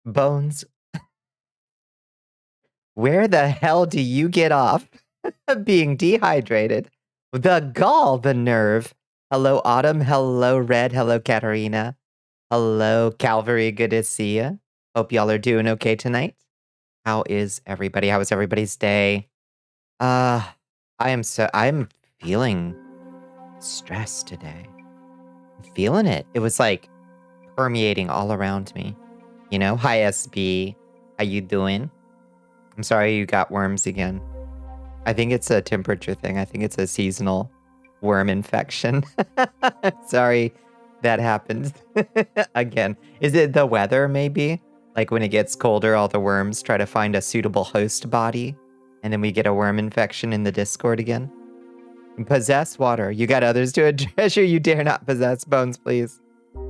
Bones, where the hell do you get off being dehydrated? The gall, the nerve. Hello, Autumn. Hello, Red. Hello, Katarina. Hello, Calvary. Good to see you. Hope y'all are doing okay tonight. How is everybody? How was everybody's day? I'm feeling stressed today. I'm feeling it. It was like permeating all around me. You know, hi SB. How you doing? I'm sorry you got worms again. I think it's a temperature thing. I think it's a seasonal worm infection. Sorry that happened again. Is it the weather maybe? Like when it gets colder, all the worms try to find a suitable host body, and then we get a worm infection in the Discord again. Possess water. You got others to a treasure you dare not possess. Bones, please.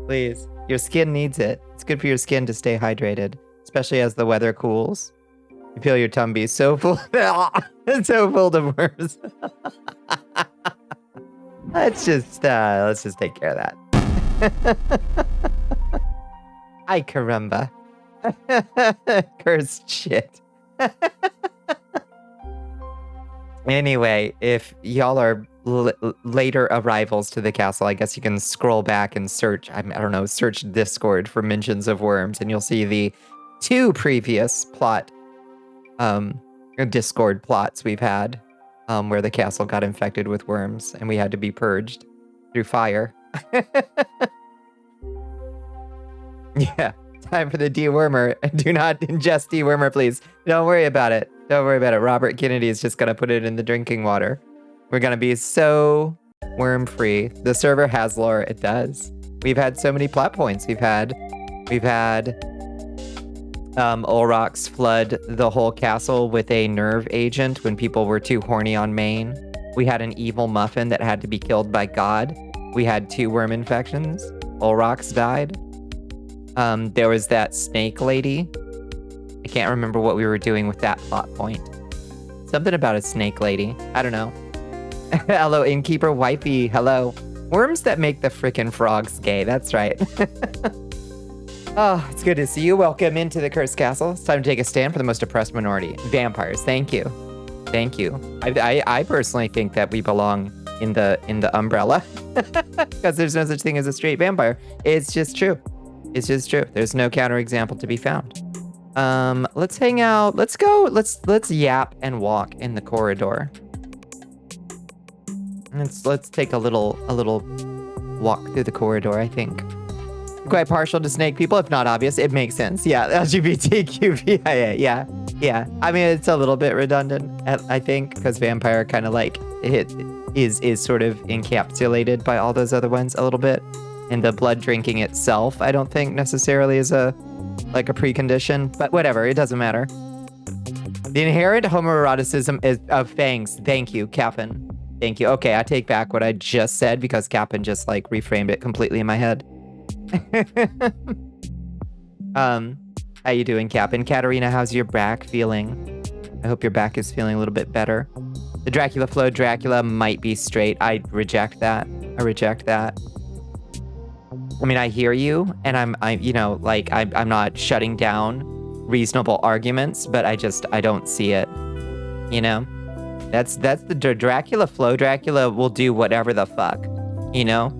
Please. Your skin needs it. It's good for your skin to stay hydrated, especially as the weather cools. You feel your tummy so full, so full of worms. let's just take care of that. Ay caramba. Cursed shit. Anyway, if y'all are later arrivals to the castle, I guess you can scroll back and search, I don't know, search Discord for mentions of worms, and you'll see the 2 previous Discord plots we've had, where the castle got infected with worms, and we had to be purged through fire. Yeah, time for the dewormer. Do not ingest dewormer, please. Don't worry about it. Don't worry about it. Robert Kennedy is just gonna put it in the drinking water. We're gonna be so worm-free. The server has lore. It does. We've had so many plot points. We've had Olrox flood the whole castle with a nerve agent when people were too horny on main. We had an evil muffin that had to be killed by God. We had 2 worm infections. Olrox died. There was that snake lady. I can't remember what we were doing with that plot point. Something about a snake lady. I don't know. Hello, innkeeper wifey. Hello. Worms that make the frickin' frogs gay. That's right. Oh, it's good to see you. Welcome into the Cursed Castle. It's time to take a stand for the most oppressed minority. Vampires. Thank you. Thank you. I personally think that we belong in the umbrella. Because there's no such thing as a straight vampire. It's just true. It's just true. There's no counterexample to be found. Let's hang out. Let's go. Let's yap and walk in the corridor. Let's take a little walk through the corridor, I think. Quite partial to snake people, if not obvious. It makes sense. Yeah, LGBTQIA. Yeah. I mean, it's a little bit redundant, I think, because vampire kind of like is sort of encapsulated by all those other ones a little bit. And the blood drinking itself, I don't think necessarily is a precondition, but whatever, it doesn't matter. The inherent homoeroticism of fangs. Thank you, Cap'n. Thank you. Okay, I take back what I just said because Cap'n just like reframed it completely in my head. How you doing, Cap'n? Katarina, how's your back feeling? I hope your back is feeling a little bit better. The Dracula flow Dracula might be straight. I reject that. I mean, I hear you, and I'm not shutting down reasonable arguments, but I don't see it. You know, that's the Dracula flow. Dracula will do whatever the fuck, you know.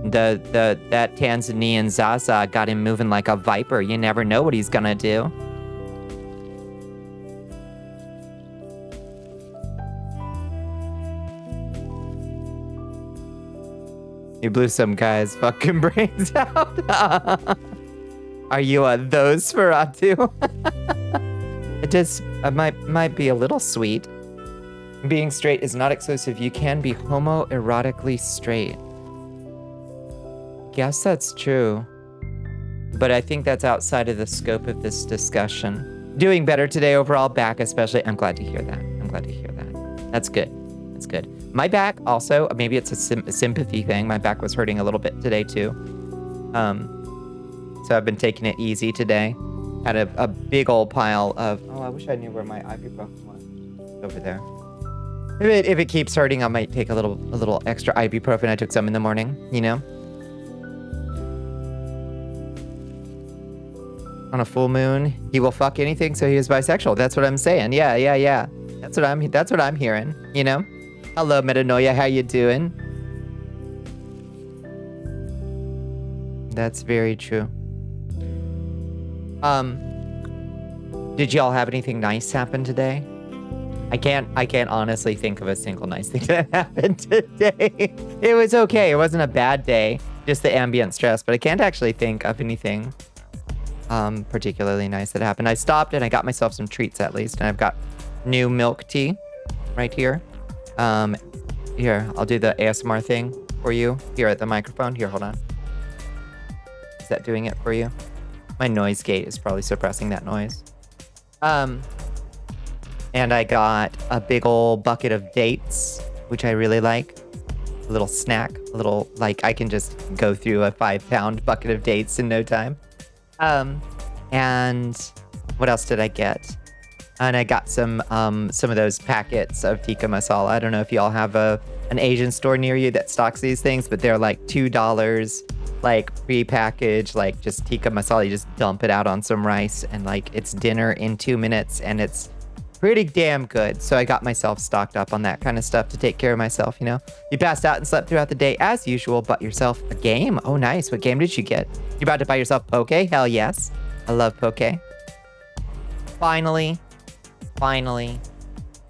That Tanzanian Zaza got him moving like a viper. You never know what he's gonna do. You blew some guy's fucking brains out. Are you those Feratu? It might be a little sweet. Being straight is not exclusive. You can be homoerotically straight. Guess that's true. But I think that's outside of the scope of this discussion. Doing better today overall, back especially. I'm glad to hear that. That's good. My back also, maybe it's a sympathy thing. My back was hurting a little bit today too. So I've been taking it easy today. Had a big old pile of, I wish I knew where my ibuprofen was. Over there. If it keeps hurting, I might take a little extra ibuprofen. I took some in the morning, you know? On a full moon, he will fuck anything, so he is bisexual. That's what I'm saying. Yeah. That's what I'm hearing, you know? Hello, Metanoia, how you doing? That's very true. Did y'all have anything nice happen today? I can't honestly think of a single nice thing that happened today. It was okay. It wasn't a bad day, just the ambient stress, but I can't actually think of anything particularly nice that happened. I stopped and I got myself some treats at least, and I've got new milk tea right here. Here, I'll do the ASMR thing for you here at the microphone. Here, hold on. Is that doing it for you? My noise gate is probably suppressing that noise. And I got a big old bucket of dates, which I really like. A little snack, a little, like, I can just go through a 5-pound bucket of dates in no time. And what else did I get? And I got some of those packets of tikka masala. I don't know if y'all have an Asian store near you that stocks these things, but they're like $2, like pre-packaged, like just tikka masala. You just dump it out on some rice, and like it's dinner in 2 minutes, and it's pretty damn good. So I got myself stocked up on that kind of stuff to take care of myself, you know? You passed out and slept throughout the day as usual, bought yourself a game. Oh, nice. What game did you get? You about to buy yourself poke? Hell yes. I love poke. Finally,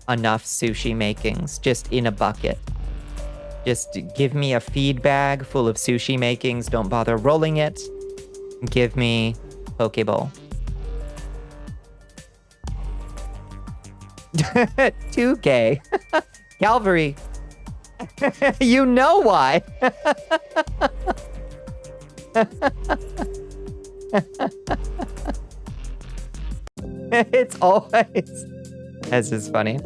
enough sushi makings just in a bucket. Just give me a feed bag full of sushi makings. Don't bother rolling it. Give me poke bowl. Too gay. Calvary. You know why. It's always... This is funny.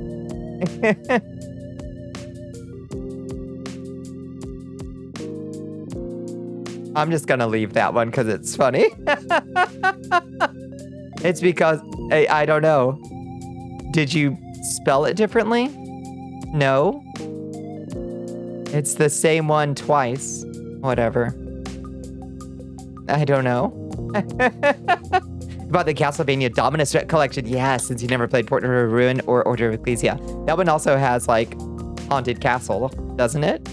I'm just gonna leave that one because it's funny. It's because, I don't know. Did you spell it differently? No. It's the same one twice. Whatever. I don't know. About the Castlevania Dominus collection. Yeah, since you never played Portrait of Ruin or Order of Ecclesia. That one also has, like, Haunted Castle, doesn't it?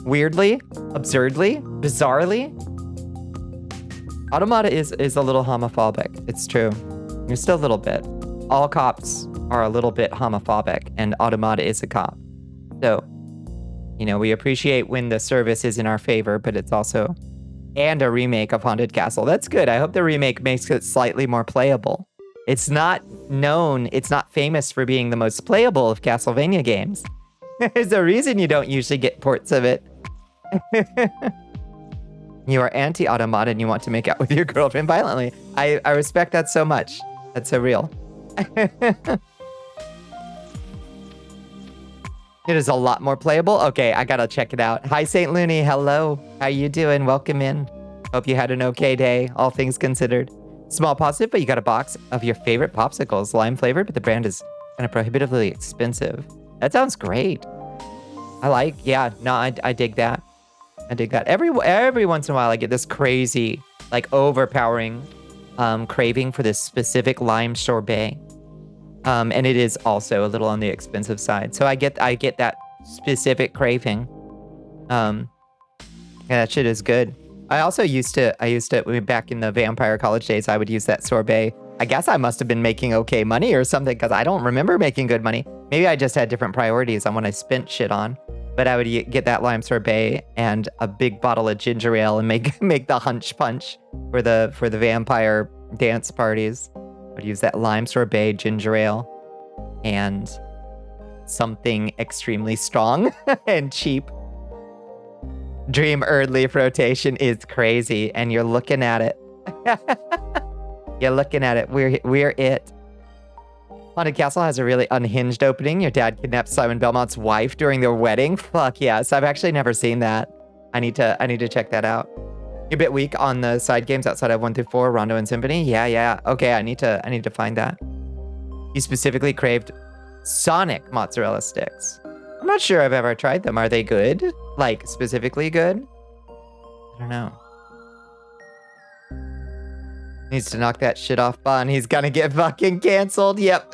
Weirdly, absurdly, bizarrely. Automata is a little homophobic. It's true. Just a little bit. All cops are a little bit homophobic, and Automata is a cop. So, you know, we appreciate when the service is in our favor, but it's also... And a remake of Haunted Castle. That's good. I hope the remake makes it slightly more playable. It's not known, it's not famous for being the most playable of Castlevania games. There's a reason you don't usually get ports of it. You are anti-Automata and you want to make out with your girlfriend violently. I respect that so much. That's so real. It is a lot more playable. Okay, I gotta check it out. Hi, St. Looney. Hello. How you doing? Welcome in. Hope you had an okay day, all things considered. Small positive, but you got a box of your favorite popsicles. Lime flavored, but the brand is kind of prohibitively expensive. That sounds great. I like, yeah, no, I dig that. I dig that. Every once in a while, I get this crazy, like, overpowering craving for this specific lime sorbet. And it is also a little on the expensive side. So I get that specific craving. Yeah, that shit is good. I used to, back in the Vampire College days, I would use that sorbet. I guess I must have been making okay money or something, because I don't remember making good money. Maybe I just had different priorities on what I spent shit on. But I would get that lime sorbet and a big bottle of ginger ale and make the hunch punch for the vampire dance parties. I'd use that lime sorbet, ginger ale, and something extremely strong and cheap. Dream Erdleaf rotation is crazy, and you're looking at it. You're looking at it. We're it. Haunted Castle has a really unhinged opening. Your dad kidnapped Simon Belmont's wife during their wedding. Fuck yes. I've actually never seen that. I need to check that out. You're a bit weak on the side games outside of 1 through 4, Rondo and Symphony. Yeah. Okay, I need to find that. You specifically craved Sonic mozzarella sticks. I'm not sure I've ever tried them. Are they good? Like, specifically good? I don't know. Needs to knock that shit off, Bon. He's gonna get fucking canceled. Yep.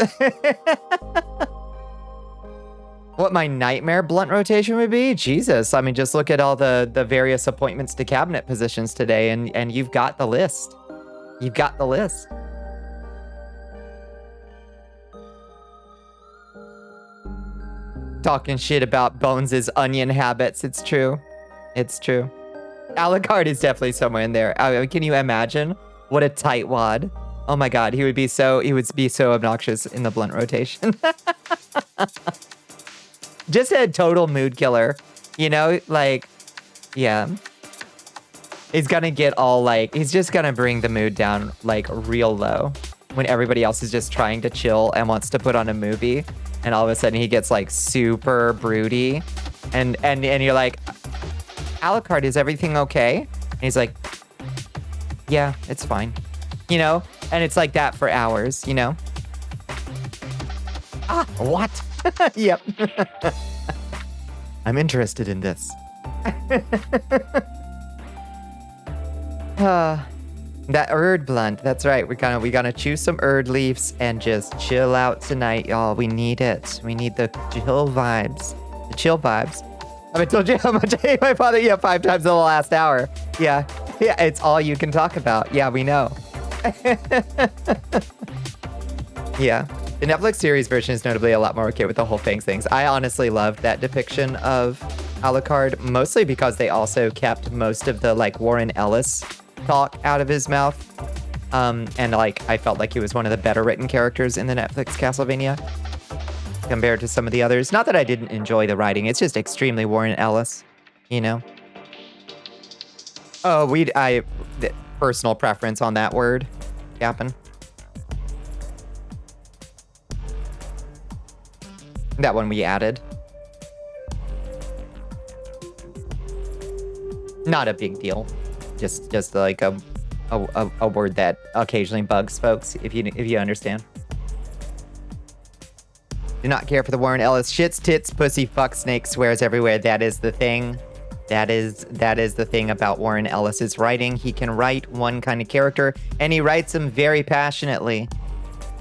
What my nightmare blunt rotation would be? Jesus. I mean, just look at all the various appointments to cabinet positions today, and you've got the list. You've got the list. Talking shit about Bones' onion habits. It's true. It's true. Alucard is definitely somewhere in there. I mean, can you imagine? What a tightwad. Oh my god, he would be so obnoxious in the blunt rotation. Just a total mood killer. You know, like, yeah. He's gonna get all like, he's just gonna bring the mood down like real low when everybody else is just trying to chill and wants to put on a movie. And all of a sudden he gets like super broody. And you're like, Alucard, is everything okay? And he's like, yeah, it's fine. You know? And it's like that for hours, you know? Ah, what? Yep. I'm interested in this. That Erd blunt, that's right. We gonna chew some Erdleafs and just chill out tonight, y'all. We need it. We need the chill vibes. The chill vibes. I told you how much I hate my father. Yeah, 5 times in the last hour. Yeah, it's all you can talk about. Yeah, we know. Yeah. The Netflix series version is notably a lot more okay with the whole Fangs things. I honestly loved that depiction of Alucard, mostly because they also kept most of the like Warren Ellis talk out of his mouth. And like I felt like he was one of the better written characters in the Netflix Castlevania compared to some of the others. Not that I didn't enjoy the writing, it's just extremely Warren Ellis, you know? Oh, personal preference on that word, Cap'n. That one we added. Not a big deal. Just like a word that occasionally bugs folks, if you understand. Do not care for the Warren Ellis shits, tits, pussy, fuck, snake, swears everywhere. That is the thing. That is the thing about Warren Ellis's writing. He can write one kind of character, and he writes them very passionately.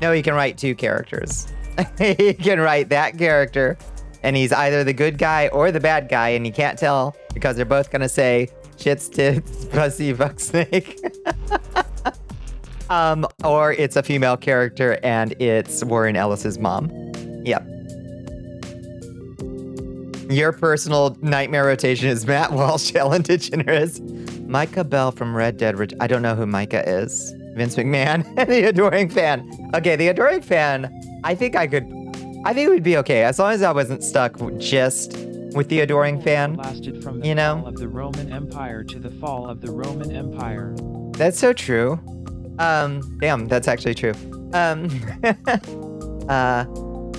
No, he can write 2 characters. He can write that character, and he's either the good guy or the bad guy, and you can't tell because they're both gonna say shits, tits, pussy, fuck, snake. Or it's a female character and it's Warren Ellis's mom. Yep. Your personal nightmare rotation is Matt Walsh, Ellen DeGeneres, Micah Bell from Red Dead. I don't know who Micah is. Vince McMahon, the adoring fan. Okay, the adoring fan. I think it would be okay as long as I wasn't stuck just with the adoring fan. Lasted from the you know, fall of the Roman Empire to the fall of the Roman Empire. That's so true. Damn, that's actually true.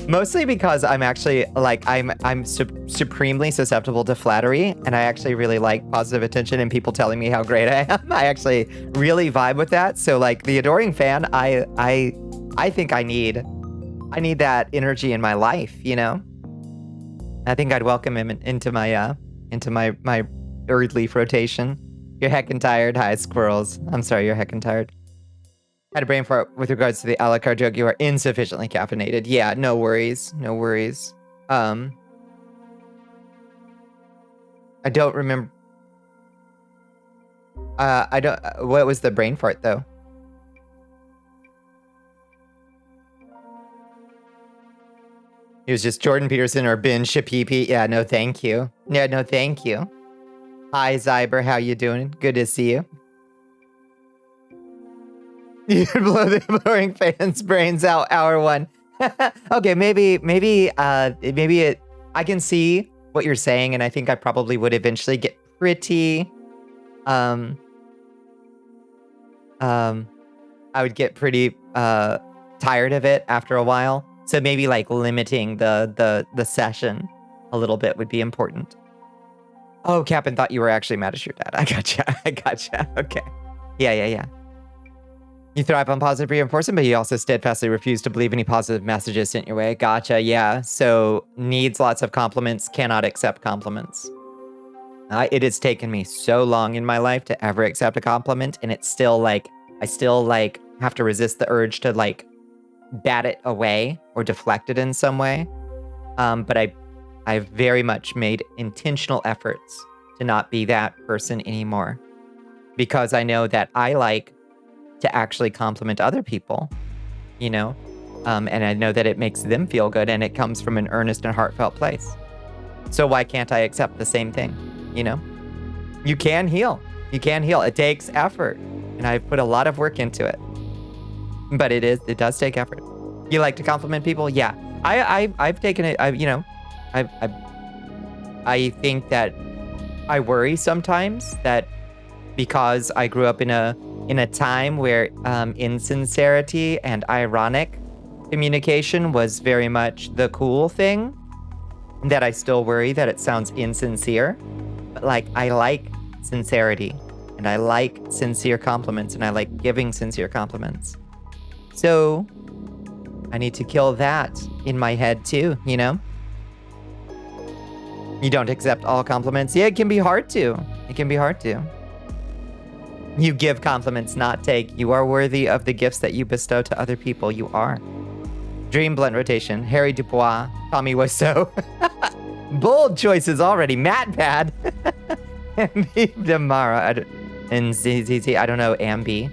Mostly because I'm actually like I'm supremely susceptible to flattery, and I actually really like positive attention and people telling me how great I am. I actually really vibe with that. So like the adoring fan, I think I need that energy in my life, you know? I think I'd welcome him into my Erdleaf rotation. You're heckin' tired. Hi, squirrels. I'm sorry, you're heckin' tired. Had a brain fart with regards to the Alucard joke. You are insufficiently caffeinated. Yeah, no worries. No worries. I don't remember. What was the brain fart, though? It was just Jordan Peterson or Ben Shapipi. Yeah, no, thank you. Yeah, no, thank you. Hi, Zyber. How you doing? Good to see you. You blow the boring fans' brains out. Hour 1. Okay, maybe it. I can see what you're saying, and I think I probably would eventually get pretty. I would get pretty tired of it after a while. So maybe like limiting the session a little bit would be important. Oh, Captain thought you were actually mad at your dad. I gotcha. Okay. Yeah. You thrive on positive reinforcement, but you also steadfastly refuse to believe any positive messages sent your way. Gotcha, yeah. So needs lots of compliments, cannot accept compliments. It has taken me so long in my life to ever accept a compliment, and it's still like I still like have to resist the urge to like bat it away or deflect it in some way. But I've very much made intentional efforts to not be that person anymore, because I know that I like to actually compliment other people, you know? And I know that it makes them feel good, and it comes from an earnest and heartfelt place. So why can't I accept the same thing, you know? You can heal. You can heal. It takes effort, and I've put a lot of work into it. But it does take effort. You like to compliment people? Yeah. I've taken it, I think that I worry sometimes that because I grew up in a time where insincerity and ironic communication was very much the cool thing, that I still worry that it sounds insincere. But like, I like sincerity, and I like sincere compliments, and I like giving sincere compliments. So I need to kill that in my head too, you know? You don't accept all compliments. Yeah, it can be hard to. It can be hard to. You give compliments, not take. You are worthy of the gifts that you bestow to other people. You are. Dream Blunt Rotation. Harry Dubois. Tommy Wiseau. Bold choices already. Matt Pad. And Damara. And ZZ. I don't know. Ambi.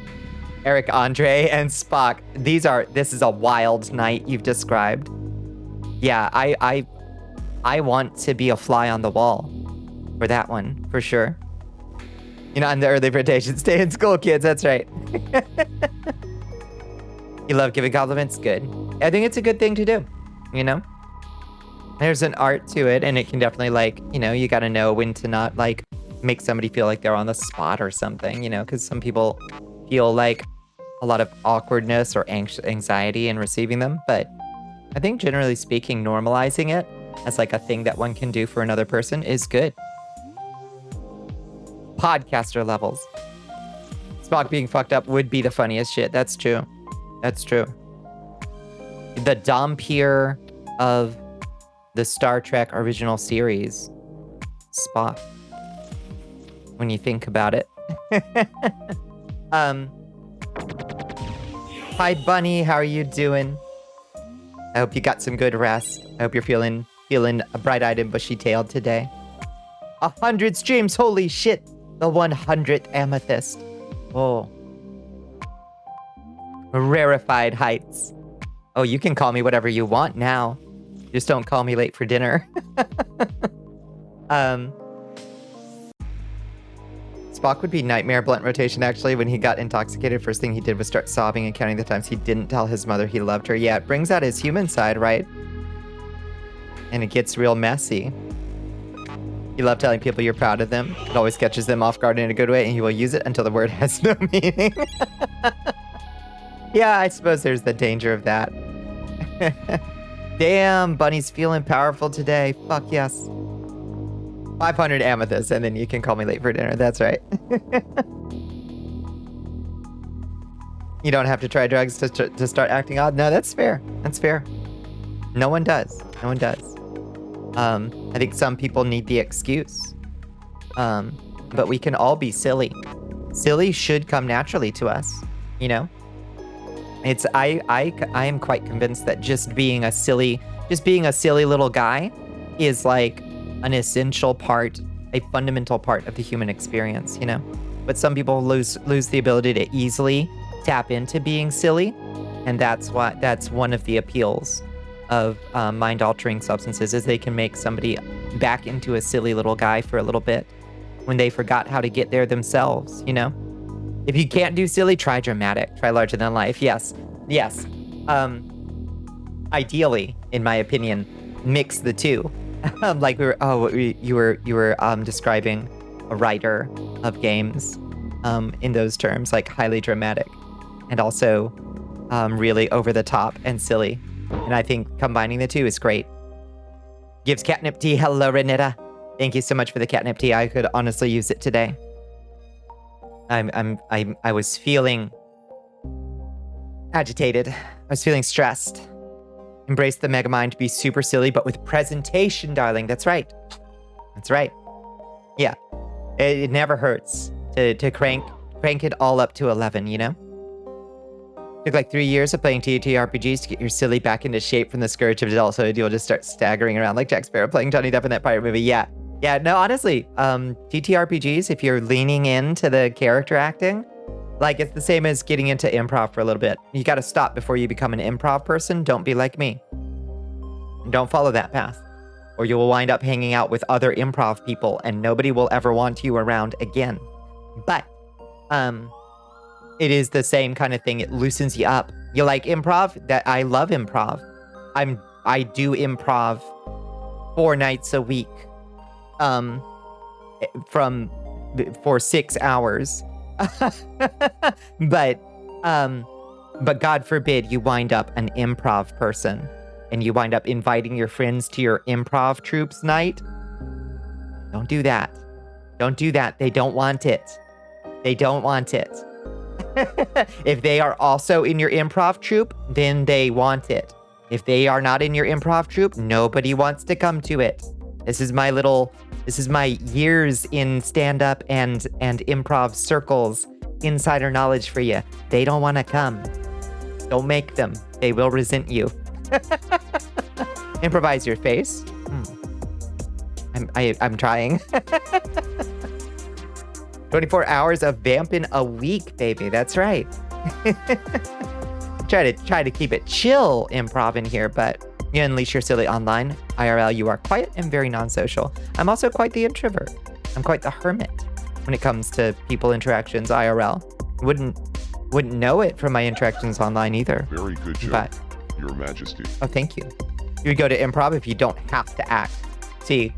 Eric Andre and Spock. This is a wild night you've described. Yeah, I want to be a fly on the wall for that one, for sure. You know, on the early rotation. Stay in school, kids. That's right. You love giving compliments? Good. I think it's a good thing to do, you know? There's an art to it, and it can definitely, like, you know, you got to know when to not, like, make somebody feel like they're on the spot or something, you know? Because some people feel like a lot of awkwardness or anxiety in receiving them. But I think generally speaking, normalizing it as like a thing that one can do for another person is good. Podcaster levels. Spock being fucked up would be the funniest shit. That's true. That's true. The Dompier of the Star Trek original series. Spock. When you think about it. Hi, Bunny. How are you doing? I hope you got some good rest. I hope you're feeling bright-eyed and bushy-tailed today. 100 streams. Holy shit. The 100th amethyst. Oh. Rarefied heights. Oh, you can call me whatever you want now. Just don't call me late for dinner. Spock would be Nightmare Blunt Rotation, actually. When he got intoxicated, first thing he did was start sobbing and counting the times he didn't tell his mother he loved her. Yeah, it brings out his human side, right? And it gets real messy. You love telling people you're proud of them. It always catches them off guard in a good way, and you will use it until the word has no meaning. Yeah, I suppose there's the danger of that. Damn, Bunny's feeling powerful today. Fuck yes. 500 amethysts, and then you can call me late for dinner. That's right. You don't have to try drugs to start acting odd. No, that's fair. That's fair. No one does. No one does. I think some people need the excuse. But we can all be silly. Silly should come naturally to us, you know? I am quite convinced that just being a silly little guy is like an essential part, a fundamental part of the human experience, you know? But some people lose the ability to easily tap into being silly, and that's one of the appeals of mind-altering substances, is they can make somebody back into a silly little guy for a little bit when they forgot how to get there themselves, you know? If you can't do silly, try dramatic, try larger than life. Yes. Ideally, in my opinion, mix the two. Like you were describing a writer of games in those terms, like highly dramatic and also really over the top and silly. And I think combining the two is great. Gives catnip tea. Hello, Renetta. Thank you so much for the catnip tea. I could honestly use it today. I was feeling agitated. I was feeling stressed. Embrace the Megamind to be super silly, but with presentation, darling. That's right. That's right. Yeah. It never hurts to crank it all up to 11, you know? Took like 3 years of playing TTRPGs to get your silly back into shape from the scourge of adulthood. You'll just start staggering around like Jack Sparrow playing Johnny Depp in that pirate movie. Yeah. Yeah, no, honestly, TTRPGs, if you're leaning into the character acting, like it's the same as getting into improv for a little bit. You got to stop before you become an improv person. Don't be like me. Don't follow that path, or you will wind up hanging out with other improv people and nobody will ever want you around again. But, it is the same kind of thing. It loosens you up. You like improv? That I love improv. I do improv 4 nights a week. For 6 hours. But God forbid you wind up an improv person and you wind up inviting your friends to your improv troops night. Don't do that. Don't do that. They don't want it. They don't want it. If they are also in your improv troupe, then they want it. If they are not in your improv troupe, nobody wants to come to it. This is my years in stand-up and improv circles, insider knowledge for you. They don't want to come. Don't make them. They will resent you. Improvise your face. I'm trying. 24 hours of vamping a week, baby. That's right. Try to keep it chill improv in here, but you unleash your silly online. IRL, you are quiet and very non-social. I'm also quite the introvert. I'm quite the hermit when it comes to people interactions IRL. Wouldn't know it from my interactions online either. Very good job, But, Your Majesty. oh, thank you. You would go to improv if you don't have to act. See,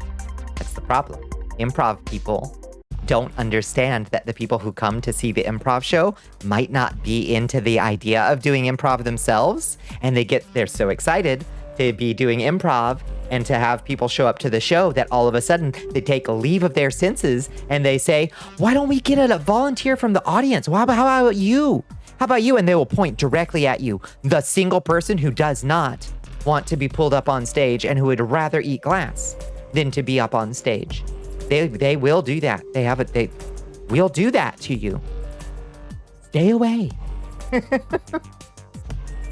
that's the problem. Improv people don't understand that the people who come to see the improv show might not be into the idea of doing improv themselves, and they're so excited to be doing improv and to have people show up to the show that all of a sudden they take a leave of their senses and they say, why don't we get a volunteer from the audience? How about you? How about you? And they will point directly at you, the single person who does not want to be pulled up on stage and who would rather eat glass than to be up on stage. They will do that. They will do that to you. Stay away.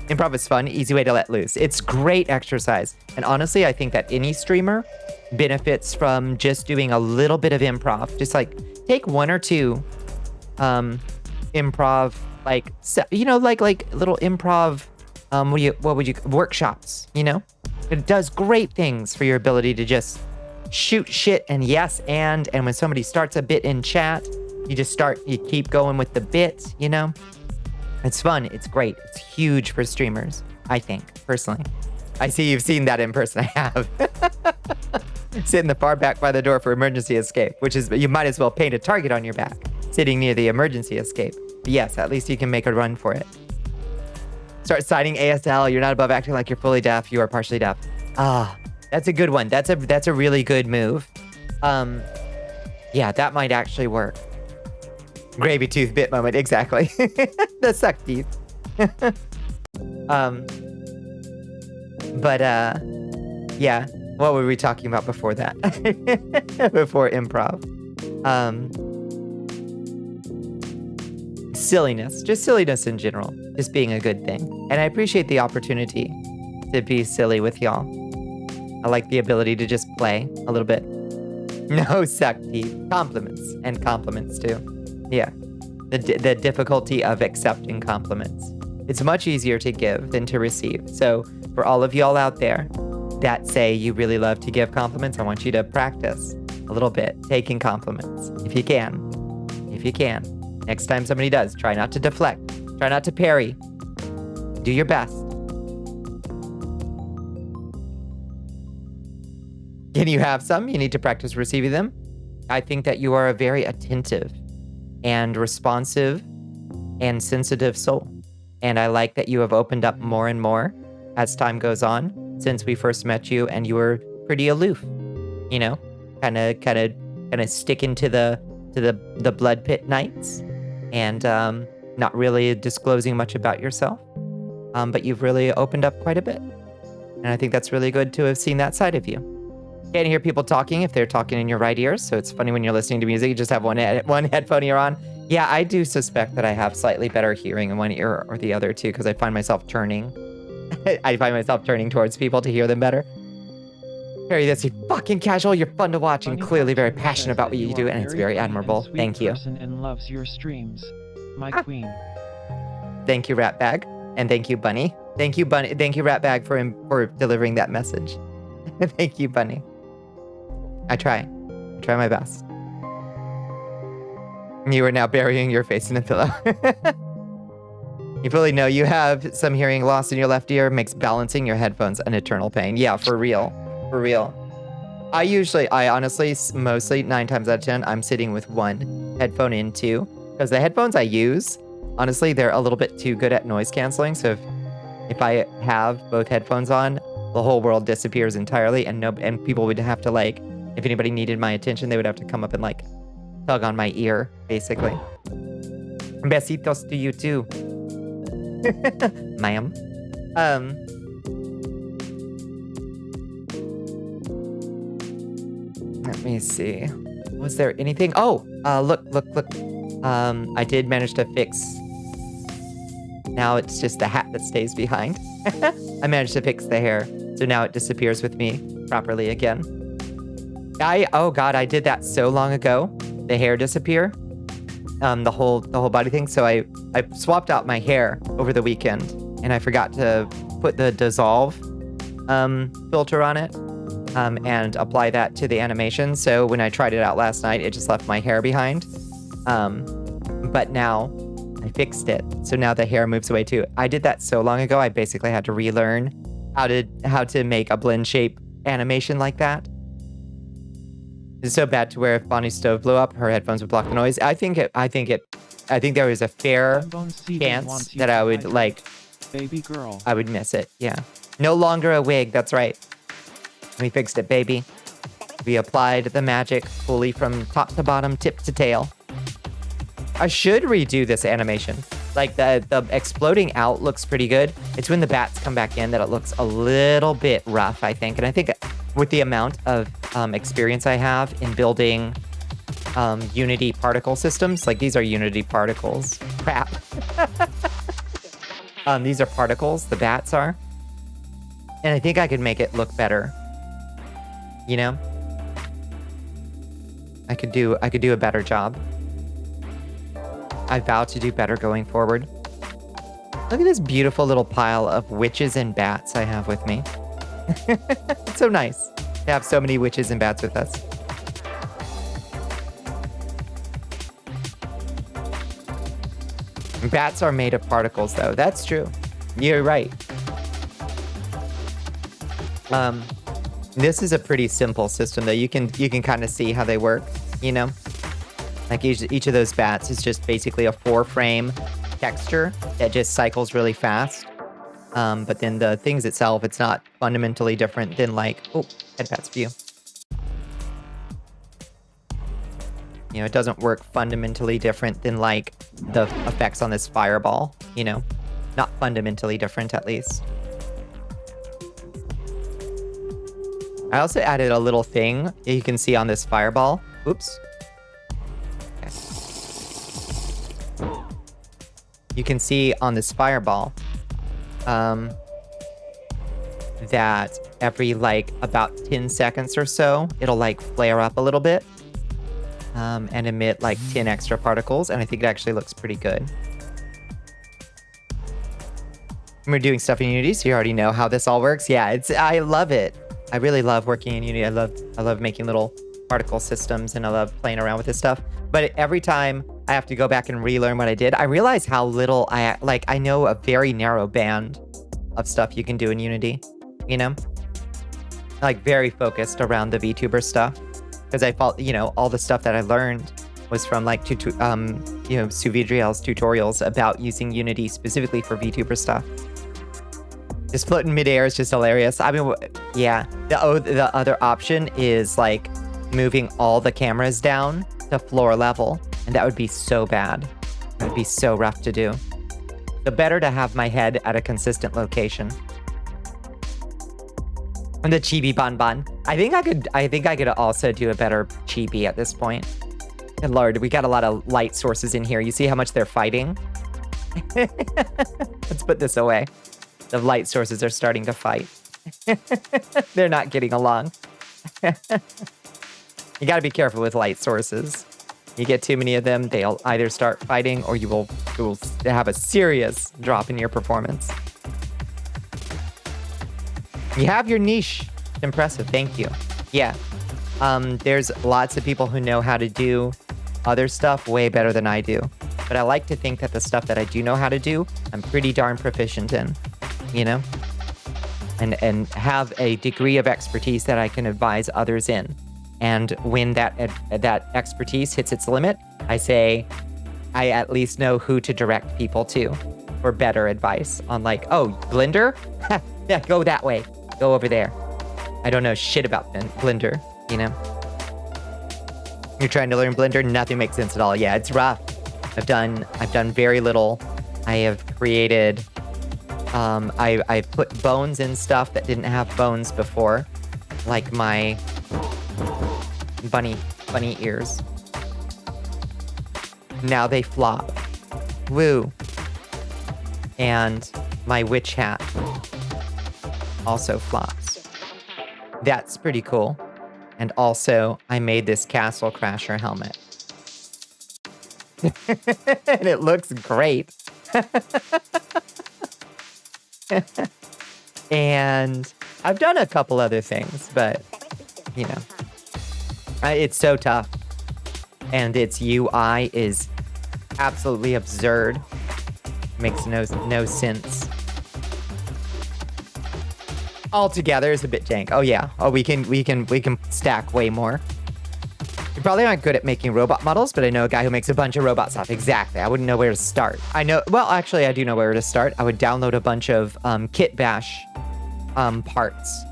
Improv is fun, easy way to let loose. It's great exercise. And honestly, I think that any streamer benefits from just doing a little bit of improv. Just like take 1 or 2 improv, like little improv, workshops, It does great things for your ability to just shoot shit and yes and when somebody starts a bit in chat, you keep going with the bit, It's fun. It's great. It's huge for streamers, I think, personally. I see you've seen that in person. I have. Sit in the far back by the door for emergency escape, which is, you might as well paint a target on your back, sitting near the emergency escape. But yes, at least you can make a run for it. Start citing ASL. You're not above acting like you're fully deaf. You are partially deaf. Ah, that's a good one. That's a really good move. Yeah, that might actually work. Gravy tooth bit moment, exactly. The suck teeth. Yeah. What were we talking about before that? Before improv. Silliness. Just silliness in general. Just being a good thing. And I appreciate the opportunity to be silly with y'all. I like the ability to just play a little bit. No suck teeth. Compliments. And compliments too. Yeah. The difficulty of accepting compliments. It's much easier to give than to receive. So for all of y'all out there that say you really love to give compliments, I want you to practice a little bit taking compliments. If you can. If you can. Next time somebody does, try not to deflect. Try not to parry. Do your best. Can you have some? You need to practice receiving them. I think that you are a very attentive and responsive and sensitive soul. And I like that you have opened up more and more as time goes on since we first met you, and you were pretty aloof, kind of sticking to the blood pit nights and not really disclosing much about yourself. But you've really opened up quite a bit. And I think that's really good to have seen that side of you. Can't hear people talking if they're talking in your right ear, so it's funny when you're listening to music, you just have one headphone ear on. Yeah, I do suspect that I have slightly better hearing in one ear or the other too, because I find myself turning. I find myself turning towards people to hear them better. Harry, that's you fucking casual. You're fun to watch and Bunny clearly very Cartoon passionate says about that what you you do, are and it's very funny and admirable. sweet Thank you. person and loves your streams. My Ah. queen. Thank you, Ratbag. And thank you, Bunny. Thank you, Bunny. Thank you, Ratbag, for delivering that message. Thank you, Bunny. I try. I try my best. You are now burying your face in a pillow. You fully know you have some hearing loss in your left ear, makes balancing your headphones an eternal pain. Yeah, for real. For real. I honestly, mostly 9 times out of 10, I'm sitting with one headphone in too. Because the headphones I use, honestly, they're a little bit too good at noise canceling. So if I have both headphones on, the whole world disappears entirely, and people would have to, like, if anybody needed my attention, they would have to come up and, like, tug on my ear, basically. Besitos to you too. Ma'am. Let me see. Was there anything? Oh, look. I did manage to fix. Now it's just the hat that stays behind. I managed to fix the hair, so now it disappears with me properly again. Oh god, I did that so long ago. The hair disappear. The whole body thing. So I swapped out my hair over the weekend, and I forgot to put the dissolve filter on it and apply that to the animation. So when I tried it out last night, it just left my hair behind. But now I fixed it, so now the hair moves away too. I did that so long ago. I basically had to relearn how to make a blend shape animation like that. It's so bad to where if Bonnie's stove blew up, her headphones would block the noise. I think there was a fair chance that I would, like, Baby girl. I would miss it. Yeah. No longer a wig. That's right. We fixed it, baby. We applied the magic fully from top to bottom, tip to tail. I should redo this animation. Like, the exploding out looks pretty good. It's when the bats come back in that it looks a little bit rough, I think. And I think with the amount of experience I have in building Unity particle systems, like these are Unity particles. Crap. These are particles, the bats are. And I think I could make it look better. You know? I could do a better job. I vow to do better going forward. Look at this beautiful little pile of witches and bats I have with me. It's so nice to have so many witches and bats with us. Bats are made of particles, though. That's true. You're right. This is a pretty simple system, though. You can kind of see how they work, you know? Like each of those bats is just basically a 4-frame texture that just cycles really fast. But then the things itself, it's not fundamentally different than, like, oh, headpats view. You know, it doesn't work fundamentally different than, like, the effects on this fireball, you know? Not fundamentally different, at least. I also added a little thing that you can see on this fireball. Oops. Okay. You can see on this fireball that every, like, about 10 seconds or so, it'll, like, flare up a little bit and emit, like, 10 extra particles, and I think it actually looks pretty good. We're doing stuff in Unity, so you already know how this all works. Yeah, I love it. I really love working in Unity. I love making little particle systems, and I love playing around with this stuff. But every time I have to go back and relearn what I did, I realize how little I know a very narrow band of stuff you can do in Unity, you know? Like, very focused around the VTuber stuff. Because I felt, you know, all the stuff that I learned was from, like, you know, Suvidriel's tutorials about using Unity specifically for VTuber stuff. Just floating midair is just hilarious. I mean, yeah. The other option is, like, moving all the cameras down to floor level, and that would be so bad. That would be so rough to do. So better to have my head at a consistent location. And the chibi bonbon. I think I could also do a better chibi at this point. Good Lord, we got a lot of light sources in here. You see how much they're fighting? Let's put this away. The light sources are starting to fight. They're not getting along. You gotta be careful with light sources. You get too many of them, they'll either start fighting or you will have a serious drop in your performance. You have your niche. Impressive, thank you. Yeah, there's lots of people who know how to do other stuff way better than I do. But I like to think that the stuff that I do know how to do, I'm pretty darn proficient in, you know? And have a degree of expertise that I can advise others in. And when that expertise hits its limit, I say, I at least know who to direct people to for better advice on like, oh, Blender? Yeah, go that way. Go over there. I don't know shit about Blender, you know? You're trying to learn Blender, nothing makes sense at all. Yeah, it's rough. I've done very little. I have created, I put bones in stuff that didn't have bones before, like my bunny ears. Now they flop. Woo. And my witch hat also flops. That's pretty cool. And also, I made this Castle Crasher helmet. And it looks great. And I've done a couple other things, but, you know, it's so tough. And its UI is absolutely absurd. Makes no sense. Altogether is a bit jank. Oh yeah. Oh, we can stack way more. You probably aren't good at making robot models, but I know a guy who makes a bunch of robot stuff. Exactly. I wouldn't know where to start. Well, actually, I do know where to start. I would download a bunch of kit bash parts.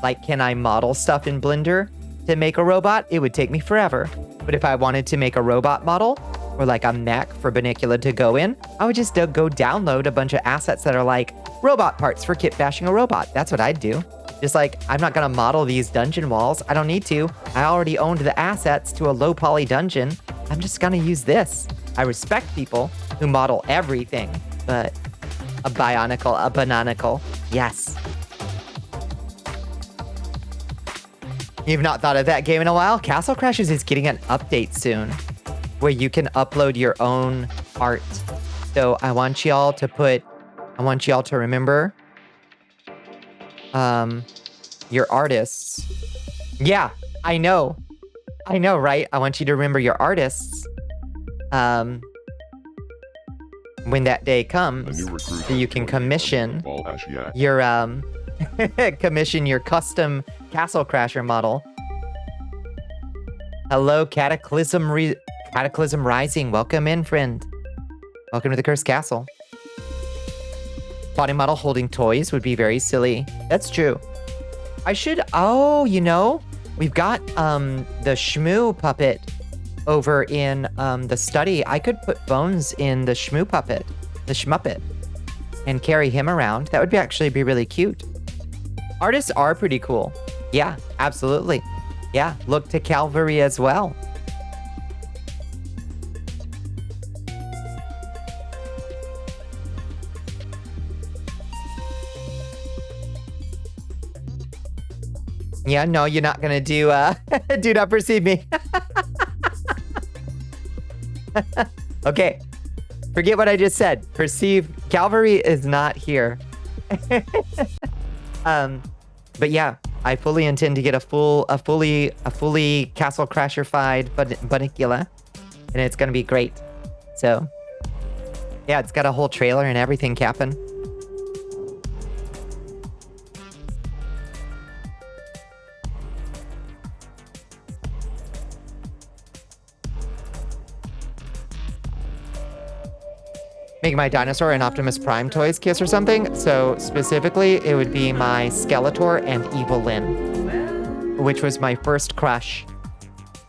Like, can I model stuff in Blender to make a robot? It would take me forever. But if I wanted to make a robot model, or like a mech for Bonnicula to go in, I would just go download a bunch of assets that are like robot parts for kit bashing a robot. That's what I'd do. Just like, I'm not gonna model these dungeon walls. I don't need to. I already owned the assets to a low poly dungeon. I'm just gonna use this. I respect people who model everything, but a bananical, yes. You've not thought of that game in a while? Castle Crashers is getting an update soon where you can upload your own art. So I want y'all to remember your artists. Yeah, I know, right? I want you to remember your artists when that day comes, so you can commission your commission your custom Castle Crasher model. Hello, Cataclysm Rising. Welcome in, friend. Welcome to the Cursed Castle. Body model holding toys would be very silly. That's true. You know, we've got the Shmoo puppet over in the study. I could put Bones in the Shmoo puppet, the Shmuppet, and carry him around. That would actually be really cute. Artists are pretty cool. Yeah, absolutely. Yeah, look to Calvary as well. Yeah, no, you're not gonna do, do not perceive me. Okay, forget what I just said. Perceive, Calvary is not here. But yeah, I fully intend to get a fully Castle Crasher-fied Bonnicula, and it's gonna be great. So, yeah, it's got a whole trailer and everything, Cap'n. Make my dinosaur an Optimus Prime Toys kiss or something. So specifically, it would be my Skeletor and Evelyn, which was my first crush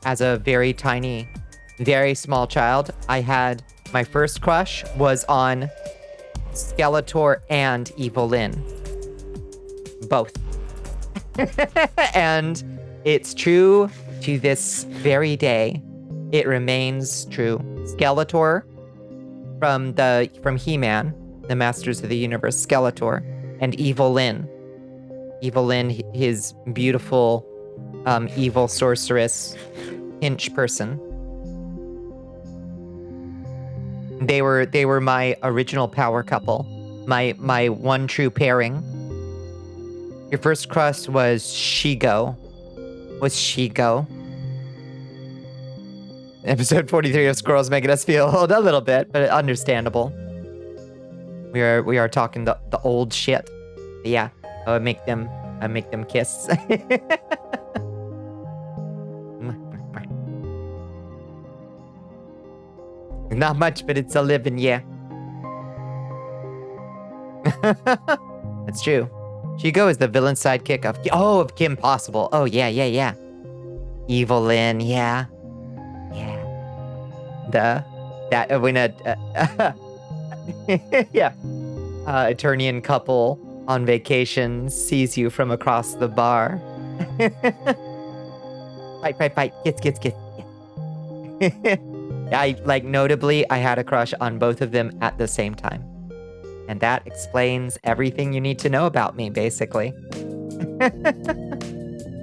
as a very tiny, very small child. My first crush was on Skeletor and Evelyn. Both. And it's true to this very day. It remains true. Skeletor from He-Man, the Masters of the Universe, Skeletor, and Evil Lyn. Evil Lyn, his beautiful, evil sorceress, hinge person. They were my original power couple, my one true pairing. Your first crush was Shigo. Episode 43 of Squirrels making us feel old a little bit, but understandable. We are talking the old shit. But yeah, I make them kiss. Not much, but it's a living, yeah. That's true. Shigo is the villain sidekick of Kim Possible. Oh yeah. Evil Lyn, yeah. Yeah. Eternian couple on vacation sees you from across the bar. Fight. Kiss. Notably, I had a crush on both of them at the same time. And that explains everything you need to know about me, basically.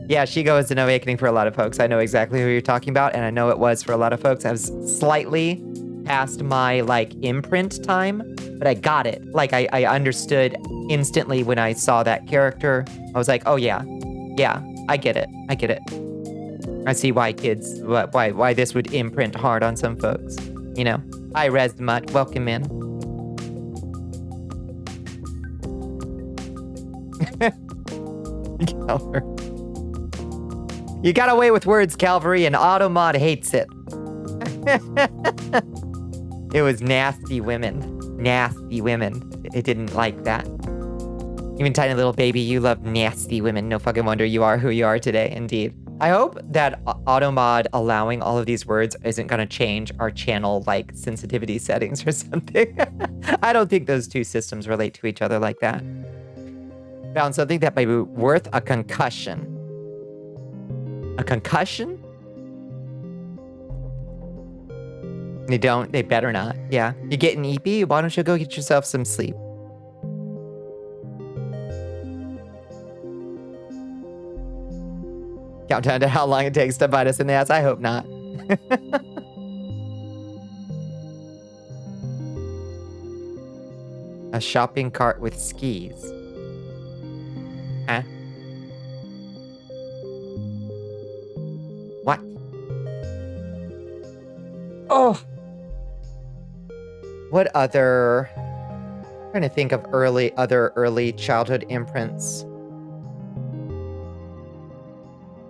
Yeah, Shigo is an awakening for a lot of folks. I know exactly who you're talking about, and I know it was for a lot of folks. I was slightly past my, imprint time, but I got it. I understood instantly when I saw that character. I was like, oh yeah, I get it. I see why why this would imprint hard on some folks. You know, I rezzed much. Welcome in. You got away with words, Calvary, and Automod hates it. It was nasty women. It didn't like that. Even tiny little baby, you love nasty women. No fucking wonder you are who you are today, indeed. I hope that Automod allowing all of these words isn't going to change our channel, sensitivity settings or something. I don't think those two systems relate to each other like that. Found something that might be worth a concussion. A concussion? They better not. Yeah. You're getting EP? Why don't you go get yourself some sleep? Countdown to how long it takes to bite us in the ass? I hope not. A shopping cart with skis. Huh? What? Oh! What other... I'm trying to think of other early childhood imprints.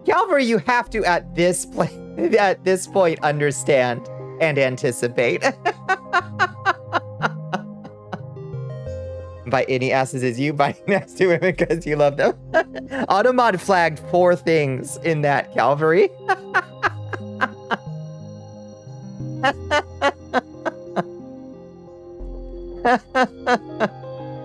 Calvary, you have to at this point understand and anticipate. Bite any asses is you biting nasty women because you love them. Automod flagged 4 things in that, Calvary.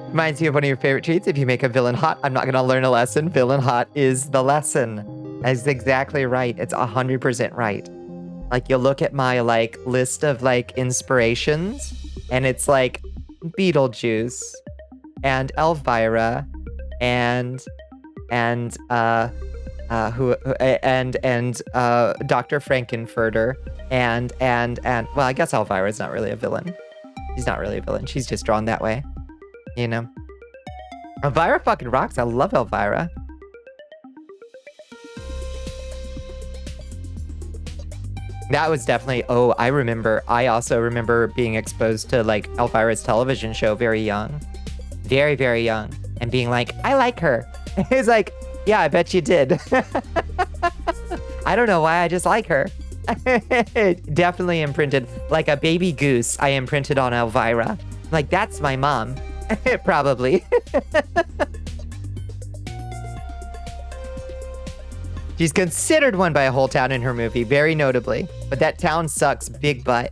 Reminds you of one of your favorite treats. If you make a villain hot, I'm not going to learn a lesson. Villain hot is the lesson. That's exactly right. It's 100% right. You'll look at my, list of, inspirations, and it's, Beetlejuice, and Elvira, and Dr. Frankenfurter, and well, I guess Elvira's not really a villain. She's not really a villain. She's just drawn that way, you know. Elvira fucking rocks. I love Elvira. That was definitely, I also remember being exposed to, Elvira's television show very young. Very, very young. And being like, I like her. It's like, yeah, I bet you did. I don't know why, I just like her. Definitely imprinted. Like a baby goose, I imprinted on Elvira. That's my mom. Probably. She's considered one by a whole town in her movie, very notably. But that town sucks big butt.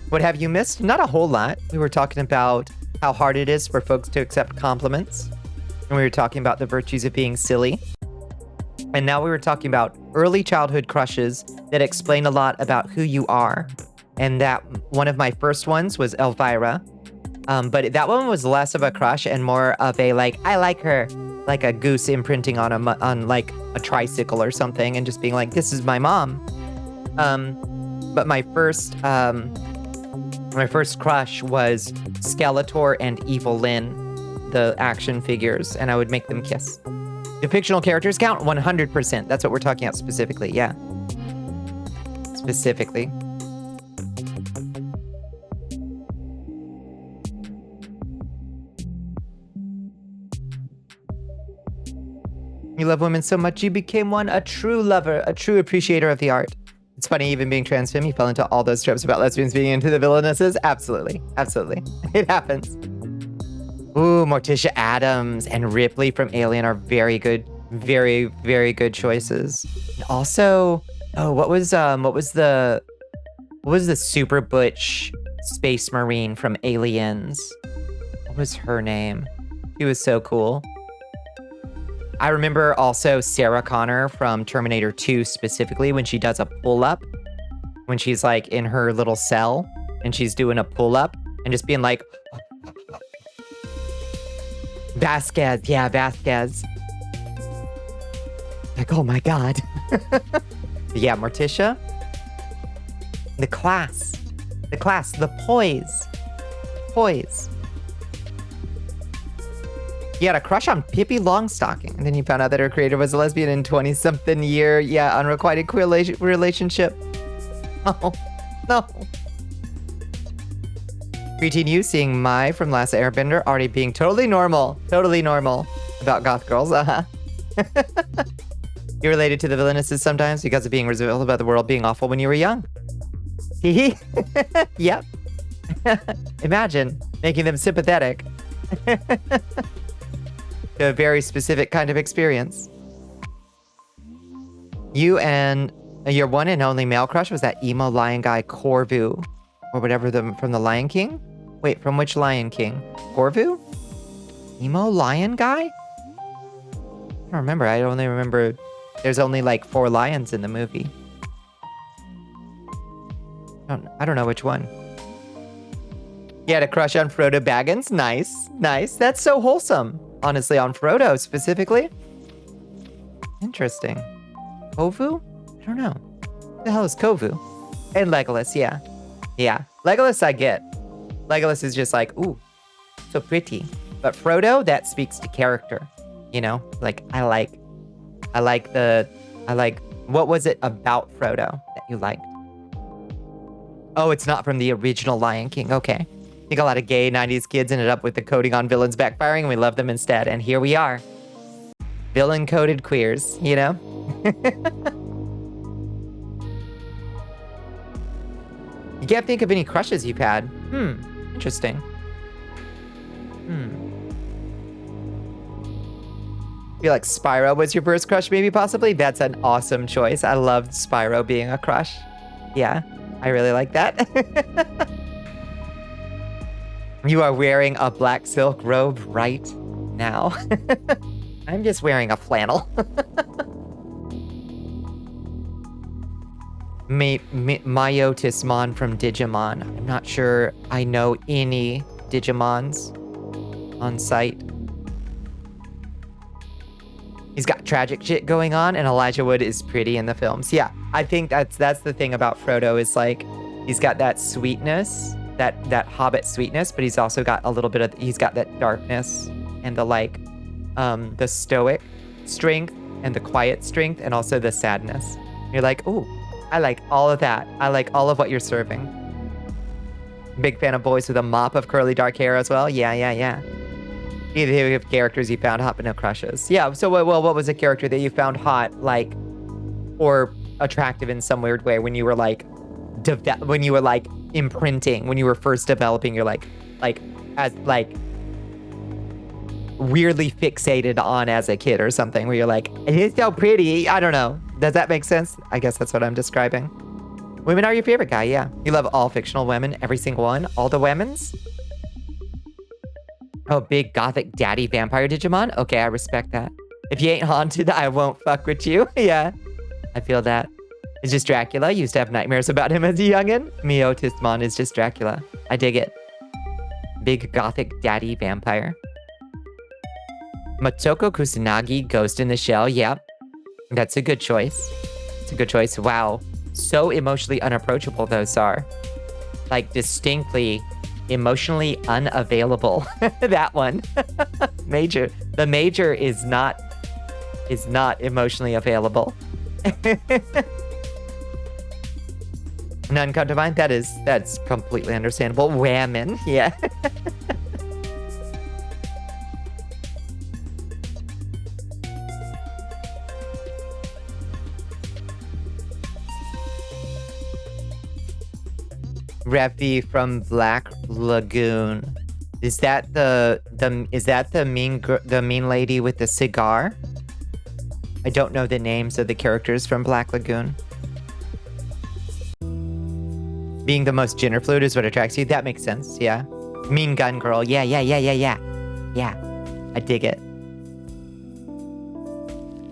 What have you missed? Not a whole lot. We were talking about how hard it is for folks to accept compliments. And we were talking about the virtues of being silly. And now we were talking about early childhood crushes that explain a lot about who you are. And that one of my first ones was Elvira. But that one was less of a crush and more of a like, I like her, like a goose imprinting on like a tricycle or something, and just being like, this is my mom. But my first crush was Skeletor and Evil Lyn, the action figures, and I would make them kiss. Do fictional characters count? 100%. That's what we're talking about specifically. Yeah, specifically. You love women so much, you became one, a true lover, a true appreciator of the art. It's funny, even being trans femme, you fell into all those tropes about lesbians being into the villainesses. Absolutely. Absolutely. It happens. Ooh, Morticia Addams and Ripley from Alien are very good, very, very good choices. And also, oh, what was the super butch space marine from Aliens? What was her name? She was so cool. I remember also Sarah Connor from Terminator 2 specifically when she does a pull-up. When she's like in her little cell and she's doing a pull-up and just being like... Vasquez, yeah, Vasquez. Like, oh my God. Yeah, Morticia. The class, the poise. Poise. You had a crush on Pippi Longstocking, and then you found out that her creator was a lesbian in 20-something year, yeah, unrequited queer relationship. Oh, no. Preteen you seeing Mai from Last Airbender already being totally normal about goth girls, You related to the villainesses sometimes because of being reserved about the world being awful when you were young. Hee. Yep. Imagine making them sympathetic. A very specific kind of experience. You and your one and only male crush was that emo lion guy Corvu, or whatever from the Lion King? Wait, from which Lion King? Corvu? Emo lion guy? I don't remember. I only remember there's only like 4 lions in the movie. I don't know which one. You had a crush on Frodo Baggins? Nice. That's so wholesome. Honestly, on Frodo specifically. Interesting. Kovu? I don't know. What the hell is Kovu? And Legolas, yeah. Yeah. Legolas I get. Legolas is just like, ooh, so pretty. But Frodo, that speaks to character. You know? Like, I like, what was it about Frodo that you liked? Oh, it's not from the original Lion King. Okay. I think a lot of gay 90s kids ended up with the coding on villains backfiring, and we love them instead. And here we are. Villain-coded queers, you know? You can't think of any crushes you've had. Interesting. I feel like Spyro was your first crush, maybe, possibly? That's an awesome choice. I loved Spyro being a crush. Yeah, I really like that. You are wearing a black silk robe right now. I'm just wearing a flannel. Myotismon from Digimon. I'm not sure I know any Digimons on site. He's got tragic shit going on, and Elijah Wood is pretty in the films. Yeah, I think that's the thing about Frodo is like, he's got that sweetness, that Hobbit sweetness, but he's also got a little bit of, he's got that darkness and the like, the stoic strength and the quiet strength and also the sadness. You're like, ooh, I like all of that. I like all of what you're serving. Big fan of boys with a mop of curly dark hair as well. Yeah. Either of characters you found hot but no crushes. Yeah, so what was a character that you found hot, like, or attractive in some weird way when you were like, imprinting, when you were first developing your weirdly fixated on as a kid or something, where you're like, he's so pretty. I don't know. Does that make sense? I guess that's what I'm describing. Women are your favorite guy, yeah. You love all fictional women, every single one, all the women's. Oh, big gothic daddy vampire Digimon? Okay, I respect that. If you ain't haunted, I won't fuck with you. Yeah, I feel that. It's just Dracula. Used to have nightmares about him as a youngin'. Miotismon is just Dracula. I dig it. Big gothic daddy vampire. Motoko Kusanagi, Ghost in the Shell. Yep. That's a good choice. It's a good choice. Wow. So emotionally unapproachable, though, Sar. Like, distinctly emotionally unavailable. That one. Major. The major is not emotionally available. None come to mind? That's completely understandable. Whammon. Yeah. Reppy from Black Lagoon. Is that the mean lady with the cigar? I don't know the names of the characters from Black Lagoon. Being the most gender fluid is what attracts you. That makes sense. Yeah. Mean gun girl. Yeah. Yeah. I dig it.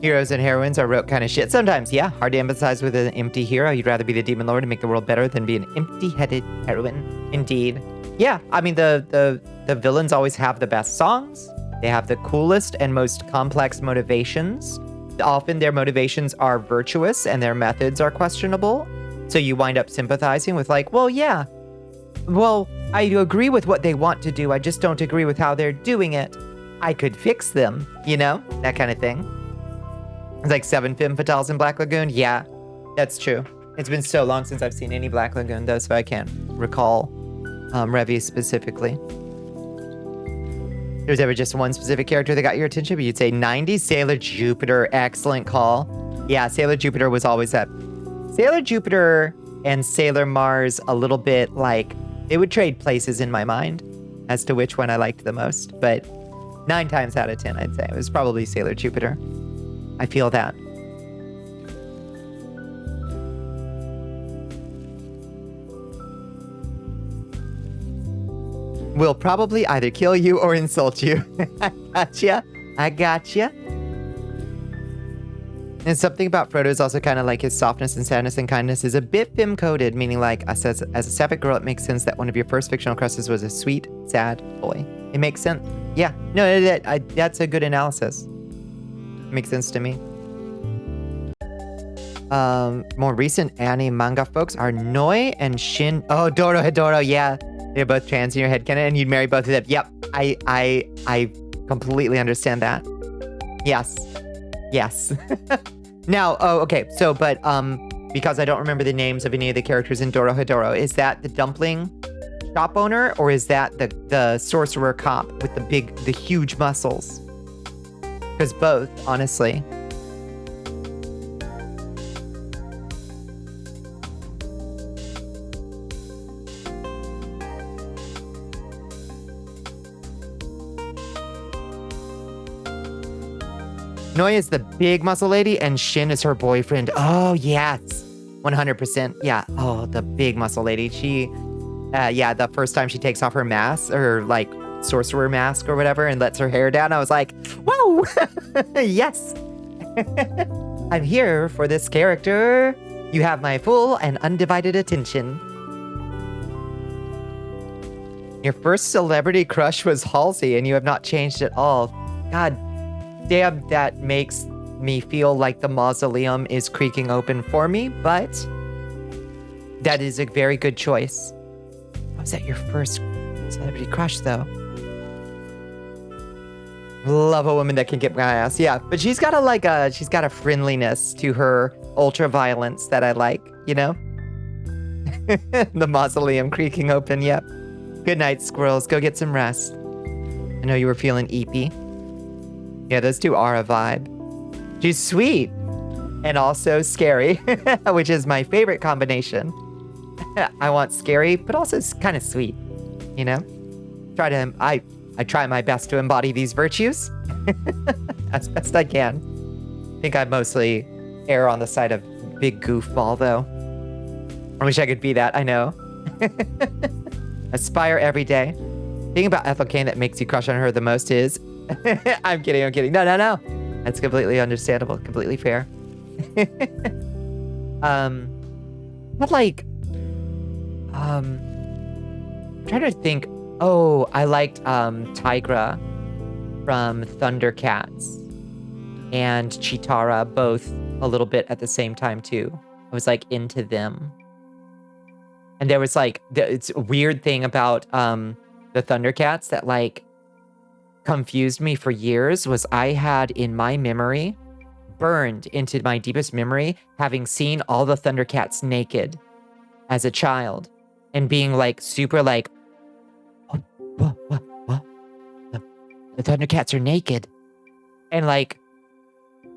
Heroes and heroines are rote kind of shit. Sometimes, yeah. Hard to empathize with an empty hero. You'd rather be the demon lord and make the world better than be an empty-headed heroine. Indeed. Yeah, I mean, the villains always have the best songs. They have the coolest and most complex motivations. Often their motivations are virtuous and their methods are questionable. So you wind up sympathizing with like, well, yeah. Well, I agree with what they want to do. I just don't agree with how they're doing it. I could fix them, you know? That kind of thing. It's like 7 femme fatales in Black Lagoon. Yeah, that's true. It's been so long since I've seen any Black Lagoon, though, so I can't recall Revy specifically. There's ever just one specific character that got your attention, but you'd say 90s Sailor Jupiter. Excellent call. Yeah, Sailor Jupiter was always that. Sailor Jupiter and Sailor Mars, a little bit like, they would trade places in my mind as to which one I liked the most, but 9 times out of 10, I'd say it was probably Sailor Jupiter. I feel that. Will probably either kill you or insult you. I gotcha. And something about Frodo is also kind of like his softness and sadness and kindness is a bit femme-coded, meaning like as a sapphic girl, it makes sense that one of your first fictional crushes was a sweet, sad boy. It makes sense. Yeah, no, that's a good analysis. Makes sense to me. More recent anime manga folks are Noi and Shin. Oh, Dorohedoro, yeah. They're both trans in your headcanon, and you'd marry both of them. Yep, I completely understand that. Yes. Now, okay, so, but, because I don't remember the names of any of the characters in Dorohedoro, is that the dumpling shop owner, or is that the sorcerer cop with the huge muscles? Because both, honestly. Noi is the big muscle lady, and Shin is her boyfriend. Oh, yes. 100%. Yeah. Oh, the big muscle lady. She, yeah, the first time she takes off her mask, or like sorcerer mask or whatever, and lets her hair down, I was like, whoa, yes. I'm here for this character. You have my full and undivided attention. Your first celebrity crush was Halsey, and you have not changed at all. God damn, that makes me feel like the mausoleum is creaking open for me, but that is a very good choice. Was that your first celebrity crush, though? Love a woman that can get my ass. Yeah, but she's got a friendliness to her ultra violence that I like, you know? The mausoleum creaking open, yep. Good night, squirrels. Go get some rest. I know you were feeling eepy. Yeah, those two are a vibe. She's sweet and also scary, which is my favorite combination. I want scary, but also kind of sweet, you know? I try my best to embody these virtues as best I can. I think I mostly err on the side of big goofball, though. I wish I could be that, I know. Aspire every day. The thing about Ethel Kane that makes you crush on her the most is... I'm kidding. No. That's completely understandable, completely fair. But like, I'm trying to think. Oh, I liked Tigra from Thundercats and Chitara, both a little bit at the same time too. I was like into them. And there was like, it's a weird thing about the Thundercats that like confused me for years was I had in my memory, burned into my deepest memory, having seen all the Thundercats naked as a child and being like super like, what? The Thundercats are naked. And like,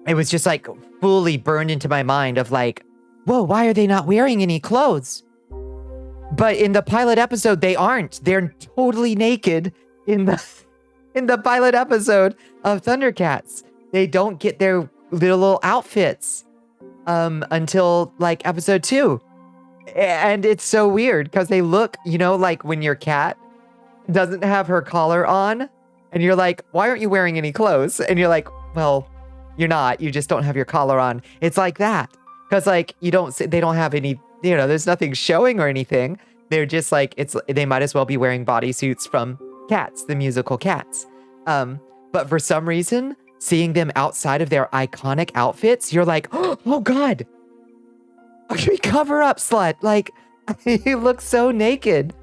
it was just like fully burned into my mind of like, whoa, why are they not wearing any clothes? But in the pilot episode, they aren't. They're totally naked in the pilot episode of Thundercats. They don't get their little outfits until like episode 2. And it's so weird because they look, you know, like when your cat doesn't have her collar on and you're like, why aren't you wearing any clothes? And you're like, well, you're not. You just don't have your collar on. It's like that. Because like they don't have any, you know, there's nothing showing or anything. They're just like, they might as well be wearing bodysuits from Cats, the musical Cats. But for some reason, seeing them outside of their iconic outfits, you're like, oh God, cover up, slut. Like, you look so naked.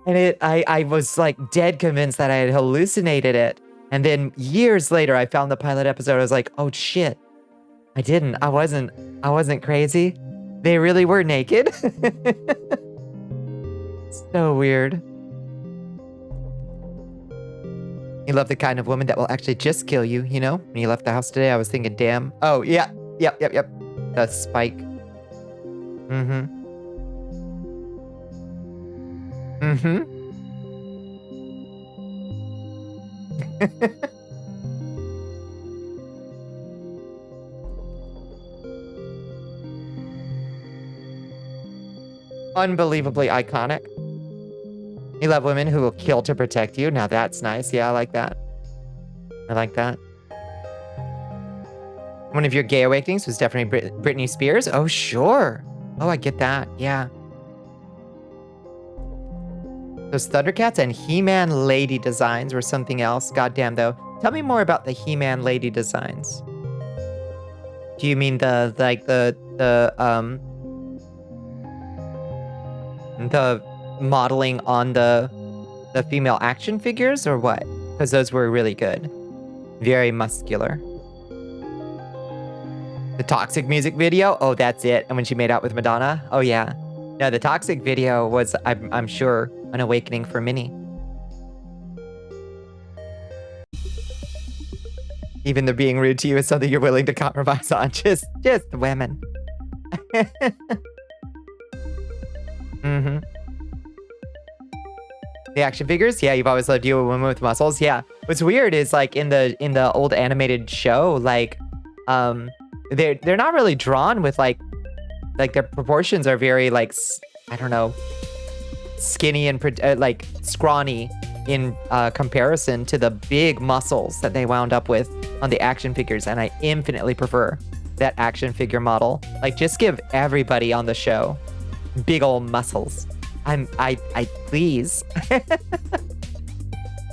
And I was like dead convinced that I had hallucinated it. And then years later, I found the pilot episode. I was like, oh shit, I didn't. I wasn't crazy. They really were naked. So weird. You love the kind of woman that will actually just kill you, you know? When you left the house today, I was thinking, damn. Oh, yeah. Yep. The spike. Unbelievably iconic. You love women who will kill to protect you. Now that's nice. Yeah, I like that. I like that. One of your gay awakenings was definitely Britney Spears. Oh, sure. Oh, I get that. Yeah. Those Thundercats and He-Man lady designs were something else. Goddamn, though. Tell me more about the He-Man lady designs. Do you mean the modeling on the female action figures or what? Because those were really good. Very muscular. The Toxic music video? Oh, that's it. And when she made out with Madonna? Oh, yeah. No, the Toxic video was, I'm sure, an awakening for many. Even the being rude to you is something you're willing to compromise on. Just women. The action figures? Yeah, you've always loved you, a woman with muscles. Yeah. What's weird is like in the old animated show, like they're not really drawn with like their proportions are very like, I don't know, skinny and like scrawny in comparison to the big muscles that they wound up with on the action figures. And I infinitely prefer that action figure model. Like just give everybody on the show big old muscles. I please.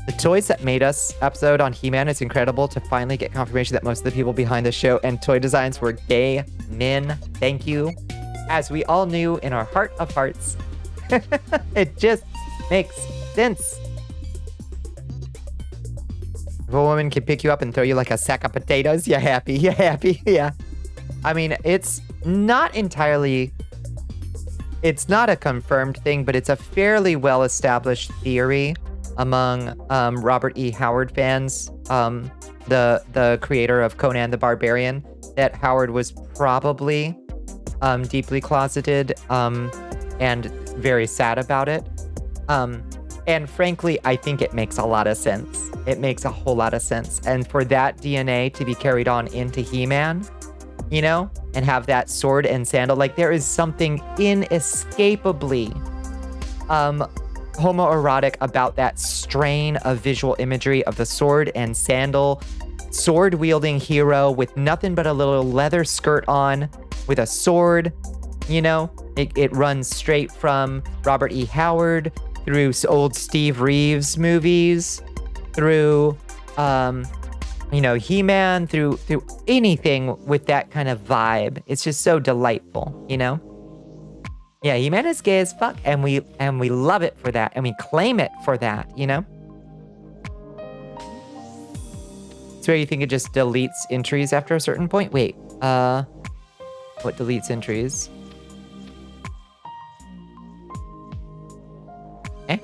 The Toys That Made Us episode on He-Man is incredible to finally get confirmation that most of the people behind the show and toy designs were gay men. Thank you. As we all knew in our heart of hearts. It just makes sense. If a woman can pick you up and throw you like a sack of potatoes, you're happy. You're happy. Yeah. I mean, it's not entirely... It's not a confirmed thing, but it's a fairly well-established theory among Robert E. Howard fans, the creator of Conan the Barbarian, that Howard was probably deeply closeted and very sad about it. And frankly, I think it makes a lot of sense. It makes a whole lot of sense. And for that DNA to be carried on into He-Man, you know, and have that sword and sandal, like there is something inescapably homoerotic about that strain of visual imagery of the sword and sandal sword-wielding hero with nothing but a little leather skirt on with a sword. You know, it runs straight from Robert E. Howard through old Steve Reeves movies, through, you know, He-Man, through anything with that kind of vibe. It's just so delightful, you know? Yeah, He-Man is gay as fuck, and we love it for that, and we claim it for that, you know? It's where you think it just deletes entries after a certain point. Wait, what deletes entries? Eh?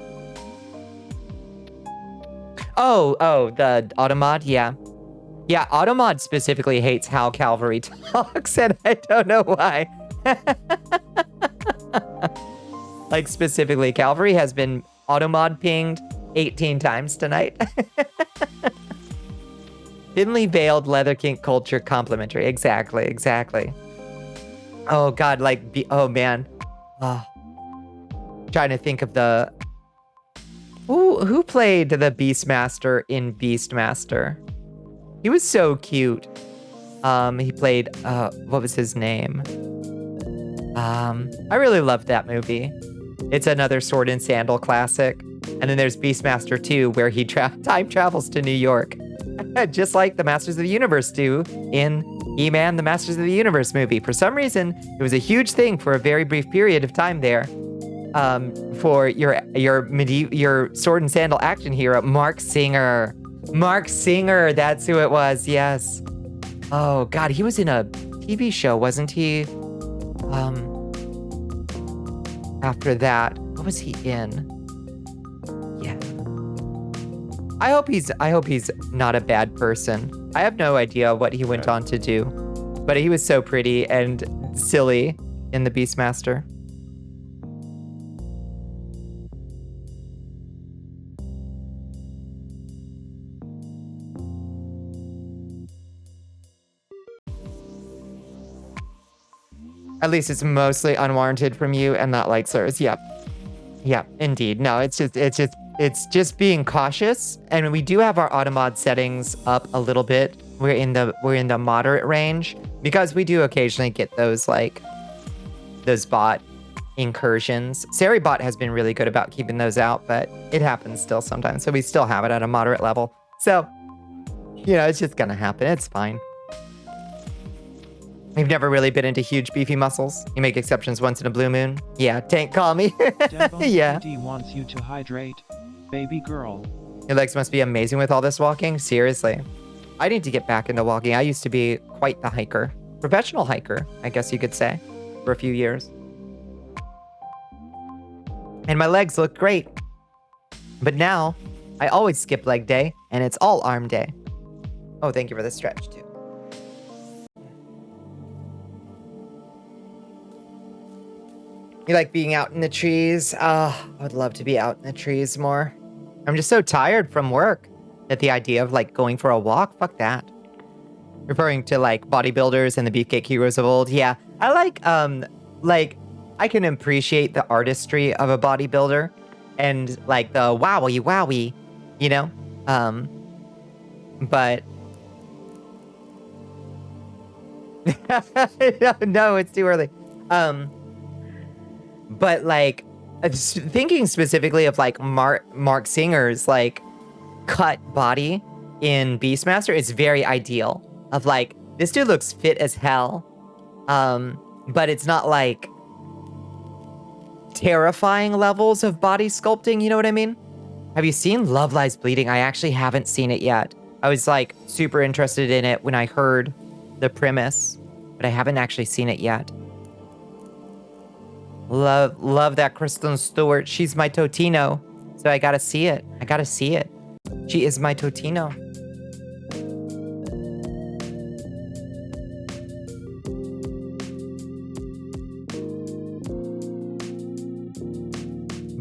Oh, the Automod, yeah. Yeah, Automod specifically hates how Calvary talks, and I don't know why. Like, specifically, Calvary has been Automod pinged 18 times tonight. Thinly veiled leather kink culture complimentary. Exactly. Oh, God, like, oh, man. Trying to think of the... Who played the Beastmaster in Beastmaster? He was so cute. He played, what was his name? I really loved that movie. It's another sword and sandal classic. And then there's Beastmaster 2, where he time travels to New York. Just like the Masters of the Universe do in He-Man, the Masters of the Universe movie. For some reason, it was a huge thing for a very brief period of time there. For your sword and sandal action hero, Mark Singer. Mark Singer, that's who it was, yes. Oh, God, he was in a TV show, wasn't he? After that, what was he in? Yeah. I hope he's not a bad person. I have no idea what he went on to do, but he was so pretty and silly in the Beastmaster. At least it's mostly unwarranted from you and not like slurs. Yep. Yeah, indeed. No, it's just being cautious. And we do have our Automod settings up a little bit. We're in the moderate range because we do occasionally get those bot incursions. Seribot has been really good about keeping those out, but it happens still sometimes. So we still have it at a moderate level. So, you know, it's just gonna happen. It's fine. We've never really been into huge beefy muscles. You make exceptions once in a blue moon. Yeah, Tank, call me. Yeah. VOD wants you to hydrate, baby girl. Your legs must be amazing with all this walking. Seriously. I need to get back into walking. I used to be quite the hiker. Professional hiker, I guess you could say, for a few years. And my legs look great. But now, I always skip leg day, and it's all arm day. Oh, thank you for the stretch, too. You like being out in the trees? I would love to be out in the trees more. I'm just so tired from work that the idea of like going for a walk, fuck that. Referring to like bodybuilders and the beefcake heroes of old. Yeah, I like I can appreciate the artistry of a bodybuilder and like the wowie, you know? But no, it's too early. But like thinking specifically of like Mark Singer's like cut body in Beastmaster, it's very ideal. Of like, this dude looks fit as hell, but it's not like terrifying levels of body sculpting, you know what I mean? Have you seen Love Lies Bleeding? I actually haven't seen it yet. I was like super interested in it when I heard the premise, but I haven't actually seen it yet. Love that Kristen Stewart. She's my Totino. So I gotta see it. She is my Totino.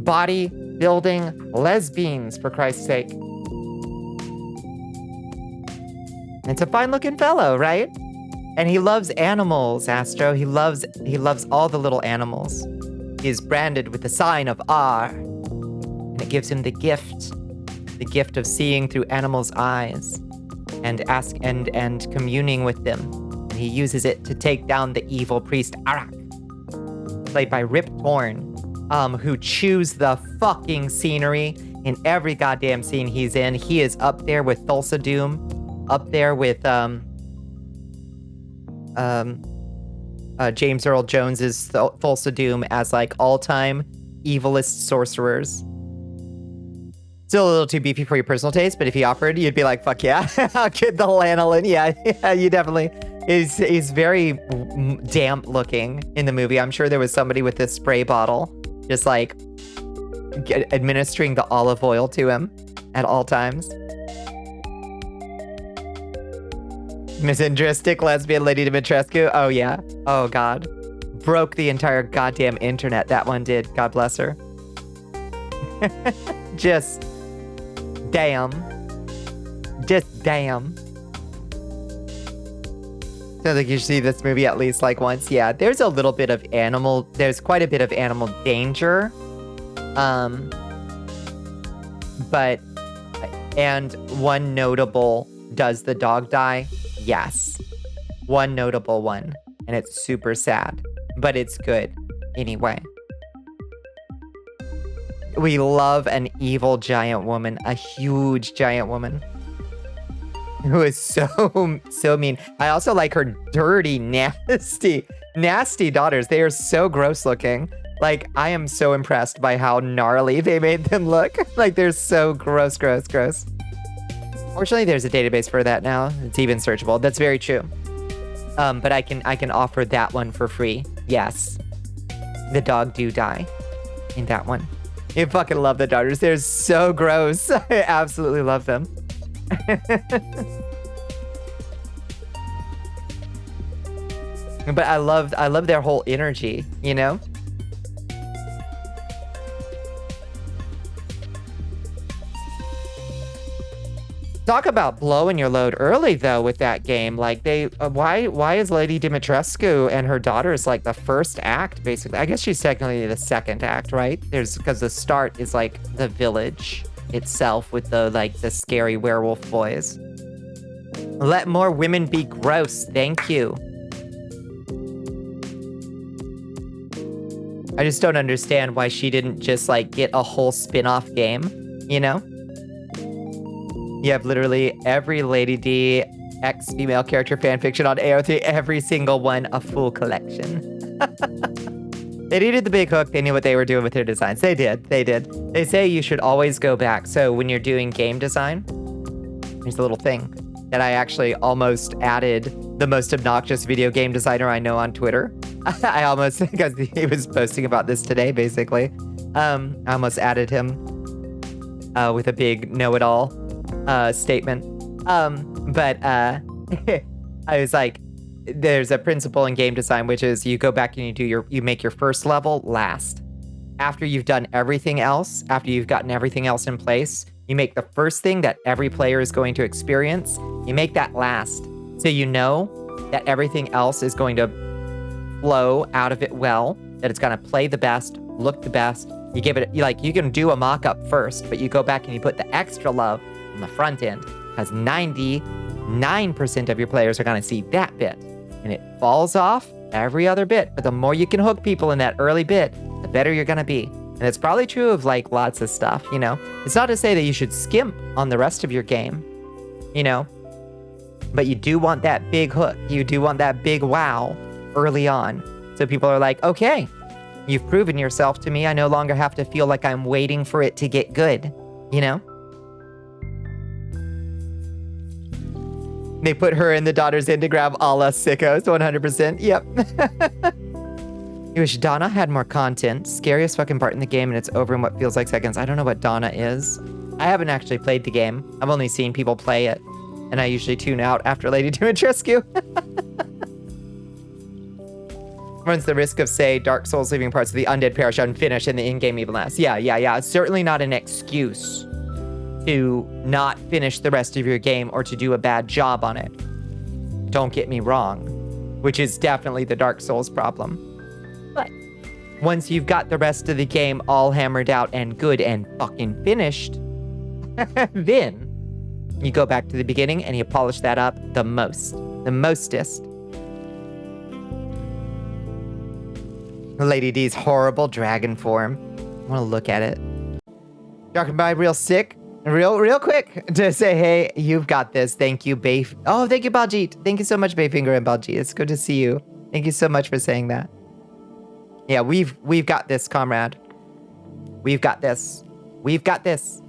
Body building lesbians, for Christ's sake. It's a fine looking fellow, right? And he loves animals, Astro. He loves all the little animals. He is branded with the sign of R. And it gives him the gift of seeing through animals' eyes. and communing with them. And he uses it to take down the evil priest Arak, played by Rip Torn, who chews the fucking scenery in every goddamn scene he's in. He is up there with Thulsa Doom, up there with James Earl Jones's Thulsa Doom as like all-time evilest sorcerers. Still a little too beefy for your personal taste, but if he offered, you'd be like, fuck yeah, I'll get the lanolin. Yeah, you definitely. He's very damp looking in the movie. I'm sure there was somebody with this spray bottle just like administering the olive oil to him at all times. Misandristic lesbian Lady Dimitrescu. Oh yeah. Oh god. Broke the entire goddamn internet. That one did. God bless her. Just damn. Just damn. Sounds like you should see this movie at least like once. Yeah, there's a little bit of animal. There's quite a bit of animal danger. But, and one notable, does the dog die? Yes. One notable one. And it's super sad. But it's good. Anyway. We love an evil giant woman. A huge giant woman. Who is so mean. I also like her dirty, nasty daughters. They are so gross looking. Like, I am so impressed by how gnarly they made them look. Like, they're so gross. Fortunately, there's a database for that now. It's even searchable. That's very true. But I can offer that one for free. Yes. The dog do die in that one. I fucking love the daughters. They're so gross. I absolutely love them. But I love their whole energy, you know? Talk about blowing your load early though with that game. Like why is Lady Dimitrescu and her daughters like the first act basically? I guess she's technically the second act, right? Because the start is like the village itself with the scary werewolf boys. Let more women be gross. Thank you. I just don't understand why she didn't just like get a whole spin-off game, you know? You have literally every Lady D ex-female character fanfiction on AO3, every single one, a full collection. They needed the big hook. They knew what they were doing with their designs. They did. They say you should always go back. So when you're doing game design, there's a little thing that I actually almost added the most obnoxious video game designer I know on Twitter. I almost, because he was posting about this today, basically. I almost added him with a big know-it-all statement. But I was like, there's a principle in game design, which is you go back and you make your first level last. After you've done everything else, after you've gotten everything else in place, you make the first thing that every player is going to experience, you make that last. So you know that everything else is going to flow out of it well, that it's going to play the best, look the best. You give it, you can do a mock-up first, but you go back and you put the extra love on the front end, because 99% of your players are going to see that bit. And it falls off every other bit. But the more you can hook people in that early bit, the better you're going to be. And it's probably true of like lots of stuff, you know? It's not to say that you should skimp on the rest of your game, you know? But you do want that big hook. You do want that big wow early on. So people are like, okay, you've proven yourself to me. I no longer have to feel like I'm waiting for it to get good, you know? They put her and the daughters in to grab a la sickos, 100%. Yep. You wish Donna had more content. Scariest fucking part in the game, and it's over in what feels like seconds. I don't know what Donna is. I haven't actually played the game. I've only seen people play it, and I usually tune out after Lady Dimitrescu. Runs the risk of, say, Dark Souls leaving parts of the undead parish unfinished and the in-game even less. Yeah. It's certainly not an excuse to not finish the rest of your game or to do a bad job on it. Don't get me wrong, which is definitely the Dark Souls problem. But once you've got the rest of the game all hammered out and good and fucking finished, then you go back to the beginning and you polish that up the mostest. Lady D's horrible dragon form. I want to look at it. Dropping by real quick to say, hey, you've got this. Thank you, Bay. Oh, thank you, Baljeet. Thank you so much, Bayfinger and Baljeet. It's good to see you. Thank you so much for saying that. Yeah, we've got this, comrade. We've got this. We've got this.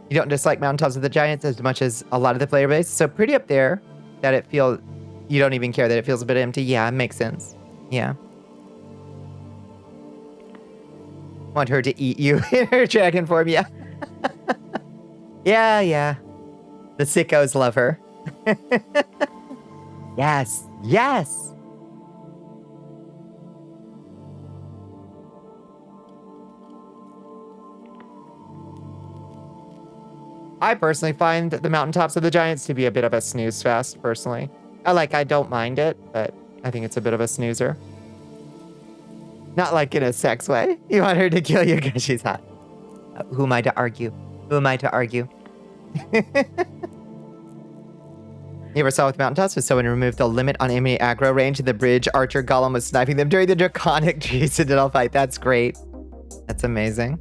You don't dislike Mountaintops of the Giants as much as a lot of the player base. So pretty up there that it feels, you don't even care that it feels a bit empty. Yeah, it makes sense. Yeah. Want her to eat you in her dragon form, yeah. Yeah. The sickos love her. Yes. I personally find the Mountaintops of the Giants to be a bit of a snooze fest, personally. I don't mind it, but I think it's a bit of a snoozer. Not like in a sex way. You want her to kill you because she's hot. Who am I to argue? You ever saw with Mountaintops when someone removed the limit on enemy aggro range and the bridge archer golem was sniping them during the draconic tree citadel fight? That's great. That's amazing.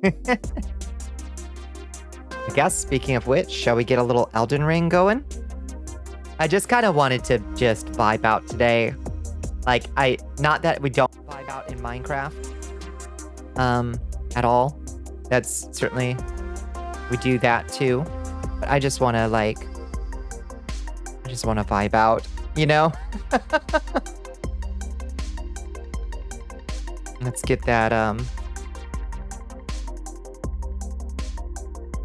I guess, speaking of which, shall we get a little Elden Ring going? I just kind of wanted to just vibe out today. Not that we don't vibe out in Minecraft, at all. That's certainly, we do that too. But I just want to vibe out, you know? Let's get that,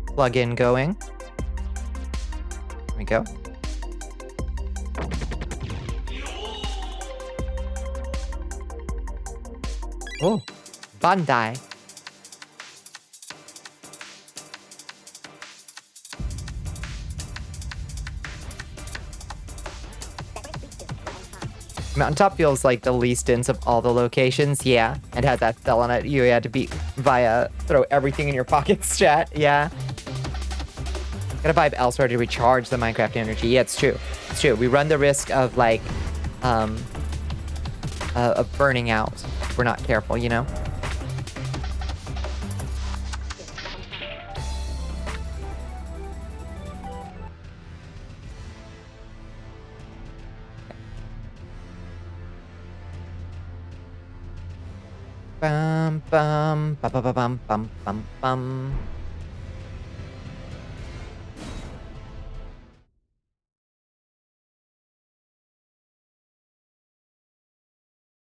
plug-in going. There we go. Oh, Bandai. Mountaintop feels like the least dense of all the locations, yeah. And had that spell on it, you had to beat via throw everything in your pockets, chat, yeah. Gotta vibe elsewhere to recharge the Minecraft energy. Yeah, it's true. It's true. We run the risk of of burning out if we're not careful, you know? Bum bum bum bum bum bum bum bum.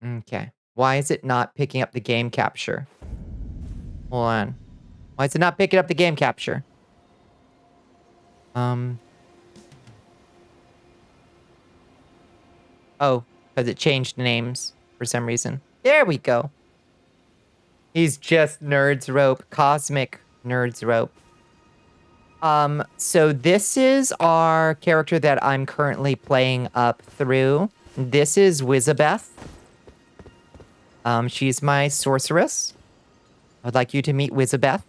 Okay. Why is it not picking up the game capture? Hold on. Why is it not picking up the game capture? Oh, because it changed names for some reason. There we go. He's just Nerd's Rope. Cosmic Nerd's Rope. So this is our character that I'm currently playing up through. This is Wizabeth. She's my sorceress. I'd like you to meet Wizabeth.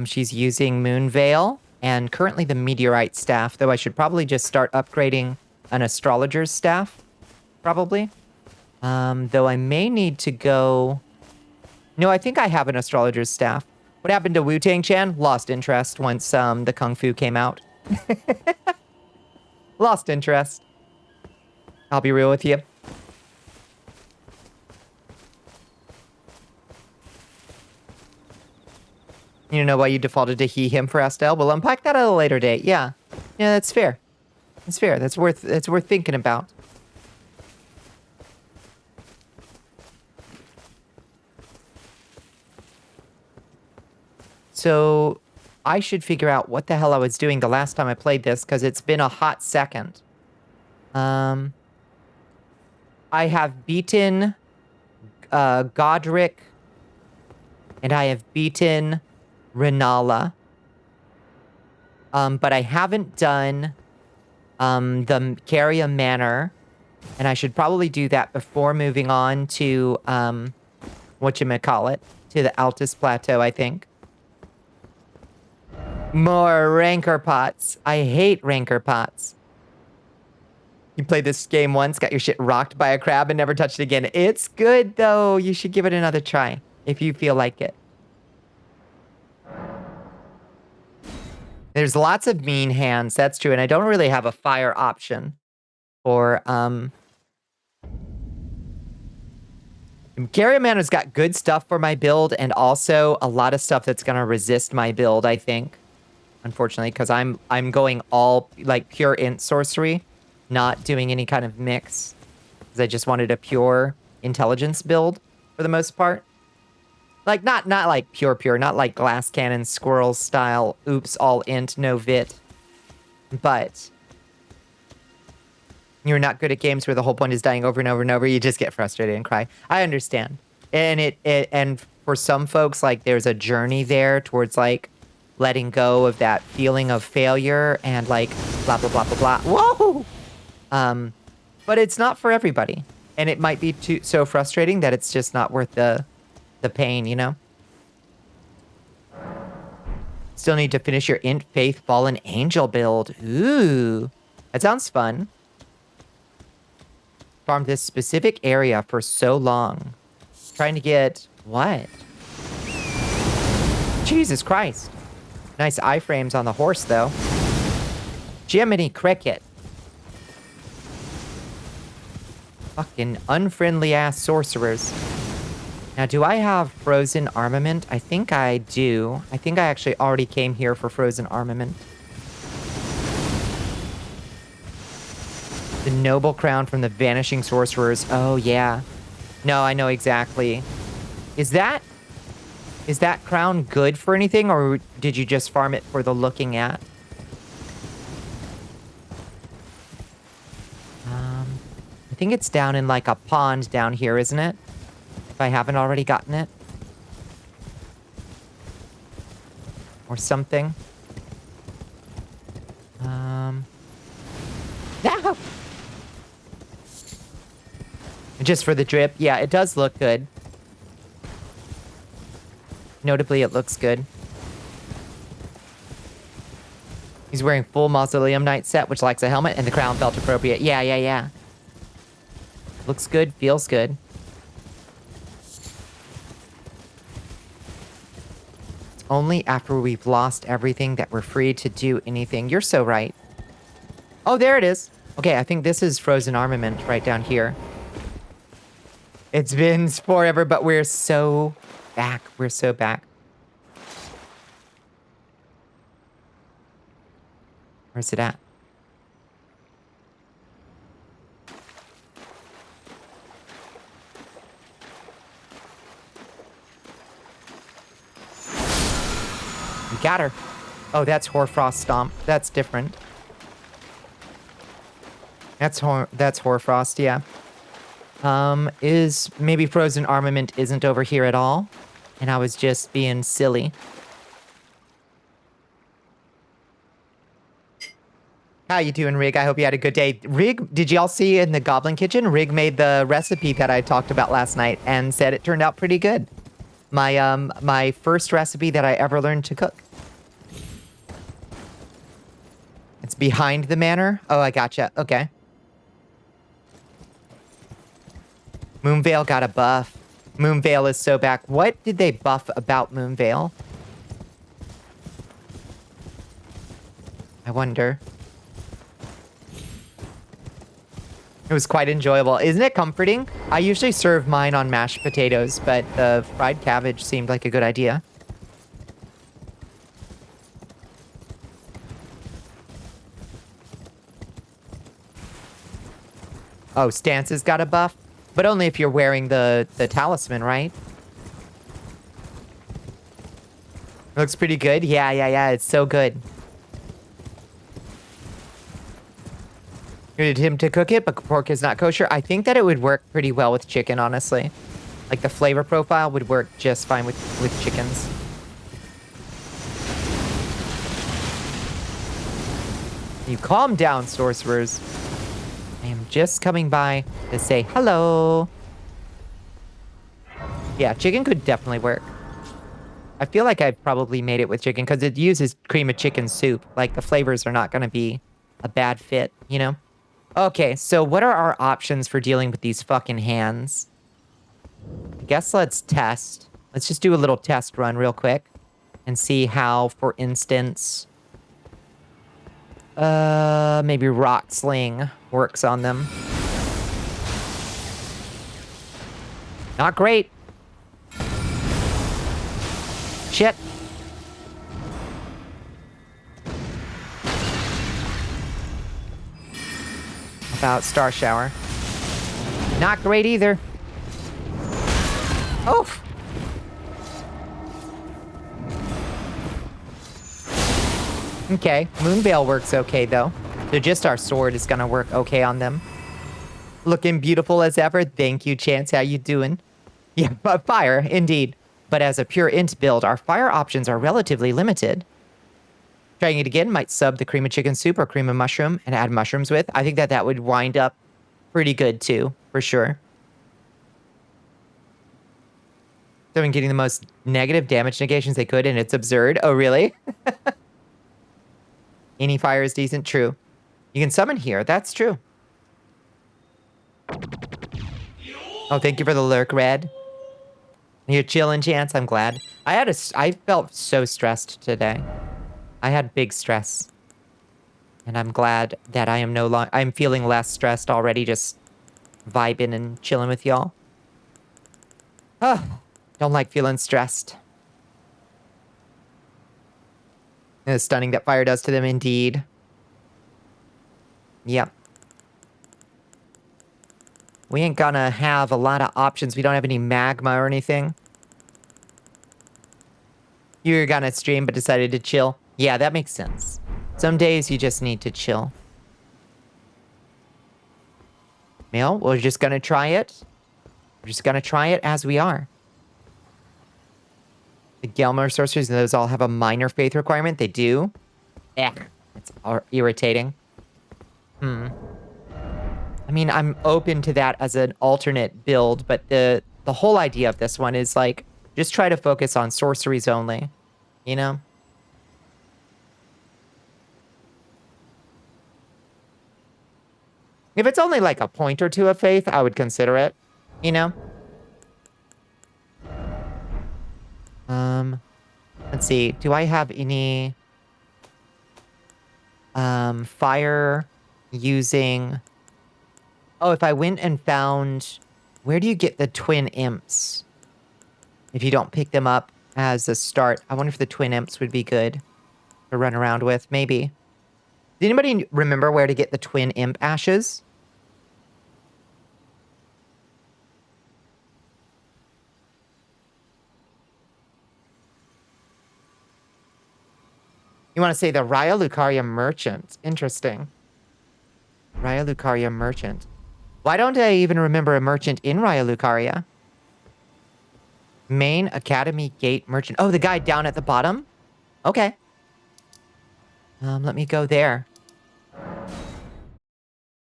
She's using Moonveil and currently the Meteorite Staff, though I should probably just start upgrading an Astrologer's Staff, probably. Though I may need to go... No, I think I have an Astrologer's Staff. What happened to Wu-Tang-Chan? Lost interest once the Kung Fu came out. Lost interest. I'll be real with you. You don't know why you defaulted to he, him for Estelle? We'll unpack that at a later date. Yeah. Yeah, that's fair. That's fair. That's worth thinking about. So I should figure out what the hell I was doing the last time I played this, because it's been a hot second. I have beaten Godric, and I have beaten Renala. But I haven't done the Caria Manor, and I should probably do that before moving on to whatchamacallit, to the Altus Plateau, I think. More Rancor Pots. I hate Rancor Pots. You played this game once, got your shit rocked by a crab, and never touched it again. It's good, though. You should give it another try if you feel like it. There's lots of mean hands. That's true. And I don't really have a fire option for, Carrier Manor's got good stuff for my build and also a lot of stuff that's going to resist my build, I think. Unfortunately, because I'm going all, like, pure int sorcery, not doing any kind of mix. Because I just wanted a pure intelligence build for the most part. Like, not like pure, not like glass cannon, squirrel style, oops, all int, no vit. But you're not good at games where the whole point is dying over and over and over. You just get frustrated and cry. I understand. And and for some folks, like, there's a journey there towards, like, letting go of that feeling of failure and, like, blah, blah, blah, blah, blah. Whoa! But it's not for everybody. And it might be so frustrating that it's just not worth the pain, you know? Still need to finish your Int Faith Fallen Angel build. Ooh. That sounds fun. Farmed this specific area for so long. Trying to get... what? Jesus Christ. Nice iframes on the horse, though. Jiminy Cricket. Fucking unfriendly-ass sorcerers. Now, do I have frozen armament? I think I do. I think I actually already came here for frozen armament. The noble crown from the vanishing sorcerers. Oh, yeah. No, I know exactly. Is that crown good for anything, or did you just farm it for the looking at? I think it's down in, like, a pond down here, isn't it? If I haven't already gotten it. Or something. No! Just for the drip. Yeah, it does look good. Notably, it looks good. He's wearing full Mausoleum Knight set, which lacks a helmet, and the crown felt appropriate. Yeah. Looks good, feels good. It's only after we've lost everything that we're free to do anything. You're so right. Oh, there it is. Okay, I think this is frozen armament right down here. It's been forever, but we're so back. We're so back. Where's it at? We got her. Oh, that's Hoarfrost Stomp. That's different. That's Hoarfrost, yeah. Is maybe frozen armament isn't over here at all, and I was just being silly. How you doing, Rig? I hope you had a good day. Rig, did y'all see in the Goblin Kitchen? Rig made the recipe that I talked about last night and said it turned out pretty good. My first recipe that I ever learned to cook. It's behind the manor. Oh, I gotcha. Okay. Moonveil got a buff. Moonveil is so back. What did they buff about Moonveil? I wonder. It was quite enjoyable. Isn't it comforting? I usually serve mine on mashed potatoes, but the fried cabbage seemed like a good idea. Oh, Stance's got a buff? But only if you're wearing the talisman, right? Looks pretty good. Yeah. It's so good. Needed him to cook it, but pork is not kosher. I think that it would work pretty well with chicken, honestly. Like, the flavor profile would work just fine with chickens. You calm down, sorcerers. I am just coming by to say hello. Yeah, chicken could definitely work. I feel like I've probably made it with chicken because it uses cream of chicken soup. Like, the flavors are not going to be a bad fit, you know? Okay, so what are our options for dealing with these fucking hands? I guess let's test. Let's just do a little test run real quick and see how, for instance, maybe rock sling works on them. Not great. Shit. About Star Shower. Not great either. Oh. Okay, Moonveil works okay though. So just our sword is gonna work okay on them. Looking beautiful as ever. Thank you, Chance. How you doing? Yeah, but fire, indeed. But as a pure int build, our fire options are relatively limited. Trying it again might sub the cream of chicken soup or cream of mushroom and add mushrooms with. I think that would wind up pretty good too, for sure. So I'm getting the most negative damage negations they could, and it's absurd. Oh, really? Any fire is decent. True. You can summon here. That's true. Oh, thank you for the lurk, Red. You're chilling, Chance. I'm glad. I felt so stressed today. I had big stress. And I'm glad that I am I'm feeling less stressed already, just vibing and chilling with y'all. Oh, don't like feeling stressed. It's stunning that fire does to them, indeed. Yep. We ain't gonna have a lot of options. We don't have any magma or anything. You were gonna stream but decided to chill. Yeah, that makes sense. Some days you just need to chill. Well, we're just gonna try it. We're just gonna try it as we are. The Gelmer sorceries, those all have a minor faith requirement. They do. It's irritating. I mean, I'm open to that as an alternate build, but the whole idea of this one is like, just try to focus on sorceries only, you know? If it's only like a point or two of faith, I would consider it, you know? Let's see. Do I have any fire using... Oh, if I went and found... Where do you get the twin imps? If you don't pick them up as a start. I wonder if the twin imps would be good to run around with. Maybe. Does anybody remember where to get the twin imp ashes? You want to say the Raya Lucaria Merchant. Interesting. Raya Lucaria Merchant. Why don't I even remember a merchant in Raya Lucaria? Main Academy Gate Merchant. Oh, the guy down at the bottom? Okay. Let me go there.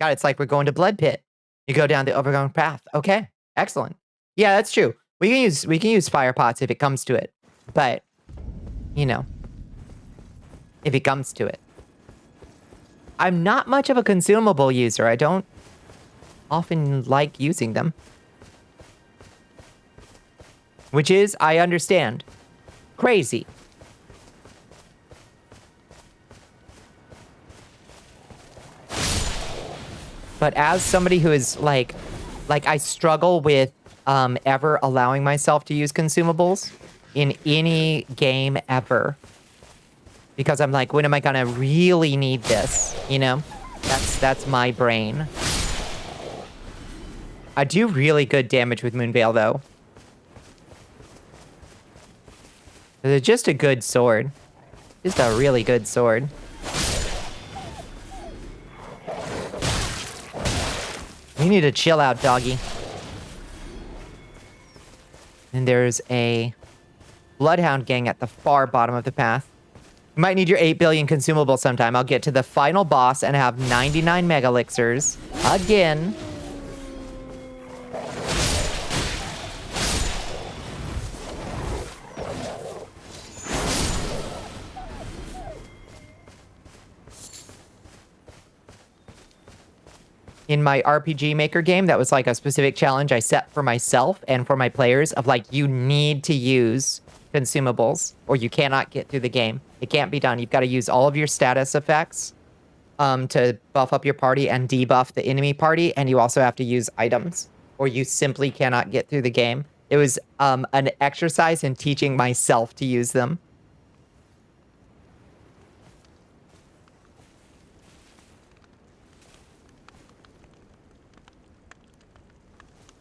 God, it's like we're going to Blood Pit. You go down the overgrown path. Okay. Excellent. Yeah, that's true. We can use fire pots if it comes to it. But, you know. If it comes to it. I'm not much of a consumable user. I don't often like using them. Which is, I understand, crazy. But as somebody who is like I struggle with ever allowing myself to use consumables in any game ever. Because I'm like, when am I gonna really need this? You know? That's my brain. I do really good damage with Moonveil, though. It's just a good sword. Just a really good sword. You need to chill out, doggy. And there's a Bloodhound gang at the far bottom of the path. You might need your 8 billion consumables sometime. I'll get to the final boss and have 99 mega elixirs. Again. in my RPG Maker game, that was like a specific challenge I set for myself and for my players of like, you need to use consumables or you cannot get through the game. It can't be done. You've got to use all of your status effects to buff up your party and debuff the enemy party. And you also have to use items or you simply cannot get through the game. It was an exercise in teaching myself to use them.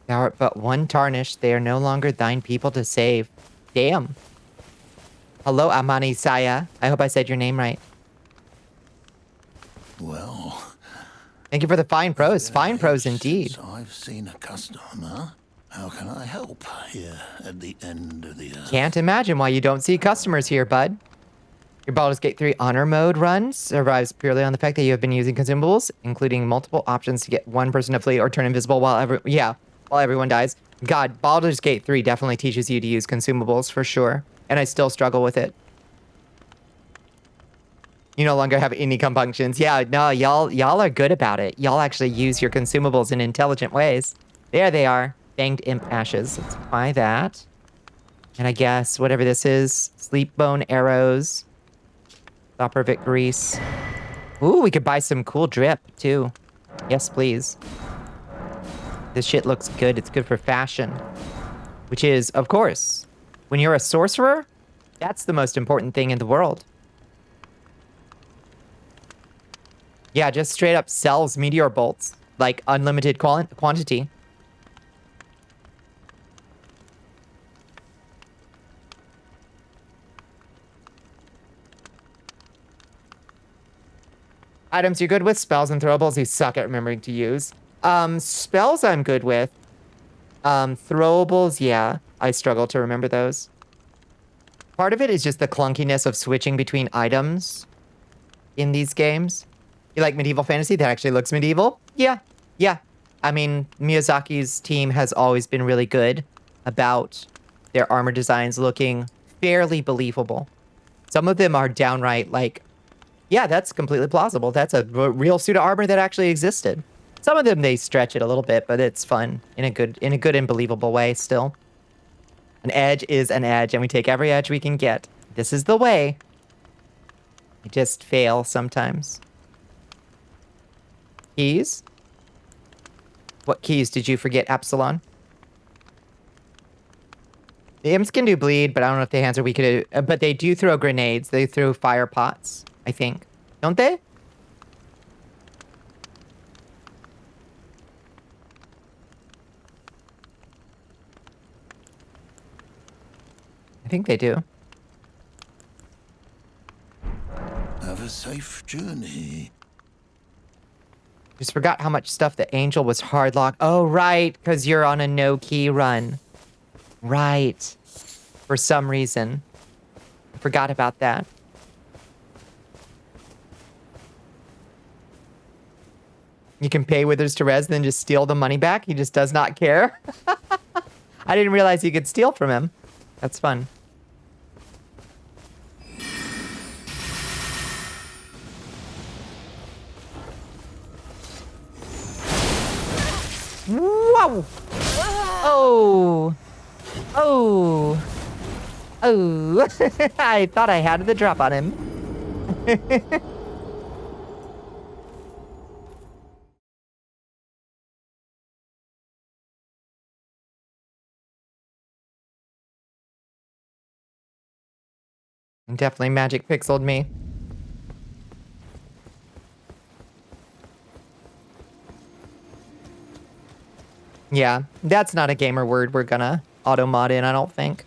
Thou art but one tarnished. They are no longer thine people to save. Damn. Hello, Amani Saya. I hope I said your name right. Well, thank you for the fine pros. Fine pros indeed. I've seen a customer. How can I help here at the end of the earth? Can't imagine why you don't see customers here, bud. Your Baldur's Gate 3 honor mode run survives purely on the fact that you have been using consumables, including multiple options to get one person to flee or turn invisible while everyone dies. God, Baldur's Gate 3 definitely teaches you to use consumables for sure, and I still struggle with it. You no longer have any compunctions. Yeah, no, y'all are good about it. Y'all actually use your consumables in intelligent ways. There they are. Banged imp ashes. Let's buy that. And I guess whatever this is, sleep bone arrows, Soppervit grease. Ooh, we could buy some cool drip too. Yes, please. This shit looks good. It's good for fashion. Which is, of course, when you're a sorcerer, that's the most important thing in the world. Yeah, just straight up sells meteor bolts. Like unlimited quantity. Items you're good with, spells and throwables you suck at remembering to use. Spells I'm good with. Throwables, yeah, I struggle to remember those. Part of it is just the clunkiness of switching between items in these games. You like medieval fantasy that actually looks medieval? Yeah. I mean, Miyazaki's team has always been really good about their armor designs looking fairly believable. Some of them are downright like, yeah, that's completely plausible. That's a real suit of armor that actually existed. Some of them, they stretch it a little bit, but it's fun in a good and believable way still. An edge is an edge, and we take every edge we can get. This is the way. We just fail sometimes. Keys? What keys did you forget, Absalon? The imps can do bleed, but I don't know if the hands are weak. But they do throw grenades. They throw fire pots, I think. Don't they? I think they do. Have a safe journey. Just forgot how much stuff the angel was hard locked. Oh, right, because you're on a no-key run. Right. For some reason. I forgot about that. You can pay Withers to res, then just steal the money back. He just does not care. I didn't realize you could steal from him. That's fun. Whoa! Oh! Oh! Oh! I thought I had the drop on him. Definitely magic pixeled me. Yeah, that's not a gamer word we're gonna auto-mod in, I don't think.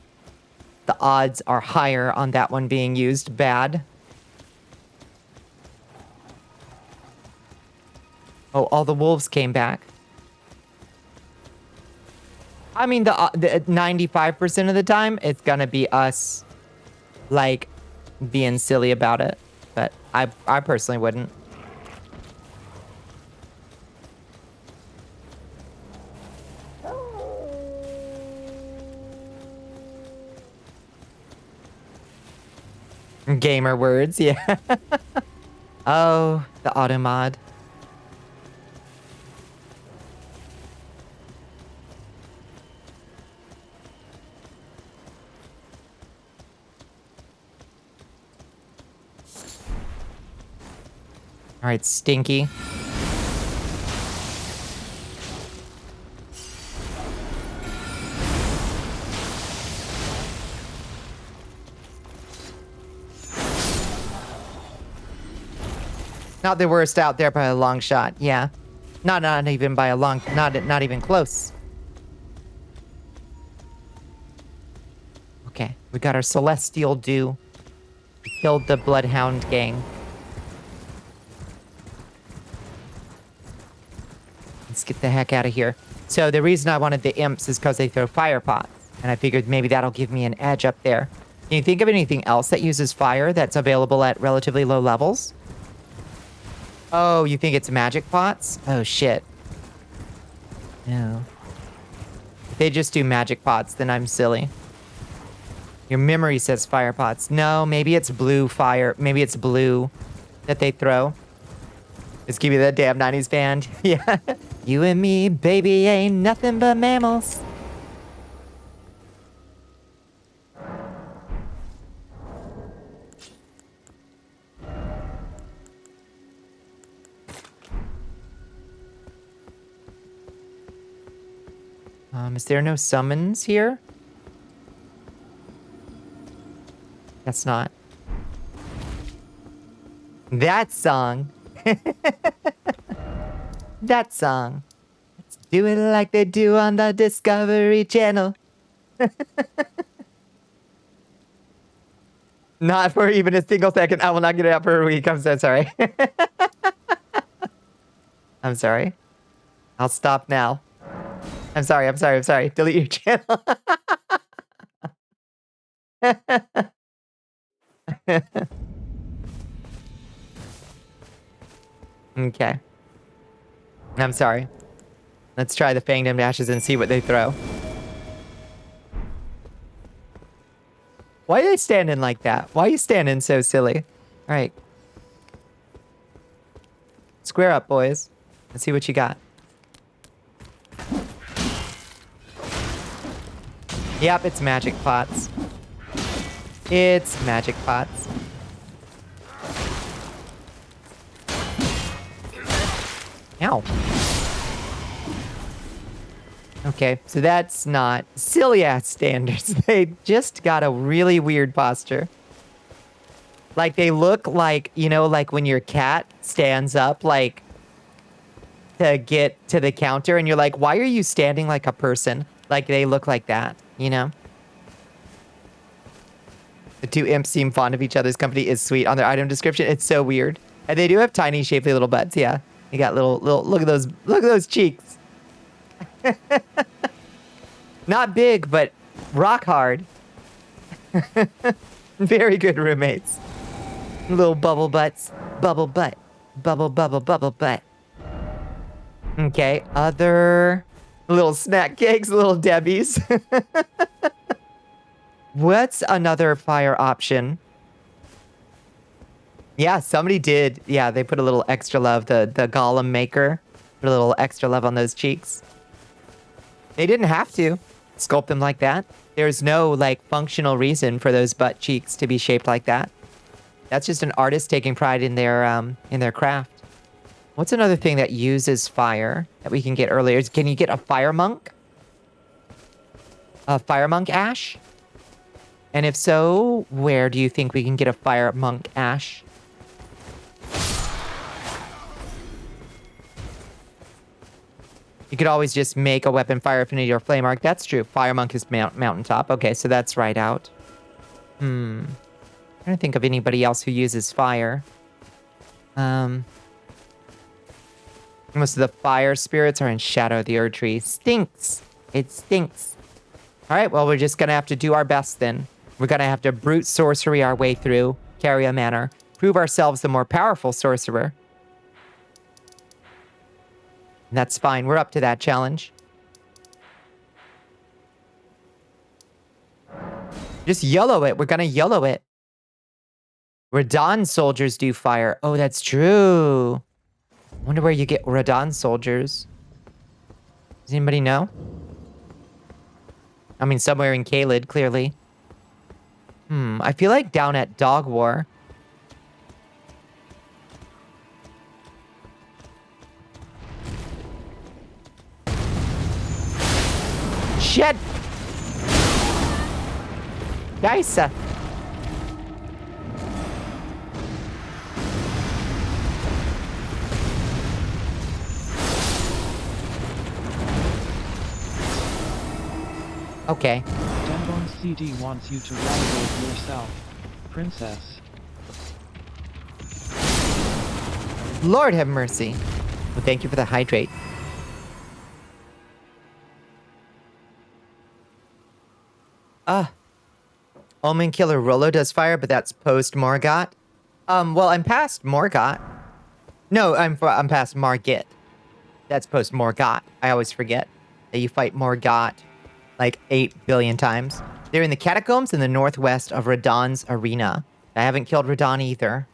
The odds are higher on that one being used bad. Oh, all the wolves came back. I mean, the 95% of the time, it's gonna be us, like, being silly about it. But I personally wouldn't. Gamer words, yeah. Oh, the auto mod. right, Stinky. Not the worst out there by a long shot. Yeah. Not even by a long, not even close. Okay, we got our Celestial Dew. We killed the Bloodhound gang. Let's get the heck out of here. So the reason I wanted the imps is because they throw fire pots. And I figured maybe that'll give me an edge up there. Can you think of anything else that uses fire that's available at relatively low levels? Oh, you think it's magic pots? Oh, shit. No. If they just do magic pots, then I'm silly. Your memory says fire pots. No, maybe it's blue fire. Maybe it's blue that they throw. Just give me that damn 90s band. Yeah. You and me, baby, ain't nothing but mammals. Is there no summons here? That's not. That song. That song. Let's do it like they do on the Discovery Channel. Not for even a single second. I will not get it out for a week. I'm so sorry. I'm sorry. I'll stop now. I'm sorry. Delete your channel. Okay. I'm sorry. Let's try the Fanged Dashes and see what they throw. Why are they standing like that? Why are you standing so silly? All right. Square up, boys. Let's see what you got. Yep, it's magic pots. It's magic pots. Ow. Okay, so that's not silly ass standards. They just got a really weird posture. Like they look like, you know, like when your cat stands up, like to get to the counter and you're like, why are you standing like a person? Like they look like that, you know? The two imps seem fond of each other's company is sweet on their item description. It's so weird. And they do have tiny, shapely little butts, yeah. They got little, look at those cheeks. Not big, but rock hard. Very good roommates. Little bubble butts. Bubble butt. Bubble butt. Okay, other little snack cakes, little Debbies. What's another fire option? Yeah, somebody did. Yeah, they put a little extra love. The Golem maker put a little extra love on those cheeks. They didn't have to sculpt them like that. There's no like functional reason for those butt cheeks to be shaped like that. That's just an artist taking pride in their craft. What's another thing that uses fire that we can get earlier? Can you get a fire monk? A fire monk ash? And if so, where do you think we can get a fire monk ash? You could always just make a weapon fire affinity or flame arc. That's true. Fire monk is mountaintop. Okay, so that's right out. I don't think of anybody else who uses fire. Most of the fire spirits are in Shadow of the Erd Tree. Stinks. It stinks. All right, well, we're just going to have to do our best then. We're going to have to brute sorcery our way through Carrier Manor. Prove ourselves the more powerful sorcerer. And that's fine. We're up to that challenge. Just YOLO it. We're going to YOLO it. Radon soldiers do fire. Oh, that's true. Wonder where you get Radon soldiers. Does anybody know? I mean, somewhere in Caelid, clearly. I feel like down at Dog War. shit! Geisa. Okay. Denbone CD wants you to hydrate yourself, princess. Lord have mercy. Well, thank you for the hydrate. Omen Killer Rolo does fire, but that's post Morgot. Well, I'm past Morgot. No, I'm past Margit. That's post Morgot. I always forget that you fight Morgot like 8 billion times. They're in the catacombs in the northwest of Radahn's arena. I haven't killed Radahn either.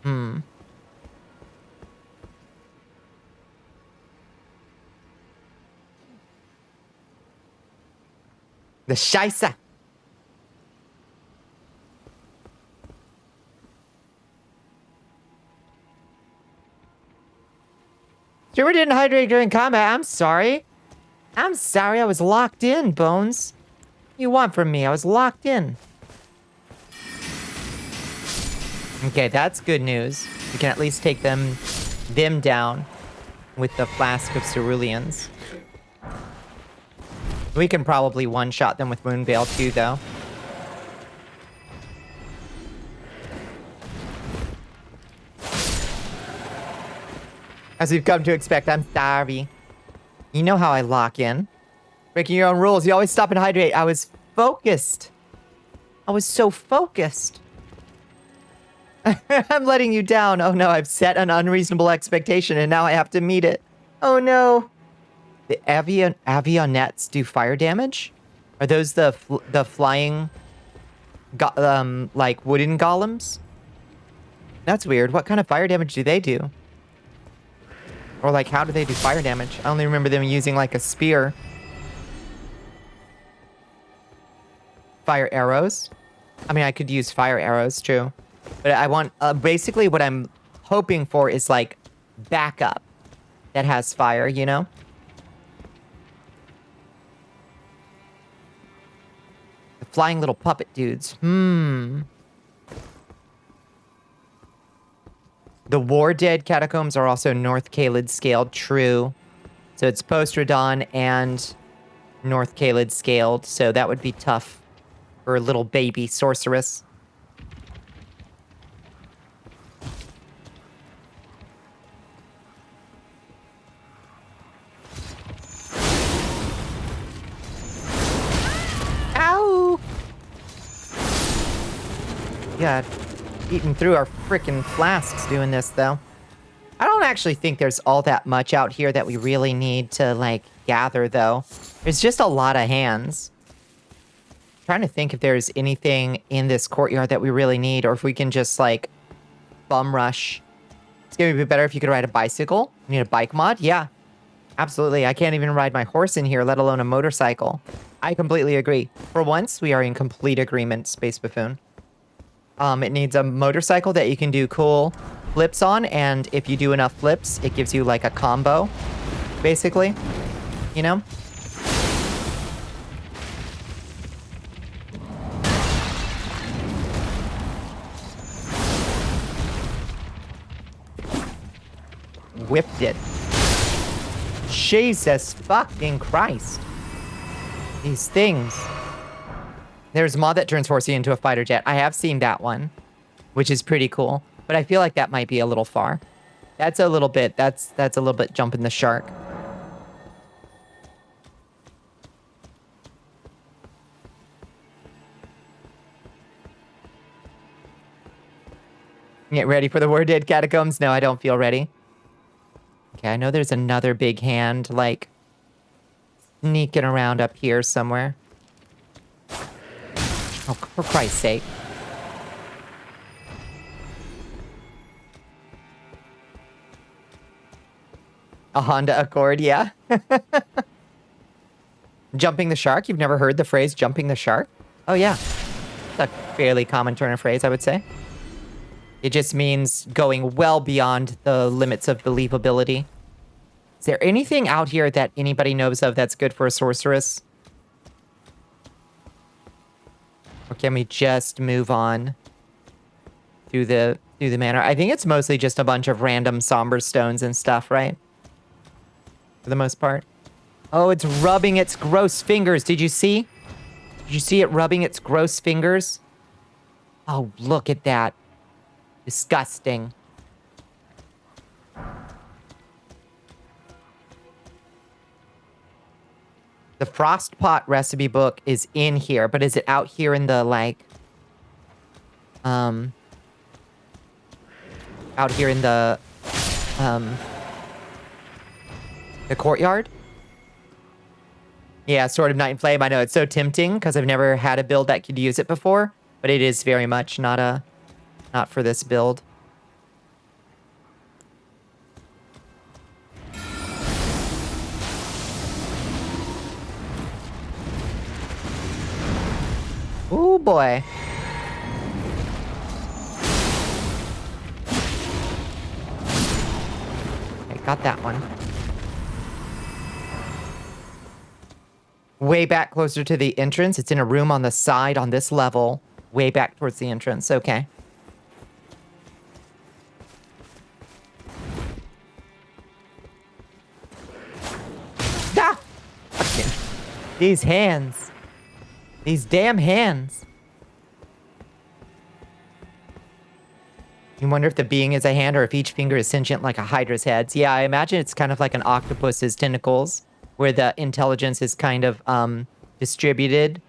The Scheisse. Streamer didn't hydrate during combat. I'm sorry. I'm sorry. I was locked in, Bones. What do you want from me? I was locked in. Okay, that's good news. We can at least take them down with the Flask of Ceruleans. We can probably one-shot them with Moonveil too, though. As we've come to expect, I'm sorry. You know how I lock in. Breaking your own rules. You always stop and hydrate. I was focused. I was so focused. I'm letting you down. Oh no, I've set an unreasonable expectation and now I have to meet it. Oh no. The avionets do fire damage? Are those the flying, like wooden golems? That's weird. What kind of fire damage do they do? Or like, how do they do fire damage? I only remember them using like a spear. Fire arrows? I mean, I could use fire arrows, true. But I want, basically what I'm hoping for is like backup that has fire, you know? The flying little puppet dudes. The War Dead catacombs are also North Caelid scaled, true. So it's post Radahn and North Caelid scaled, so that would be tough for a little baby sorceress. Ow! God. Eating through our frickin' flasks doing this, though. I don't actually think there's all that much out here that we really need to, like, gather, though. There's just a lot of hands. I'm trying to think if there's anything in this courtyard that we really need, or if we can just, like, bum rush. It's gonna be better if you could ride a bicycle. You need a bike mod? Yeah. Absolutely. I can't even ride my horse in here, let alone a motorcycle. I completely agree. For once, we are in complete agreement, Space Buffoon. It needs a motorcycle that you can do cool flips on, and if you do enough flips, it gives you like a combo, basically, you know? Whipped it. Jesus fucking Christ. These things. There's a mod that turns Horsey into a fighter jet. I have seen that one, which is pretty cool. But I feel like that might be a little far. That's a little bit jumping the shark. Get ready for the War Dead catacombs? No, I don't feel ready. Okay, I know there's another big hand, like, sneaking around up here somewhere. Oh, for Christ's sake. A Honda Accord, yeah. Jumping the shark? You've never heard the phrase jumping the shark? Oh, yeah. It's a fairly common turn of phrase, I would say. It just means going well beyond the limits of believability. Is there anything out here that anybody knows of that's good for a sorceress? can we just move on through the manor? I think it's mostly just a bunch of random somber stones and stuff, right? For the most part. Oh, it's rubbing its gross fingers. Did you see? Did you see it rubbing its gross fingers? Oh, look at that. Disgusting. The frost pot recipe book is in here, but is it out here in the, like, out here in the courtyard? Yeah, Sword of Night and Flame. I know it's so tempting because I've never had a build that could use it before, but it is very much not for this build. Ooh, boy. Okay, got that one. Way back closer to the entrance. It's in a room on the side on this level. Way back towards the entrance. Okay. Ah! Okay. These hands. These damn hands. You wonder if the being is a hand or if each finger is sentient like a hydra's head. Yeah, I imagine it's kind of like an octopus's tentacles, where the intelligence is kind of distributed.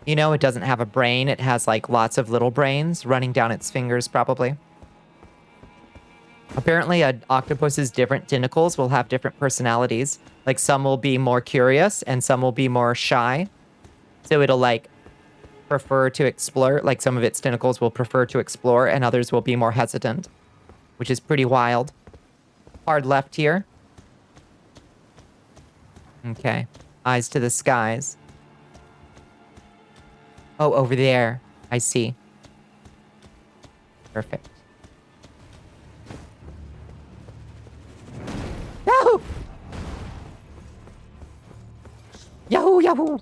You know, it doesn't have a brain. It has like lots of little brains running down its fingers, probably. Apparently, an octopus's different tentacles will have different personalities. Like some will be more curious and some will be more shy. So it'll like prefer to explore, like some of its tentacles will prefer to explore and others will be more hesitant, which is pretty wild. Hard left here. Okay. Eyes to the skies. Oh, over there. I see. Perfect. Yahoo! Yahoo, yahoo!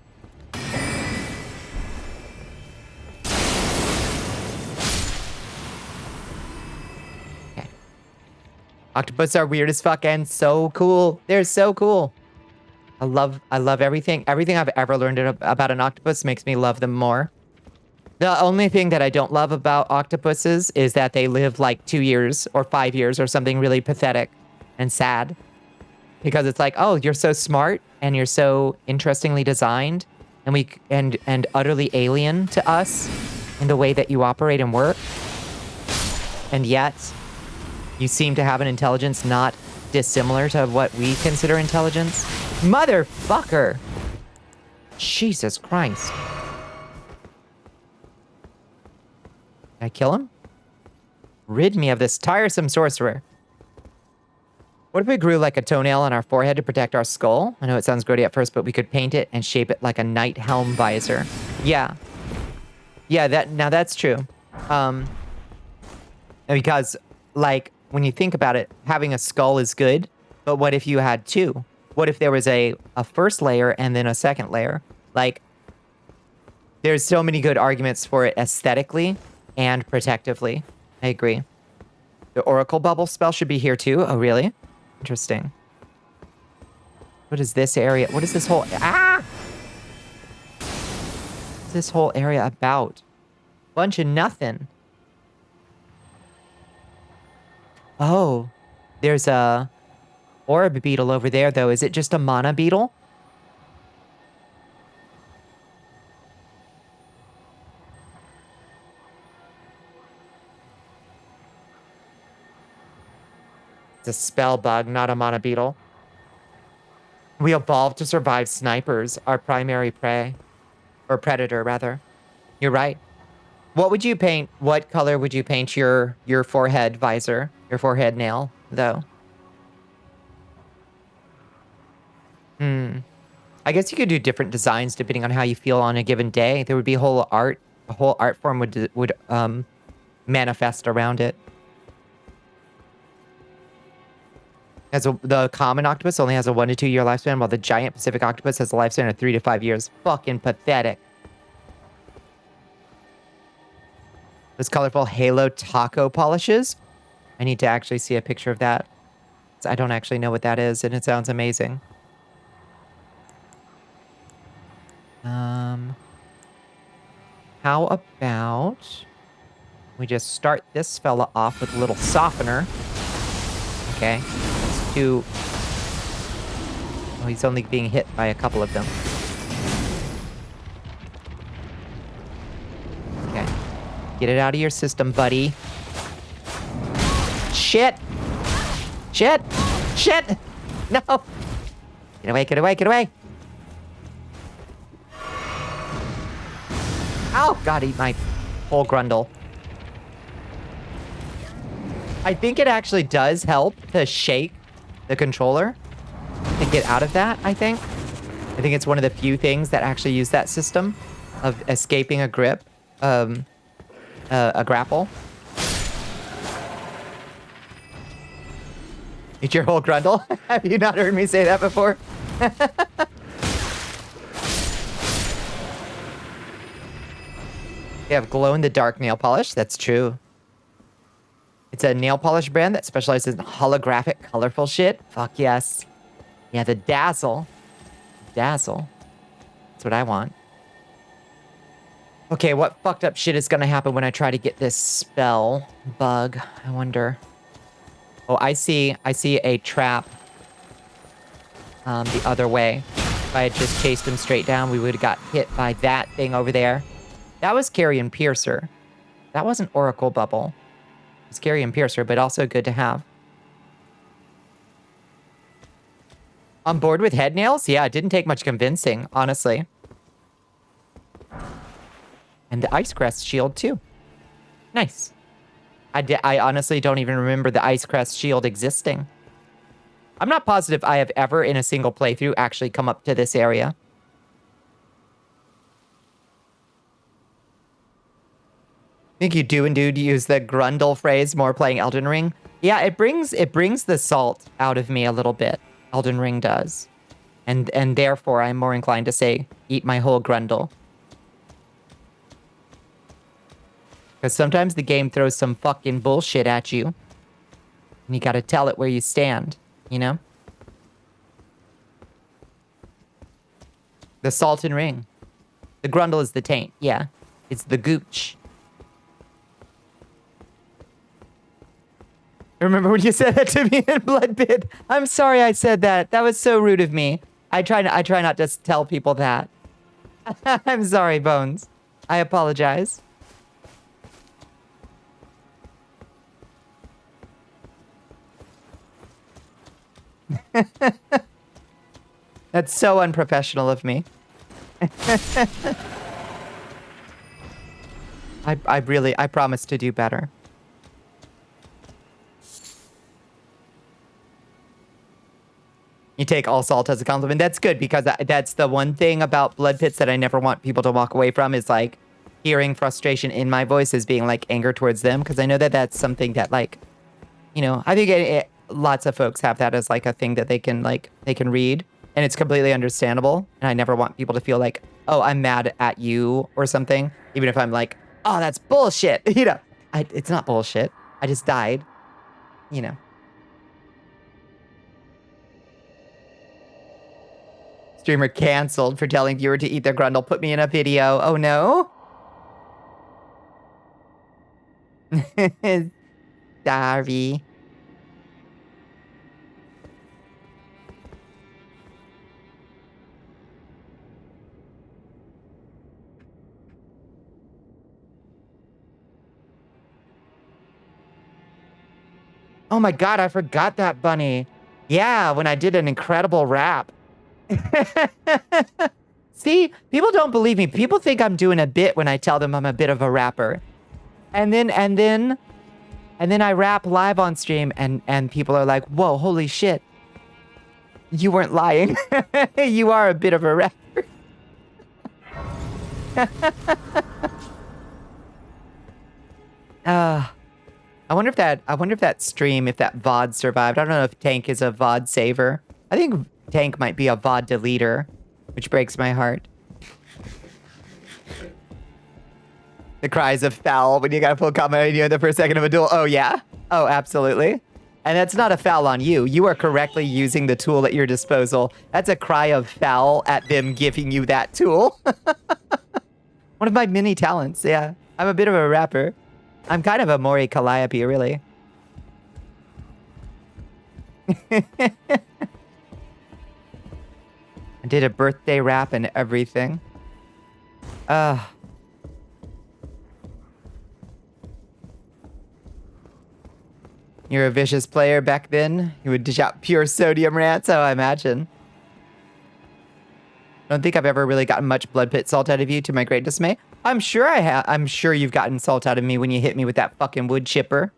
Octopus are weird as fuck and so cool. They're so cool. I love everything. Everything I've ever learned about an octopus makes me love them more. The only thing that I don't love about octopuses is that they live like 2 years or 5 years or something really pathetic and sad. Because it's like, oh, you're so smart and you're so interestingly designed and utterly alien to us in the way that you operate and work. And yet you seem to have an intelligence not dissimilar to what we consider intelligence. Motherfucker! Jesus Christ. Did I kill him? Rid me of this tiresome sorcerer. What if we grew like a toenail on our forehead to protect our skull? I know it sounds grody at first, but we could paint it and shape it like a knight helm visor. Yeah. Yeah, now that's true. Because, like, when you think about it, having a skull is good, but what if you had two? What if there was a first layer and then a second layer? Like, there's so many good arguments for it aesthetically and protectively. I agree. The Oracle Bubble spell should be here too. Oh, really? Interesting. What is this area? What is this whole... Ah! What's this whole area about? Bunch of nothing. Oh, there's a orb beetle over there, though. Is it just a mana beetle? It's a spell bug, not a mana beetle. We evolved to survive snipers, our primary prey. Or predator, rather. You're right. What would you paint? What color would you paint your forehead visor? Your forehead nail, though? I guess you could do different designs depending on how you feel on a given day. There would be a whole art form would manifest around it. As the common octopus only has a 1 to 2 year lifespan, while the giant Pacific octopus has a lifespan of 3 to 5 years. Fucking pathetic. Those colorful Halo taco polishes. I need to actually see a picture of that. I don't actually know what that is, and it sounds amazing. How about we just start this fella off with a little softener? Okay, that's two. Oh, he's only being hit by a couple of them. Okay, get it out of your system, buddy. Shit! Shit! Shit! No! Get away, get away, get away! Ow! God, eat my whole grundle. I think it actually does help to shake the controller to get out of that, I think. I think it's one of the few things that actually use that system of escaping a grip, a grapple. Eat your whole grundle? Have you not heard me say that before? We have glow-in-the-dark nail polish. That's true. It's a nail polish brand that specializes in holographic, colorful shit. Fuck yes. Yeah, the Dazzle. Dazzle. That's what I want. Okay, what fucked up shit is gonna happen when I try to get this spell bug? I wonder. Oh, I see a trap the other way. If I had just chased him straight down, we would have got hit by that thing over there. That was Carrion Piercer. That wasn't Oracle Bubble. It was Carrion Piercer, but also good to have. On board with head nails? Yeah, it didn't take much convincing, honestly. And the Ice Crest shield, too. Nice. I honestly don't even remember the Ice Crest shield existing. I'm not positive I have ever, in a single playthrough, actually come up to this area. I think you do indeed use the grundle phrase more playing Elden Ring. Yeah, it brings the salt out of me a little bit. Elden Ring does. And therefore, I'm more inclined to say, eat my whole grundle. Because sometimes the game throws some fucking bullshit at you. And you gotta tell it where you stand, you know? The Salton Ring. The grundle is the taint, yeah. It's the gooch. Remember when you said that to me in Blood Pit? I'm sorry I said that. That was so rude of me. I try not to tell people that. I'm sorry, Bones. I apologize. That's so unprofessional of me. I promise to do better. You take all salt as a compliment. That's good, because that's the one thing about Blood Pits that I never want people to walk away from, is like hearing frustration in my voice as being like anger towards them, because I know that that's something that, like, you know, I think lots of folks have that as like a thing that they can read, and it's completely understandable. And I never want people to feel like, oh, I'm mad at you or something, even if I'm like, oh, that's bullshit. You know, it's not bullshit. I just died, you know. Streamer canceled for telling viewer to eat their grundle. Put me in a video. Oh no. Sorry. Oh my god, I forgot that bunny. Yeah, when I did an incredible rap. See, people don't believe me. People think I'm doing a bit when I tell them I'm a bit of a rapper. And then I rap live on stream, and people are like, whoa, holy shit. You weren't lying. You are a bit of a rapper. I wonder if that stream, if that VOD survived. I don't know if Tank is a VOD saver. I think Tank might be a VOD deleter, which breaks my heart. The cries of foul when you got a full combat and you're in the first second of a duel. Oh, yeah? Oh, absolutely. And that's not a foul on you. You are correctly using the tool at your disposal. That's a cry of foul at them giving you that tool. One of my many talents, yeah. I'm a bit of a rapper. I'm kind of a Mori Calliope, really. I did a birthday rap and everything. You're a vicious player back then. You would dish out pure sodium rants, I imagine. I don't think I've ever really gotten much blood pit salt out of you, to my great dismay. I'm sure I have. I'm sure you've gotten salt out of me when you hit me with that fucking wood chipper.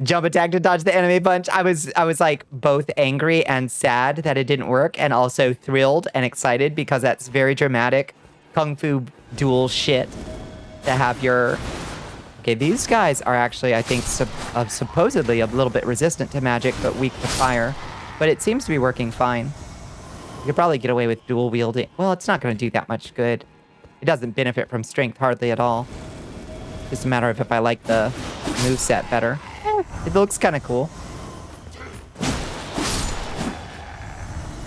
Jump attack to dodge the enemy punch. I was like both angry and sad that it didn't work, and also thrilled and excited because that's very dramatic kung fu duel shit to have your... Okay, these guys are actually, I think, supposedly a little bit resistant to magic, but weak to fire. But it seems to be working fine. You could probably get away with dual wielding. Well, it's not going to do that much good. It doesn't benefit from strength hardly at all. Just a matter of if I like the moveset better. It looks kind of cool.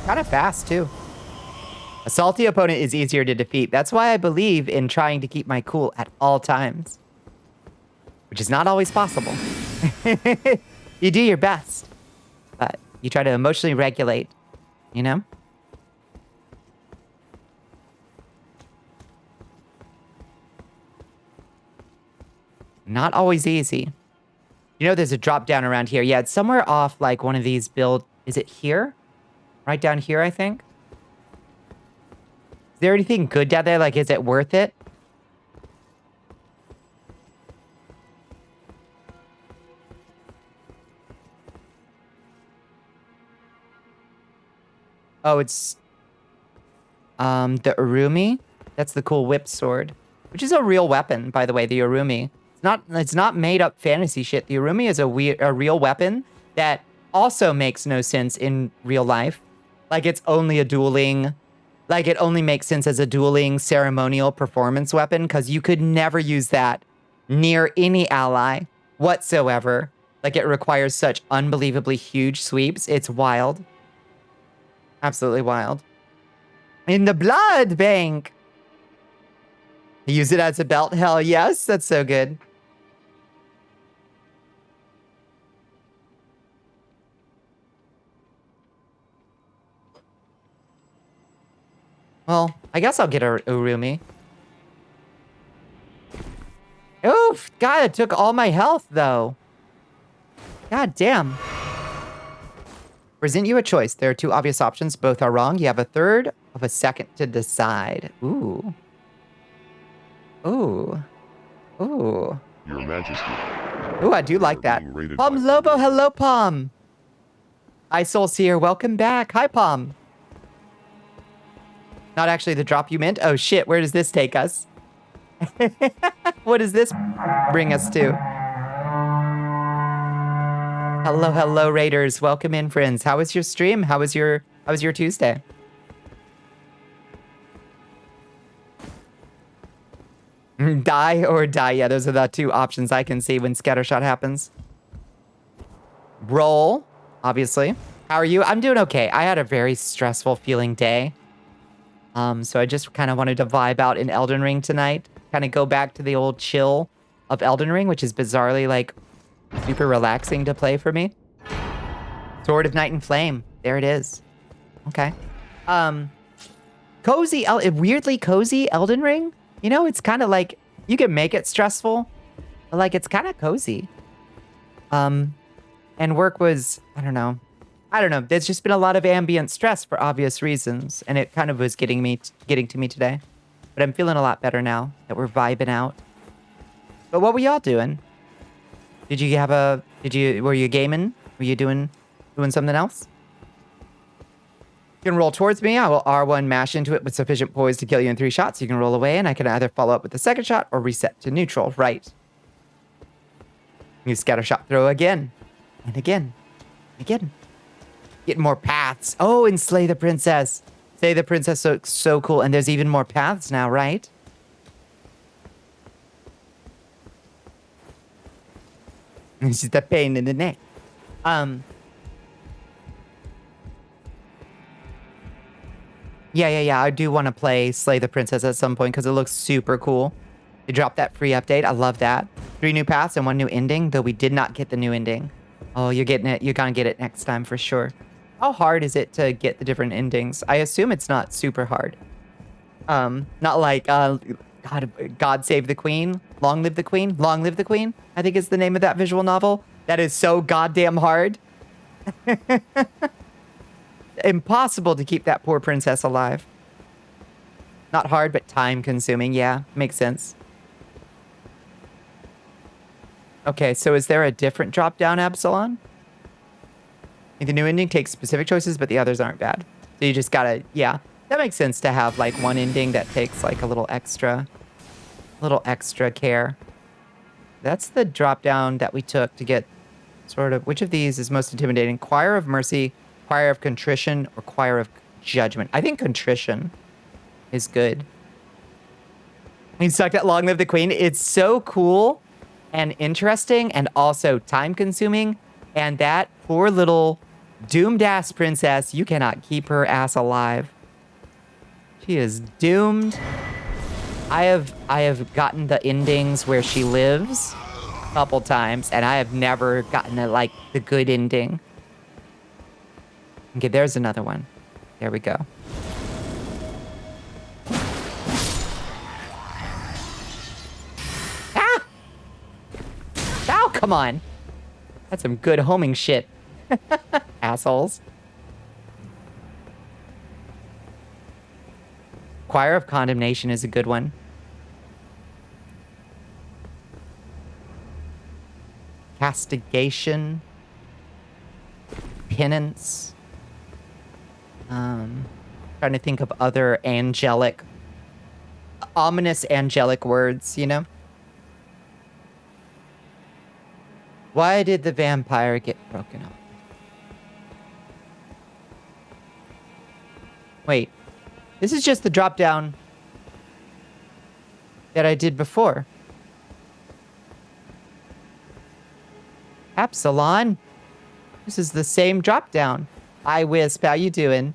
Kind of fast, too. A salty opponent is easier to defeat. That's why I believe in trying to keep my cool at all times. Which is not always possible. You do your best. But you try to emotionally regulate, you know? Not always easy. You know there's a drop down around here. Yeah, it's somewhere off like one of these build... Is it here? Right down here, I think? Is there anything good down there? Like, is it worth it? Oh, it's... the Urumi? That's the cool whip sword. Which is a real weapon, by the way, the Urumi. It's not made up fantasy shit. The Urumi is a real weapon that also makes no sense in real life. Like it's only a dueling, like it only makes sense as a dueling ceremonial performance weapon because you could never use that near any ally whatsoever. Like it requires such unbelievably huge sweeps. It's wild. Absolutely wild. In the blood bank. Use it as a belt? Hell yes, that's so good. Well, I guess I'll get a Urumi. Oof, God, it took all my health, though. God damn. Present you a choice. There are two obvious options. Both are wrong. You have a third of a second to decide. Ooh. Ooh. Ooh. Your Majesty. Ooh, I do like that. Palm Lobo, hello, Palm. Isol's here. Welcome back. Hi, Palm. Not actually the drop you meant. Oh, shit. Where does this take us? What does this bring us to? Hello, hello, Raiders. Welcome in, friends. How was your stream? How was your Tuesday? Die or die. Yeah, those are the two options I can see when scattershot happens. Roll, obviously. How are you? I'm doing okay. I had a very stressful feeling day. So I just kind of wanted to vibe out in Elden Ring tonight. Kind of go back to the old chill of Elden Ring, which is bizarrely, like, super relaxing to play for me. Sword of Night and Flame. There it is. Okay. Cozy, weirdly cozy Elden Ring. You know, it's kind of like, you can make it stressful, but like, it's kind of cozy. And work was, I don't know. There's just been a lot of ambient stress for obvious reasons, and it kind of was getting to me today. But I'm feeling a lot better now that we're vibing out. But what were y'all doing? Were you gaming? Were you doing something else? You can roll towards me. I will R1 mash into it with sufficient poise to kill you in 3 shots. You can roll away, and I can either follow up with the second shot or reset to neutral. Right. You scatter shot throw again. And again. Again. Get more paths. Oh, and slay the princess. Slay the princess looks so cool. And there's even more paths now, right? It's just a pain in the neck. Yeah. I do want to play Slay the Princess at some point because it looks super cool. They dropped that free update. I love that. 3 new paths and 1 new ending, though we did not get the new ending. Oh, you're getting it. You're going to get it next time for sure. How hard is it to get the different endings? I assume it's not super hard. Not like, God Save the Queen. Long Live the Queen. Long Live the Queen, I think is the name of that visual novel. That is so goddamn hard. Impossible to keep that poor princess alive. Not hard, but time consuming. Yeah, makes sense. Okay, so is there a different drop down, Absalon? The new ending takes specific choices, but the others aren't bad. So you just gotta, yeah. That makes sense to have like one ending that takes like a little extra care. That's the drop down that we took to get sort of, which of these is most intimidating? Choir of Mercy, Choir of Contrition, or Choir of Judgment? I think Contrition is good. You sucked at Long Live the Queen. It's so cool and interesting and also time consuming. And that poor little doomed ass princess, you cannot keep her ass alive. She is doomed. I have gotten the endings where she lives a couple times, and I have never gotten the good ending. Okay, there's another one. There we go. Ah! Oh, come on. That's some good homing shit. Assholes. Choir of Condemnation is a good one. Castigation. Penance. Trying to think of other angelic, ominous angelic words, you know? Why did the vampire get broken up? Wait, this is just the drop down that I did before. Absalon, this is the same drop down. Hi, Wisp, how you doing?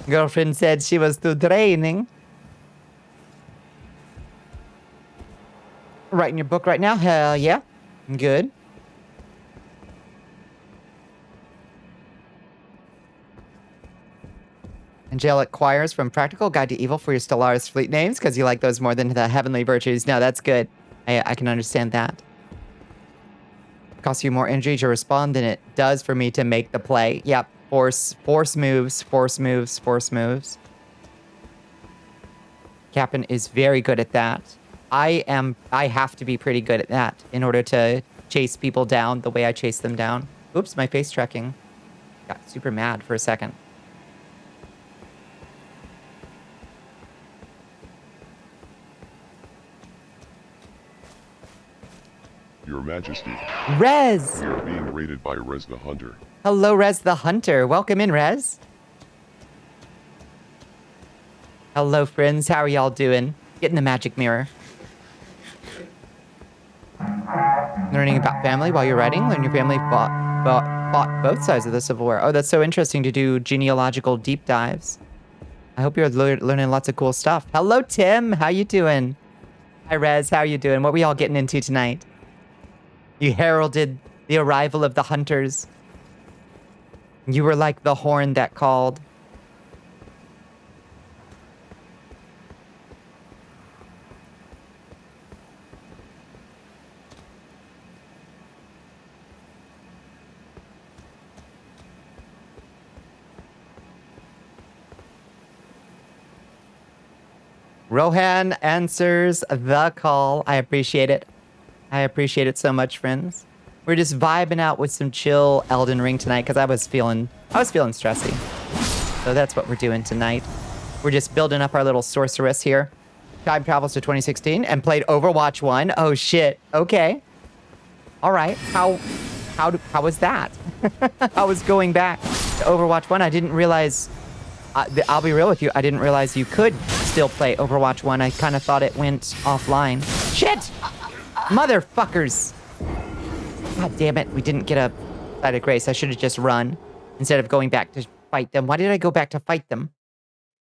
Girlfriend said she was too draining. Writing your book right now? Hell yeah. Good. Angelic choirs from Practical Guide to Evil for your Stellaris fleet names, because you like those more than the heavenly virtues. No, that's good. I can understand that. Costs you more energy to respond than it does for me to make the play. Yep. Force moves. Captain is very good at that. I have to be pretty good at that in order to chase people down the way I chase them down. Oops, my face tracking. Got super mad for a second. Your Majesty, Rez! we are being raided by Rez the Hunter. Hello, Rez the Hunter. Welcome in, Rez. Hello, friends. How are y'all doing? Get in the magic mirror. Learning about family while you're writing. Learn your family fought both sides of the Civil War. Oh, that's so interesting to do genealogical deep dives. I hope you're learning lots of cool stuff. Hello, Tim. How you doing? Hi, Rez. How you doing? What were y'all getting into tonight? You heralded the arrival of the hunters. You were like the horn that called. Rohan answers the call. I appreciate it. I appreciate it so much, friends. We're just vibing out with some chill Elden Ring tonight because I was feeling stressy. So that's what we're doing tonight. We're just building up our little sorceress here. Time travels to 2016 and played Overwatch 1. Oh shit. Okay. All right. How was that? I was going back to Overwatch 1. I didn't realize. I'll be real with you. I didn't realize you could still play Overwatch 1. I kind of thought it went offline. Shit! Motherfuckers! God damn it, we didn't get a side of grace. I should have just run instead of going back to fight them. Why did I go back to fight them?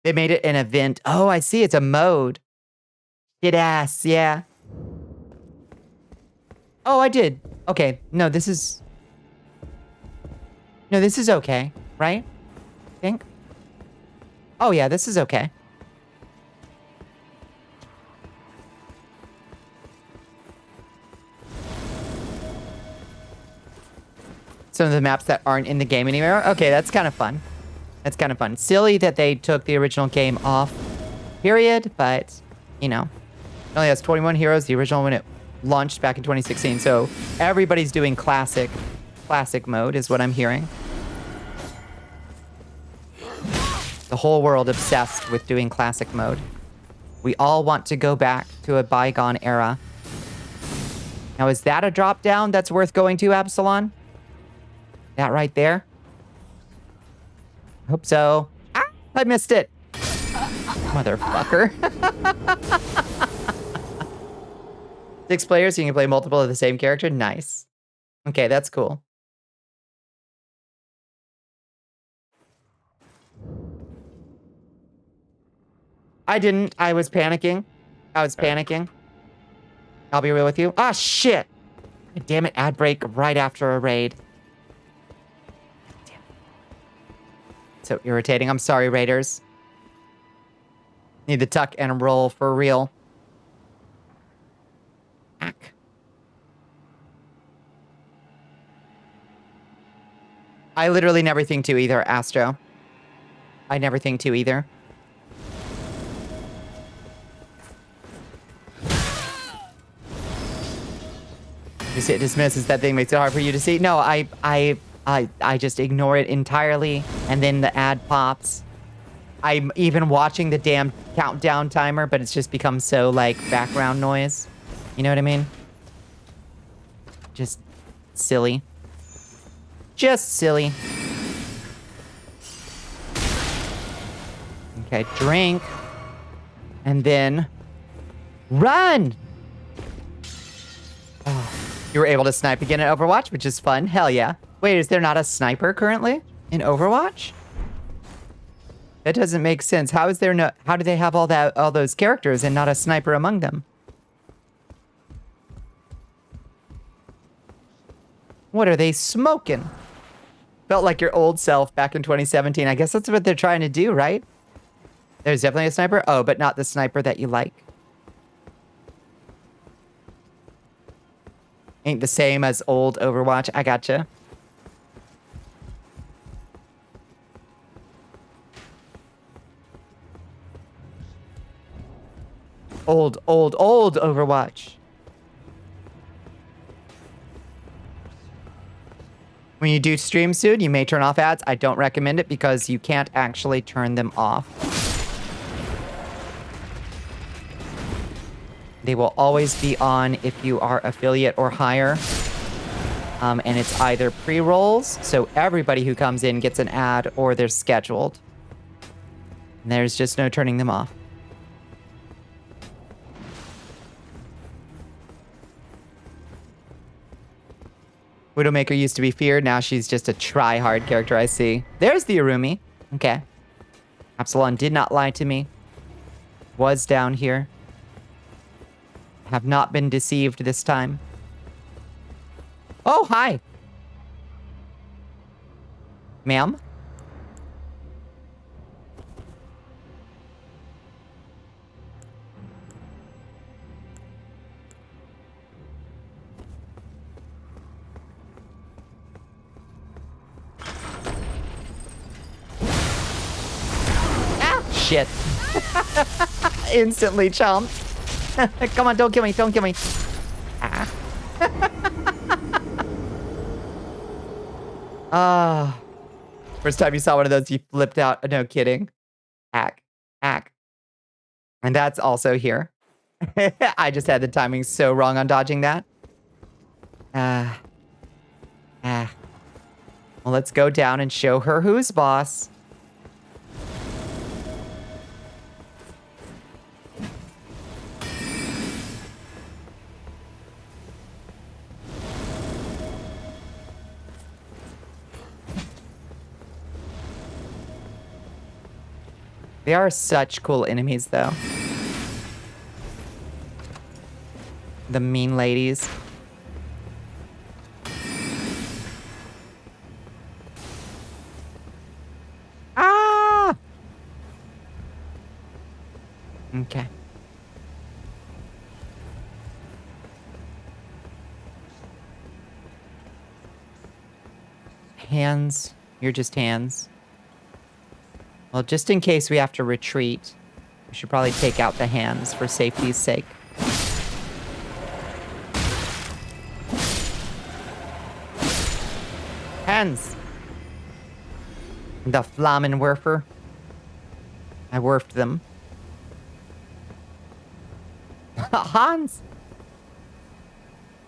They made it an event. Oh, I see. It's a mode. Shit ass, yeah. Oh, I did. Okay. No, this is okay, right? I think. Oh, yeah, this is okay. Some of the maps that aren't in the game anymore. Okay, that's kind of fun. That's kind of fun. Silly that they took the original game off, period, but, you know. It only has 21 heroes, the original when it launched back in 2016, so everybody's doing classic mode is what I'm hearing. The whole world obsessed with doing classic mode. We all want to go back to a bygone era. Now, is that a drop down that's worth going to, Absalon? That right there? Hope so. Ah, I missed it. Motherfucker. 6 players, so you can play multiple of the same character. Nice. Okay, that's cool. I didn't. I was panicking. I'll be real with you. Ah, shit. Damn it, ad break right after a raid. Damn. So irritating. I'm sorry, raiders. Need to tuck and roll for real. Ack. I literally never think to either, Astro. I never think to either. You see it dismisses that thing, makes it hard for you to see. No, I just ignore it entirely, and then the ad pops. I'm even watching the damn countdown timer, but it's just become so, like, background noise. You know what I mean? Just silly. Just silly. Okay, drink. And then run! Oh, you were able to snipe again in Overwatch, which is fun. Hell yeah. Wait, is there not a sniper currently in Overwatch? That doesn't make sense. How is there no? How do they have all those characters and not a sniper among them? What are they smoking? Felt like your old self back in 2017. I guess that's what they're trying to do, right? There's definitely a sniper. Oh, but not the sniper that you like. Ain't the same as old Overwatch. I gotcha. Old Overwatch. When you do stream soon, you may turn off ads. I don't recommend it because you can't actually turn them off. They will always be on if you are affiliate or higher. And it's either pre-rolls, so everybody who comes in gets an ad, or they're scheduled. And there's just no turning them off. Widowmaker used to be feared, now she's just a try-hard character, I see. There's the Arumi. Okay. Absalon did not lie to me. Was down here. Have not been deceived this time. Oh, hi. Ma'am? Ah, shit. Instantly chomped. Come on, don't kill me, don't kill me. Ah. Ah. First time you saw one of those, you flipped out. No kidding. Ack. And that's also here. I just had the timing so wrong on dodging that. Well, let's go down and show her who's boss. They are such cool enemies, though. The mean ladies. Ah! Okay. Hands. You're just hands. Well, just in case we have to retreat, we should probably take out the hands for safety's sake. Hands. The Flammenwerfer. I werfed them. Hans!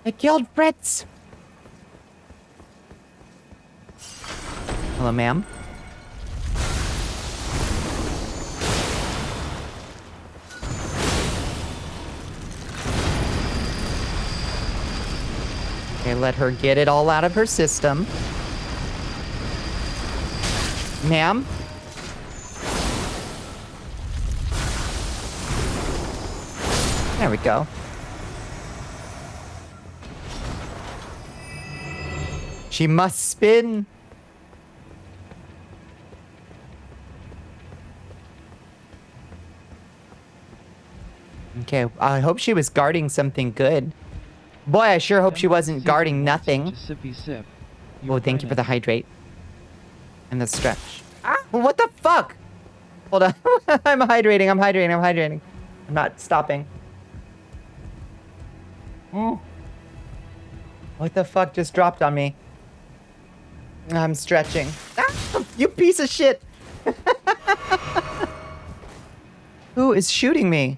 I killed Fritz! Hello, ma'am. Okay, let her get it all out of her system. Ma'am? There we go. She must spin. Okay, I hope she was guarding something good. Boy, I sure hope she wasn't guarding nothing. Sippy sip. Oh, thank you for the hydrate. And the stretch. Ah, what the fuck? Hold on. I'm hydrating, I'm hydrating, I'm hydrating. I'm not stopping. Oh. What the fuck just dropped on me? I'm stretching. Ah, you piece of shit. Who is shooting me?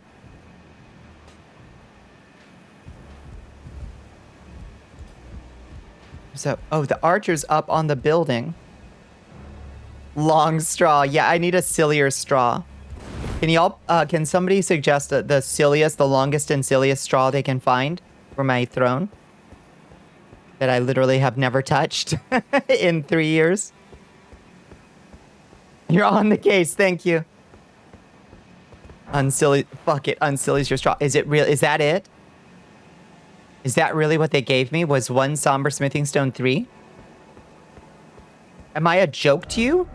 So, oh, the archer's up on the building. Long straw. Yeah, I need a sillier straw. Can somebody suggest the silliest, the longest and silliest straw they can find for my throne? That I literally have never touched in 3 years. You're on the case, thank you. Unsilly, fuck it, unsilly's your straw. Is it real? Is that it? Is that really what they gave me? Was one somber smithing stone 3? Am I a joke to you?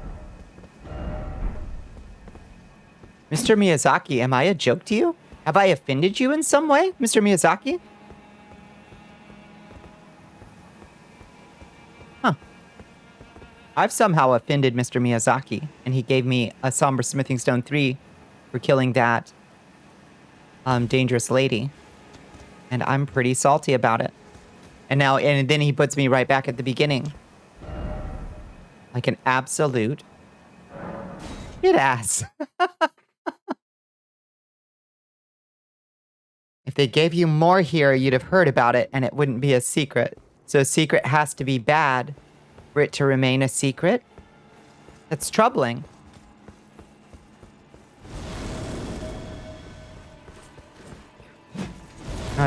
Mr. Miyazaki, am I a joke to you? Have I offended you in some way, Mr. Miyazaki? Huh. I've somehow offended Mr. Miyazaki, and he gave me a somber smithing stone 3 for killing that dangerous lady. And I'm pretty salty about it. And then he puts me right back at the beginning. Like an absolute shit ass. If they gave you more here, you'd have heard about it and it wouldn't be a secret. So a secret has to be bad for it to remain a secret. That's troubling.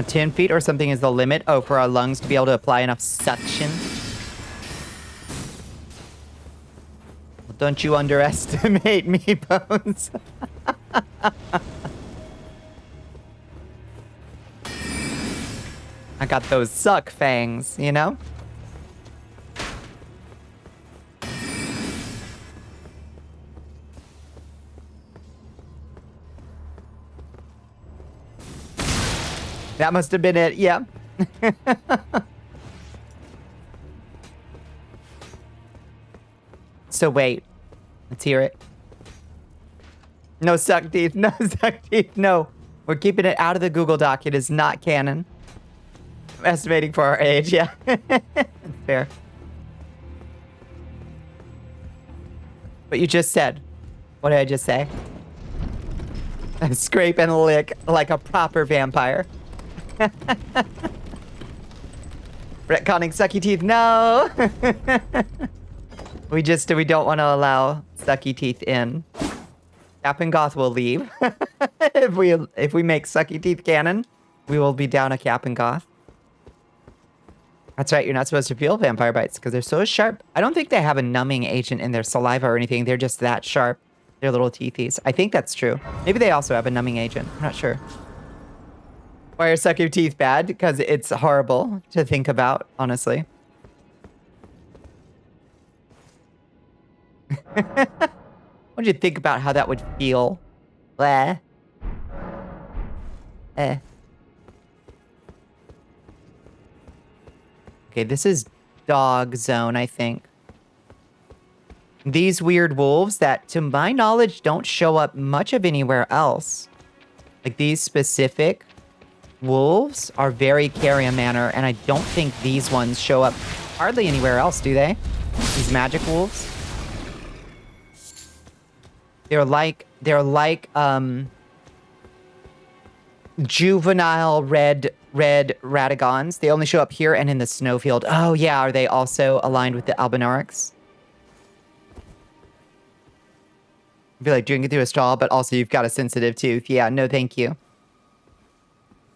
10 feet or something is the limit. Oh, for our lungs to be able to apply enough suction. Well, don't you underestimate me, Bones. I got those suck fangs, you know? That must have been it, yeah. So wait, let's hear it. No suck teeth, no suck teeth, no. We're keeping it out of the Google Doc. It is not canon. I'm estimating for our age, yeah. That's fair. What you just said. What did I just say? Scrape and lick like a proper vampire. Retconning sucky teeth, no. we don't want to allow sucky teeth in. Cap and Goth will leave. if we make sucky teeth canon, we will be down a Cap and Goth. That's right, you're not supposed to feel vampire bites because they're so sharp. I don't think they have a numbing agent in their saliva or anything. They're just that sharp. Their little teethies. I think that's true. Maybe they also have a numbing agent. I'm not sure. Why are suck your teeth bad? Because it's horrible to think about, honestly. What do you think about how that would feel? Blah. Okay, this is dog zone, I think. These weird wolves that, to my knowledge, don't show up much of anywhere else. Like, these specific wolves are very carrion manner, and I don't think these ones show up hardly anywhere else, do they? These magic wolves. They're like juvenile red radagons. They only show up here and in the snowfield. Oh yeah, are they also aligned with the albinorics? I feel like drinking through a straw, but also you've got a sensitive tooth. Yeah, no thank you.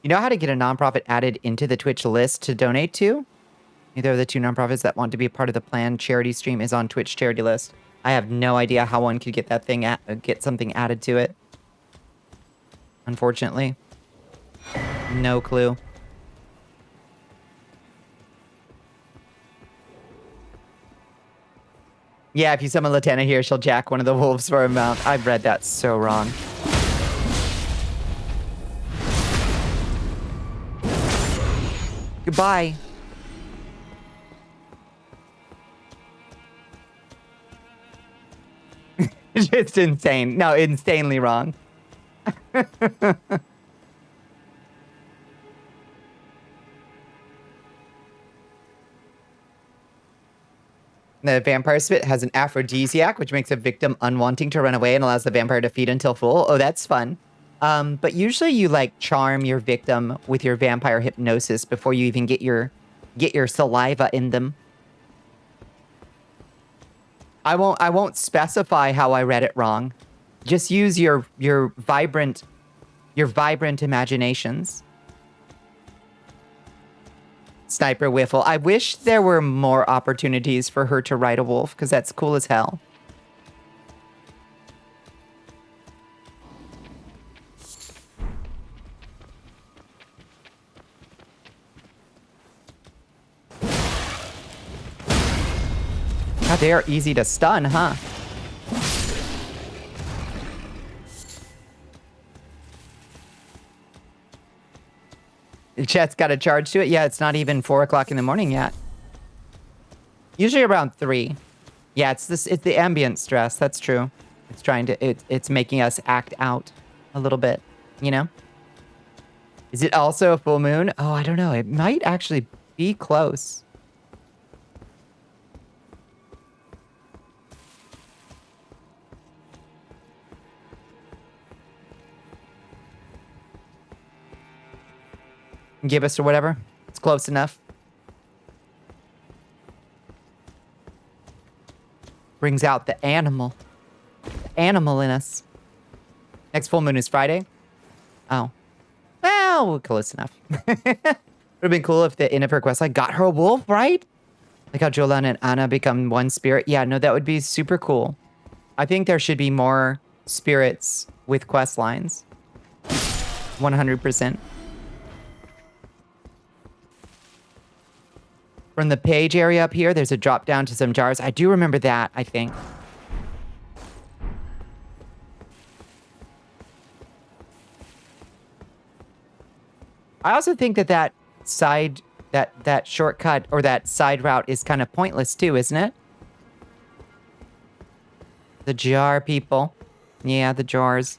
You know how to get a nonprofit added into the Twitch list to donate to? Neither of the two nonprofits that want to be a part of the planned charity stream is on Twitch charity list. I have no idea how one could get that thing get something added to it. Unfortunately. No clue. Yeah, if you summon Latana here, she'll jack one of the wolves for a mount. I've read that so wrong. Goodbye. Just insane. No, insanely wrong. The vampire spit has an aphrodisiac, which makes a victim unwanting to run away and allows the vampire to feed until full. Oh, that's fun. But usually you like charm your victim with your vampire hypnosis before you even get your saliva in them. I won't specify how I read it wrong. Just use your vibrant imaginations. Sniper Whiffle. I wish there were more opportunities for her to ride a wolf, because that's cool as hell. God, they are easy to stun, huh? Chat's got a charge to it. Yeah, it's not even 4 o'clock in the morning yet. Usually around 3. Yeah, it's the ambient stress. That's true. It's it's making us act out a little bit, you know? Is it also a full moon? Oh, I don't know. It might actually be close. Gibbous or whatever. It's close enough. Brings out the animal. The animal in us. Next full moon is Friday. Oh. Well, close enough. Would have been cool if the end of her quest line got her a wolf, right? Like how Jolan and Anna become one spirit. Yeah, no, that would be super cool. I think there should be more spirits with quest lines. 100%. From the page area up here, there's a drop down to some jars. I do remember that, I think. I also think that that shortcut or that side route is kind of pointless too, isn't it? The jar people. Yeah, the jars.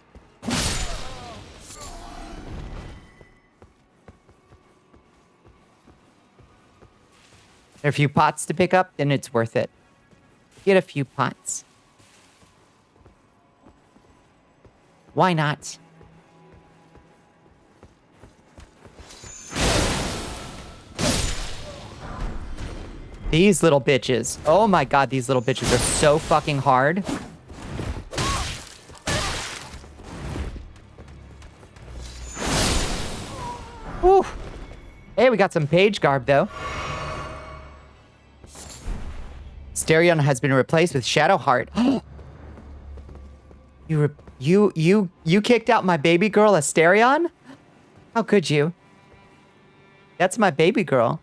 There are a few pots to pick up, then it's worth it. Get a few pots. Why not? These little bitches. Oh my god, these little bitches are so fucking hard. Whew. Hey, we got some page garb though. Stereon has been replaced with Shadowheart. You kicked out my baby girl, Asterion? How could you? That's my baby girl.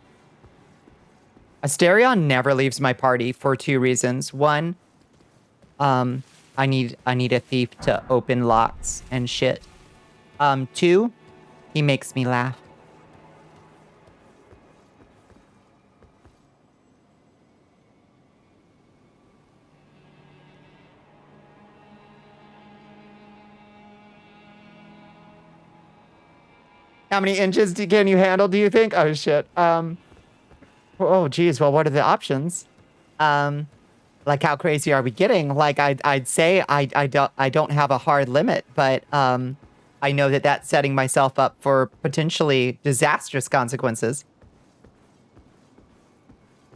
Asterion never leaves my party for 2 reasons. One, I need a thief to open locks and shit. 2, he makes me laugh. How many inches can you handle, do you think? Oh, shit. Oh, geez. Well, what are the options? Like, how crazy are we getting? Like, I'd say I don't have a hard limit, but I know that that's setting myself up for potentially disastrous consequences.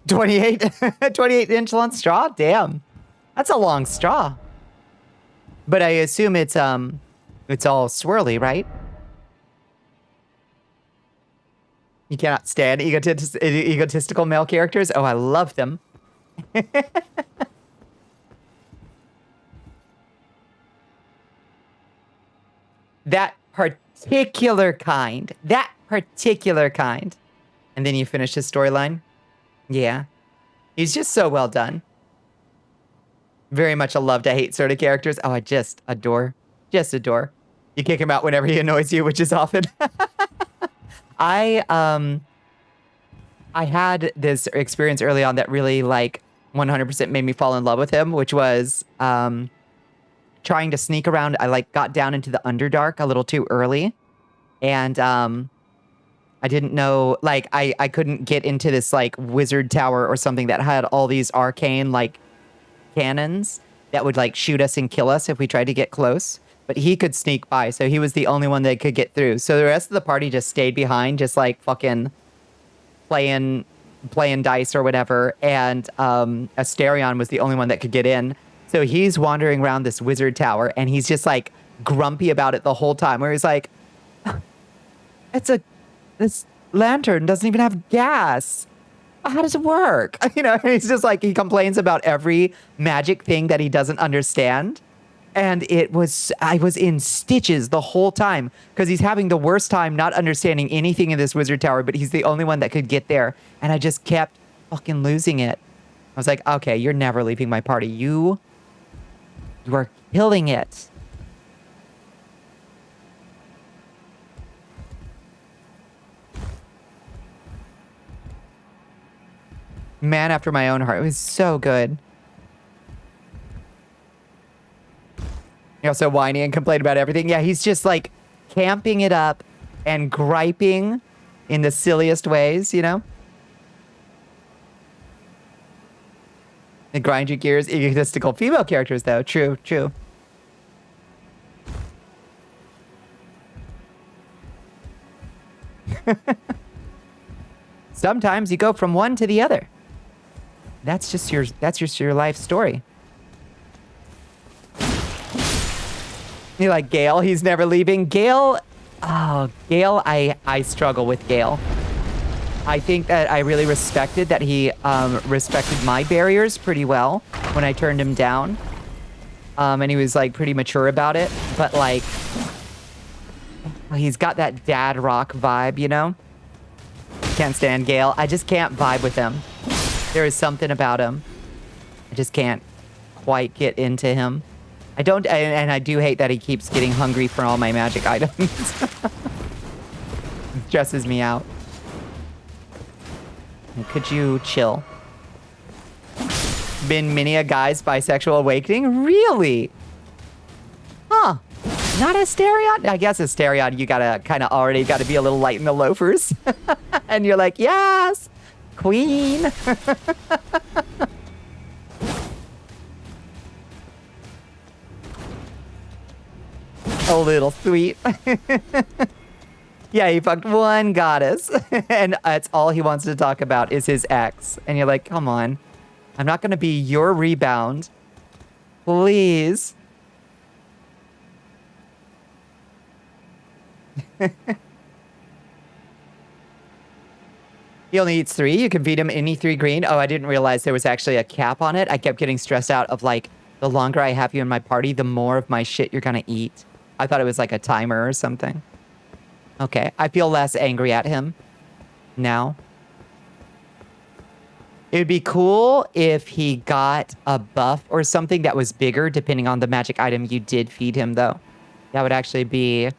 28-inch long straw? Damn. That's a long straw. But I assume it's all swirly, right? You cannot stand egotistical male characters? Oh, I love them. That particular kind. That particular kind. And then you finish his storyline? Yeah. He's just so well done. Very much a love-to-hate sort of characters. Oh, I just adore. Just adore. You kick him out whenever he annoys you, which is often. I had this experience early on that really, like, 100% made me fall in love with him, which was trying to sneak around. I, like, got down into the Underdark a little too early. And I didn't know, like, I couldn't get into this, like, wizard tower or something that had all these arcane, like, cannons that would, like, shoot us and kill us if we tried to get close. But he could sneak by, so he was the only one that could get through. So the rest of the party just stayed behind, just, like, fucking playing dice or whatever. And Asterion was the only one that could get in. So he's wandering around this wizard tower, and he's just, like, grumpy about it the whole time, where he's like, this lantern doesn't even have gas. How does it work? You know, and he's just like, he complains about every magic thing that he doesn't understand. And I was in stitches the whole time because he's having the worst time not understanding anything in this wizard tower, but he's the only one that could get there. And I just kept fucking losing it. I was like, okay, you're never leaving my party. You are killing it. Man after my own heart. It was so good. You're also whiny and complain about everything. Yeah, he's just like camping it up and griping in the silliest ways, you know? The grind your gears, egotistical female characters, though. True, true. Sometimes you go from one to the other. That's just your life story. You like Gale? He's never leaving. Gale, I struggle with Gale. I think that I really respected that he respected my barriers pretty well when I turned him down. And he was like pretty mature about it. But like, he's got that dad rock vibe, you know? Can't stand Gale. I just can't vibe with him. There is something about him. I just can't quite get into him. I don't, and I do hate that he keeps getting hungry for all my magic items. It stresses me out. Could you chill? Been many a guy's bisexual awakening? Really? Huh. Not Asterion? I guess Asterion, you gotta kind of already gotta be a little light in the loafers. And you're like, yes, queen. A little sweet. Yeah, he fucked one goddess. And that's all he wants to talk about is his ex. And you're like, come on. I'm not going to be your rebound. Please. He only eats 3. You can feed him any 3 green. Oh, I didn't realize there was actually a cap on it. I kept getting stressed out of like The longer I have you in my party, the more of my shit you're gonna eat. I thought it was like a timer or something. Okay, I feel less angry at him now. It would be cool if he got a buff or something that was bigger depending on the magic item you did feed him, though. That would actually be...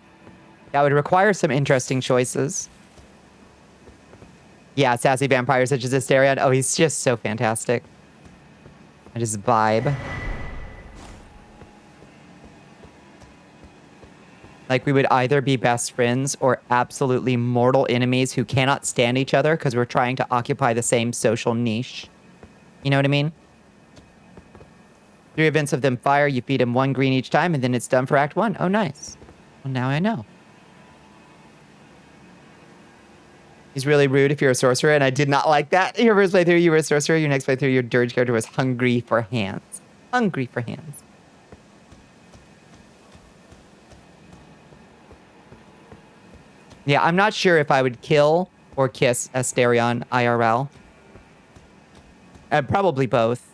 That would require some interesting choices. Yeah, Sassy Vampire such as Asterion. Oh, he's just so fantastic. I just vibe. Like, we would either be best friends or absolutely mortal enemies who cannot stand each other because we're trying to occupy the same social niche. You know what I mean? 3 events of them fire, you feed him 1 green each time, and then it's done for Act 1. Oh, nice. Well, now I know. He's really rude if you're a sorcerer, and I did not like that. Your first playthrough, you were a sorcerer. Your next playthrough, your dirge character was hungry for hands. Hungry for hands. Yeah, I'm not sure if I would kill or kiss Asterion IRL. Probably both.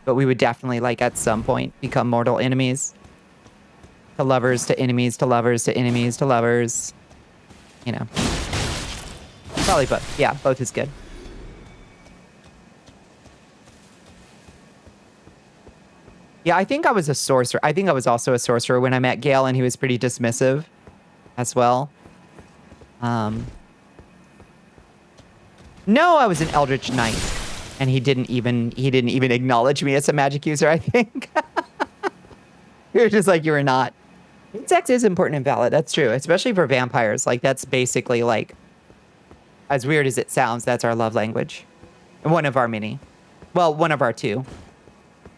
But we would definitely, like, at some point, become mortal enemies. To lovers, to enemies, to lovers, to enemies, to lovers. You know. Probably both. Yeah, both is good. Yeah, I think I was a sorcerer. I think I was also a sorcerer when I met Gale, and he was pretty dismissive as well. No, I was an Eldritch Knight, and he didn't even acknowledge me as a magic user, I think. You're just like, you were not. Sex is important and valid. That's true, especially for vampires. Like, that's basically, like, as weird as it sounds, that's our love language. One of our many. Well, one of our 2.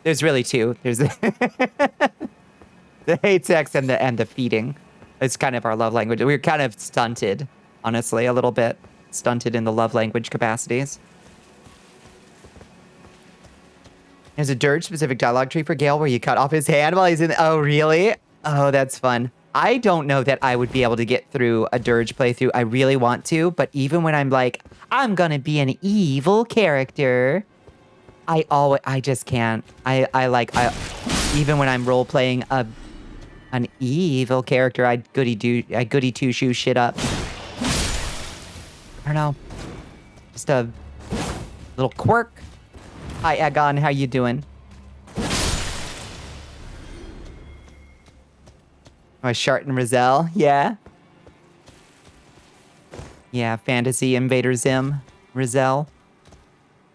There's really 2. There's the hate sex and the feeding. It's kind of our love language. We're kind of stunted, honestly, a little bit. Stunted in the love language capacities. There's a dirge-specific dialogue tree for Gale where you cut off his hand while he's in... Oh, really? Oh, that's fun. I don't know that I would be able to get through a dirge playthrough. I really want to, but even when I'm like, I'm gonna be an evil character... I just can't. Even when I'm role playing an evil character, I goody two shoe shit up. I don't know. Just a little quirk. Hi, Agon. How you doing? Oh, Shart and Rizal. Yeah. Yeah, Fantasy Invader Zim. Rizal.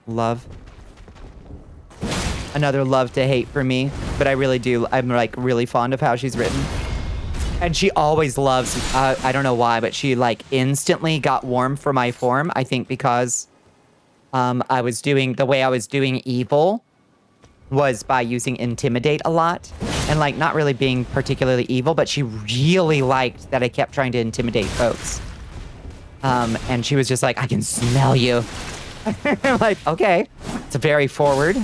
Love. Another love to hate for me, but I really do. I'm like really fond of how she's written. And she always loves, I don't know why, but she like instantly got warm for my form. I think because the way I was doing evil was by using Intimidate a lot. And like not really being particularly evil, but she really liked that I kept trying to intimidate folks. And she was just like, I can smell you. I'm like, okay, it's very forward.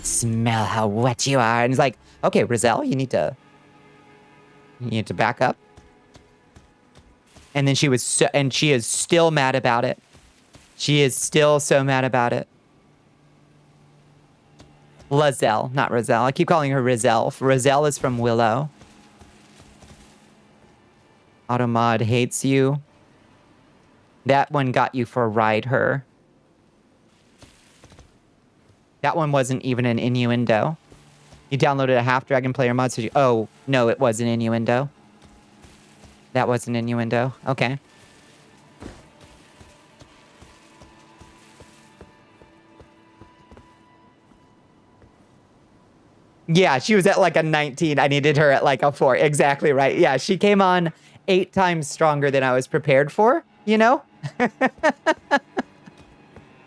Smell how wet you are. And he's like, okay, Rizal, you need to back up. And then she is still mad about it. She is still so mad about it. Lizelle, not Rizal. I keep calling her Rizelle. Rizelle is from Willow. Automod hates you. That one got you for Ride Her. That one wasn't even an innuendo. You downloaded a Half Dragon player mod, so oh, no, it was an innuendo. That was an innuendo. Okay. Yeah, she was at like a 19. I needed her at like a 4. Exactly right. Yeah, she came on 8 times stronger than I was prepared for, you know?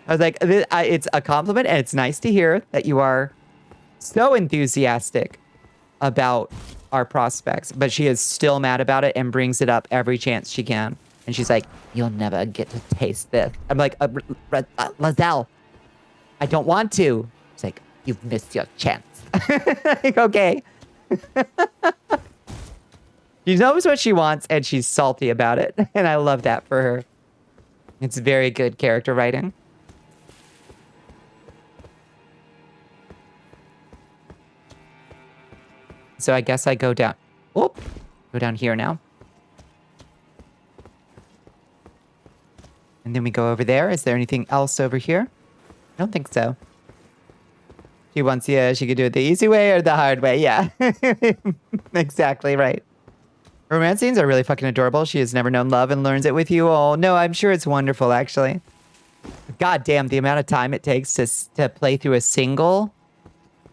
I was like, it's a compliment, and it's nice to hear that you are so enthusiastic about our prospects. But she is still mad about it and brings it up every chance she can. And she's like, you'll never get to taste this. I'm like, Lizelle, I don't want to. She's like, you've missed your chance. Like, okay. She knows what she wants, and she's salty about it. And I love that for her. It's very good character writing. So I guess I go down. Whoop. Go down here now. And then we go over there. Is there anything else over here? I don't think so. She wants, yeah, she could do it the easy way or the hard way. Yeah. Exactly right. Romance scenes are really fucking adorable. She has never known love and learns it with you. Oh, no, I'm sure it's wonderful, actually. God damn, the amount of time it takes to play through a single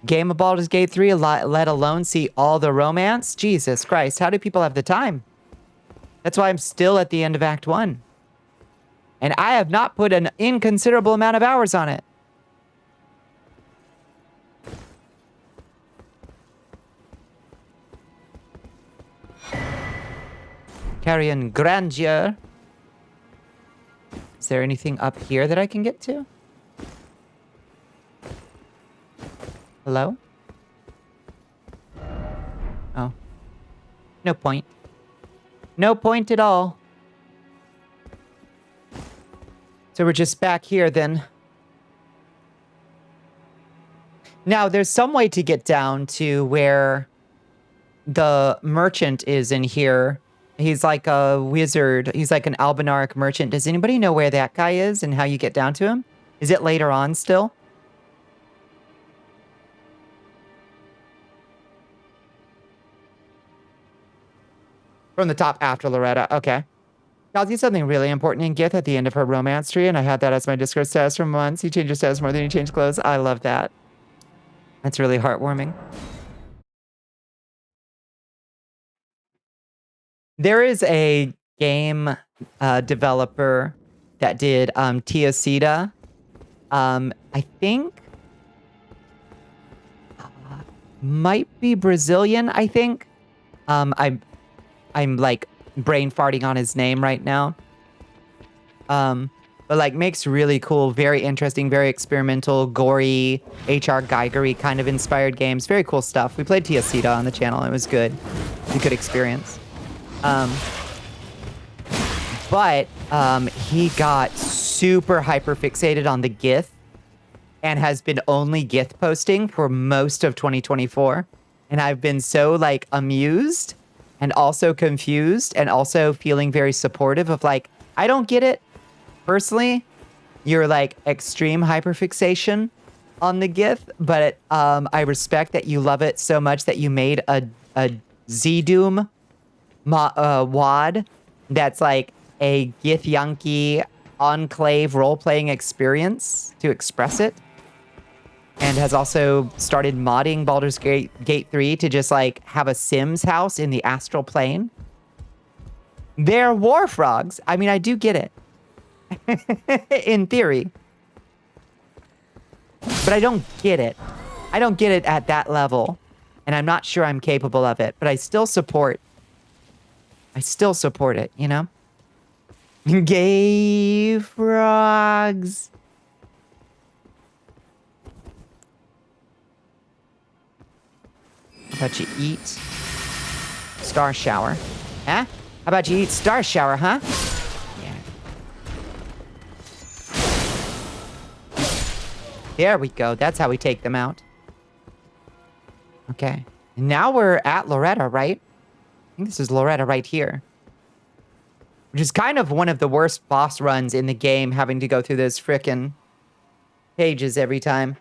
game of Baldur's Gate 3, let alone see all the romance. Jesus Christ, how do people have the time? That's why I'm still at the end of Act 1. And I have not put an inconsiderable amount of hours on it. Carrion Grandeur. Is there anything up here that I can get to? Hello? Oh. No point. No point at all. So we're just back here then. Now, there's some way to get down to where the merchant is in here. He's like a wizard. He's like an Albinaric merchant. Does anybody know where that guy is and how you get down to him? Is it later on still? From the top after Loretta. Okay. Tells you something really important in Gith at the end of her romance tree, and I had that as my Discord status for months. You change your status more than you change clothes. I love that. That's really heartwarming. There is a game developer that did Teosita. I think might be Brazilian, I think. I'm like brain farting on his name right now. But like makes really cool, very interesting, very experimental, gory, H.R. Geiger-y kind of inspired games. Very cool stuff. We played Teosita on the channel. It was good. It was a good experience. But he got super hyper fixated on the Gith and has been only Gith posting for most of 2024. And I've been so like amused and also confused and also feeling very supportive of like, I don't get it. Personally, you're like extreme hyperfixation on the Gith, but I respect that you love it so much that you made a Z-Doom WOD that's like a Gith Yankee enclave role-playing experience to express it. And has also started modding Baldur's Gate 3 to just like have a Sims house in the astral plane. They're war frogs. I mean, I do get it. In theory. But I don't get it. I don't get it at that level. And I'm not sure I'm capable of it. But I still support it, you know? Gay frogs. How about you eat Star Shower? Huh? How about you eat Star Shower, huh? Yeah. There we go. That's how we take them out. Okay. And now we're at Loretta, right? I think this is Loretta right here. Which is kind of one of the worst boss runs in the game, having to go through those frickin' pages every time.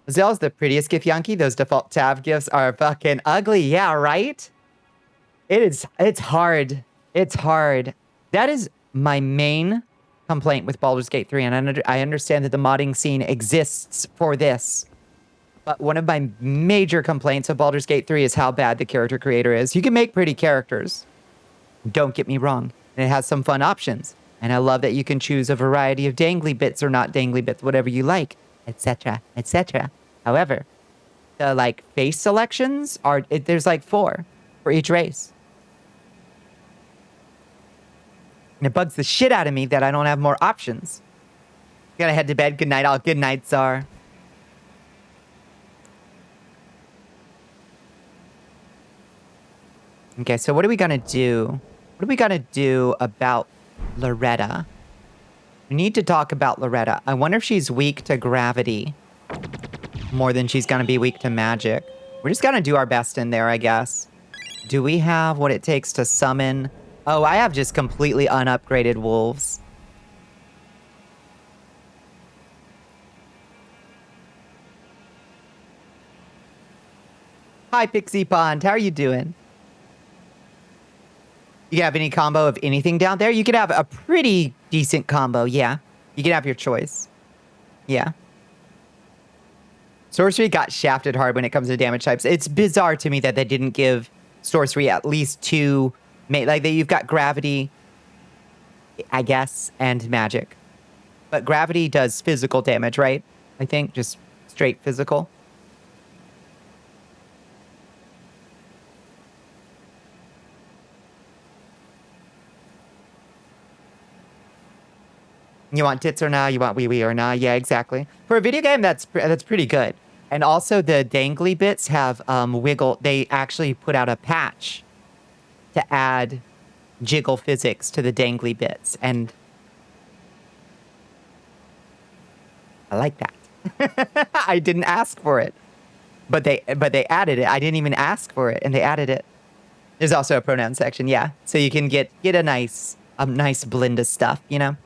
Zelle's the prettiest GIF Yankee. Those default tab GIFs are fucking ugly. Yeah, right? It's hard. It's hard. That is my main complaint with Baldur's Gate 3, and I understand that the modding scene exists for this. But one of my major complaints of Baldur's Gate 3 is how bad the character creator is. You can make pretty characters. Don't get me wrong. And it has some fun options. And I love that you can choose a variety of dangly bits or not dangly bits, whatever you like, etc., etc. However, the like face selections are, there's like 4 for each race. And it bugs the shit out of me that I don't have more options. Gotta head to bed. Good night, all. Good night, Czar. Okay, so what are we gonna do? What are we gonna do about Loretta? We need to talk about Loretta. I wonder if she's weak to gravity more than she's gonna be weak to magic. We're just gonna do our best in there, I guess. Do we have what it takes to summon? Oh, I have just completely unupgraded wolves. Hi, Pixie Pond. How are you doing? You have any combo of anything down there? You could have a pretty decent combo, yeah. You can have your choice. Yeah. Sorcery got shafted hard when it comes to damage types. It's bizarre to me that they didn't give sorcery at least two, like you've got gravity, I guess, and magic. But gravity does physical damage, right? I think just straight physical. You want tits or nah? You want wee wee or nah? Yeah, exactly. For a video game, that's pretty good. And also the dangly bits have wiggle. They actually put out a patch to add jiggle physics to the dangly bits, and I like that. I didn't ask for it, but they added it. I didn't even ask for it, and they added it. There's also a pronoun section, yeah. So you can get a nice blend of stuff, you know.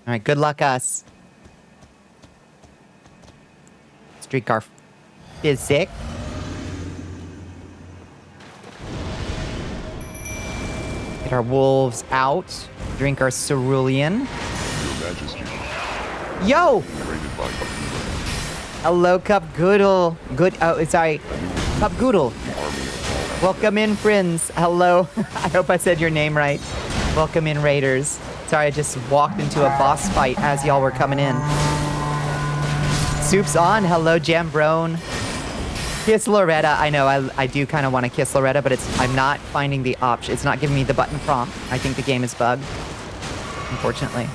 All right, good luck, us. Let's drink our physic. Get our wolves out. Drink our cerulean. Your Majesty. Yo! Rated by Hello, Cup Goodle. Sorry. Cup Goodle. Welcome in, friends. Hello. I hope I said your name right. Welcome in, Raiders. Sorry, I just walked into a boss fight as y'all were coming in. Soup's on. Hello, Jambrone. Kiss Loretta. I know, I do kind of want to kiss Loretta, but I'm not finding the option. It's not giving me the button prompt. I think the game is bugged, unfortunately.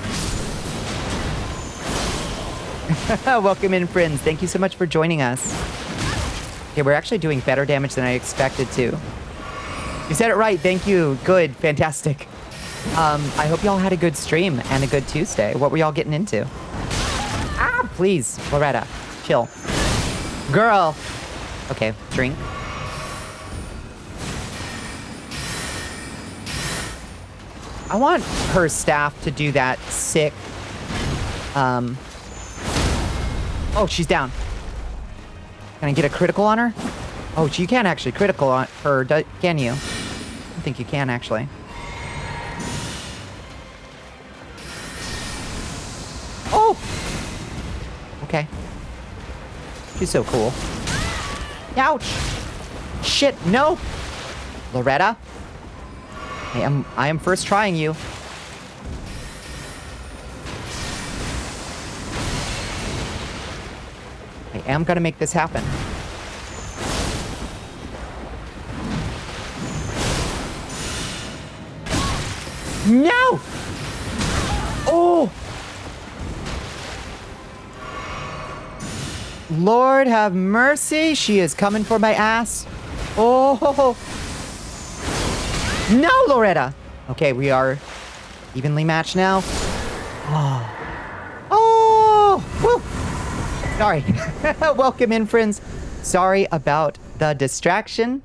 Welcome in, friends. Thank you so much for joining us. Okay, we're actually doing better damage than I expected to. You said it right. Thank you. Good. Fantastic. I hope y'all had a good stream and a good Tuesday. What were y'all getting into? Ah, please, Loretta, chill. Girl. Okay, drink. I want her staff to do that sick. Oh, she's down. Can I get a critical on her? Oh, you can't actually critical on her, can you? I don't think you can, actually. Oh! Okay. She's so cool. Ouch! Shit, no! Loretta? I am first trying you. I am gonna make this happen. No! Oh! Lord have mercy. She is coming for my ass. Oh! No, Loretta! Okay, we are evenly matched now. Oh. Oh! Woo! Sorry. Welcome in, friends. Sorry about the distraction.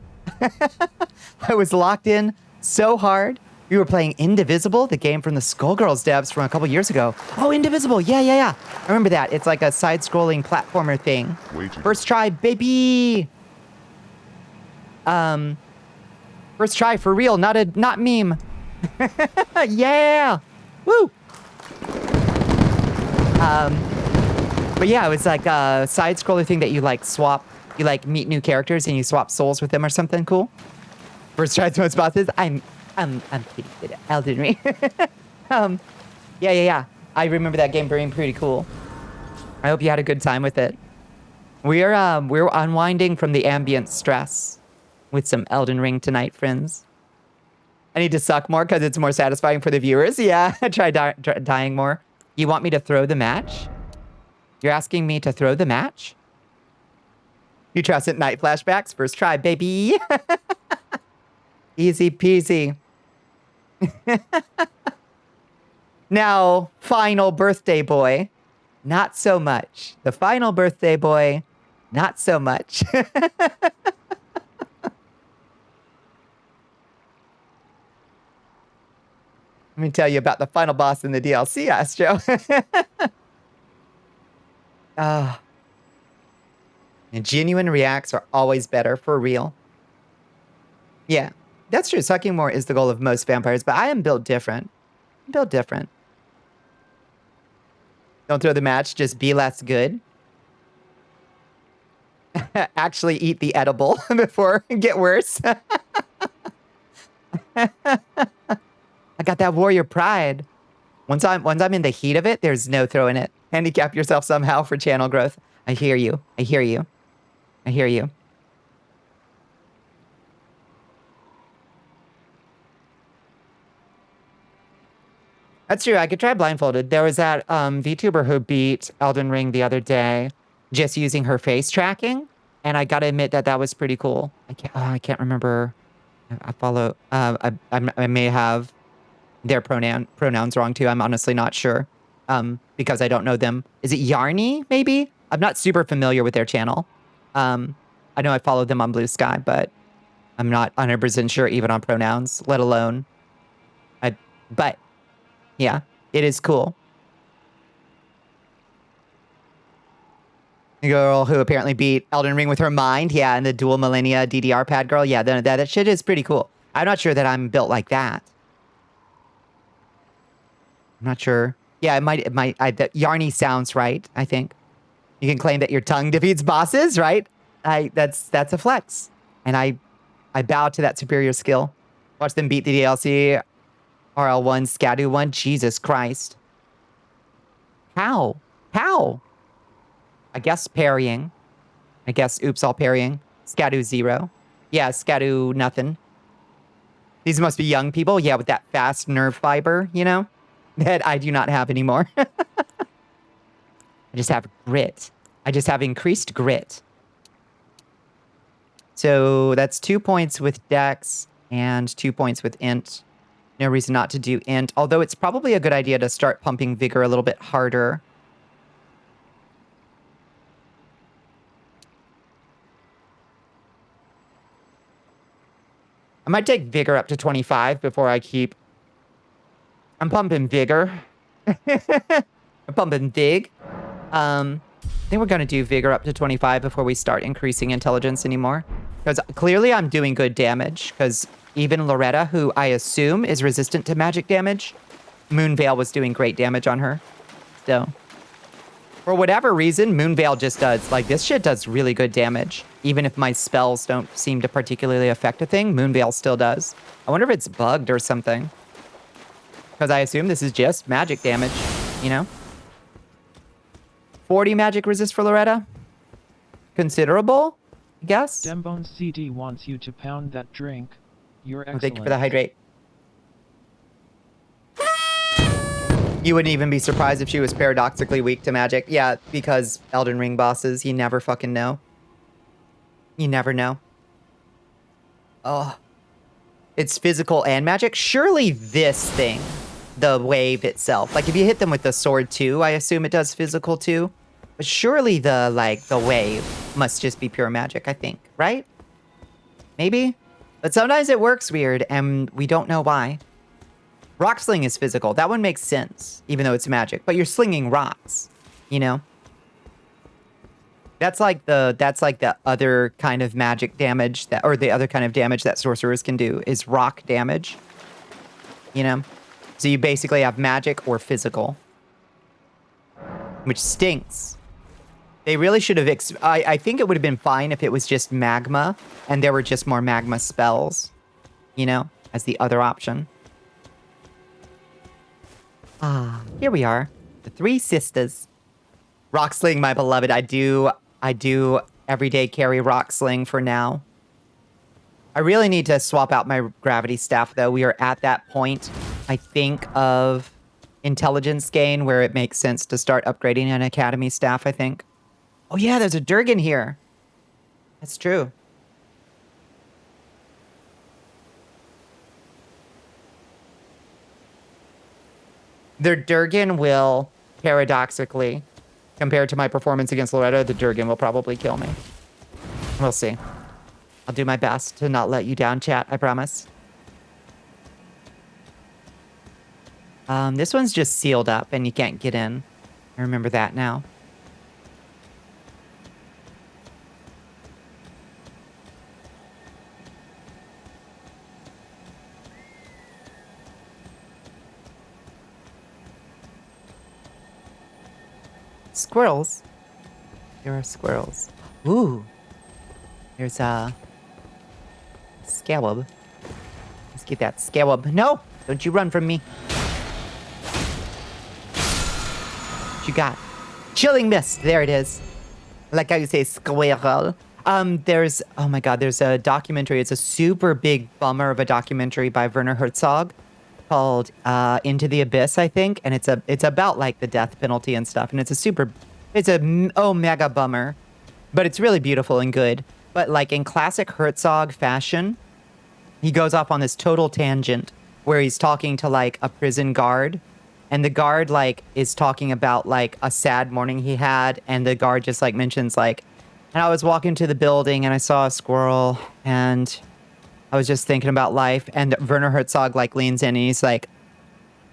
I was locked in so hard. We were playing Indivisible, the game from the Skullgirls devs from a couple years ago. Oh, Indivisible. Yeah. I remember that. It's like a side-scrolling platformer thing. First try, baby. First try for real, not meme. Yeah. Woo. But yeah, it was like a side-scroller thing that you like swap, you like meet new characters and you swap souls with them or something cool. First try to most bosses. I'm pretty good at Elden Ring. Yeah. I remember that game being pretty cool. I hope you had a good time with it. We're unwinding from the ambient stress with some Elden Ring tonight, friends. I need to suck more because it's more satisfying for the viewers. Yeah, try dying more. You want me to throw the match? You're asking me to throw the match? You trust it, night flashbacks? First try, baby. Easy peasy. Now, final birthday boy. Not so much. The final birthday boy Not so much. Let me tell you about the final boss in the DLC, Astro. And genuine reacts are always better, for real. Yeah, that's true. Sucking more is the goal of most vampires, but I am built different. I'm built different. Don't throw the match, just be less good. Actually eat the edible before it get worse. I got that warrior pride. Once I'm in the heat of it, there's no throwing it. Handicap yourself somehow for channel growth. I hear you. I hear you. I hear you. That's true. I could try blindfolded. There was that VTuber who beat Elden Ring the other day just using her face tracking. And I got to admit that was pretty cool. I can't remember. I follow. I may have their pronouns wrong too. I'm honestly not sure because I don't know them. Is it Yarny, maybe? I'm not super familiar with their channel. I know I followed them on Blue Sky, but I'm not 100% sure even on pronouns, let alone. But yeah, it is cool. The girl who apparently beat Elden Ring with her mind. Yeah, and the dual millennia DDR pad girl. Yeah, that shit is pretty cool. I'm not sure that I'm built like that. I'm not sure. Yeah, it might. Yarny sounds right, I think. You can claim that your tongue defeats bosses, right? That's a flex. And I bow to that superior skill. Watch them beat the DLC. RL1, Scadu 1. Jesus Christ. How? I guess parrying. I guess oops, all parrying. Scadu 0. Yeah, Scadu nothing. These must be young people. Yeah, with that fast nerve fiber, you know? That I do not have anymore. I just have grit. I just have increased grit. So that's 2 points with Dex and 2 points with Int. No reason not to do Int, although it's probably a good idea to start pumping Vigor a little bit harder. I might take Vigor up to 25 before I keep... I'm pumping Vigor. I'm pumping Vig. I think we're going to do Vigor up to 25 before we start increasing intelligence anymore. Because clearly I'm doing good damage. Because even Loretta, who I assume is resistant to magic damage, Moonveil was doing great damage on her. So, for whatever reason, Moonveil just does, like, this shit does really good damage. Even if my spells don't seem to particularly affect a thing, Moonveil still does. I wonder if it's bugged or something. Because I assume this is just magic damage, you know? 40 magic resist for Loretta? Considerable, I guess? Dembone CD wants you to pound that drink. You're excellent. Thank you for the hydrate. You wouldn't even be surprised if she was paradoxically weak to magic. Yeah, because Elden Ring bosses, you never fucking know. You never know. Oh. It's physical and magic? Surely this thing, the wave itself. Like, if you hit them with the sword too, I assume it does physical too. But surely the wave must just be pure magic, I think. Right? Maybe? But sometimes it works weird, and we don't know why. Rock sling is physical. That one makes sense, even though it's magic. But you're slinging rocks, you know? That's like the other kind of magic damage that, or the other kind of damage that sorcerers can do is rock damage. You know? So you basically have magic or physical. Which stinks. They really should have, I think it would have been fine if it was just magma and there were just more magma spells, you know, as the other option. Ah, here we are. The Three Sisters. Rock Sling, my beloved. I do everyday carry Rock Sling for now. I really need to swap out my gravity staff, though. We are at that point, I think, of intelligence gain where it makes sense to start upgrading an academy staff, I think. Oh yeah, there's a Durgan here. That's true. Their Durgan will, paradoxically, Compared to my performance against Loretta, the Durgan will probably kill me. We'll see. I'll do my best to not let you down, chat. I promise. This one's just sealed up and you can't get in. I remember that now. Squirrels. There are squirrels. Ooh. There's a scallop. Let's get that scallop. No! Don't you run from me. What you got? Chilling mist. There it is. Like how you say squirrel. There's, oh my God, there's a documentary. It's a super big bummer of a documentary by Werner Herzog called Into the Abyss, I think. And it's about like the death penalty and stuff. And it's a mega bummer. But it's really beautiful and good. But like in classic Herzog fashion, he goes off on this total tangent where he's talking to like a prison guard. And the guard like is talking about like a sad morning he had. And the guard just like mentions like, and I was walking to the building and I saw a squirrel and I was just thinking about life. And Werner Herzog like leans in and he's like,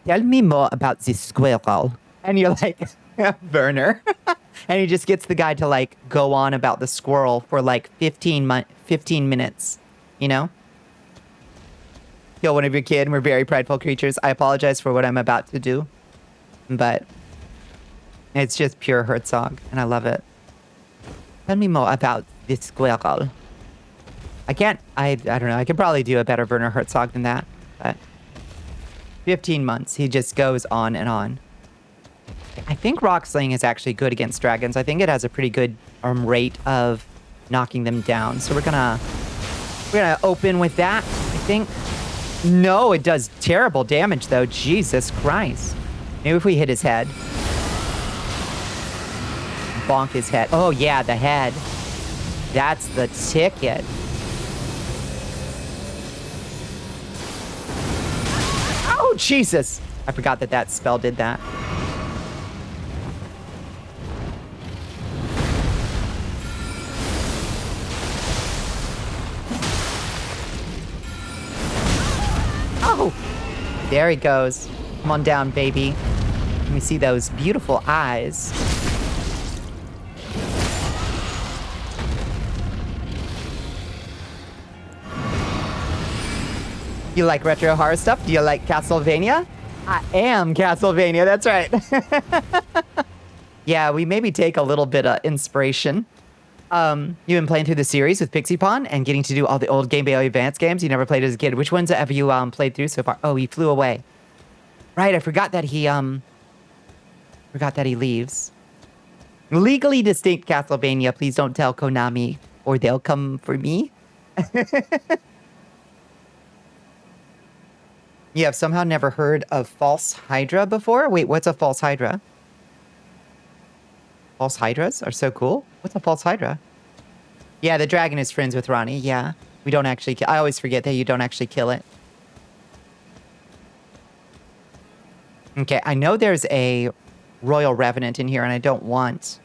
tell me more about this squirrel. And you're like, Werner. And he just gets the guy to like go on about the squirrel for like 15 minutes, you know? Kill one of your kid. We're very prideful creatures. I apologize for what I'm about to do, but it's just pure Herzog and I love it. Tell me more about this squirrel. I don't know. I could probably do a better Werner Herzog than that, but 15 months. He just goes on and on. I think Rock Sling is actually good against dragons. I think it has a pretty good rate of knocking them down. So we're gonna open with that, I think. No, it does terrible damage though. Jesus Christ. Maybe if we hit his head. Bonk his head. Oh yeah, the head. That's the ticket. Oh, Jesus. I forgot that spell did that. Oh, there he goes. Come on down, baby. Let me see those beautiful eyes. You like retro horror stuff? Do you like Castlevania? I am Castlevania, that's right. Yeah, we maybe take a little bit of inspiration. You've been playing through the series with Pixie Pond and getting to do all the old Game Boy Advance games you never played as a kid. Which ones have you played through so far? Oh, he flew away. Right, I forgot that he leaves. Legally distinct Castlevania, please don't tell Konami or they'll come for me. You have somehow never heard of False Hydra before? Wait, what's a False Hydra? False Hydras are so cool. What's a False Hydra? Yeah, the dragon is friends with Ronnie. Yeah, we don't actually kill. I always forget that you don't actually kill it. Okay, I know there's a Royal Revenant in here and I don't want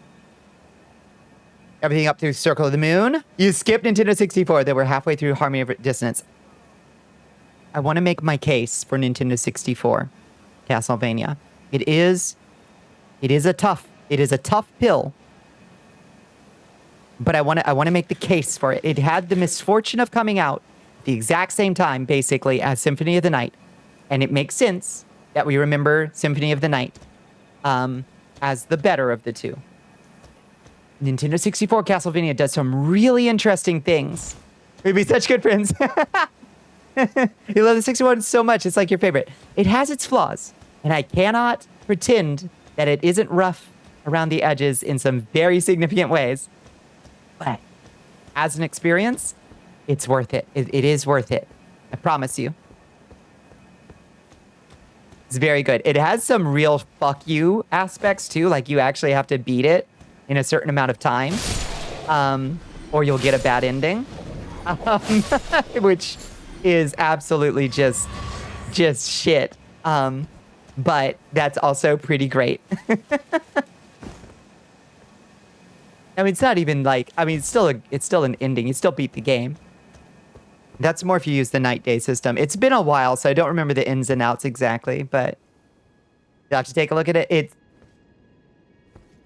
everything up through Circle of the Moon. You skipped Nintendo 64. They were halfway through Harmony of Dissonance. I want to make my case for Nintendo 64 Castlevania. It is a tough pill. But I want to make the case for it. It had the misfortune of coming out the exact same time, basically, as Symphony of the Night. And it makes sense that we remember Symphony of the Night as the better of the two. Nintendo 64 Castlevania does some really interesting things. We'd be such good friends. You love the 61 so much, it's like your favorite. It has its flaws, and I cannot pretend that it isn't rough around the edges in some very significant ways. But as an experience, it's worth it. It is worth it. I promise you. It's very good. It has some real fuck you aspects too, like you actually have to beat it in a certain amount of time, or you'll get a bad ending, which is absolutely just shit. But that's also pretty great. I mean, it's not even like, I mean, it's still an ending. You still beat the game. That's more if you use the night-day system. It's been a while, so I don't remember the ins and outs exactly, but you'll have to take a look at it.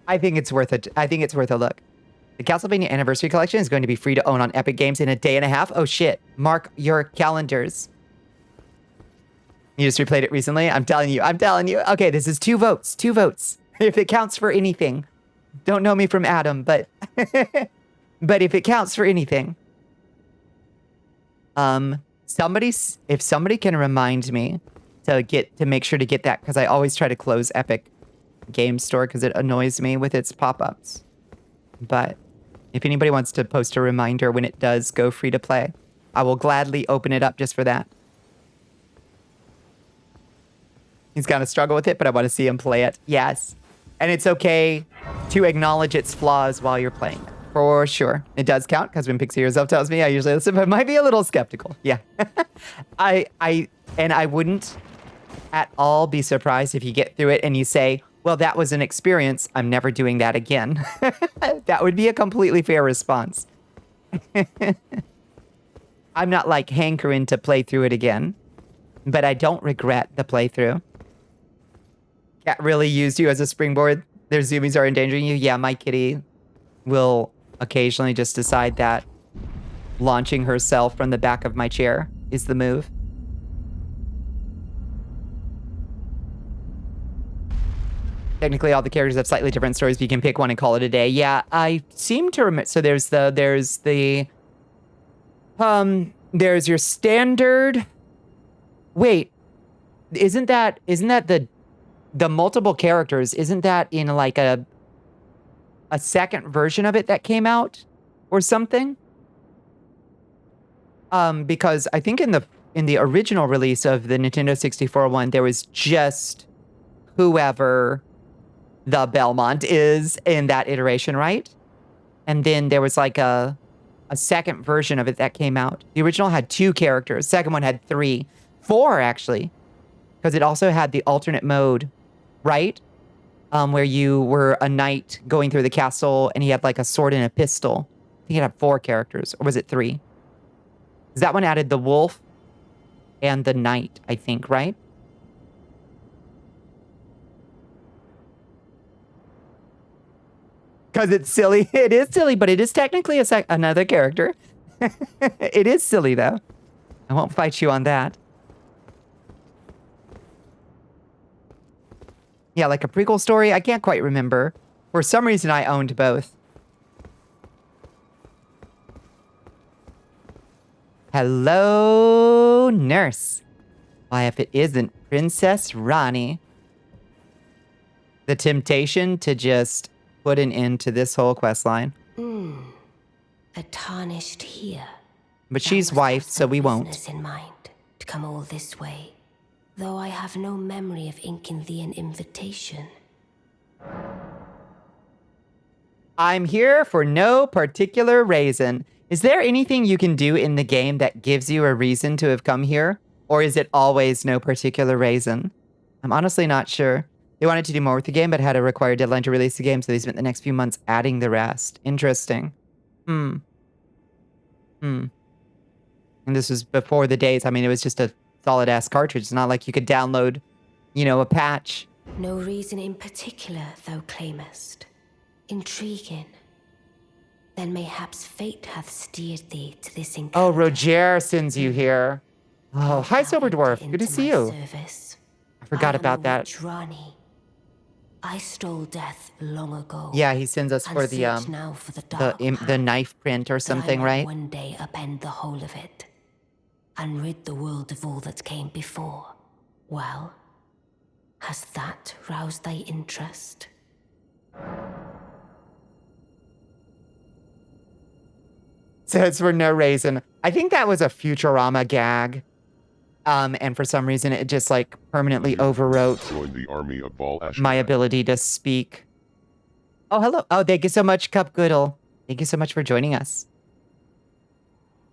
I think it's worth it. I think it's worth a look. The Castlevania Anniversary Collection is going to be free to own on Epic Games in a day and a half. Oh shit. Mark your calendars. You just replayed it recently? I'm telling you. Okay, this is 2 votes. 2 votes. If it counts for anything. Don't know me from Adam, but but if it counts for anything. If somebody can remind me to make sure to get that, because I always try to close Epic Games Store because it annoys me with its pop-ups. But if anybody wants to post a reminder when it does go free to play, I will gladly open it up just for that. He's gonna struggle with it, but I want to see him play it. Yes. And it's okay to acknowledge its flaws while you're playing it. For sure. It does count, because when Pixie herself tells me, I usually listen, but I might be a little skeptical. Yeah. I wouldn't at all be surprised if you get through it and you say, well, that was an experience. I'm never doing that again. That would be a completely fair response. I'm not like hankering to play through it again, but I don't regret the playthrough. Cat really used you as a springboard. Their zoomies are endangering you. Yeah, my kitty will occasionally just decide that launching herself from the back of my chair is the move. Technically, all the characters have slightly different stories, but you can pick one and call it a day. Yeah, I seem to remember. So there's your standard. Wait, isn't that the multiple characters? Isn't that in like a second version of it that came out or something? Because I think in the original release of the Nintendo 64 one, there was just whoever the Belmont is in that iteration, right? And then there was like a second version of it that came out. The original had 2 characters. Second one had 3. 4, actually. Because it also had the alternate mode, right? Where you were a knight going through the castle and he had like a sword and a pistol. I think it had 4 characters. Or was it 3? Because that one added the wolf and the knight, I think, right? Because it's silly. It is silly, but it is technically another character. It is silly, though. I won't fight you on that. Yeah, like a prequel story? I can't quite remember. For some reason, I owned both. Hello, nurse. Why, if it isn't Princess Ronnie. The temptation to just put an end to this whole quest line. A tarnished here. But she's wife, so we won't. In mind to come all this way, though I have no memory of inking thee an invitation. I'm here for no particular reason. Is there anything you can do in the game that gives you a reason to have come here? Or is it always no particular reason? I'm honestly not sure. They wanted to do more with the game, but had a required deadline to release the game, so they spent the next few months adding the rest. Interesting. And this was before the days. I mean, it was just a solid-ass cartridge. It's not like you could download, a patch. No reason in particular, thou claimest. Intriguing. Then mayhaps fate hath steered thee to this encounter. Oh, Roger sends you here. Oh, hi, Sober Dwarf. Good to see you. Service. I forgot about that. Rani. I stole death long ago. Yeah, he sends us for the now for the knife print or something, right? One day upend the whole of it, and rid the world of all that came before. Well, has that roused thy interest? Says for no reason. I think that was a Futurama gag. And for some reason, it just like permanently overwrote Join the army of Ball Ash. my ability to speak. Oh, hello. Oh, thank you so much, Cup Goodle. Thank you so much for joining us.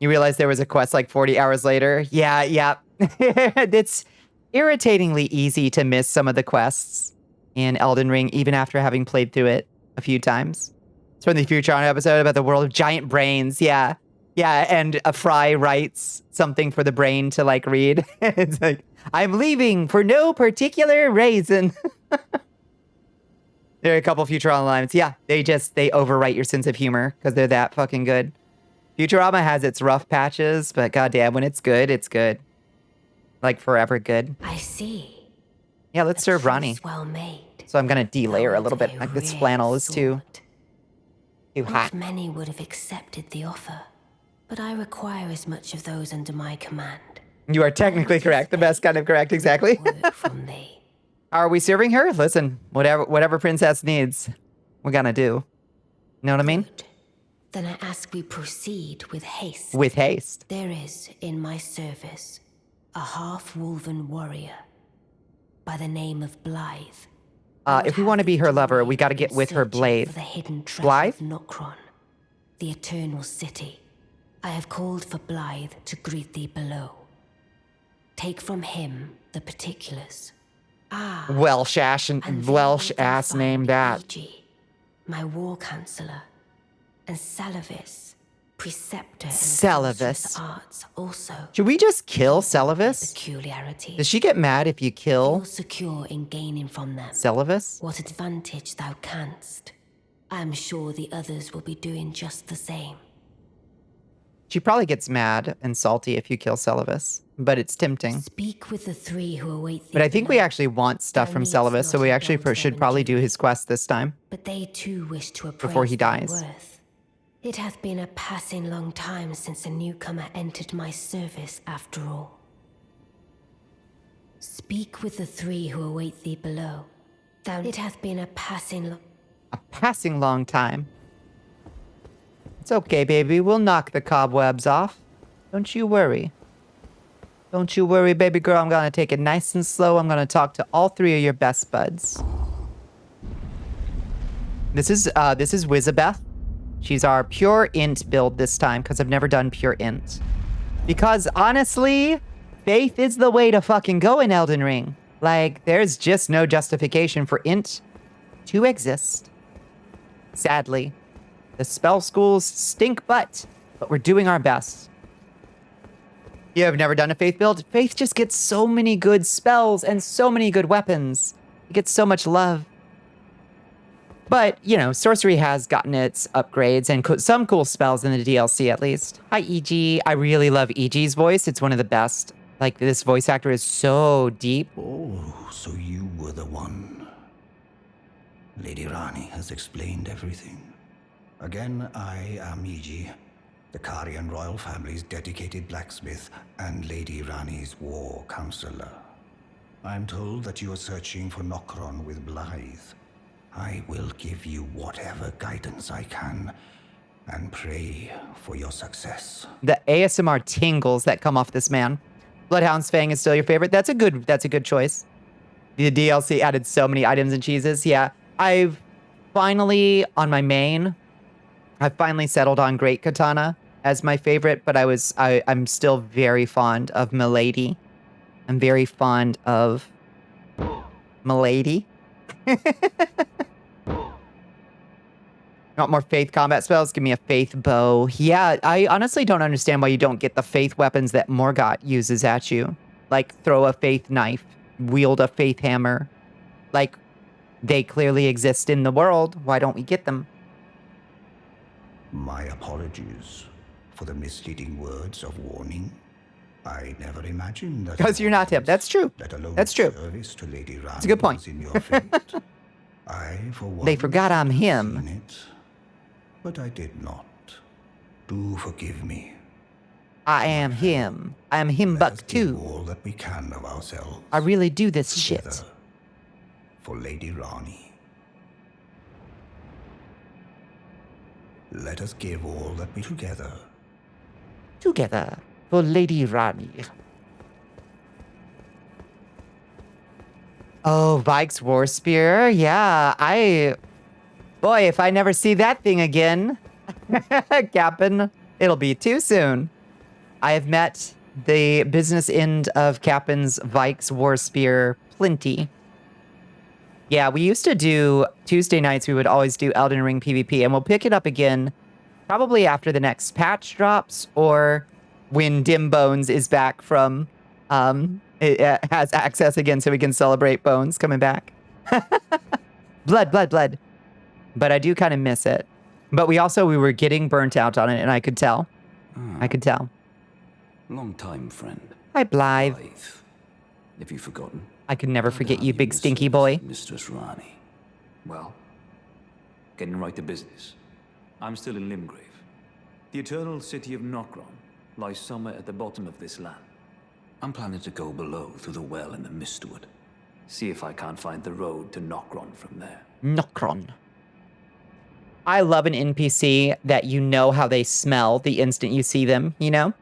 You realize there was a quest like 40 hours later? Yeah. It's irritatingly easy to miss some of the quests in Elden Ring, even after having played through it a few times. It's from the Futurama episode about the world of giant brains. Yeah. Yeah, and a Fry writes something for the brain to like read. It's like, I'm leaving for no particular reason. There are a couple Futurama lines. Yeah, they overwrite your sense of humor because they're that fucking good. Futurama has its rough patches, but goddamn, when it's good, it's good. Like forever good. I see. Yeah, let's serve Ronnie. Well made. So I'm gonna delayer a little bit. Like this flannel is too hot. Not many would have accepted the offer, but I require as much of those under my command. You are technically correct. The best kind of correct, exactly. Work from thee. Are we serving her? Listen, whatever princess needs, we're gonna do. You know what I mean? Good. Then I ask we proceed with haste. With haste. There is in my service a half-woven warrior by the name of Blythe. If we want to be her lover, we got to get with her blade. For the hidden treasure Blythe? of Nokron, the eternal city. I have called for Blythe to greet thee below. Take from him the particulars. Welsh ass name that. Iji, my war counselor, and Salavis, preceptor in Salavis. arts also. Should we just kill Salavis? Peculiarities. Does she get mad if you kill Feel secure in gaining from them Salavis? what advantage thou canst. I am sure the others will be doing just the same. She probably gets mad and salty if you kill Salavis, but it's tempting. Speak with the three who await thee. But I think we below. actually want stuff Thou from needst Salavis, so not we actually indulge should them probably in do his quest this time. But they too wish to appraise Before he thy dies. worth. It hath been a passing long time since a newcomer entered my service after all. Speak with the three who await thee below. It hath been a passing long time. It's okay, baby. We'll knock the cobwebs off. Don't you worry. Don't you worry, baby girl. I'm gonna take it nice and slow. I'm gonna talk to all three of your best buds. This is Wizabeth. She's our pure int build this time, because I've never done pure int. Because honestly, faith is the way to fucking go in Elden Ring. Like, there's just no justification for int to exist. Sadly. The spell schools stink butt, but we're doing our best. You have never done a faith build? Faith just gets so many good spells and so many good weapons. It gets so much love. But, you know, sorcery has gotten its upgrades and some cool spells in the DLC at least. Hi, EG. I really love EG's voice. It's one of the best. Like, this voice actor is so deep. Oh, so you were the one. Lady Rani has explained everything. Again, I am Iji, the Karian royal family's dedicated blacksmith and Lady Rani's war counselor. I'm told that you are searching for Nokron with Blythe. I will give you whatever guidance I can and pray for your success. The ASMR tingles that come off this man. Bloodhound's Fang is still your favorite. That's a good choice. The DLC added so many items and cheeses. Yeah, I've finally, on my main, I've finally settled on Great Katana as my favorite, but I'm still very fond of Milady. I'm very fond of Milady. Want more faith combat spells? Give me a faith bow. Yeah, I honestly don't understand why you don't get the faith weapons that Morgott uses at you. Like, throw a faith knife, wield a faith hammer. Like, they clearly exist in the world. Why don't we get them? My apologies for the misleading words of warning. I never imagined that. Because you're not him. That's true. Let alone That's true. Service to Lady Rani That's a good point. was in your fate. I, for one, They forgot I'm should have him. seen it, but I did not. Do forgive me. I am him. I am him Let buck us give too. all that we can of ourselves. I really do this together shit. for Lady Rani. Let us give all that we together. Together for Lady Rani. Oh, Vike's War Spear. Yeah, boy, if I never see that thing again, Captain, it'll be too soon. I have met the business end of Captain's Vike's War Spear plenty. Yeah, we used to do Tuesday nights. We would always do Elden Ring PvP, and we'll pick it up again probably after the next patch drops or when Dim Bones is back from, it has access again so we can celebrate Bones coming back. Blood, blood, blood. But I do kind of miss it. But we were getting burnt out on it, and I could tell. I could tell. Long time, friend. Hi, Blythe. Have you forgotten? I could never forget you, Down big in the stinky service boy. of Mistress Rani. Well, getting right to business. I'm still in Limgrave. The eternal city of Nokron lies somewhere at the bottom of this land. I'm planning to go below through the well in the Mistwood. See if I can't find the road to Nokron from there. Nokron. I love an NPC that you know how they smell the instant you see them, you know?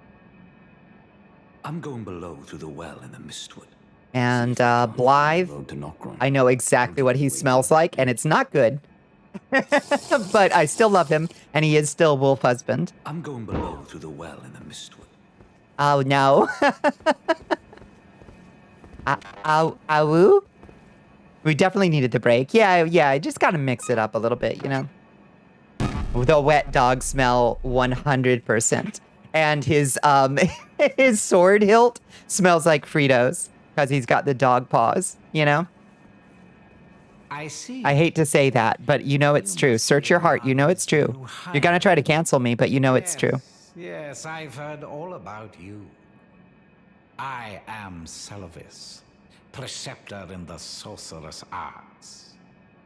I'm going below through the well in the Mistwood. And Blythe, I know exactly what he smells like, and it's not good. But I still love him, and he is still Wolf Husband. I'm going below through the well in the Mistwood. Oh, no. Ow. We definitely needed the break. Yeah, I just gotta mix it up a little bit, you know? The wet dog smell 100%. And his his sword hilt smells like Fritos because he's got the dog paws, you know? I see. I hate to say that, but you know it's true. Search your heart, you know it's true. You're gonna try to cancel me, but you know it's true. Yes, I've heard all about you. I am Selvis, preceptor in the sorcerous arts.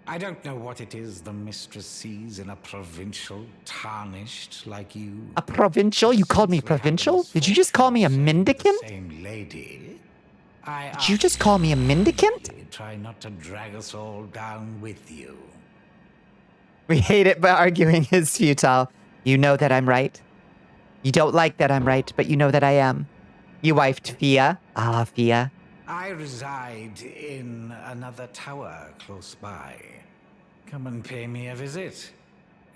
I don't know what it is the mistress sees in a provincial tarnished like you. A provincial? You called me provincial? Did you just call me a mendicant? Same lady. Did you just call me a mendicant? Try not to drag us all down with you. We hate it, but arguing is futile. You know that I'm right. You don't like that I'm right, but you know that I am. You wifed Fia. Ah, Fia. I reside in another tower close by. Come and pay me a visit.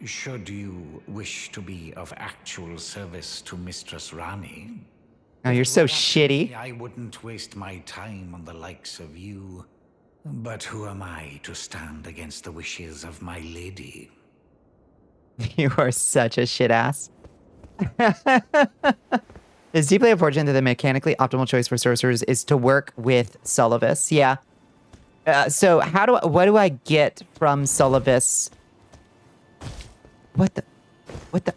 Should you wish to be of actual service to Mistress Rani. Oh, you're so shitty. I wouldn't waste my time on the likes of you. But who am I to stand against the wishes of my lady? You are such a shit ass. It's deeply unfortunate that the mechanically optimal choice for sorcerers is to work with Sullivis. Yeah. So what do I get from Sullivis? What the?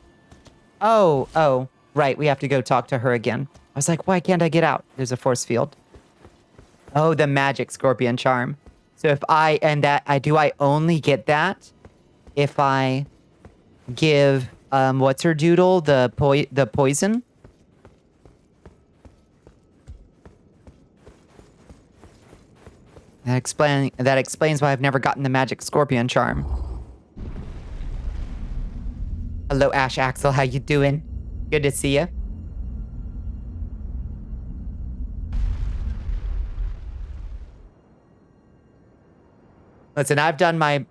Oh, right. We have to go talk to her again. I was like, why can't I get out? There's a force field. Oh, the magic scorpion charm. So if I only get that if I give what's her doodle the poison? That explains why I've never gotten the magic scorpion charm. Hello, Ash Axel. How you doing? Good to see you. Listen, I've done my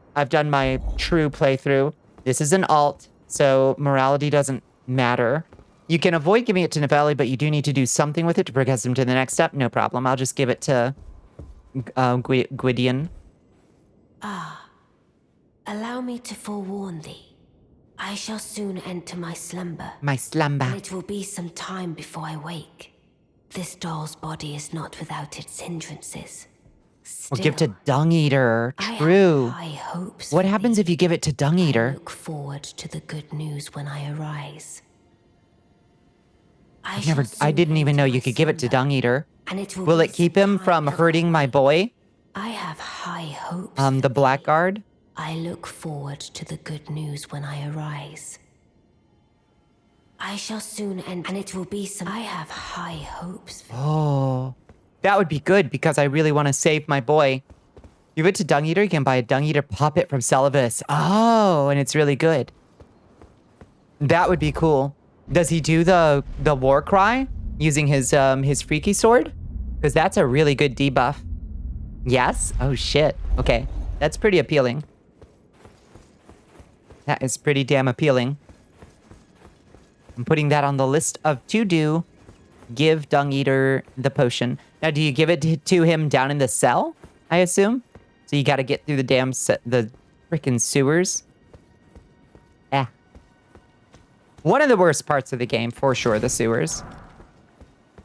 true playthrough. This is an alt, so morality doesn't matter. You can avoid giving it to Novelli, but you do need to do something with it to progress them to the next step. No problem. I'll just give it to Gwydion. Allow me to forewarn thee. I shall soon enter my slumber. My slumber. And it will be some time before I wake. This doll's body is not without its hindrances. Or give to Dung Eater. True. I have high hopes. What happens if you give it to Dung I Eater? look forward to the good news when I arise. I didn't even know you could give it to Dung Eater. And it Will it keep him from hurting my boy? I have high hopes. The Blackguard? I look forward to the good news when I arise. I shall soon end, and it will be some. I have high hopes. Oh, that would be good because I really want to save my boy. Give it to Dung Eater. You can buy a Dung Eater puppet from Celivis. Oh, and it's really good. That would be cool. Does he do the war cry using his freaky sword? Because that's a really good debuff. Yes? Oh shit. Okay, that's pretty appealing. That is pretty damn appealing. I'm putting that on the list of to do. Give Dung Eater the potion. Now, do you give it to him down in the cell, I assume? So you got to get through the the freaking sewers. Yeah. One of the worst parts of the game, for sure, the sewers.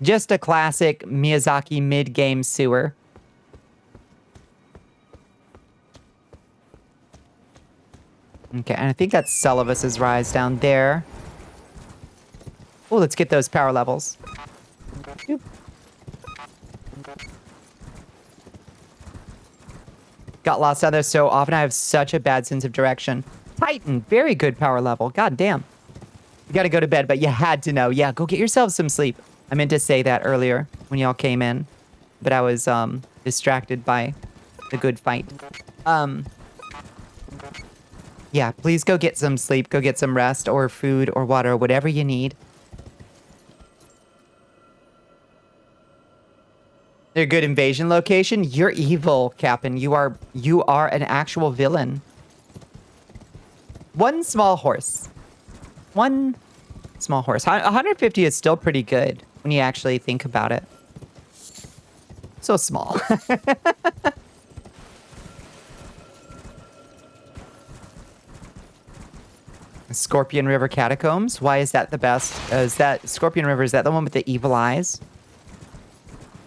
Just a classic Miyazaki mid-game sewer. Okay, and I think that's Celovus's rise down there. Oh, let's get those power levels. Boop. Got lost out there so often. I have such a bad sense of direction. Titan, very good power level. God damn. You gotta go to bed, but you had to know. Yeah, go get yourself some sleep. I meant to say that earlier when y'all came in, but I was distracted by the good fight. Yeah, please go get some sleep. Go get some rest or food or water or whatever you need. They're a good invasion location. You're evil, Captain. You are an actual villain. One small horse. One small horse. 150 is still pretty good when you actually think about it. So small. Scorpion River Catacombs. Why is that the best? Is that Scorpion River? Is that the one with the evil eyes?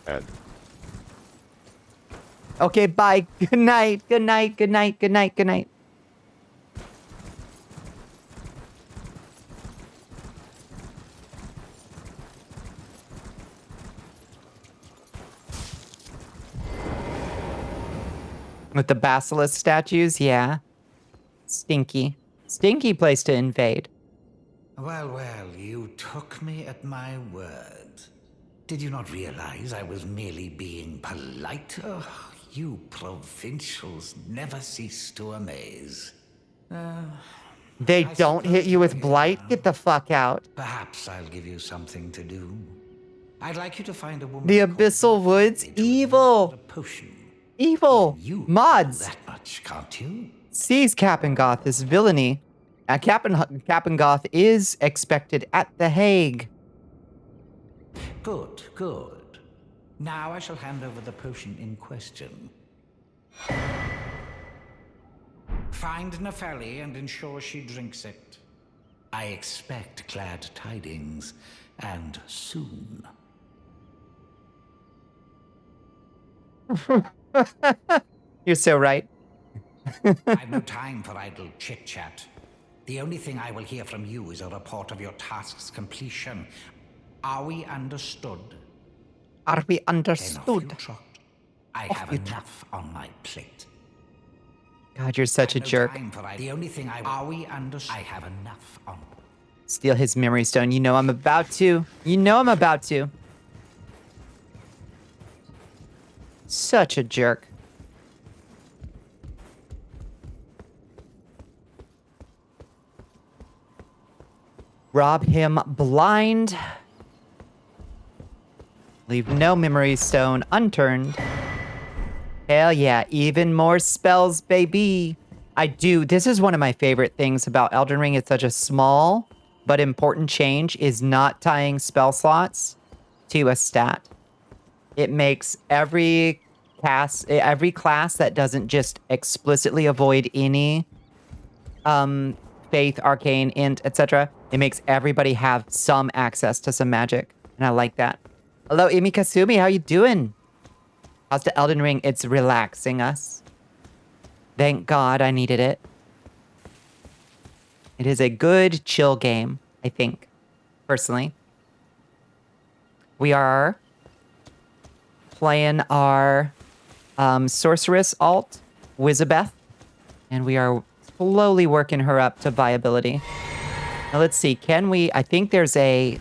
And Okay, bye. Good night. Good night. Good night. Good night. Good night. With the basilisk statues, yeah. Stinky. Stinky place to invade. Well, well, you took me at my word. Did you not realize I was merely being polite? Oh, you provincials never cease to amaze. They I don't hit suppose you with I blight? am. Get the fuck out. Perhaps I'll give you something to do. I'd like you to find a woman. The called Abyssal Woods? Natalie to Evil. administer a potion. Evil. You can do Mods. that much, can't you? Sees Kappengoth this villainy. Kappengoth is expected at The Hague. Good, good. Now I shall hand over the potion in question. Find Nepheli and ensure she drinks it. I expect glad tidings, and soon. You're so right. I've no time for idle chit-chat. The only thing I will hear from you is a report of your task's completion. Are we understood? Are we Then off understood? you trot. I Off have you trot. enough on my plate. God, you're such a No jerk. time for the only thing Are we understood? I have enough on. Steal his memory stone. You know I'm about to. You know I'm about to. Such a jerk. Rob him blind. Leave no memory stone unturned. Hell yeah, even more spells, baby. I do. This is one of my favorite things about Elden Ring. It's such a small but important change is not tying spell slots to a stat. It makes every class that doesn't just explicitly avoid any faith, arcane, int, etc. It makes everybody have some access to some magic. And I like that. Hello, Imi Kasumi. How you doing? How's the Elden Ring? It's relaxing us. Thank God I needed it. It is a good, chill game, I think, personally. We are playing our Sorceress alt, Wizabeth, and we are slowly working her up to viability. Now let's see, can we... I think there's a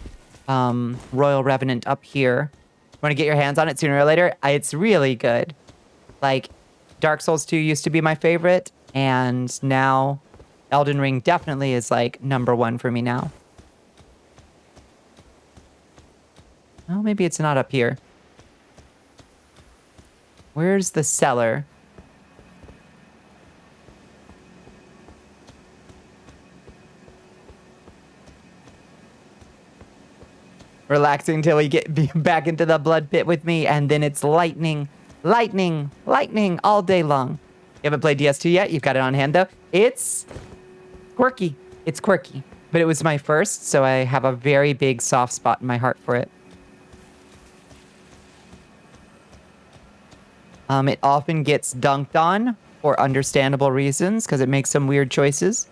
Royal Revenant up here. Want to get your hands on it sooner or later? It's really good. Like, Dark Souls 2 used to be my favorite, and now Elden Ring definitely is like #1 for me now. Oh, maybe it's not up here. Where's the cellar? Relaxing until we get back into the blood pit with me, and then it's lightning. Lightning. Lightning all day long. You haven't played DS2 yet? You've got it on hand, though. It's quirky. It's quirky. But it was my first, so I have a very big soft spot in my heart for it. It often gets dunked on for understandable reasons, because it makes some weird choices.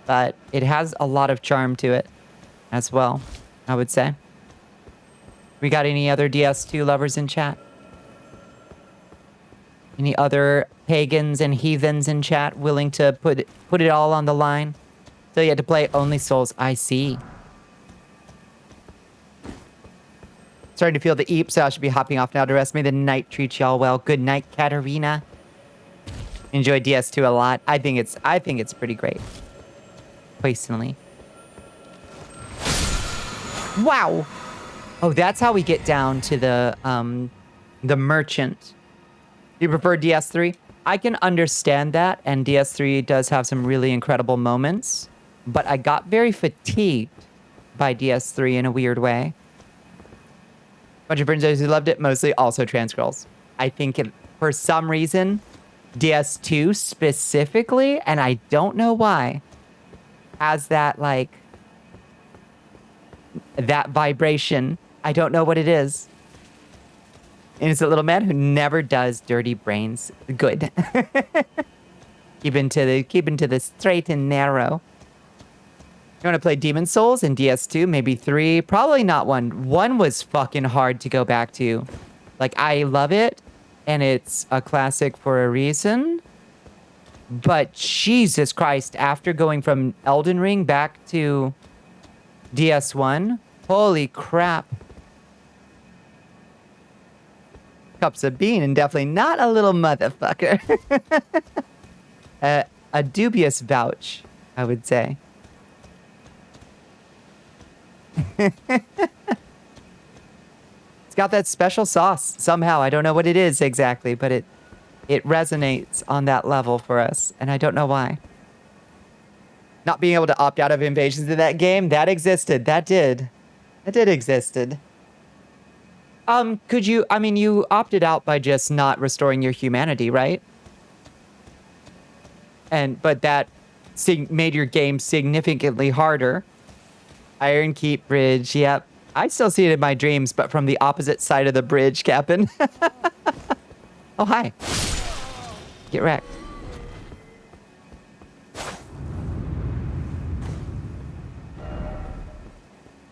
But it has a lot of charm to it as well, I would say. We got any other DS2 lovers in chat? Any other pagans and heathens in chat willing to put it all on the line? So you had to play only Souls. I see. Starting to feel the eep, so I should be hopping off now to rest. May the night treat y'all well. Good night, Katarina. Enjoy DS2 a lot. I think it's pretty great. Personally. Wow. Oh, that's how we get down to the merchant. Do you prefer DS3? I can understand that, and DS3 does have some really incredible moments, but I got very fatigued by DS3 in a weird way. Bunch of friends who loved it, mostly also trans girls. I think for some reason, DS2 specifically, and I don't know why, has that, like, that vibration. I don't know what it is. And it's a little man who never does dirty brains good. keep into the straight and narrow. You want to play Demon Souls in DS2? Maybe 3? Probably not 1. 1 was fucking hard to go back to. Like, I love it, and it's a classic for a reason. But Jesus Christ, after going from Elden Ring back to DS1, holy crap. Cups of bean, and definitely not a little motherfucker. A dubious vouch, I would say. It's got that special sauce somehow. I don't know what it is exactly, but it resonates on that level for us, and I don't know why. Not being able to opt out of invasions in that game, that existed. That did existed. Could you, I mean, you opted out by just not restoring your humanity, right? But that made your game significantly harder. Iron Keep Bridge, yep. I still see it in my dreams, but from the opposite side of the bridge, Captain. Oh, hi. Get wrecked.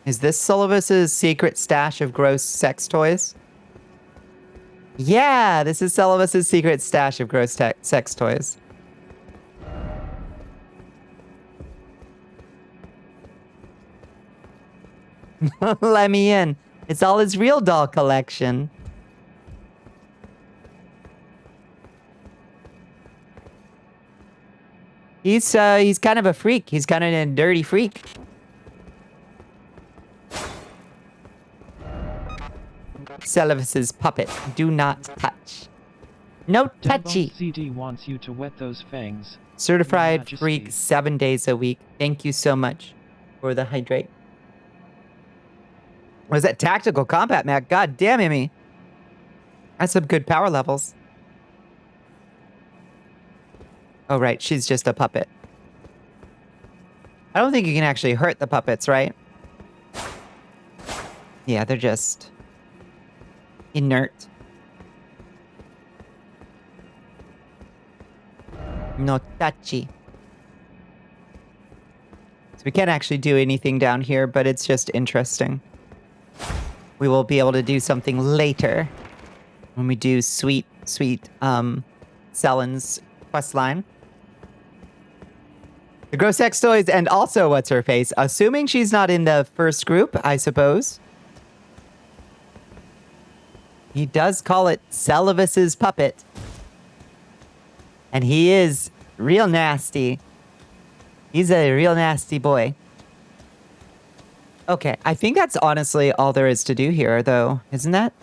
Is this Sullivan's secret stash of gross sex toys? Yeah, this is Sullivan's secret stash of gross sex toys. Let me in. It's all his real doll collection. He's kind of a freak. He's kind of a dirty freak. Celivis's puppet. Do not touch. No touchy. CD wants you to wet those fangs. Certified freak 7 days a week. Thank you so much for the hydrate. Was that tactical combat, Mac? God damn it, me. That's some good power levels. Oh, right. She's just a puppet. I don't think you can actually hurt the puppets, right? Yeah, they're just inert. No touchy. So we can't actually do anything down here, but it's just interesting. We will be able to do something later when we do sweet Sellen's questline. The gross sex toys, and also what's her face, assuming she's not in the first group, I suppose. He does call it Celivis's puppet. And he is real nasty. He's a real nasty boy. Okay, I think that's honestly all there is to do here, though, isn't that?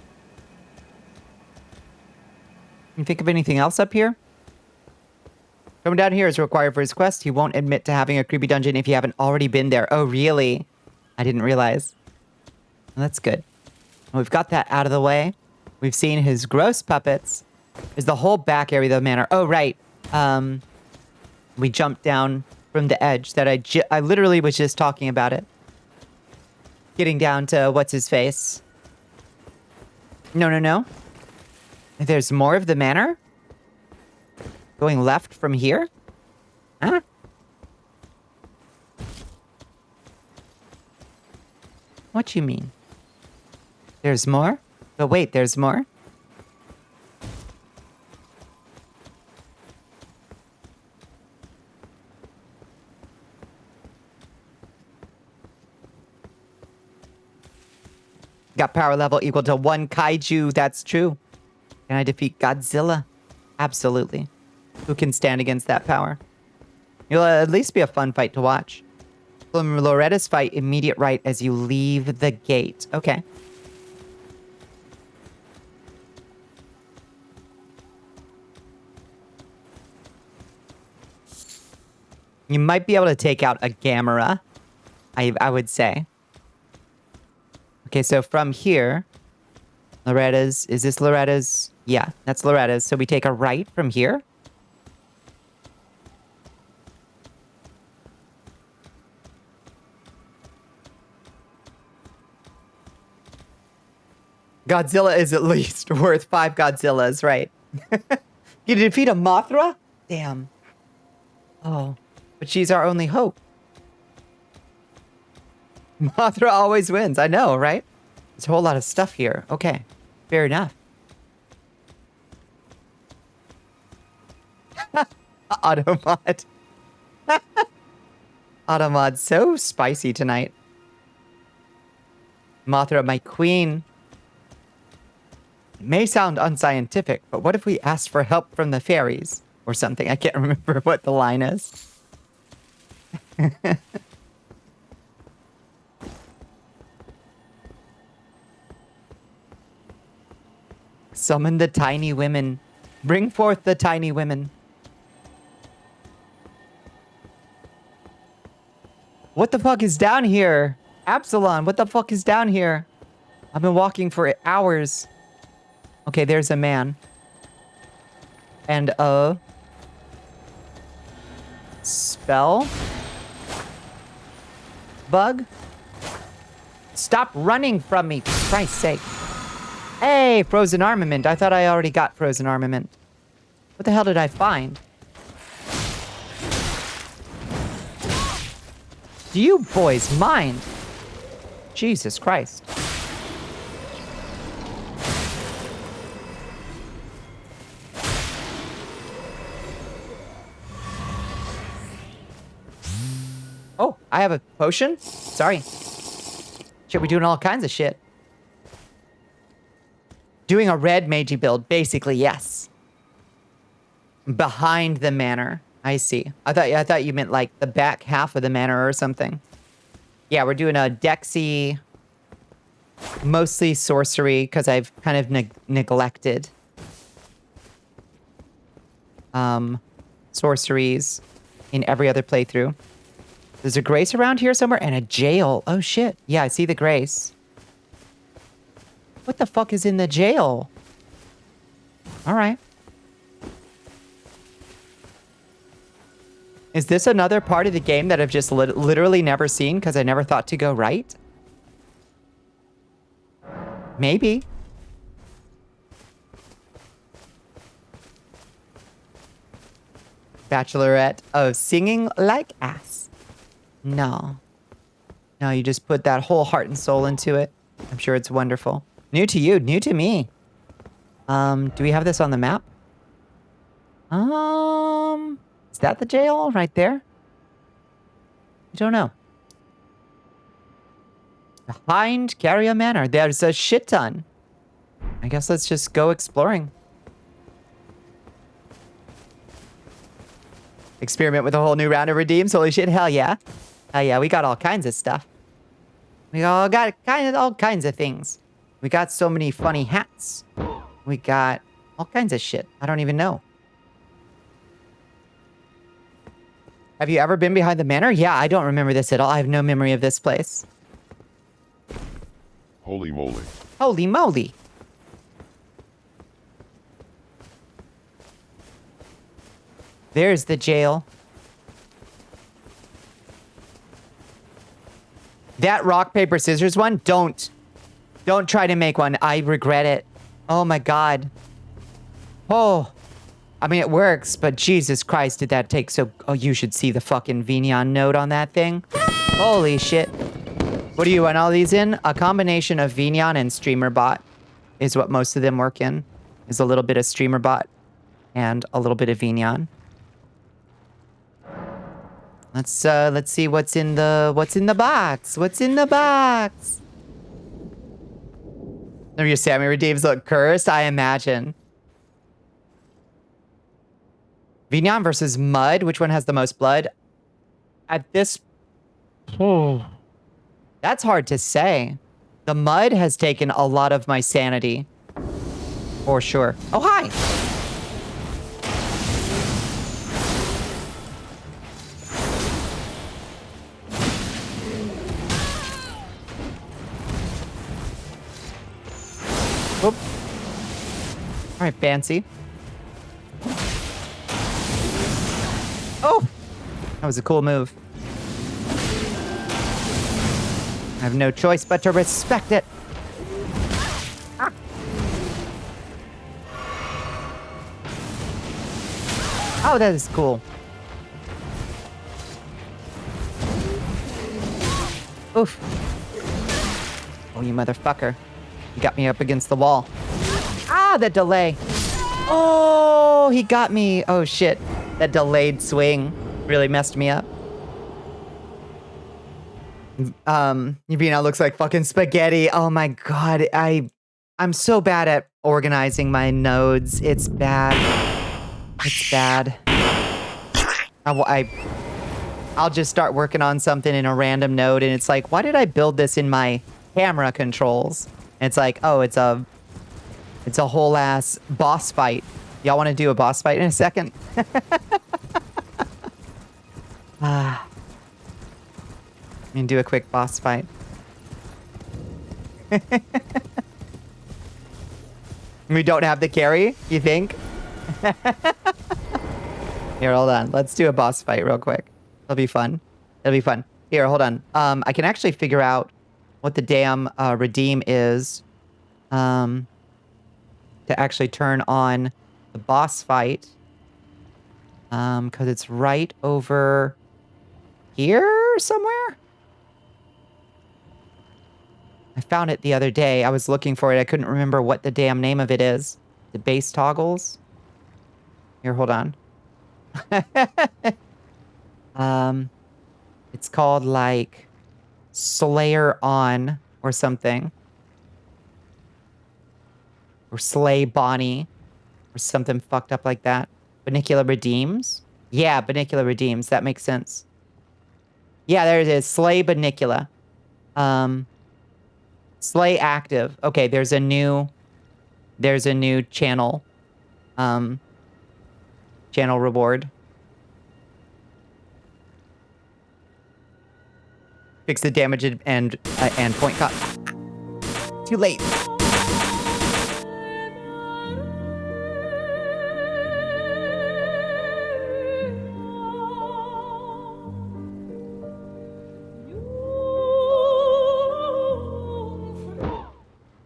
Can you think of anything else up here? Coming down here is required for his quest. He won't admit to having a creepy dungeon if you haven't already been there. Oh, really? I didn't realize. Well, that's good. Well, we've got that out of the way. We've seen his gross puppets. There's the whole back area of the manor. Oh, right. We jumped down from the edge that I literally was just talking about it. Getting down to what's his face. No. There's more of the manor? Going left from here? Huh? What you mean? There's more? But wait, there's more? Got power level equal to 1 kaiju. That's true. Can I defeat Godzilla? Absolutely. Who can stand against that power? It'll at least be a fun fight to watch. From Loretta's fight, immediate right as you leave the gate. Okay. You might be able to take out a Gamera, I would say. Okay, so from here, Loretta's, is this Loretta's? Yeah, that's Loretta's. So we take a right from here. Godzilla is at least worth 5 Godzillas, right? You defeat a Mothra? Damn. Oh, but she's our only hope. Mothra always wins. I know, right? There's a whole lot of stuff here. Okay, fair enough. Automod. Automod, so spicy tonight. Mothra, my queen. It may sound unscientific, but what if we asked for help from the fairies? Or something. I can't remember what the line is. Summon the tiny women. Bring forth the tiny women. What the fuck is down here? Absalon, what the fuck is down here? I've been walking for hours. Okay, there's a man. And a spell? Bug? Stop running from me, for Christ's sake. Hey, frozen armament. I thought I already got frozen armament. What the hell did I find? Do you boys mind? Jesus Christ. Oh, I have a potion? Sorry. Shit, we're doing all kinds of shit. Doing a red Meiji build, basically, yes. Behind the manor. I see. I thought you meant like the back half of the manor or something. Yeah, we're doing a Dexy, mostly sorcery, because I've kind of neglected sorceries in every other playthrough. There's a grace around here somewhere and a jail. Oh shit. Yeah, I see the grace. What the fuck is in the jail? All right. Is this another part of the game that I've just literally never seen because I never thought to go right? Maybe. Bachelorette of singing like ass. No. No, you just put that whole heart and soul into it. I'm sure it's wonderful. New to you, new to me. Do we have this on the map? Is that the jail right there? I don't know. Behind Carrier Manor, there's a shit ton. I guess let's just go exploring. Experiment with a whole new round of redeems. Holy shit, hell yeah. Hell yeah, we got all kinds of stuff. We all got all kinds of things. We got so many funny hats. We got all kinds of shit. I don't even know. Have you ever been behind the manor? Yeah, I don't remember this at all. I have no memory of this place. Holy moly. Holy moly. There's the jail. That rock, paper, scissors one, don't try to make one. I regret it. Oh my God. Oh, I mean, it works, but Jesus Christ, did that take so... Oh, you should see the fucking Vignon node on that thing. Holy shit. What do you run all these in? A combination of Vignon and StreamerBot is what most of them work in. Is a little bit of StreamerBot and a little bit of Vignon. Let's see what's in the box. What's in the box? None of your Sammy redeems look cursed, I imagine. Vignon versus Mud. Which one has the most blood? At this... Oh. That's hard to say. The Mud has taken a lot of my sanity. For sure. Oh, hi! Whoop. All right, fancy. Oh! That was a cool move. I have no choice but to respect it. Ah. Oh, that is cool. Oof. Oh, you motherfucker. You got me up against the wall. Ah, the delay. Oh, he got me. Oh, shit. That delayed swing really messed me up. Yuvina looks like fucking spaghetti. Oh my God. I'm so bad at organizing my nodes. It's bad. It's bad. I'll just start working on something in a random node and it's like, why did I build this in my camera controls? And it's like, oh, it's a whole ass boss fight. Y'all want to do a boss fight in a second? I'm gonna do a quick boss fight. We don't have the carry, you think? Here, hold on. Let's do a boss fight real quick. It'll be fun. It'll be fun. Here, hold on. I can actually figure out what the damn redeem is to actually turn on the boss fight. Because it's right over here somewhere? I found it the other day. I was looking for it. I couldn't remember what the damn name of it is. The base toggles? Here, hold on. It's called like Slayer On or something. Or Slay Bonnie. Or something fucked up like that. Bonnicula redeems? Yeah, Bonnicula redeems. That makes sense. Yeah, there it is. Slay Bonnicula. Slay active. Okay, there's a new channel. Channel reward. Fix the damage and point cost. Too late.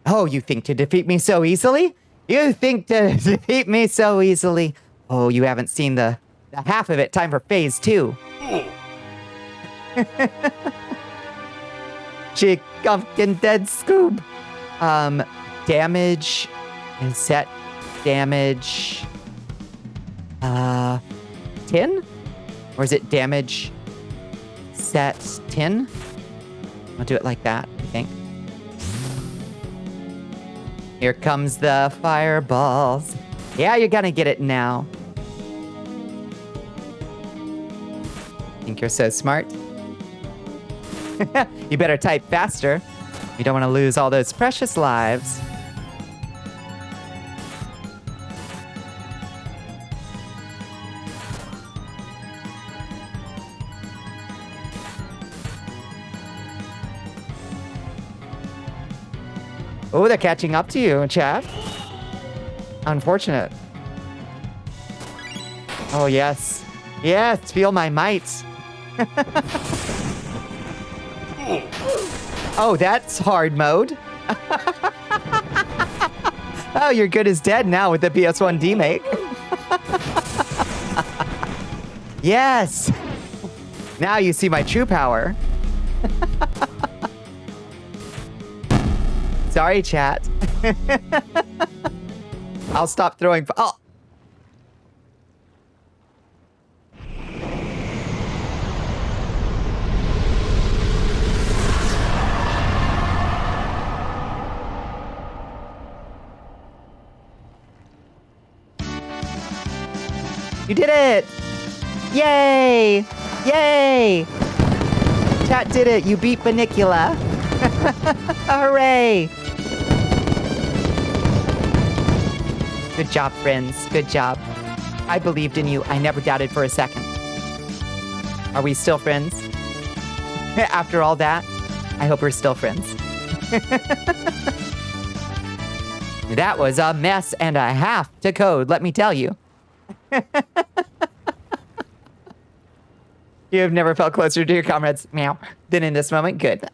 Oh, you think to defeat me so easily? You think to defeat me so easily? Oh, you haven't seen the half of it. Time for phase 2. Chicken dead Scoob. Damage. And set damage. 10? Or is it damage set 10? I'll do it like that, I think. Here comes the fireballs. Yeah, you're gonna get it now. Think you're so smart? You better type faster. You don't want to lose all those precious lives. Oh, they're catching up to you, chat. Unfortunate. Oh, yes. Yes, feel my might. Oh, that's hard mode. Oh, you're good as dead now with the PS1 demake. Yes. Now you see my true power. Sorry, chat. I'll stop throwing. Oh. You did it! Yay! Yay! Chat did it. You beat Bonnicula. Hooray! Good job, friends. Good job. I believed in you. I never doubted for a second. Are we still friends? After all that, I hope we're still friends. That was a mess and a half to code, let me tell you. You have never felt closer to your comrades, meow, than in this moment. Good.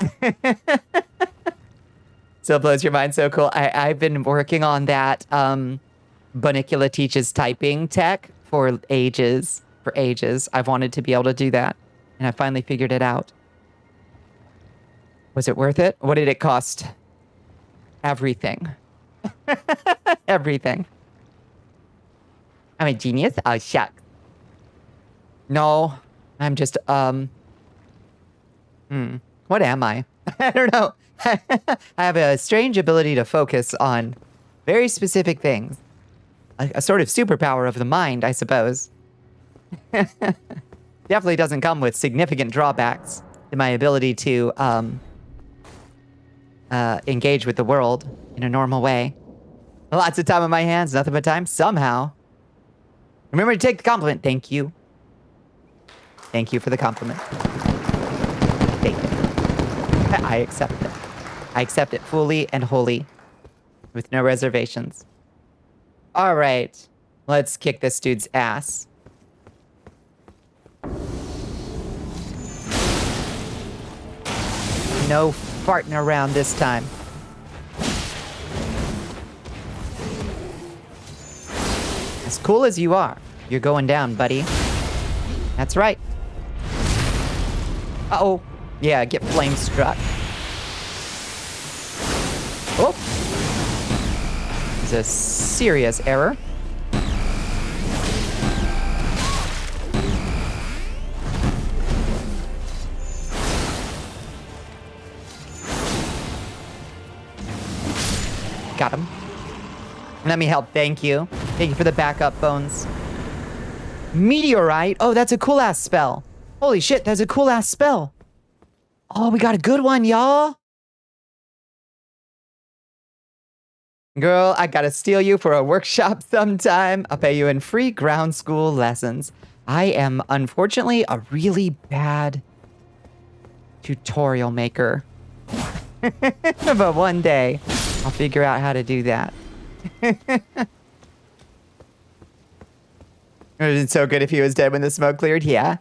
Still blows your mind. So cool. I've been working on that Bonnicula teaches typing tech for ages. For ages. I've wanted to be able to do that. And I finally figured it out. Was it worth it? What did it cost? Everything. Everything. I'm a genius? Oh, shucks. No. I'm just, what am I? I don't know. I have a strange ability to focus on very specific things. A sort of superpower of the mind, I suppose. Definitely doesn't come with significant drawbacks to my ability to, engage with the world in a normal way. Lots of time on my hands, nothing but time, somehow. Remember to take the compliment. Thank you. Thank you for the compliment. Thank you. I accept it. I accept it fully and wholly, with no reservations. All right. Let's kick this dude's ass. No farting around this time. As cool as you are, you're going down, buddy. That's right. Uh-oh. Yeah, get flame struck. Oh. It's a serious error. Got him. Let me help. Thank you. Thank you for the backup, Bones. Meteorite? Oh, that's a cool-ass spell. Holy shit, that's a cool-ass spell. Oh, we got a good one, y'all. Girl, I gotta steal you for a workshop sometime. I'll pay you in free ground school lessons. I am, unfortunately, a really bad tutorial maker. But one day, I'll figure out how to do that. It would have been so good if he was dead when the smoke cleared, yeah.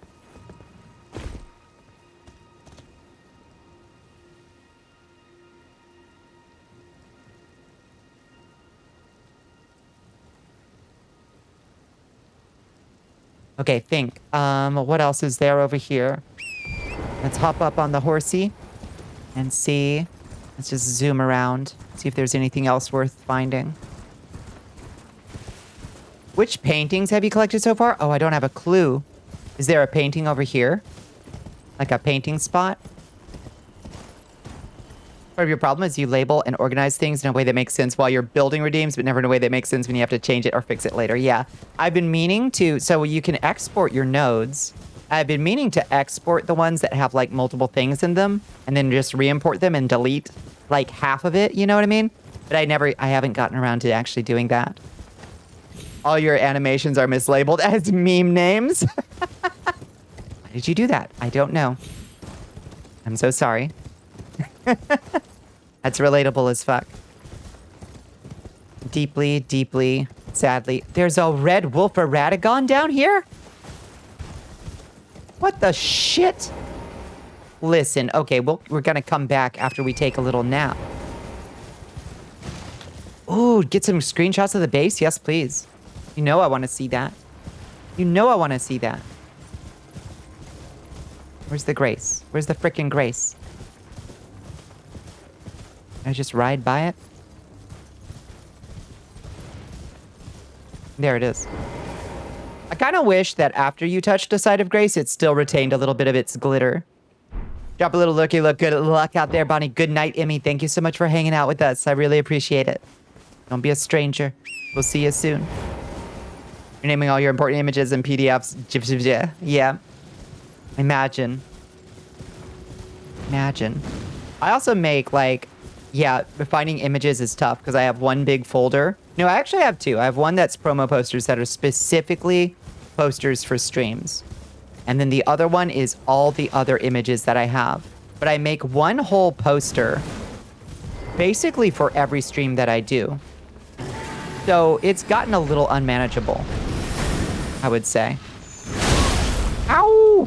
Okay, think. What else is there over here? Let's hop up on the horsey and see. Let's just zoom around, see if there's anything else worth finding. Which paintings have you collected so far? Oh, I don't have a clue. Is there a painting over here? Like a painting spot? Part of your problem is you label and organize things in a way that makes sense while you're building redeems, but never in a way that makes sense when you have to change it or fix it later. Yeah, I've been meaning to, so you can export your nodes. I've been meaning to export the ones that have like multiple things in them and then just re-import them and delete like half of it, you know what I mean? But I haven't gotten around to actually doing that. All your animations are mislabeled as meme names. Why did you do that? I don't know. I'm so sorry. That's relatable as fuck. Deeply, deeply sadly. There's a red wolf erratigon down here? What the shit? Listen, okay, we're gonna come back after we take a little nap. Ooh, get some screenshots of the base? Yes, please. You know I want to see that. You know I want to see that. Where's the grace? Where's the frickin' grace? Can I just ride by it? There it is. I kind of wish that after you touched a side of grace, it still retained a little bit of its glitter. Drop a little looky look. Good luck out there, Bonnie. Good night, Emmy. Thank you so much for hanging out with us. I really appreciate it. Don't be a stranger. We'll see you soon. You're naming all your important images and PDFs. Yeah. Imagine. Imagine. I also make, like, yeah, finding images is tough because I have one big folder. No, I actually have two. I have one that's promo posters that are specifically posters for streams. And then the other one is all the other images that I have. But I make one whole poster basically for every stream that I do. So it's gotten a little unmanageable, I would say. Ow!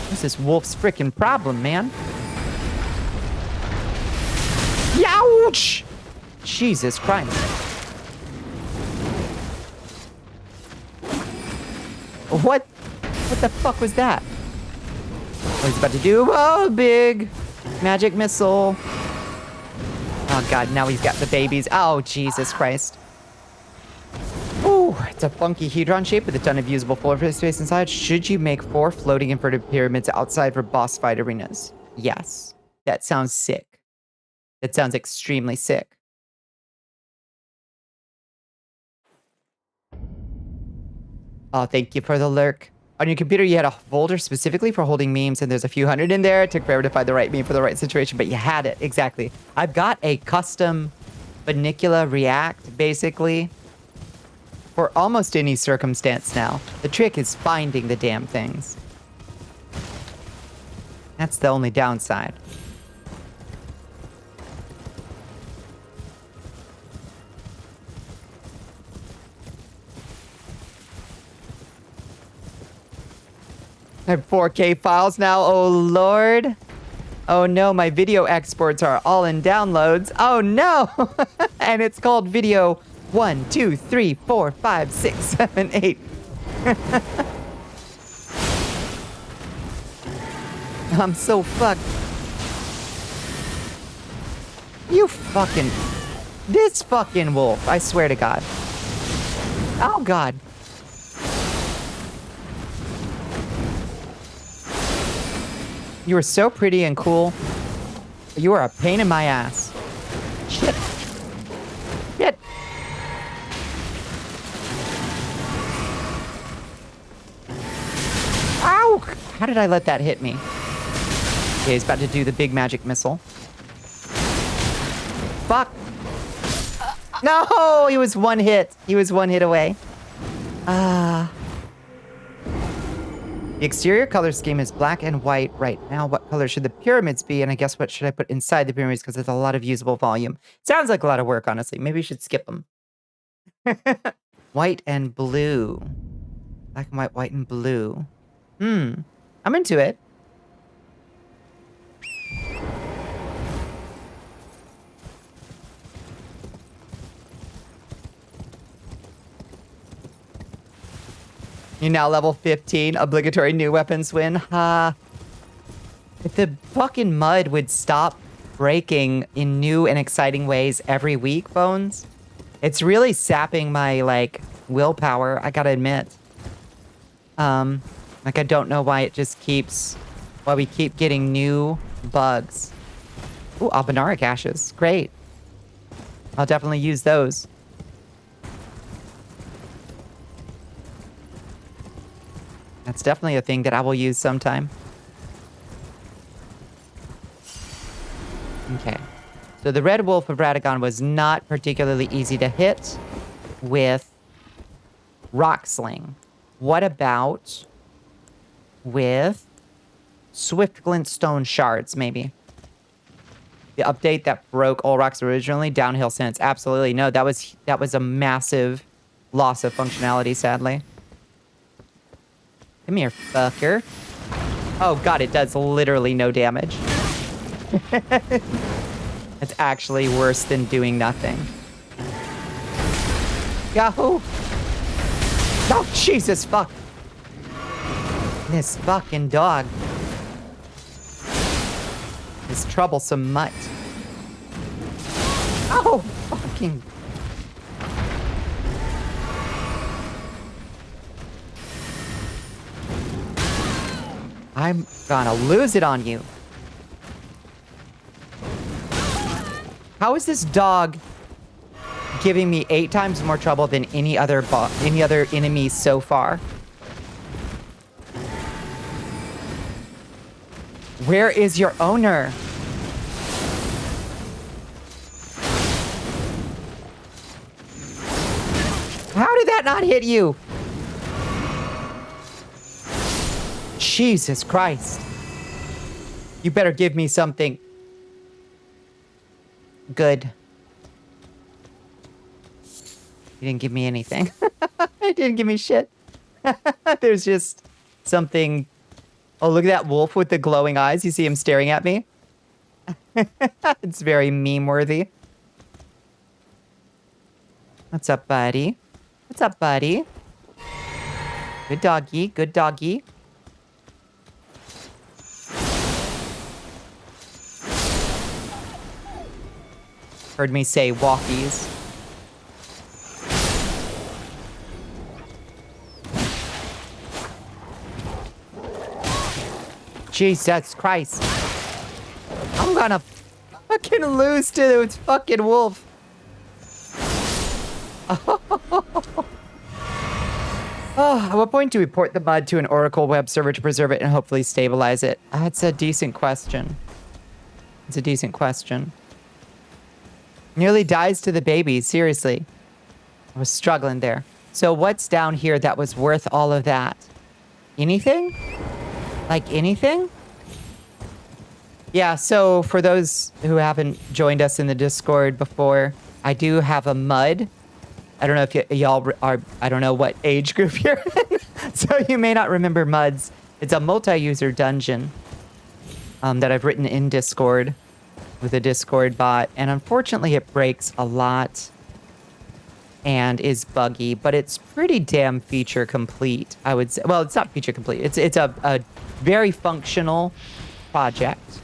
What's this wolf's freaking problem, man? Youch! Jesus Christ. What the fuck was that? What he's about to do? Oh, big magic missile. Oh god, now he's got the babies. Oh, Jesus Christ. Ooh, it's a funky hedron shape with a ton of usable floor space inside. Should you make 4 floating inverted pyramids outside for boss fight arenas? Yes. That sounds sick. That sounds extremely sick. Oh, thank you for the lurk. On your computer, you had a folder specifically for holding memes, and there's a few hundred in there. It took forever to find the right meme for the right situation, but you had it. Exactly. I've got a custom Bonnicula React, basically, for almost any circumstance now. The trick is finding the damn things. That's the only downside. I have 4K files now. Oh, Lord. Oh, no. My video exports are all in downloads. Oh, no. And it's called video 1, 2, 3, 4, 5, 6, 7, 8. I'm so fucked. You fucking... This fucking wolf. I swear to God. Oh, God. You are so pretty and cool. You are a pain in my ass. Shit. Shit. Ow! How did I let that hit me? Okay, he's about to do the big magic missile. Fuck. No! He was one hit. He was one hit away. The exterior color scheme is black and white right now. What color should the pyramids be? And I guess what should I put inside the pyramids? Because there's a lot of usable volume. Sounds like a lot of work, honestly. Maybe you should skip them. White and blue. Black and white, white and blue. I'm into it. You're now level 15. Obligatory new weapons win. If the fucking mud would stop breaking in new and exciting ways every week, Bones, it's really sapping my, like, willpower, I gotta admit. Like, I don't know why it just keeps... Why we keep getting new bugs. Ooh, Albinaric ashes. Great. I'll definitely use those. That's definitely a thing that I will use sometime. Okay. So the Red Wolf of Radagon was not particularly easy to hit with Rock Sling. What about with Swift Glintstone Shards, maybe? The update that broke Olrox originally, downhill since. Absolutely. No, that was a massive loss of functionality, sadly. Come here, fucker. Oh god, it does literally no damage. It's actually worse than doing nothing. Yahoo! Oh, Jesus, fuck. This fucking dog. This troublesome mutt. Oh, fucking. I'm gonna lose it on you. How is this dog giving me 8 times more trouble than any other enemy so far? Where is your owner? How did that not hit you? Jesus Christ. You better give me something good. You didn't give me anything. It didn't give me shit. There's just something. Oh, look at that wolf with the glowing eyes. You see him staring at me? It's very meme-worthy. What's up, buddy? What's up, buddy? Good doggy. Good doggy. Heard me say walkies. Jesus Christ. I'm gonna fucking lose to this fucking wolf. Oh, at what point do we port the mud to an Oracle web server to preserve it and hopefully stabilize it? That's a decent question. It's a decent question. Nearly dies to the baby, seriously. I was struggling there. So what's down here that was worth all of that? Anything? Like anything? Yeah, so for those who haven't joined us in the Discord before, I do have a mud. I don't know if y'all are, I don't know what age group you're in, so you may not remember MUDs. It's a multi-user dungeon that I've written in Discord with a Discord bot, and unfortunately it breaks a lot and is buggy, but it's pretty damn feature complete, I would say. Well, it's not feature complete. It's a very functional project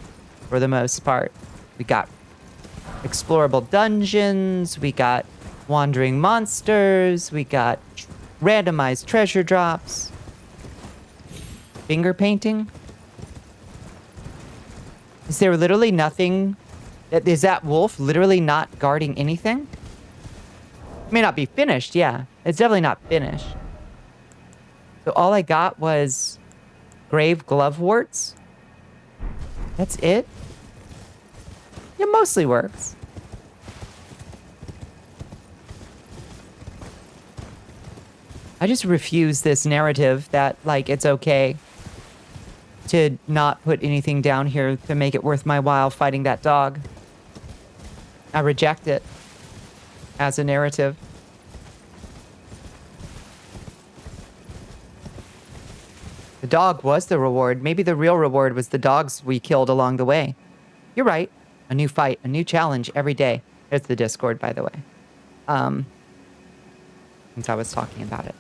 for the most part. We got explorable dungeons, we got wandering monsters, we got randomized treasure drops, finger painting. Is there literally nothing? Is that wolf literally not guarding anything? It may not be finished, yeah. It's definitely not finished. So all I got was grave gloveworts. That's it? It mostly works. I just refuse this narrative that, like, it's okay to not put anything down here to make it worth my while fighting that dog. I reject it as a narrative. The dog was the reward. Maybe the real reward was the dogs we killed along the way. You're right. A new fight, a new challenge every day. There's the Discord, by the way. Since I was talking about it.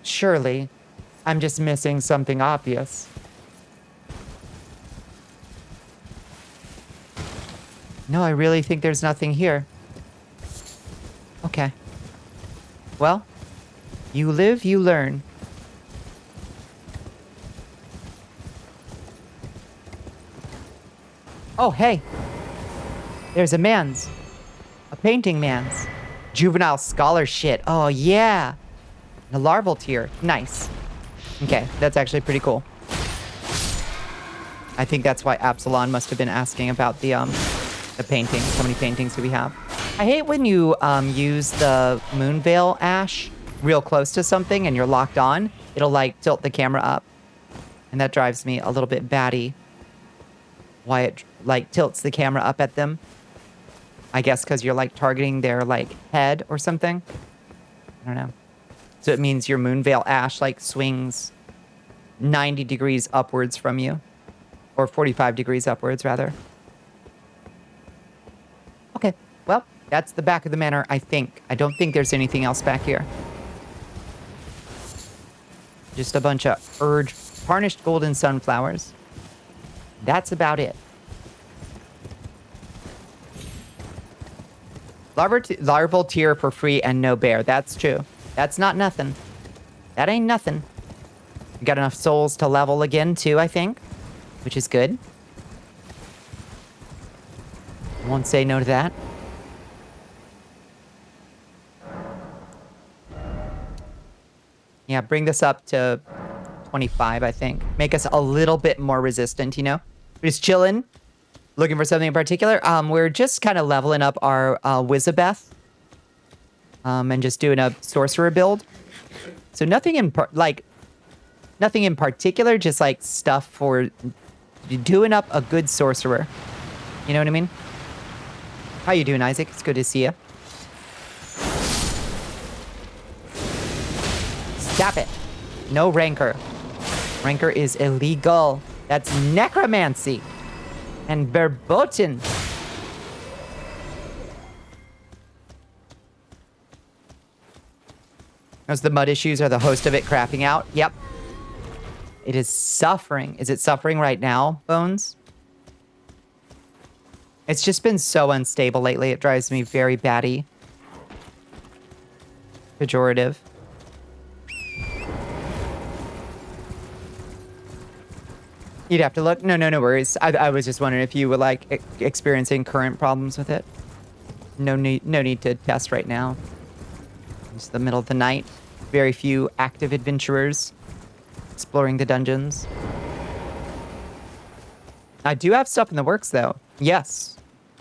Surely, I'm just missing something obvious. No, I really think there's nothing here. Okay. Well, you live, you learn. Oh, hey. There's a man's. A painting man's. Juvenile scholar shit. Oh, yeah. The larval tier. Nice. Okay, that's actually pretty cool. I think that's why Absalon must have been asking about the paintings. How many paintings do we have? I hate when you use the Moonveil Ash real close to something and you're locked on. It'll like tilt the camera up. And that drives me a little bit batty. Why it like tilts the camera up at them. I guess because you're like targeting their like head or something. I don't know. So it means your Moonveil Ash like swings 90 degrees upwards from you. Or 45 degrees upwards, rather. Okay, well, that's the back of the manor, I think. I don't think there's anything else back here. Just a bunch of tarnished golden sunflowers. That's about it. Larval tier for free and no bear. That's true. That's not nothing. That ain't nothing. We got enough souls to level again, too, I think. Which is good. Won't say no to that. Yeah, bring this up to 25, I think. Make us a little bit more resistant, you know? We're just chilling. Looking for something in particular. We're just kind of leveling up our Wizabeth. And just doing a sorcerer build. So nothing in particular, just like stuff for doing up a good sorcerer. You know what I mean? How you doing, Isaac? It's good to see you. Stop it. No rancor. Rancor is illegal. That's necromancy. And verboten. As the mud issues are the host of it crapping out. Yep. It is suffering. Is it suffering right now, Bones? It's just been so unstable lately. It drives me very batty. Pejorative. You'd have to look. No worries. I was just wondering if you were like experiencing current problems with it. No need to test right now. It's the middle of the night. Very few active adventurers exploring the dungeons. I do have stuff in the works, though. Yes.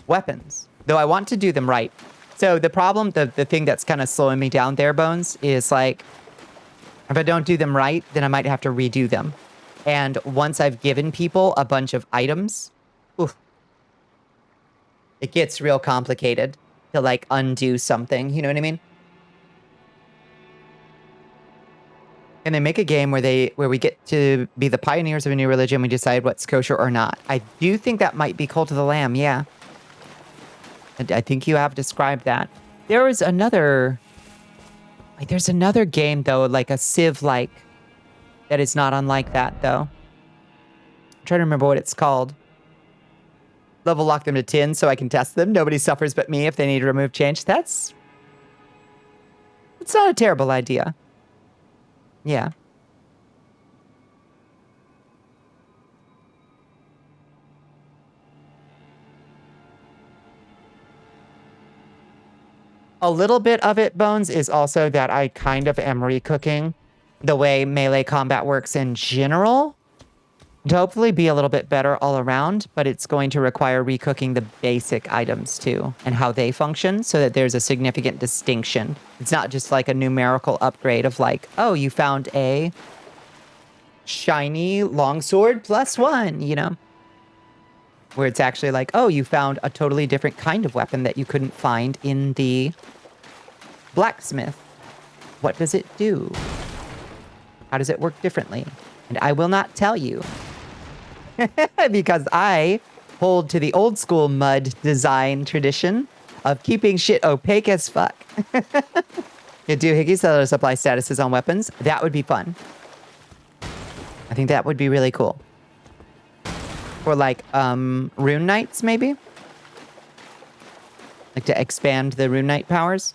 Weapons. Though I want to do them right. So the problem, the thing that's kind of slowing me down there, Bones, is like, if I don't do them right, then I might have to redo them. And once I've given people a bunch of items, oof, it gets real complicated to like undo something. You know what I mean? And they make a game where we get to be the pioneers of a new religion. We decide what's kosher or not. I do think that might be Cult of the Lamb. Yeah. I think you have described that. There was another, like, there's another game though, like a Civ-like, that is not unlike that though. I'm trying to remember what it's called. Level lock them to 10 so I can test them. Nobody suffers but me if they need to remove change. That's not a terrible idea. Yeah. A little bit of it, Bones, is also that I kind of am recooking the way melee combat works in general to hopefully be a little bit better all around, but it's going to require recooking the basic items too and how they function so that there's a significant distinction. It's not just like a numerical upgrade of like, oh, you found a shiny longsword +1, you know? Where it's actually like, oh, you found a totally different kind of weapon that you couldn't find in the blacksmith. What does it do? How does it work differently? And I will not tell you. Because I hold to the old school mud design tradition of keeping shit opaque as fuck. You do Higgy's cellular supply statuses on weapons. That would be fun. I think that would be really cool. For like, Rune Knights, maybe? Like to expand the Rune Knight powers?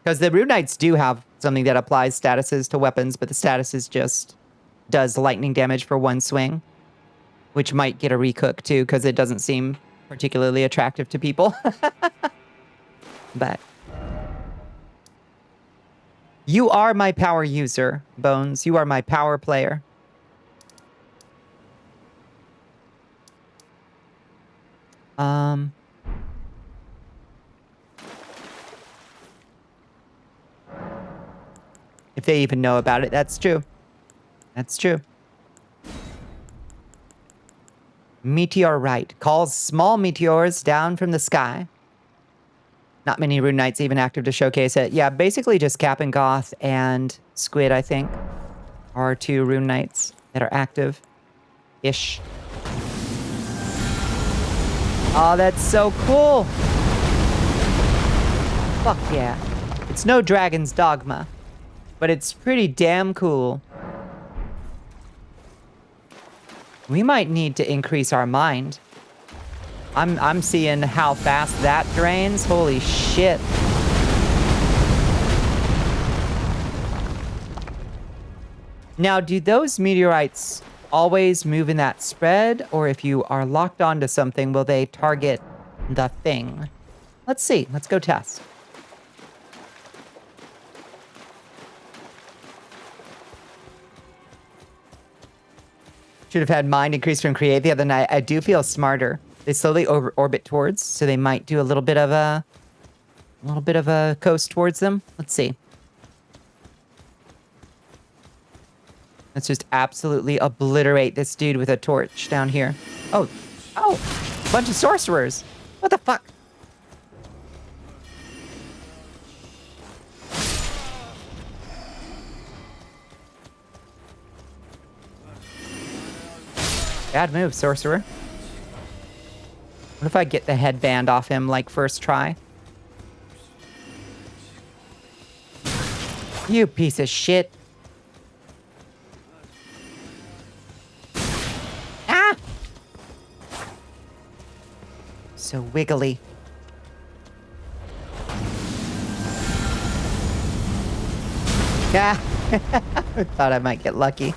Because the Rune Knights do have something that applies statuses to weapons, but the statuses just does lightning damage for one swing. Which might get a recook too, because it doesn't seem particularly attractive to people. But you are my power user, Bones. You are my power player. If they even know about it, that's true. That's true. Meteorite calls small meteors down from the sky. Not many Rune Knights even active to showcase it. Yeah, basically just Cap and Goth and Squid, I think, are 2 Rune Knights that are active-ish. Oh, that's so cool. Fuck yeah. It's no Dragon's Dogma, but it's pretty damn cool. We might need to increase our mind. I'm seeing how fast that drains. Holy shit. Now, do those meteorites always move in that spread? Or if you are locked onto something, will they target the thing? Let's see. Let's go test. Should have had mind increase from create the other night. I do feel smarter. They slowly orbit towards, so they might do a little bit of a coast towards them. Let's see. Let's just absolutely obliterate this dude with a torch down here. Oh, bunch of sorcerers. What the fuck? Bad move, sorcerer. What if I get the headband off him, like, first try? You piece of shit. Ah! So wiggly. Yeah. Thought I might get lucky.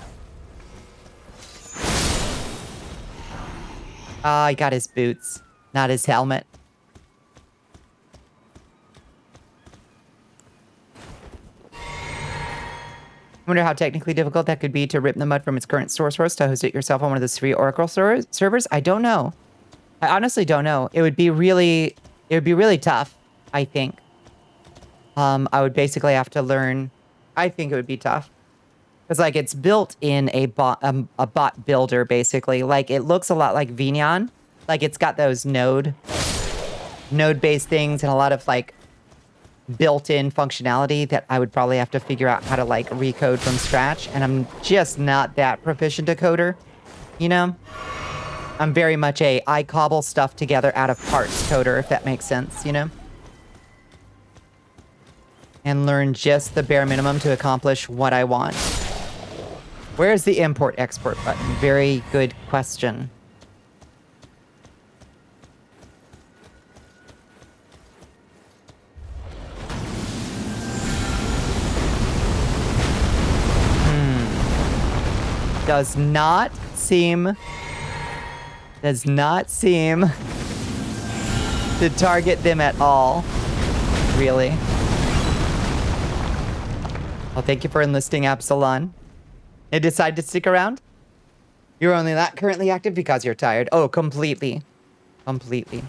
Oh, he got his boots, not his helmet. I wonder how technically difficult that could be to rip the mud from its current source to host it yourself on one of those free Oracle servers. I don't know. I honestly don't know. It would be really tough, I think. I would basically have to learn. I think it would be tough. Because, like, it's built in a bot builder, basically. Like, it looks a lot like Vignon. Like, it's got those node-based things and a lot of, like, built-in functionality that I would probably have to figure out how to, like, recode from scratch. And I'm just not that proficient a coder, you know? I'm very much I cobble stuff together out of parts coder, if that makes sense, you know? And learn just the bare minimum to accomplish what I want. Where's the import-export button? Very good question. Does not seem to target them at all, really. Well, thank you for enlisting Absalon. And decide to stick around? You're only not currently active because you're tired. Oh, completely. Completely.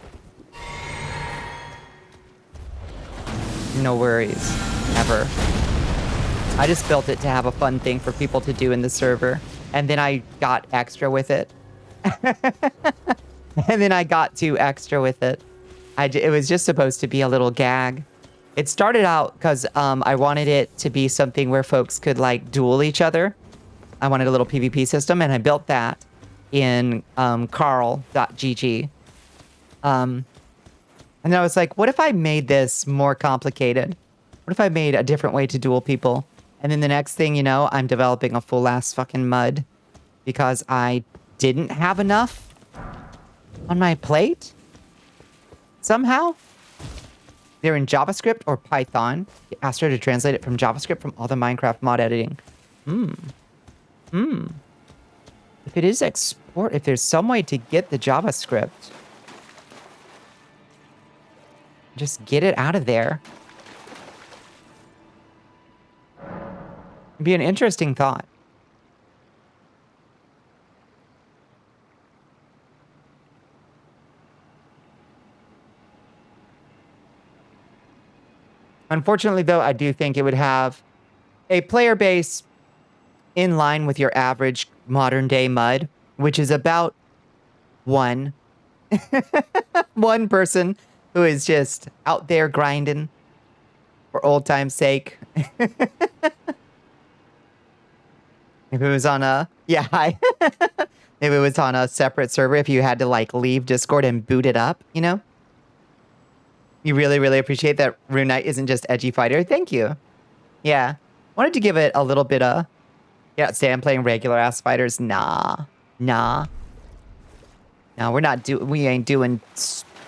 No worries. Ever. I just built it to have a fun thing for people to do in the server. And then I got extra with it. And then I got 2 extra with it. It was just supposed to be a little gag. It started out because I wanted it to be something where folks could, like, duel each other. I wanted a little PvP system, and I built that in carl.gg. And then I was like, what if I made this more complicated? What if I made a different way to duel people? And then the next thing you know, I'm developing a full-ass fucking mud because I didn't have enough on my plate? Somehow? They're in JavaScript or Python. Asked her to translate it from JavaScript from all the Minecraft mod editing. If it is export, if there's some way to get the JavaScript, just get it out of there. It'd be an interesting thought. Unfortunately, though, I do think it would have a player base in line with your average modern day mud, which is about one. One person who is just out there grinding for old time's sake. If it was on a, yeah, hi. If it was on a separate server, if you had to like leave Discord and boot it up, you know? You really, really appreciate that Rune Knight isn't just edgy fighter. Thank you. Yeah. Wanted to give it a little bit of, yeah, say I'm playing regular ass fighters. Nah. No, we ain't doing,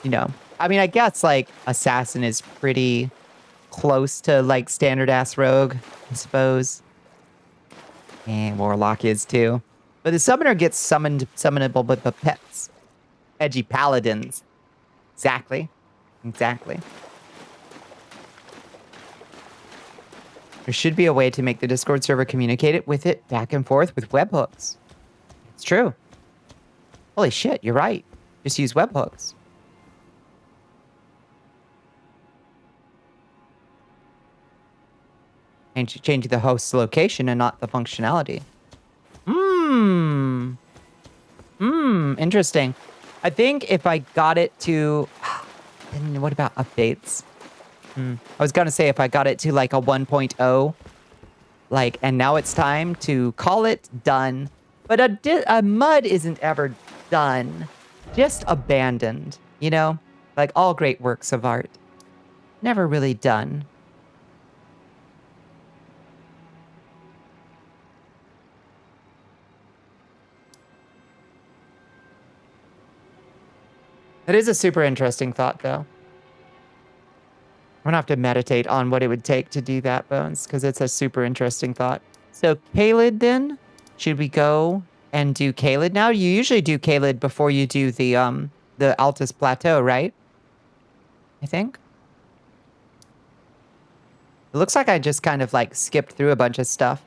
you know. I mean, I guess like Assassin is pretty close to like standard ass rogue, I suppose. And Warlock is too. But the summoner gets summonable with the pets. Edgy paladins. Exactly. There should be a way to make the Discord server communicate it with it back and forth with webhooks. It's true. Holy shit, you're right. Just use webhooks. And change the host's location and not the functionality. Interesting. I think if I got it to... And what about updates? I was gonna say if I got it to like a 1.0, like, and now it's time to call it done. But a mud isn't ever done, just abandoned, you know? Like all great works of art. Never really done. It is a super interesting thought, though. I'm gonna have to meditate on what it would take to do that, Bones, because it's a super interesting thought. So, Caelid, then? Should we go and do Caelid now? You usually do Caelid before you do the Altus Plateau, right? I think. It looks like I just kind of, like, skipped through a bunch of stuff.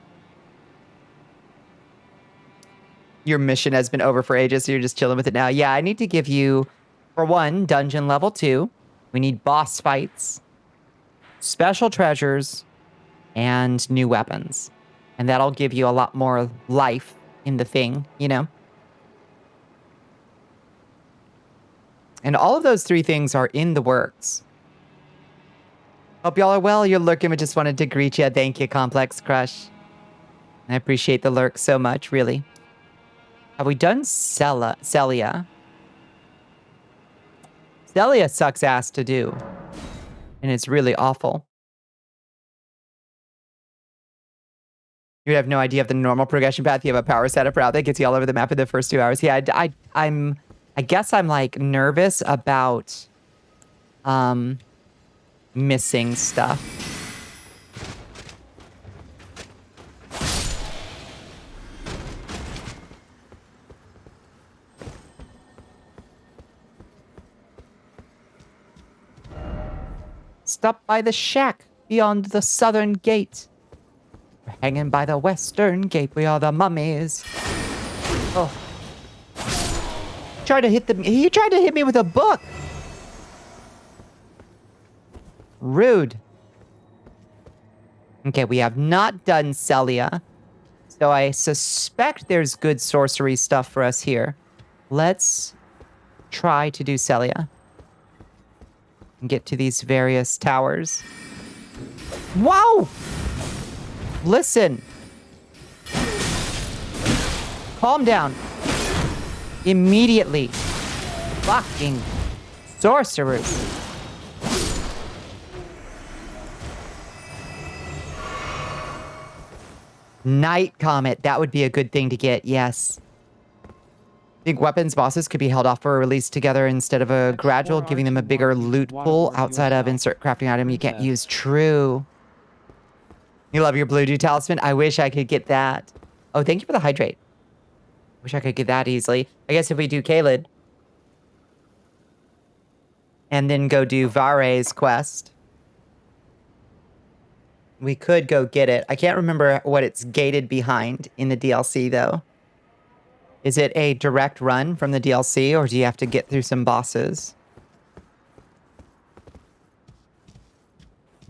Your mission has been over for ages, so you're just chilling with it now. Yeah, I need to give you... For one, dungeon level 2. We need boss fights, special treasures, and new weapons. And that'll give you a lot more life in the thing, you know? And all of those 3 things are in the works. Hope y'all are well. You're lurking, but just wanted to greet you. Thank you, Complex Crush. I appreciate the lurk so much, really. Have we done Celia? Celia sucks ass to do. And it's really awful. You have no idea of the normal progression path. You have a power setup route that gets you all over the map in the first 2 hours. Yeah, I guess I'm like nervous about missing stuff. Stop by the shack beyond the southern gate. We're hanging by the western gate. We are the mummies. Oh. He tried to hit me with a book. Rude. Okay, we have not done Celia. So I suspect there's good sorcery stuff for us here. Let's try to do Celia. And get to these various towers. Wow! Listen. Calm down. Immediately. Fucking sorcerers. Night Comet. That would be a good thing to get, yes. I think weapons bosses could be held off for a release together instead of a gradual, giving them a bigger loot pool outside of insert crafting item you can't use. True. You love your blue dew talisman? I wish I could get that. Oh, thank you for the hydrate. Wish I could get that easily. I guess if we do Caelid. And then go do Vare's quest. We could go get it. I can't remember what it's gated behind in the DLC, though. Is it a direct run from the DLC, or do you have to get through some bosses?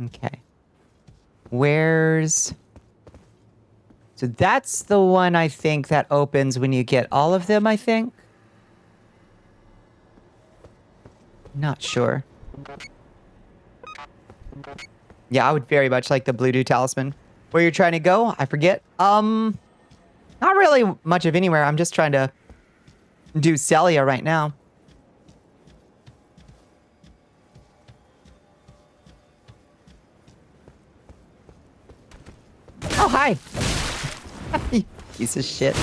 Okay. Where's So that's the one I think that opens when you get all of them, I think. Not sure. Yeah, I would very much like the Blue Dew Talisman. Where you're trying to go? I forget. Not really much of anywhere. I'm just trying to do Celia right now. Oh, hi. You piece of shit.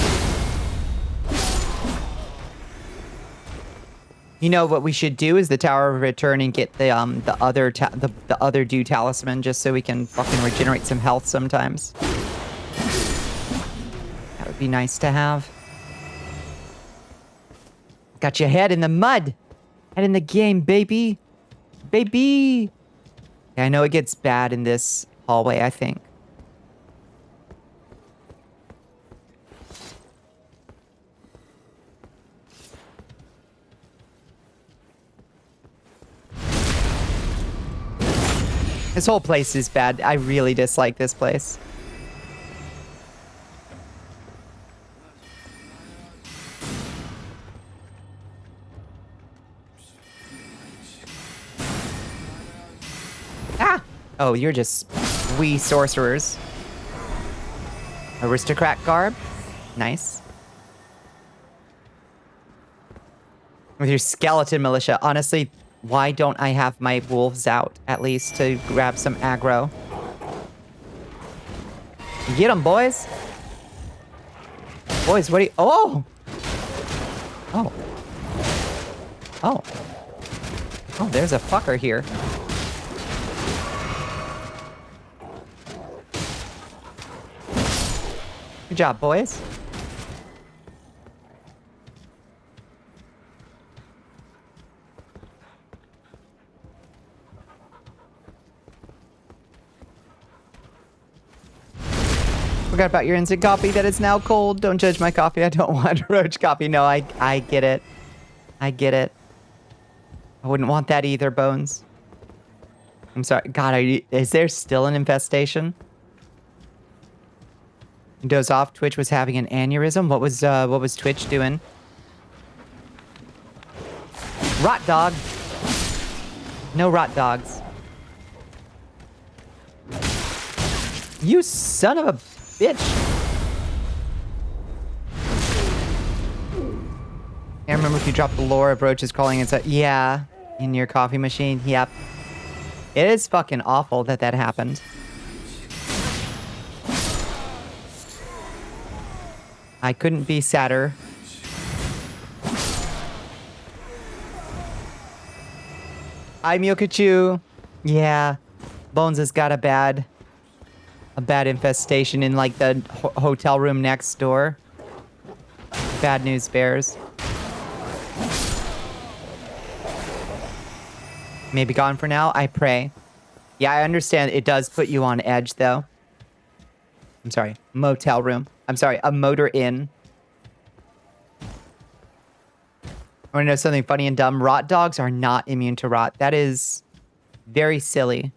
You know what we should do is the Tower of Return and get the other Dew Talisman just so we can fucking regenerate some health sometimes. That would be nice to have. Got your head in the mud. Head in the game, baby. Baby. Yeah, I know it gets bad in this hallway, I think. This whole place is bad. I really dislike this place. Ah! Oh, you're just wee sorcerers. Aristocrat garb. Nice. With your skeleton militia. Honestly, why don't I have my wolves out, at least, to grab some aggro? Get them, boys. Boys, what do you... Oh! Oh. Oh. Oh, there's a fucker here. Good job, boys. Forgot about your instant coffee that is now cold. Don't judge my coffee. I don't want roach coffee. No, I get it. I get it. I wouldn't want that either, Bones. I'm sorry. God, is there still an infestation? Doze off. Twitch was having an aneurysm. What was Twitch doing? Rot dog. No rot dogs. You son of a bitch. I remember if you dropped the lore of roaches crawling inside. Yeah, in your coffee machine. Yep. It is fucking awful that that happened. I couldn't be sadder. Hi, Myokachu. Yeah, Bones has got a bad infestation in like the hotel room next door. Bad news bears. Maybe gone for now, I pray. Yeah, I understand it does put you on edge though. I'm sorry, motel room. I'm sorry, a motor inn. I want to know something funny and dumb. Rot dogs are not immune to rot. That is very silly.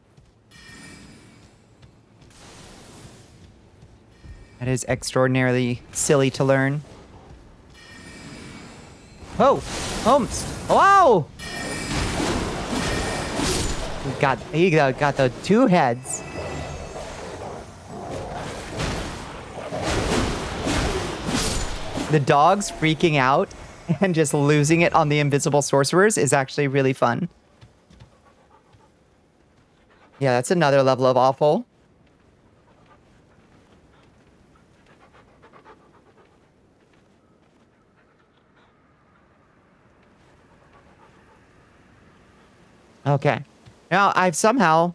That is extraordinarily silly to learn. Oh, Holmes. Wow. He got the two heads. The dogs freaking out and just losing it on the invisible sorcerers is actually really fun. Yeah, that's another level of awful. Okay. Now, I've somehow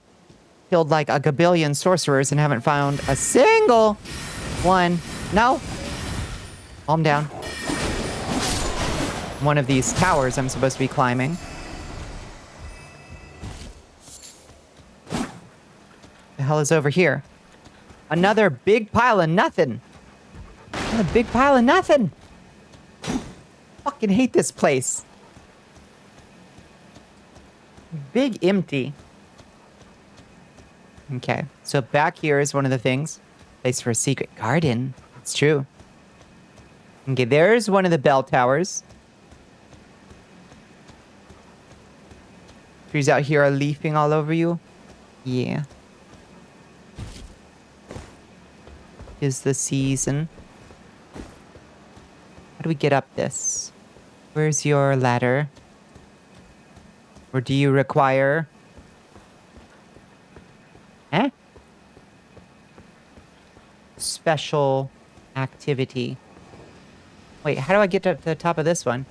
killed like a gabillion sorcerers and haven't found a single one. No. Calm down. One of these towers I'm supposed to be climbing. The hell is over here? Another big pile of nothing. Another big pile of nothing. Fucking hate this place. Big empty. Okay, so back here is one of the things Place for a secret garden. It's true. Okay, there's one of the bell towers. Trees out here are leafing all over you. Yeah. Is the season. How do we get up this? Where's your ladder? Or do you require... Special activity. Wait, how do I get to the top of this one?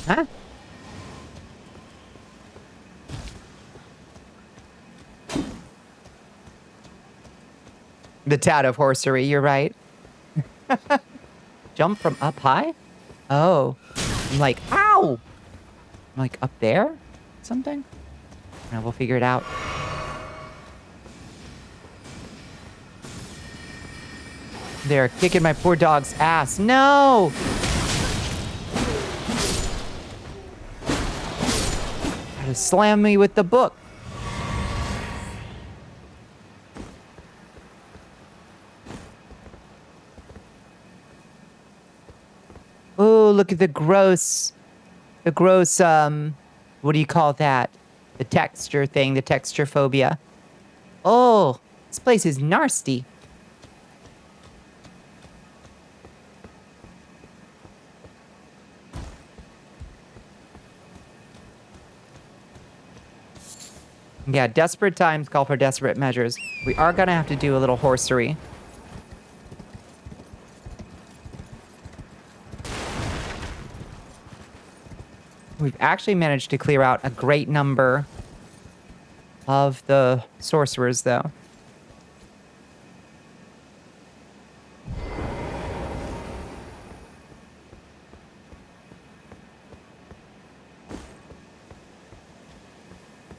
Huh? The Tad of Horsery, you're right. Jump from up high? Oh. I'm like, ow! I'm like, up there? Something? No, we'll figure it out. They're kicking my poor dog's ass. No! Try to slam me with the book. Oh, look at the gross, what do you call that? The texture thing, the texture phobia. Oh, this place is nasty. Yeah, desperate times call for desperate measures. We are gonna have to do a little horsery. We've actually managed to clear out a great number of the sorcerers, though.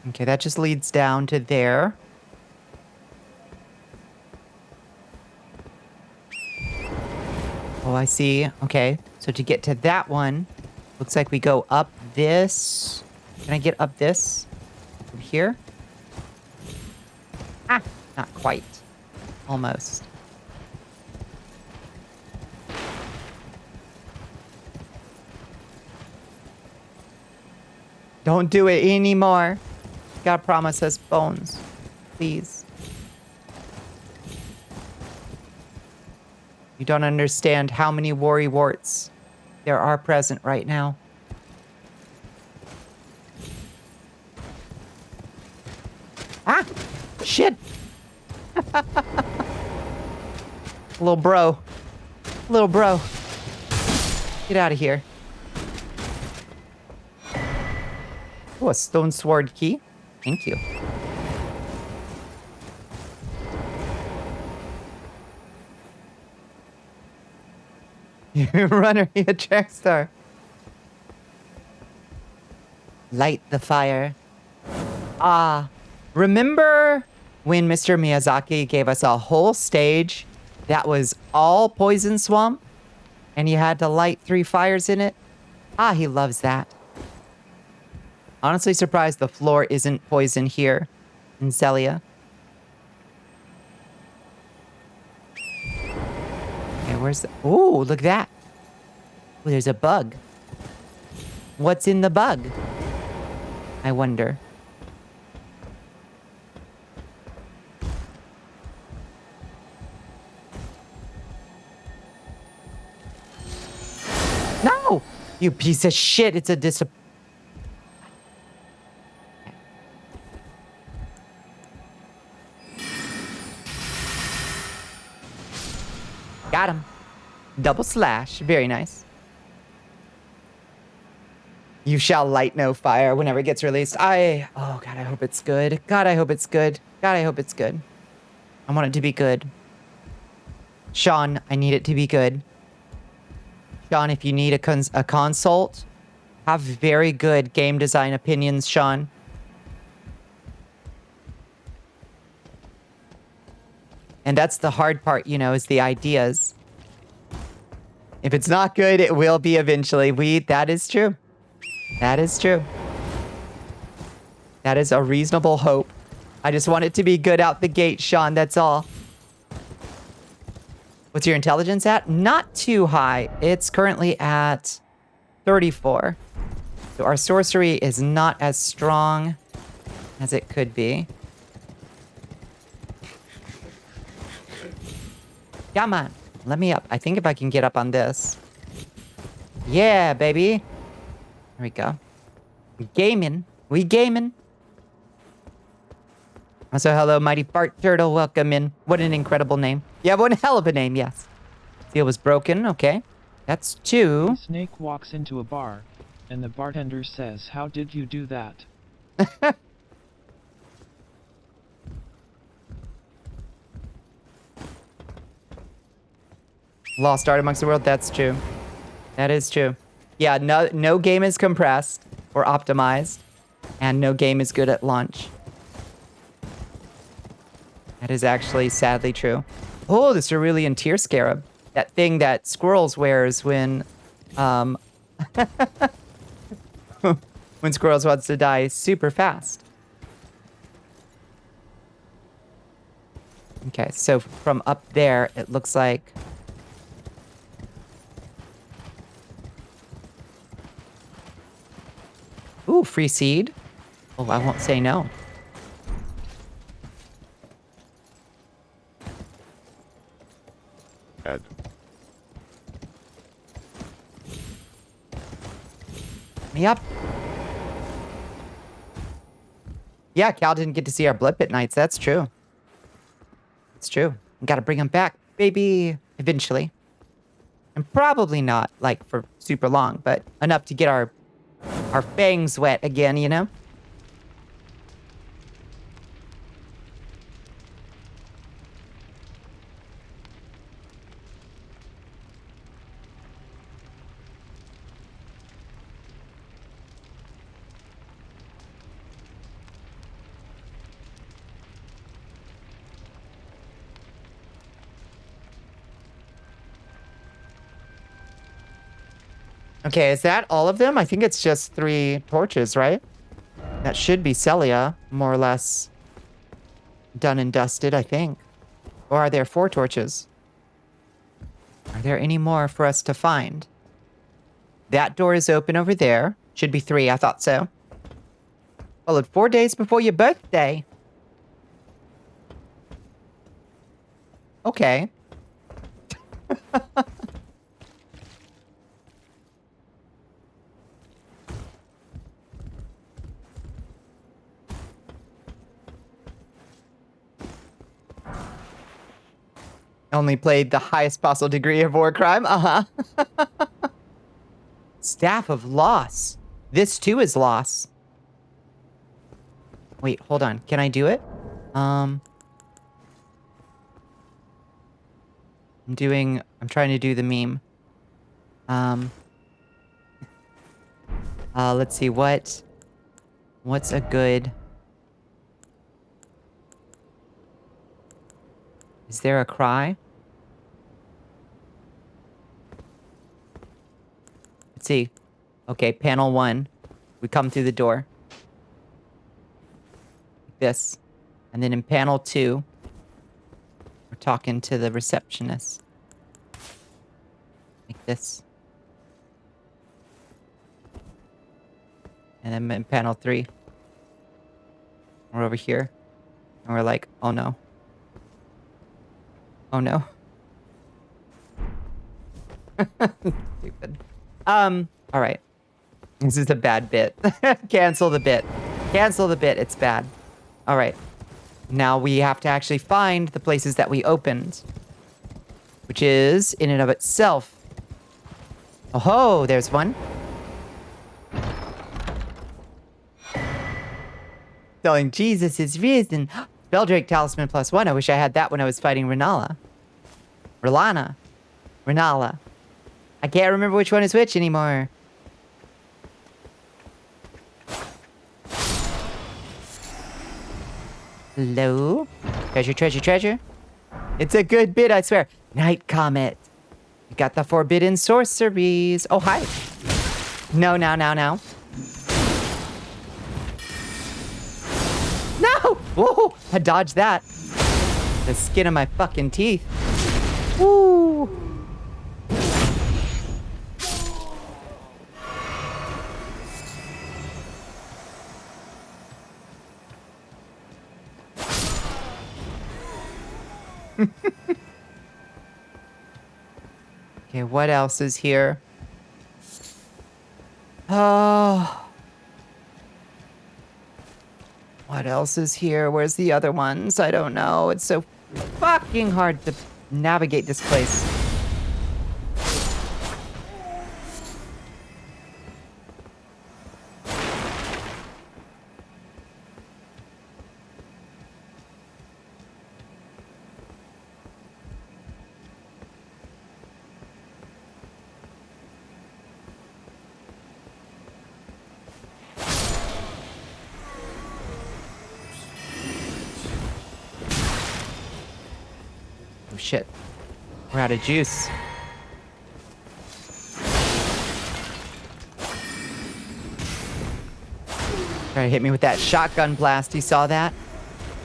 Okay, that just leads down to there. Oh, I see. Okay, so to get to that one, looks like we go up this. Can I get up this? From here? Ah, not quite. Almost. Don't do it anymore. God promise us bones. Please. You don't understand how many worry warts there are present right now. Ah! Shit! Little bro. Little bro. Get out of here. Oh, a stone sword key. Thank you. Runner, a track star. Light the fire. Ah, remember when Mr. Miyazaki gave us a whole stage that was all poison swamp and you had to light 3 fires in it? Ah, he loves that. Honestly surprised the floor isn't poison here in Celia. Okay, where's the... Ooh, look at that. Ooh, there's a bug. What's in the bug? I wonder. No! You piece of shit. It's a disappointment. Got him. Double slash. Very nice. You shall light no fire whenever it gets released. Oh, God, I hope it's good. God, I hope it's good. God, I hope it's good. I want it to be good. Sean, I need it to be good. Sean, if you need a consult, have very good game design opinions, Sean. And that's the hard part, you know, is the ideas. If it's not good, it will be eventually. That is true. That is true. That is a reasonable hope. I just want it to be good out the gate, Sean. That's all. What's your intelligence at? Not too high. It's currently at 34. So our sorcery is not as strong as it could be. Come on. Let me up. I think if I can get up on this. Yeah, baby. There we go. Gaming. We gaming. Also, hello, Mighty Fart Turtle. Welcome in. What an incredible name. You have one hell of a name, yes. Seal was broken. Okay. That's 2. A snake walks into a bar, and the bartender says, "How did you do that?" Lost art amongst the world. That's true. That is true. Yeah, no game is compressed or optimized, and no game is good at launch. That is actually sadly true. Oh, the Cerulean Tear Scarab. That thing that Squirrels wears when when Squirrels wants to die super fast. Okay, so from up there, it looks like... Ooh, free seed. Oh, I won't say no. Ed. Me up. Yeah, Cal didn't get to see our Blood Pit Nights. That's true. It's true. We gotta bring them back, baby. Eventually. And probably not, like, for super long, but enough to get our fangs wet again, you know? Okay, is that all of them? I think it's just 3 torches, right? That should be Celia, more or less done and dusted, I think. Or are there 4 torches? Are there any more for us to find? That door is open over there. Should be 3, I thought so. Followed 4 days before your birthday. Okay. Only played the highest possible degree of war crime. Uh-huh. Staff of Loss. This too is loss. Wait, hold on. Can I do it? I'm trying to do the meme. Let's see, what's a good... Is there a cry? Let's see. Okay, panel 1. We come through the door. Like this. And then in panel 2, we're talking to the receptionist. Like this. And then in panel 3, we're over here. And we're like, oh no. Oh no. Stupid. Alright. This is a bad bit. Cancel the bit. Cancel the bit. It's bad. Alright. Now we have to actually find the places that we opened. Which is, in and of itself. Oh ho, there's one. Telling Jesus is risen. Spelldrake Talisman +1. I wish I had that when I was fighting Renala. Renala. I can't remember which one is which anymore. Hello? Treasure, treasure, treasure. It's a good bit, I swear. Night Comet. You got the forbidden sorceries. Oh, hi. No, now. No! Whoa! I dodged that. The skin of my fucking teeth. Woo! Okay, what else is here? Oh. What else is here? Where's the other ones? I don't know. It's so fucking hard to navigate this place. Oh shit. We're out of juice. Try to hit me with that shotgun blast. You saw that?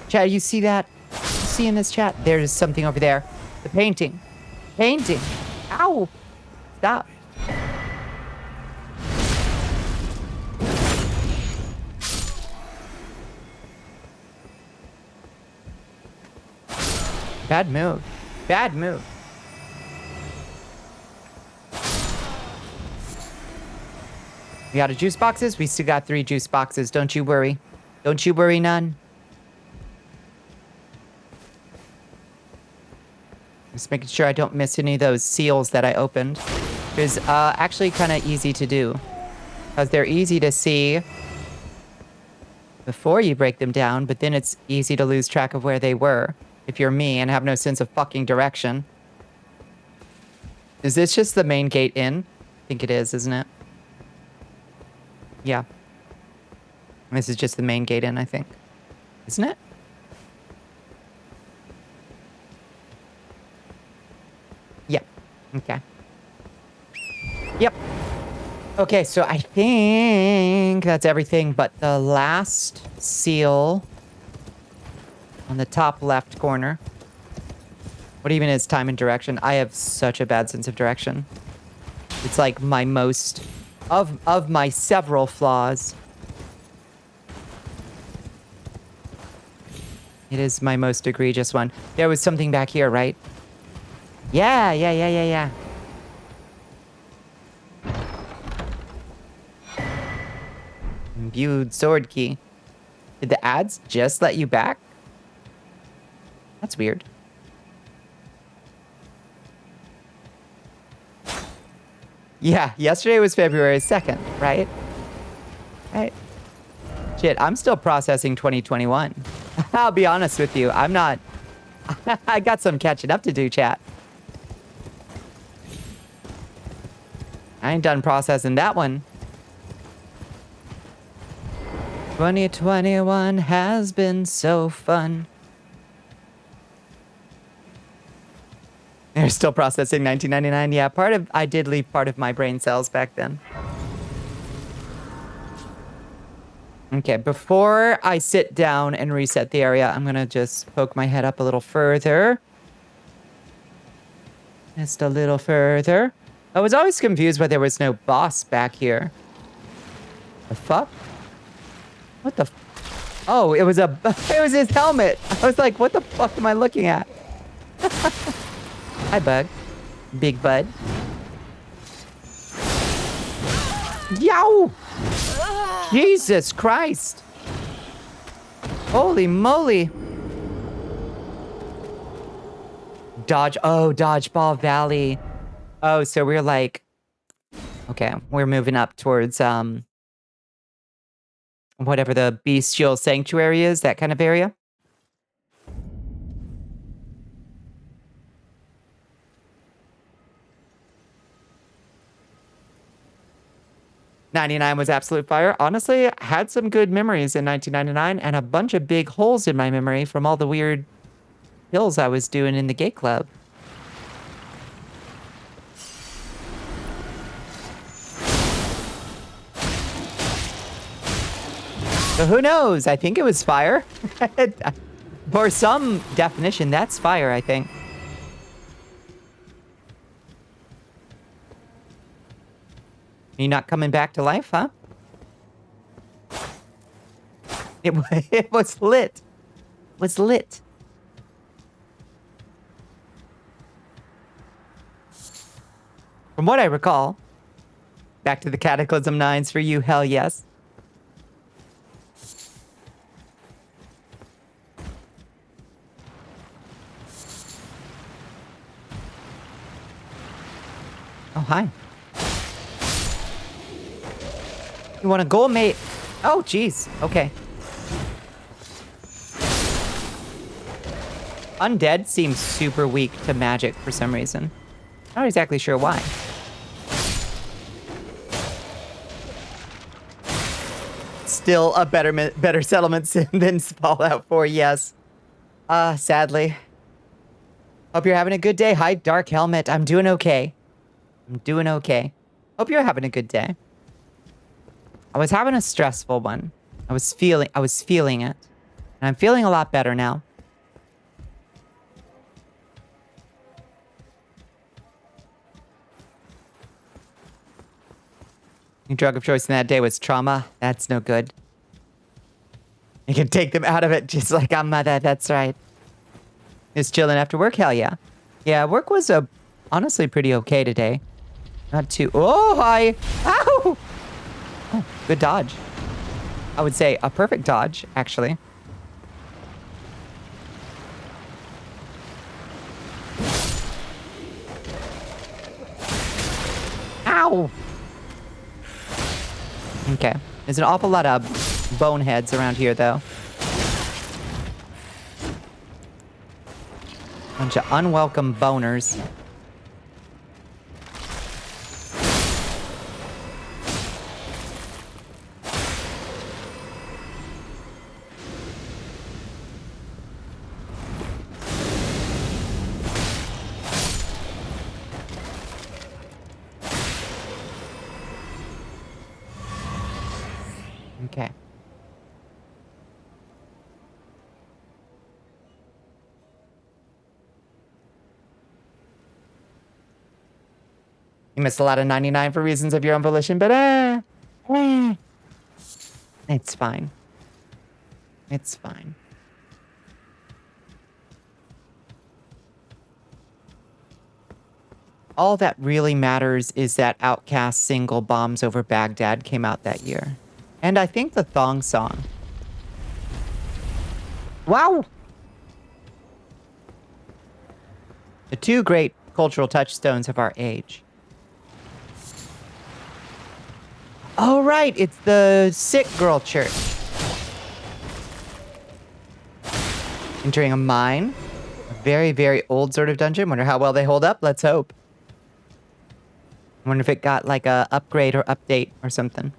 Chat, you see that? You see in this chat? There's something over there. The painting. Painting. Ow. Stop. Bad move. Bad move. We got a juice boxes? We still got 3 juice boxes. Don't you worry. Don't you worry none. Just making sure I don't miss any of those seals that I opened. It's actually kind of easy to do. Because they're easy to see before you break them down, but then it's easy to lose track of where they were. If you're me and have no sense of fucking direction. Is this just the main gate in? I think it is, isn't it? Yeah. This is just the main gate in, I think. Isn't it? Yeah. Okay. Yep. Okay, so I think that's everything but the last seal on the top left corner. What even is time and direction? I have such a bad sense of direction. It's like my most... Of my several flaws. It is my most egregious one. There was something back here, right? Yeah. Viewed sword key. Did the ads just let you back? That's weird. Yeah, yesterday was February 2nd, right? Right. Shit, I'm still processing 2021. I'll be honest with you. I'm not... I got some catching up to do, chat. I ain't done processing that one. 2021 has been so fun. They're still processing 1999. Yeah, I did leave part of my brain cells back then. Okay, before I sit down and reset the area, I'm gonna just poke my head up a little further. Just a little further. I was always confused why there was no boss back here. The fuck? What the Oh, it was his helmet. I was like, what the fuck am I looking at? Hi, bug. Big bud. Yow! Jesus Christ! Holy moly! Dodgeball Valley. Oh, so we're like... Okay, we're moving up towards, whatever the Bestial Sanctuary is, that kind of area. '99 was absolute fire. Honestly, I had some good memories in 1999 and a bunch of big holes in my memory from all the weird kills I was doing in the gay club. So who knows? I think it was fire. For some definition, that's fire, I think. You're not coming back to life, huh? It was lit. It was lit. From what I recall, back to the Cataclysm 9s for you, hell yes. Oh, hi. You want a goal, mate? Oh, jeez. Okay. Undead seems super weak to magic for some reason. Not exactly sure why. Still a better settlement sim than Fallout 4, yes. Sadly. Hope you're having a good day. Hi, Dark Helmet. I'm doing okay. I'm doing okay. Hope you're having a good day. I was having a stressful one. I was feeling it. And I'm feeling a lot better now. Your drug of choice in that day was trauma. That's no good. You can take them out of it just like I'm mother. That's right. Just chilling after work? Hell yeah. Yeah, work was honestly pretty okay today. Not too... Oh, hi! Ow! Oh, good dodge. I would say a perfect dodge, actually. Ow! Okay. There's an awful lot of boneheads around here, though. Bunch of unwelcome boners. Okay. You missed a lot of 99 for reasons of your own volition, but it's fine. It's fine. All that really matters is that Outcast single Bombs Over Baghdad came out that year. And I think the Thong Song. Wow! The two great cultural touchstones of our age. Oh, right, it's the sick girl church. Entering a mine. A very, very old sort of dungeon. Wonder how well they hold up. Let's hope. Wonder if it got like a upgrade or update or something.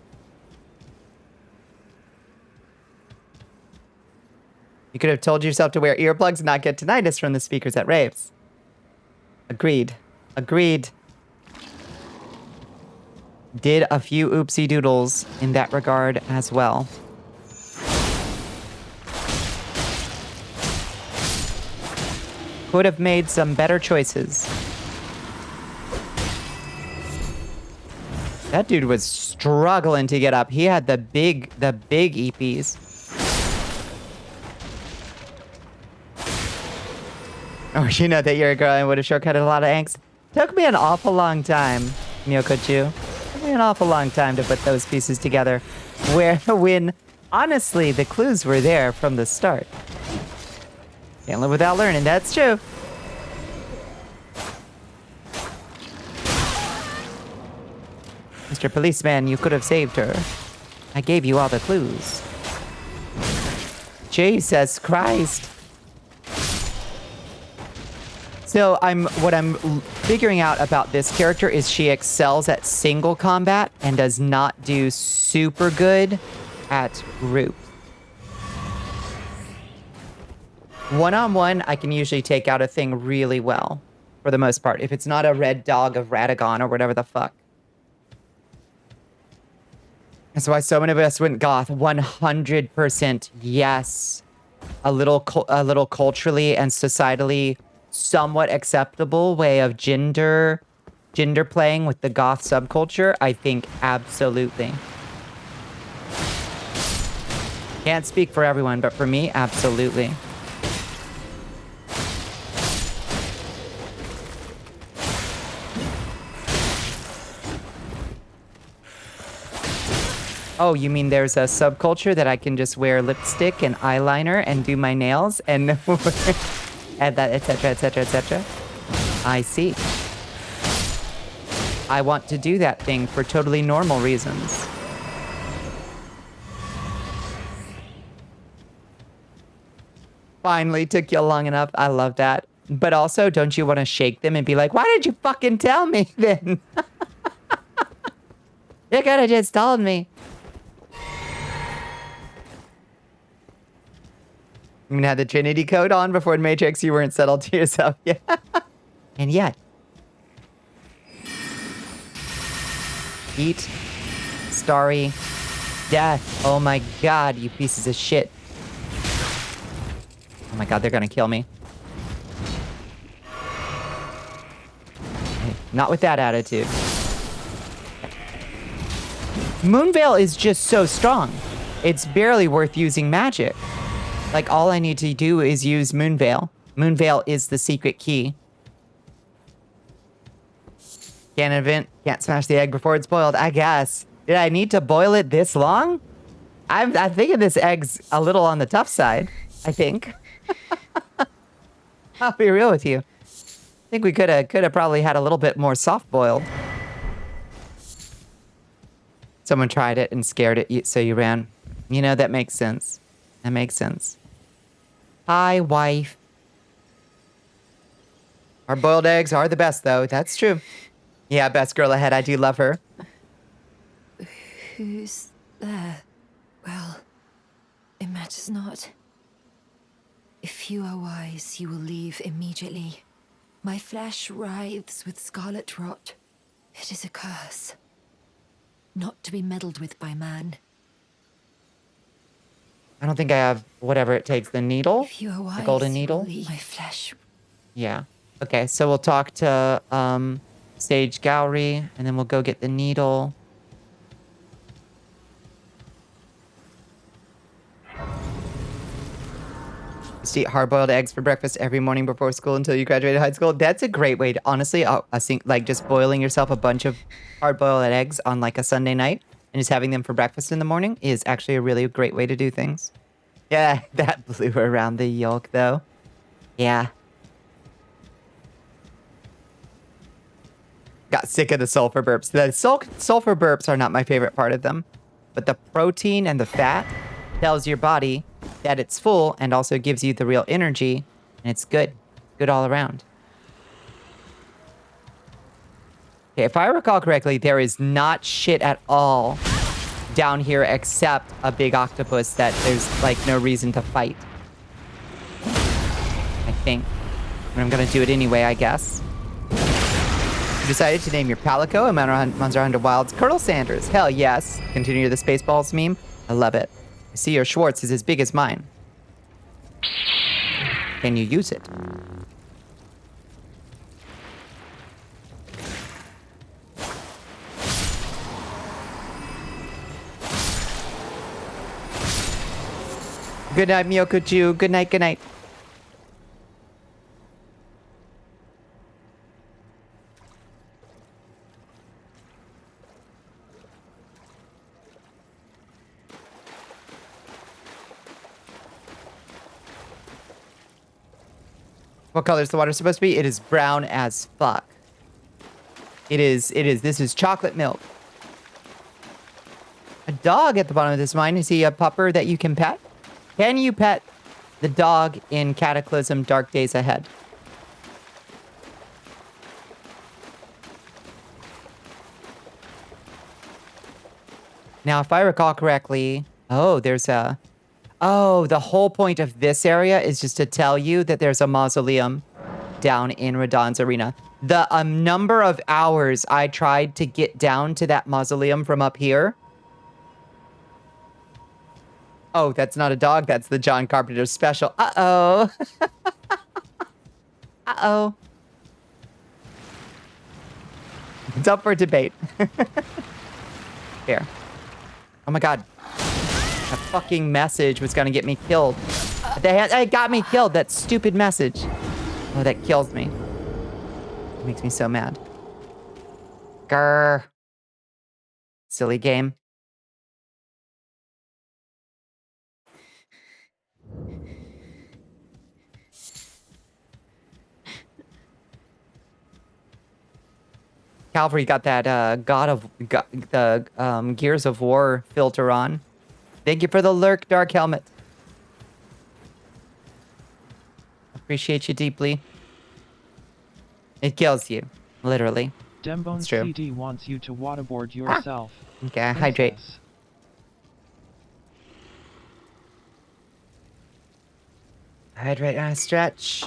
You could have told yourself to wear earplugs and not get tinnitus from the speakers at raves. Agreed. Agreed. Did a few oopsie doodles in that regard as well. Could have made some better choices. That dude was struggling to get up. He had the big EPs. Oh, you know that you're a girl and would have shortcutted a lot of angst. Took me an awful long time, Myokochu. Took me an awful long time to put those pieces together. When, honestly, the clues were there from the start. Can't live without learning, that's true. Mr. Policeman, you could have saved her. I gave you all the clues. Jesus Christ. So what I'm figuring out about this character is she excels at single combat and does not do super good at group. One-on-one, I can usually take out a thing really well, for the most part, if it's not a red dog of Radagon or whatever the fuck. That's why so many of us went goth. 100% yes. A little culturally and societally somewhat acceptable way of gender playing with the goth subculture. I think absolutely. Can't speak for everyone, but for me, absolutely. Oh, you mean there's a subculture that I can just wear lipstick and eyeliner and do my nails and and that, etc., etc., etc. I see. I want to do that thing for totally normal reasons. Finally, took you long enough. I love that. But also, don't you want to shake them and be like, why did you fucking tell me then? You could have just told me. You mean had the Trinity code on before in Matrix you weren't settled to yourself? Yeah. And yet. Eat. Starry. Death. Oh my god, you pieces of shit. Oh my god, they're gonna kill me. Hey, not with that attitude. Moonveil is just so strong. It's barely worth using magic. Like, all I need to do is use Moonveil. Moonveil is the secret key. Can't invent, can't smash the egg before it's boiled, I guess. Did I need to boil it this long? I'm thinking this egg's a little on the tough side, I think. I'll be real with you. I think we could have probably had a little bit more soft boiled. Someone tried it and scared it, so you ran. You know, that makes sense. That makes sense. Hi, wife. Our boiled eggs are the best, though. That's true. Yeah, best girl ahead. I do love her. Who's there? Well, it matters not. If you are wise, you will leave immediately. My flesh writhes with scarlet rot. It is a curse. Not to be meddled with by man. I don't think I have whatever it takes. The needle? If you are wise, the golden needle? my flesh. Yeah. Okay, so we'll talk to Sage Gowry, and then we'll go get the needle. Just eat hard-boiled eggs for breakfast every morning before school until you graduated high school. That's a great way to, honestly, I think, like, just boiling yourself a bunch of hard-boiled eggs on, like, a Sunday night and just having them for breakfast in the morning is actually a really great way to do things. Yeah, that blew around the yolk, though. Yeah. Got sick of the sulfur burps. The sulfur burps are not my favorite part of them. But the protein and the fat tells your body that it's full and also gives you the real energy. And it's good. Good all around. Okay, if I recall correctly, there is not shit at all down here except a big octopus that there's, like, no reason to fight. I think. And I'm gonna do it anyway, I guess. You decided to name your Palico and Monster Hunter Wilds Colonel Sanders. Hell yes. Continue the Spaceballs meme. I love it. I see your Schwartz is as big as mine. Can you use it? Good night, Miyokuchu. Good night, good night. What color is the water supposed to be? It is brown as fuck. It is. This is chocolate milk. A dog at the bottom of this mine. Is he a pupper that you can pet? Can you pet the dog in Cataclysm Dark Days Ahead? Now, if I recall correctly, there's a... Oh, the whole point of this area is just to tell you that there's a mausoleum down in Radahn's arena. The number of hours I tried to get down to that mausoleum from up here Oh, that's not a dog. That's the John Carpenter special. Uh-oh. Uh-oh. It's up for debate. Here. Oh my god. That fucking message was gonna get me killed. It got me killed, that stupid message. Oh, that kills me. It makes me so mad. Grr. Silly game. Calvary got that the Gears of War filter on. Thank you for the lurk, Dark Helmet. Appreciate you deeply. It kills you, literally. Dembone It's true. CD wants you to waterboard yourself. Okay, hydrate. Princess. Hydrate and stretch.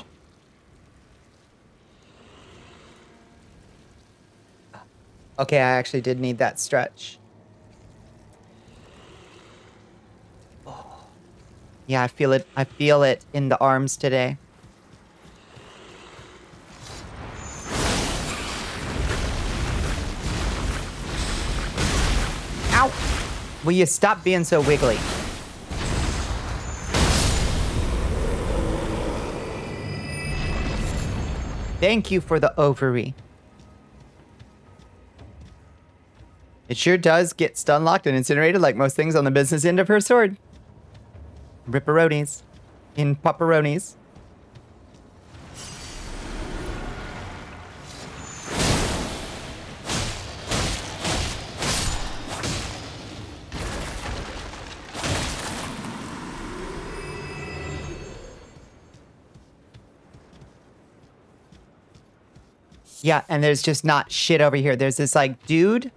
Okay, I actually did need that stretch. Oh. Yeah, I feel it. I feel it in the arms today. Ow! Will you stop being so wiggly? Thank you for the ovary. It sure does get stun locked and incinerated like most things on the business end of her sword. Ripperonis. In pepperonis. Yeah, and there's just not shit over here. There's this like dude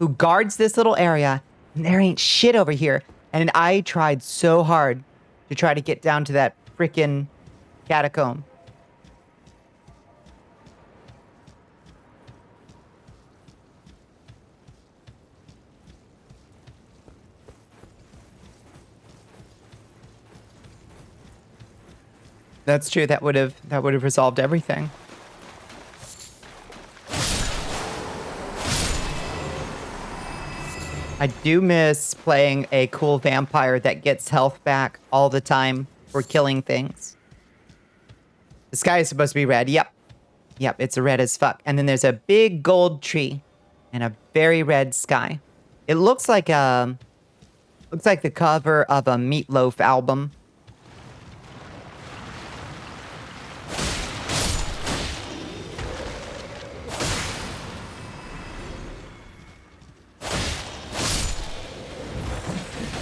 who guards this little area, and there ain't shit over here. And I tried so hard to try to get down to that frickin' catacomb. That's true. That would have resolved everything. I do miss playing a cool vampire that gets health back all the time for killing things. The sky is supposed to be red. Yep. Yep, it's red as fuck. And then there's a big gold tree and a very red sky. It looks like the cover of a Meatloaf album.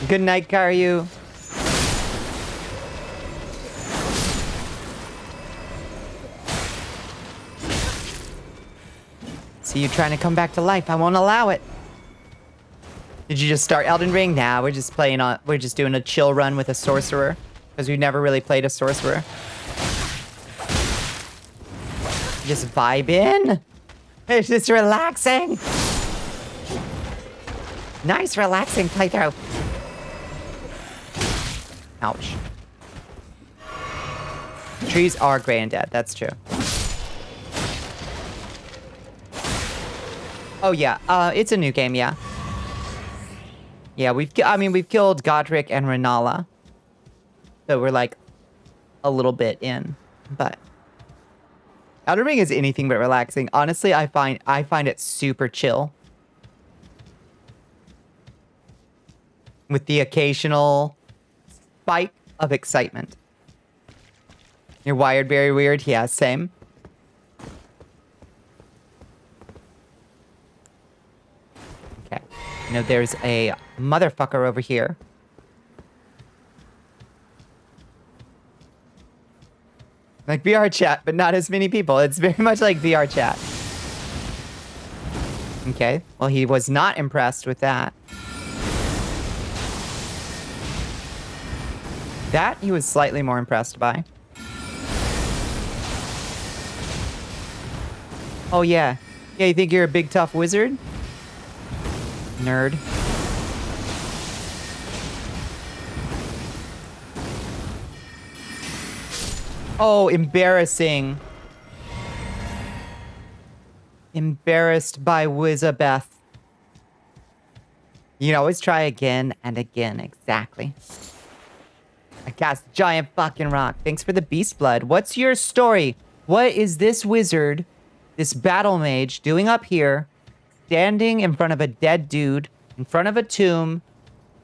Good night, Karyu. See you trying to come back to life. I won't allow it. Did you just start Elden Ring? Nah, we're just doing a chill run with a sorcerer. Because we've never really played a sorcerer. Just vibe in. It's just relaxing. Nice relaxing playthrough. Ouch. Trees are gray and dead. That's true. Oh yeah, it's a new game. Yeah. Yeah, we've killed Godric and Renala, so we're like a little bit in. But Elden Ring is anything but relaxing. Honestly, I find it super chill, with the occasional spike of excitement. You're wired very weird. Yeah, same. Okay. You know, there's a motherfucker over here. Like VR chat, but not as many people. It's very much like VR chat. Okay. Well, he was not impressed with that. That he was slightly more impressed by. Oh yeah. Yeah, you think you're a big tough wizard? Nerd. Oh, embarrassing. Embarrassed by Wizabeth. You can always try again and again. Exactly. I cast giant fucking rock. Thanks for the beast blood. What's your story? What is this wizard, this battle mage, doing up here, standing in front of a dead dude, in front of a tomb,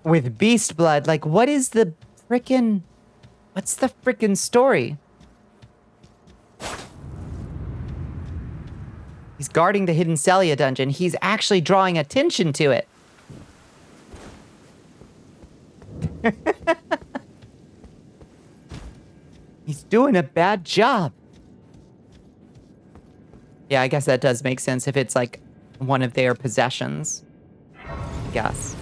with beast blood? Like, what is the frickin'... What's the frickin' story? He's guarding the hidden Celia dungeon. He's actually drawing attention to it. He's doing a bad job. Yeah, I guess that does make sense if it's like one of their possessions. I guess.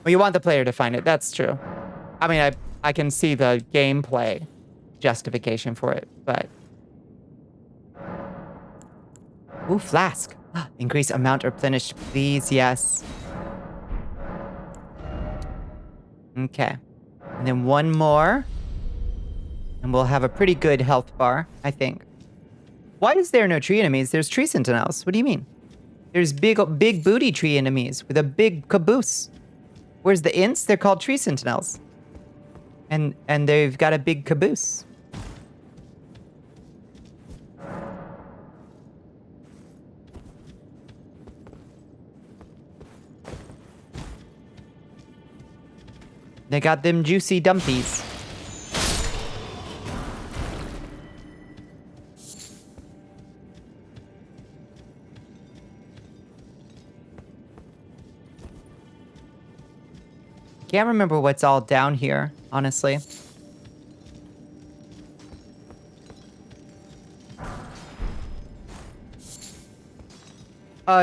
Well, you want the player to find it. That's true. I mean, I can see the gameplay justification for it, but... Ooh, flask. Increase amount replenished, please. Yes. Okay. And then one more. And we'll have a pretty good health bar, I think. Why is there no tree enemies? There's tree sentinels. What do you mean? There's big booty tree enemies with a big caboose. Where's the ints? They're called tree sentinels. And they've got a big caboose. They got them juicy dumpies. Can't remember what's all down here, honestly.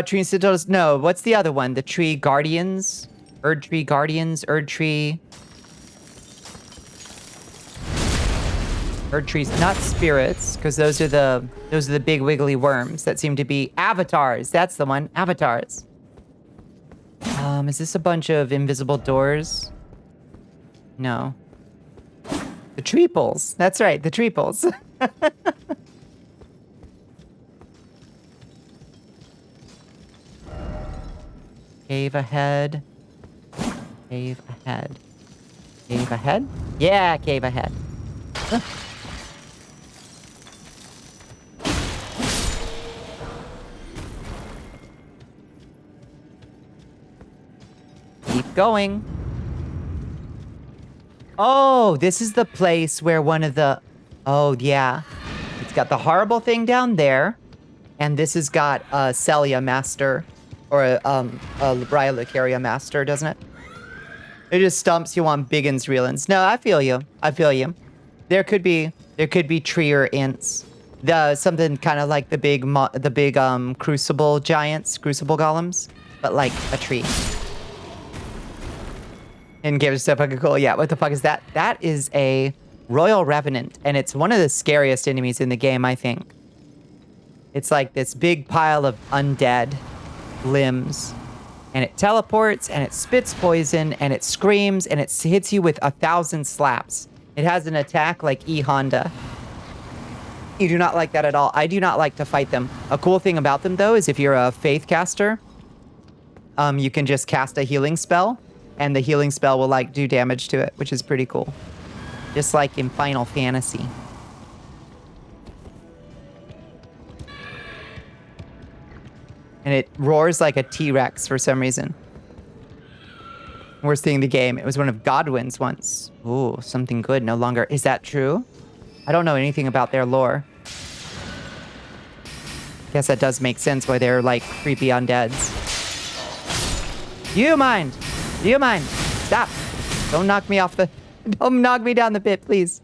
Tree Sentinels. No, what's the other one? The Tree Guardians? Erd Tree Guardians? Erd Trees, not spirits, because those are the big wiggly worms that seem to be avatars. That's the one. Avatars. Is this a bunch of invisible doors? No. The treeples. That's right, the treeples. Cave ahead. Cave ahead. Cave ahead? Yeah, cave ahead. Huh. Keep going. Oh, this is the place where one of the... Oh, yeah. It's got the horrible thing down there. And this has got a Celia Master. Or a Labria Lucaria Master, doesn't it? It just stumps you on biggins reelins. No, I feel you. I feel you. There could be tree or ints. Something kind of like the big crucible giants, crucible golems, but like a tree. And give it so fucking cool. Yeah, what the fuck is that? That is a Royal Revenant, and it's one of the scariest enemies in the game, I think. It's like this big pile of undead limbs, and it teleports, and it spits poison, and it screams, and it hits you with 1,000 slaps. It has an attack like E-Honda. You do not like that at all. I do not like to fight them. A cool thing about them, though, is if you're a Faith caster, you can just cast a healing spell, and the healing spell will, like, do damage to it, which is pretty cool. Just like in Final Fantasy. And it roars like a T-Rex for some reason. Worst thing in the game. It was one of Godwin's once. Ooh, something good. No longer. Is that true? I don't know anything about their lore. Guess that does make sense why they're like creepy undeads. Do you mind? Do you mind? Stop. Don't knock me off the... Don't knock me down the pit, please.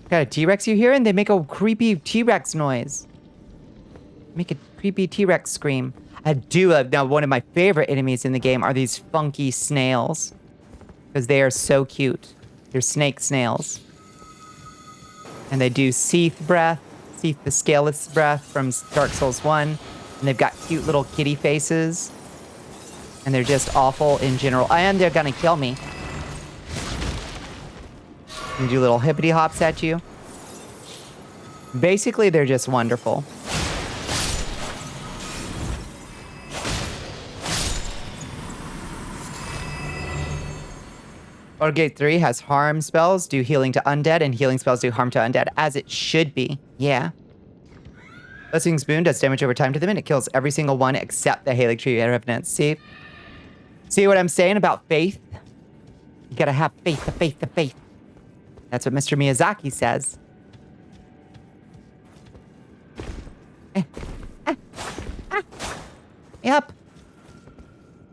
Got a T-Rex you hearing? They make a creepy T-Rex noise. Make a creepy T-Rex scream. I do love... Now, one of my favorite enemies in the game are these funky snails. Because they are so cute. They're snake snails. And they do Seath breath. Seath the Scaleless breath from Dark Souls 1. And they've got cute little kitty faces. And they're just awful in general. And they're gonna kill me. And do little hippity hops at you. Basically, they're just wonderful. Or Gate 3 has harm spells, do healing to undead, and healing spells do harm to undead, as it should be. Yeah. Blessing's Boon does damage over time to them, and it kills every single one except the Halig Tree Revenants. See what I'm saying about faith? You gotta have faith, the faith, the faith. That's what Mr. Miyazaki says. Yep.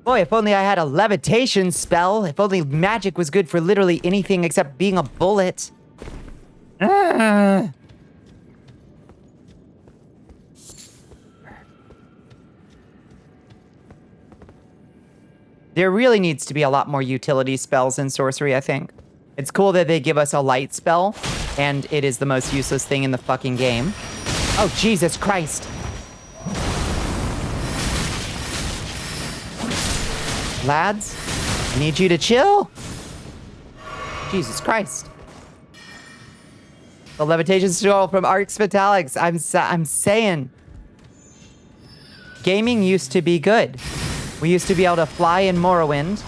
Boy, if only I had a levitation spell. If only magic was good for literally anything except being a bullet. There really needs to be a lot more utility spells in sorcery, I think. It's cool that they give us a light spell, and it is the most useless thing in the fucking game. Oh, Jesus Christ. Lads, I need you to chill. Jesus Christ. The levitation scroll from Arx Vitalix. I'm saying. Gaming used to be good. We used to be able to fly in Morrowind.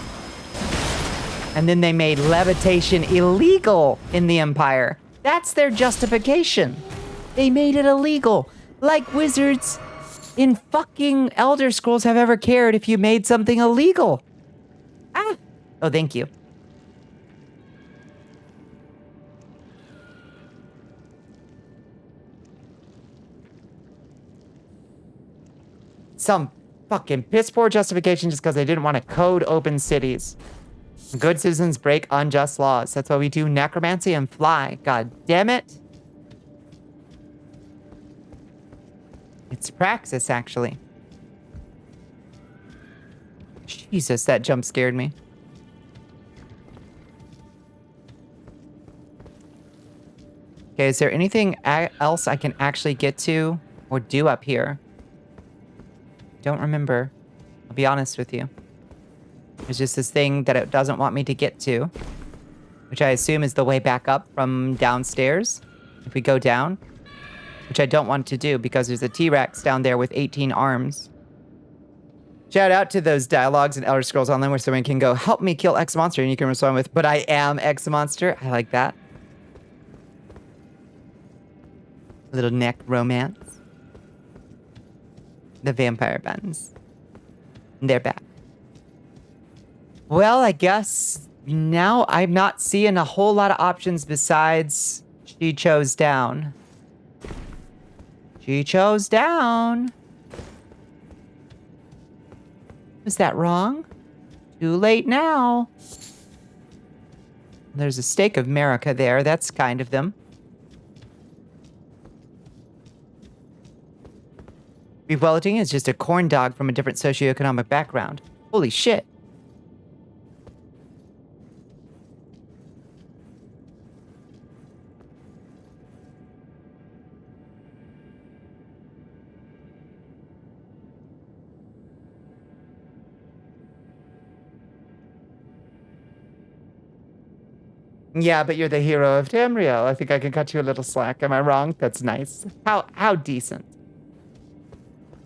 And then they made levitation illegal in the Empire. That's their justification. They made it illegal. Like wizards in fucking Elder Scrolls have ever cared if you made something illegal. Ah. Oh, thank you. Some fucking piss poor justification just because they didn't want to code open cities. Good citizens break unjust laws. That's why we do necromancy and fly. God damn it. It's praxis, actually. Jesus, that jump scared me. Okay, is there anything else I can actually get to or do up here? Don't remember. I'll be honest with you. There's just this thing that it doesn't want me to get to, which I assume is the way back up from downstairs. If we go down, which I don't want to do because there's a T-Rex down there with 18 arms. Shout out to those dialogues in Elder Scrolls Online where someone can go, help me kill X monster, and you can respond with, but I am X monster. I like that. A little neck romance. The vampire buns. They're back. Well, I guess now I'm not seeing a whole lot of options besides she chose down. She chose down. Was that wrong? Too late now. There's a stake of America there. That's kind of them. Beef Wellington is just a corn dog from a different socioeconomic background. Holy shit. Yeah, but you're the hero of Tamriel. I think I can cut you a little slack. Am I wrong? That's nice. How decent.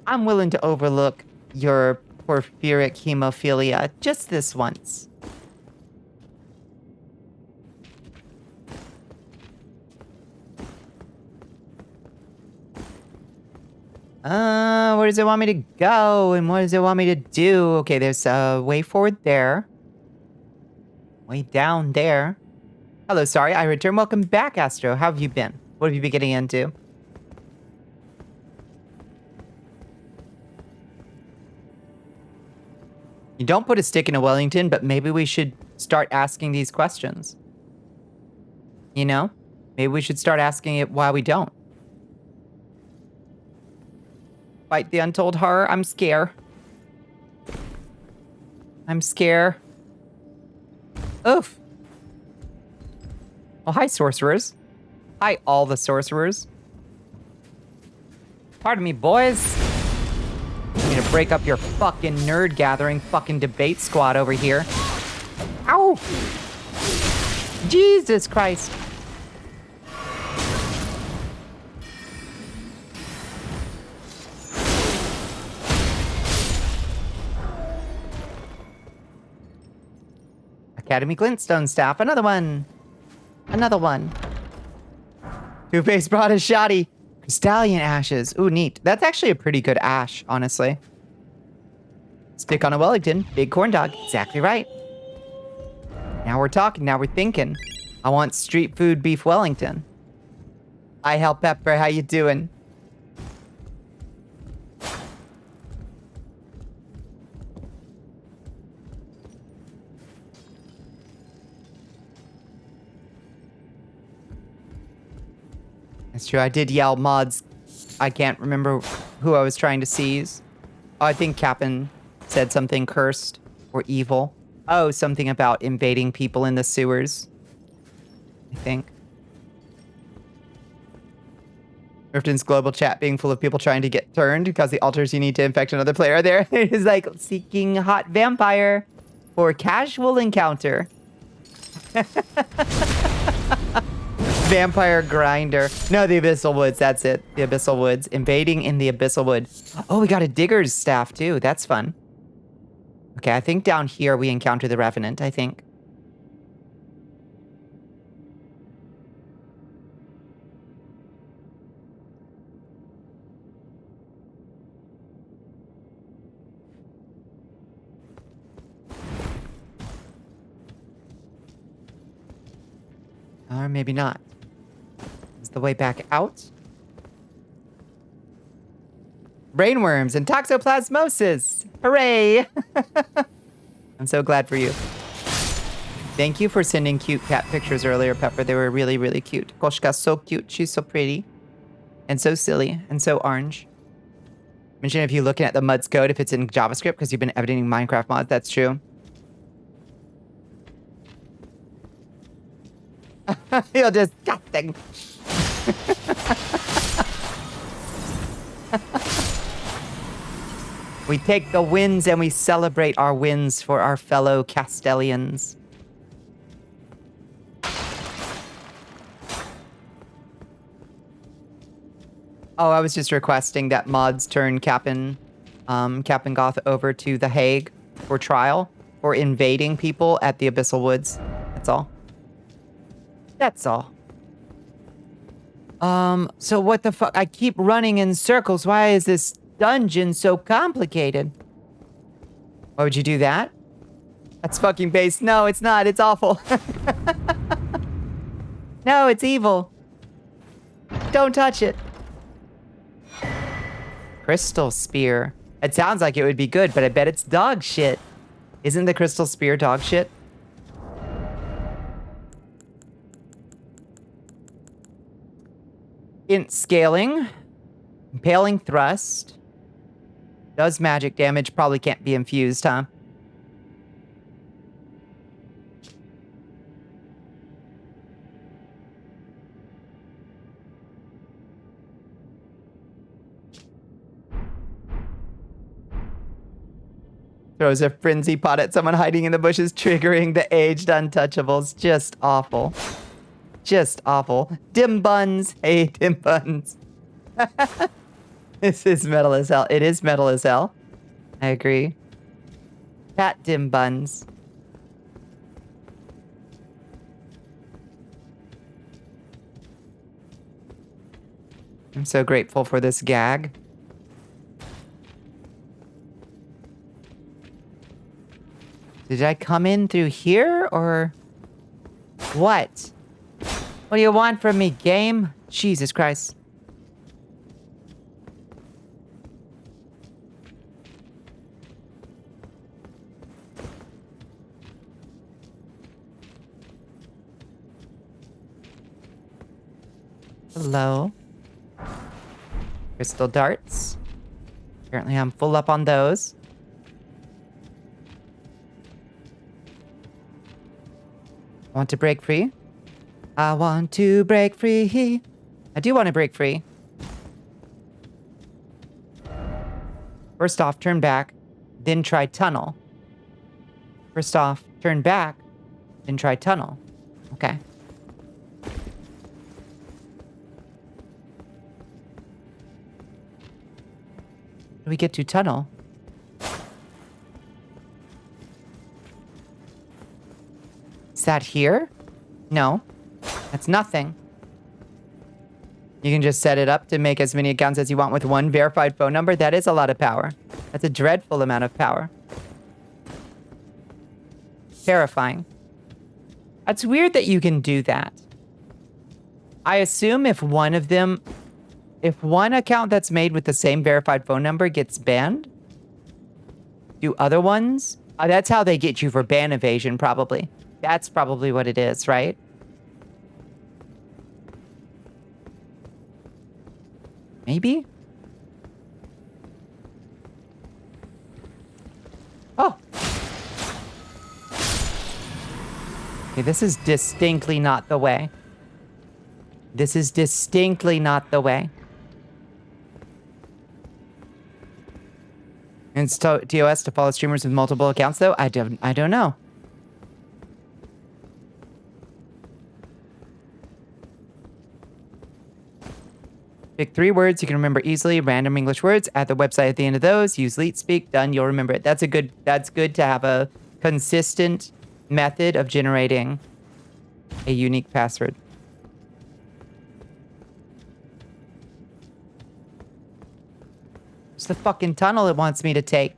I'm willing to overlook your porphyric hemophilia just this once. Where does it want me to go? And what does it want me to do? Okay, there's a way forward there. Way down there. Hello, sorry, I return. Welcome back, Astro. How have you been? What have you been getting into? You don't put a stick in a Wellington, but maybe we should start asking these questions. You know? Maybe we should start asking it why we don't. Fight the untold horror. I'm scared. I'm scared. Oof. Well, hi, sorcerers. Hi, all the sorcerers. Pardon me, boys. break up your fucking nerd gathering, fucking debate squad over here. Ow! Jesus Christ. Academy Glintstone staff, another one. Another one. Two-Face brought a shoddy. Stallion ashes. Ooh, neat. That's actually a pretty good ash, honestly. Stick on a Wellington. Big corn dog. Exactly right. Now we're talking. Now we're thinking. I want street food beef Wellington. Hi, Hell Pepper. How you doing? That's true. I did yell mods. I can't remember who I was trying to seize. Oh, I think Cap'n said something cursed or evil. Oh, something about invading people in the sewers. I think. Rifton's global chat being full of people trying to get turned because the altars you need to infect another player are there. It's like seeking hot vampire for casual encounter. Vampire grinder. No, the Abyssal Woods. That's it. The Abyssal Woods. Invading in the Abyssal Wood. Oh, we got a digger's staff too. That's fun. Okay, I think down here we encounter the Revenant, I think. Or maybe not. Is the way back out? Brainworms and toxoplasmosis! Hooray! I'm so glad for you. Thank you for sending cute cat pictures earlier, Pepper. They were really, really cute. Koshka's so cute. She's so pretty. And so silly. And so orange. Mention if you're looking at the Muds code, if it's in JavaScript, because you've been editing Minecraft mods. That's true. You're disgusting. We take the wins and we celebrate our wins for our fellow Castellians. Oh, I was just requesting that mods turn Cap'n Goth over to The Hague for trial for invading people at the Abyssal Woods. That's all. That's all. So what the fuck? I keep running in circles. Why is this dungeon so complicated? Why would you do that? That's fucking base. No, it's not. It's awful. No, it's evil. Don't touch it. Crystal Spear. It sounds like it would be good, but I bet it's dog shit. Isn't the Crystal Spear dog shit? Int scaling. Impaling thrust. Does magic damage. Probably can't be infused, huh? Throws a frenzy pot at someone hiding in the bushes, triggering the aged untouchables. Just awful. Just awful. Dim buns. Hey, dim buns. This is metal as hell. It is metal as hell. I agree. Pat dim buns. I'm so grateful for this gag. Did I come in through here, or what? What do you want from me, game? Jesus Christ. Hello. Crystal darts. Apparently I'm full up on those. Want to break free? I want to break free. I do want to break free. First off, turn back, then try tunnel. First off, turn back, then try tunnel. Okay. Do we get to tunnel? Is that here? No. That's nothing. You can just set it up to make as many accounts as you want with one verified phone number. That is a lot of power. That's a dreadful amount of power. Terrifying. That's weird that you can do that. I assume if one account that's made with the same verified phone number gets banned, do other ones? That's how they get you for ban evasion, probably. That's probably what it is, right? Maybe? Oh. Okay, this is distinctly not the way. This is distinctly not the way. And it's TOS to follow streamers with multiple accounts, though? I don't know. Pick 3 words you can remember easily, random English words. Add the website at the end of those. Use Leet Speak. Done. You'll remember it. That's good to have a consistent method of generating a unique password. It's the fucking tunnel it wants me to take.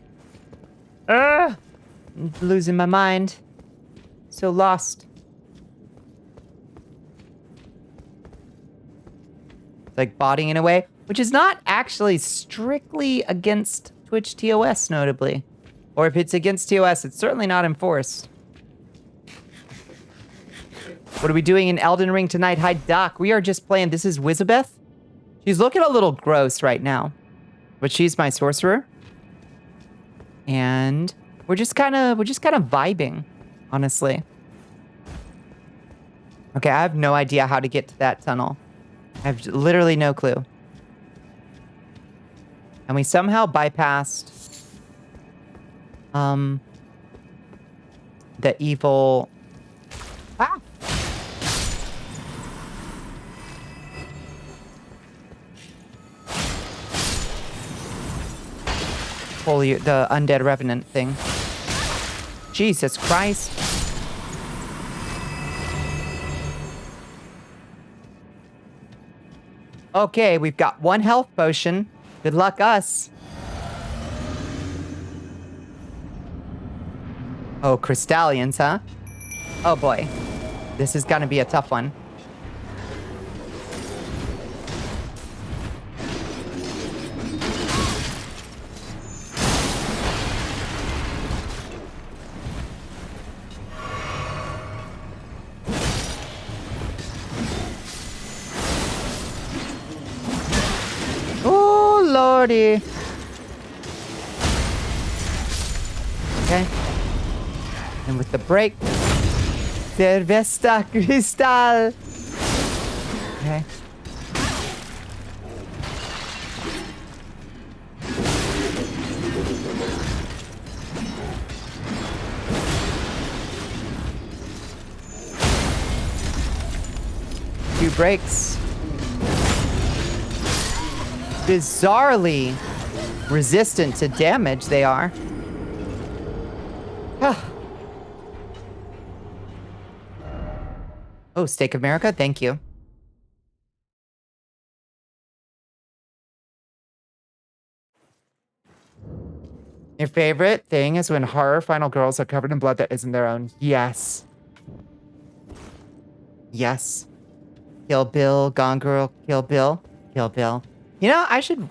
I'm losing my mind. So lost. Like botting in a way, which is not actually strictly against Twitch TOS, notably. Or if it's against TOS, it's certainly not enforced. What are we doing in Elden Ring tonight? Hi, Doc. We are just playing. This is Wizabeth. She's looking a little gross right now, but she's my sorcerer. And we're just kind of vibing, honestly. Okay, I have no idea how to get to that tunnel. I have literally no clue. And we somehow bypassed the evil... Ah! Holy, the undead revenant thing. Jesus Christ. Okay, we've got 1 health potion. Good luck us. Oh, Crystallians, huh? Oh boy. This is gonna be a tough one. Oh, lordy. Okay. And with the break. Cervesta Cristal. Okay. Two breaks. Bizarrely resistant to damage they are. Oh, Steak of America, thank you. Your favorite thing is when horror final girls are covered in blood that isn't their own. Yes. Yes. Kill Bill, Gone Girl, Kill Bill, Kill Bill. You know, I should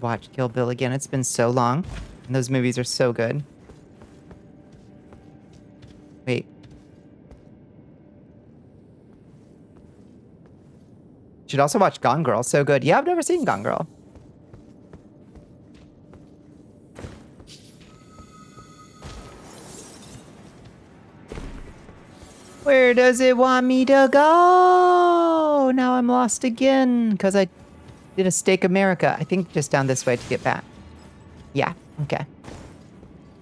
watch Kill Bill again. It's been so long. And those movies are so good. Wait. Should also watch Gone Girl. So good. Yeah, I've never seen Gone Girl. Where does it want me to go? Now I'm lost again because I did a Steak America. I think just down this way to get back. Yeah. Okay.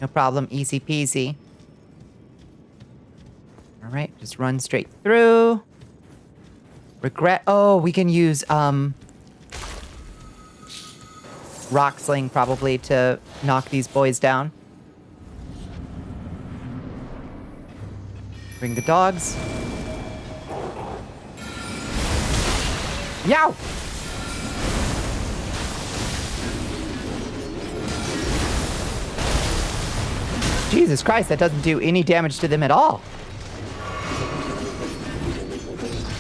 No problem. Easy peasy. All right. Just run straight through. Regret. Oh, we can use rock sling probably to knock these boys down. Bring the dogs. Yow! Jesus Christ, that doesn't do any damage to them at all.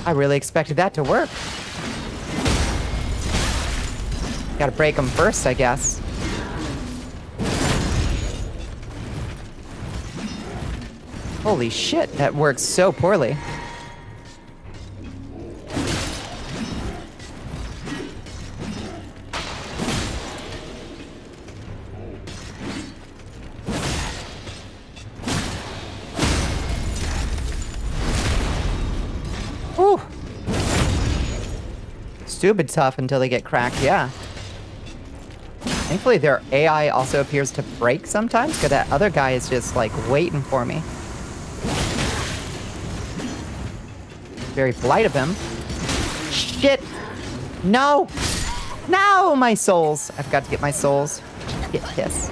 I really expected that to work. Gotta break them first, I guess. Holy shit, that works so poorly. Whew. Stupid tough until they get cracked, yeah. Thankfully, their AI also appears to break sometimes, because that other guy is just, like, waiting for me. Very polite of him. Shit! No! No! My souls! I forgot to get my souls. Get this.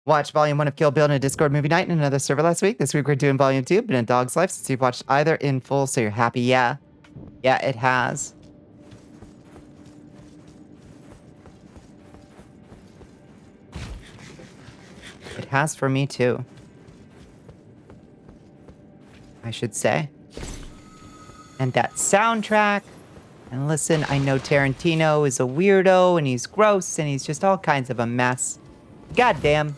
Watched Volume 1 of Kill Bill in a Discord movie night in another server last week. This week we're doing Volume 2, been in Dog's Life since you've watched either in full, so you're happy, yeah. Yeah, it has. It has for me, too. I should say. And that soundtrack. And listen, I know Tarantino is a weirdo, and he's gross, and he's just all kinds of a mess. Goddamn.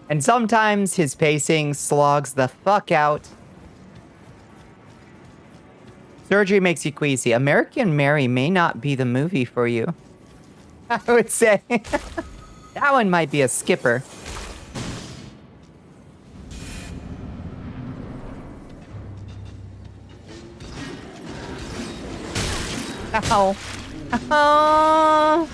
And sometimes his pacing slogs the fuck out. Surgery makes you queasy. American Mary may not be the movie for you. I would say. That one might be a skipper. Ow. Oh.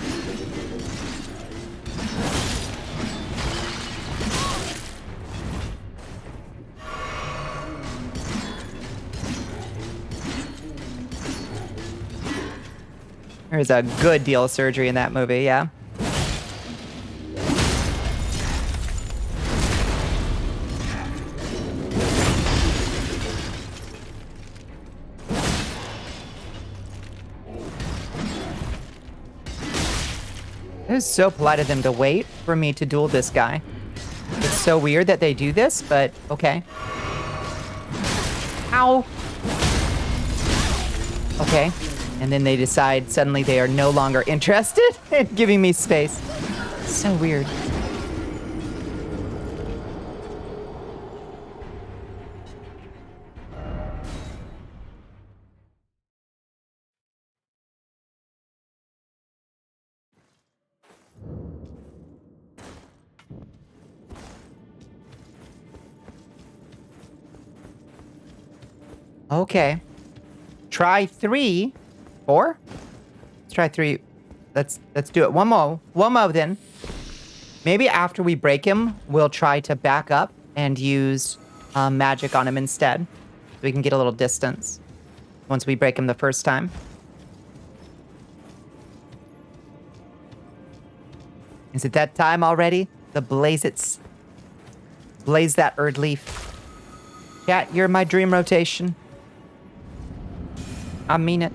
There's a good deal of surgery in that movie, yeah. It was so polite of them to wait for me to duel this guy. It's so weird that they do this, but okay. Ow! Okay. And then they decide suddenly they are no longer interested in giving me space. So weird. Okay. Try 3. 4? Let's try 3. Let's do it. One more then. Maybe after we break him, we'll try to back up and use magic on him instead. So we can get a little distance once we break him the first time. Is it that time already? The blaze that Erdleaf. Chat, you're my dream rotation. I mean it.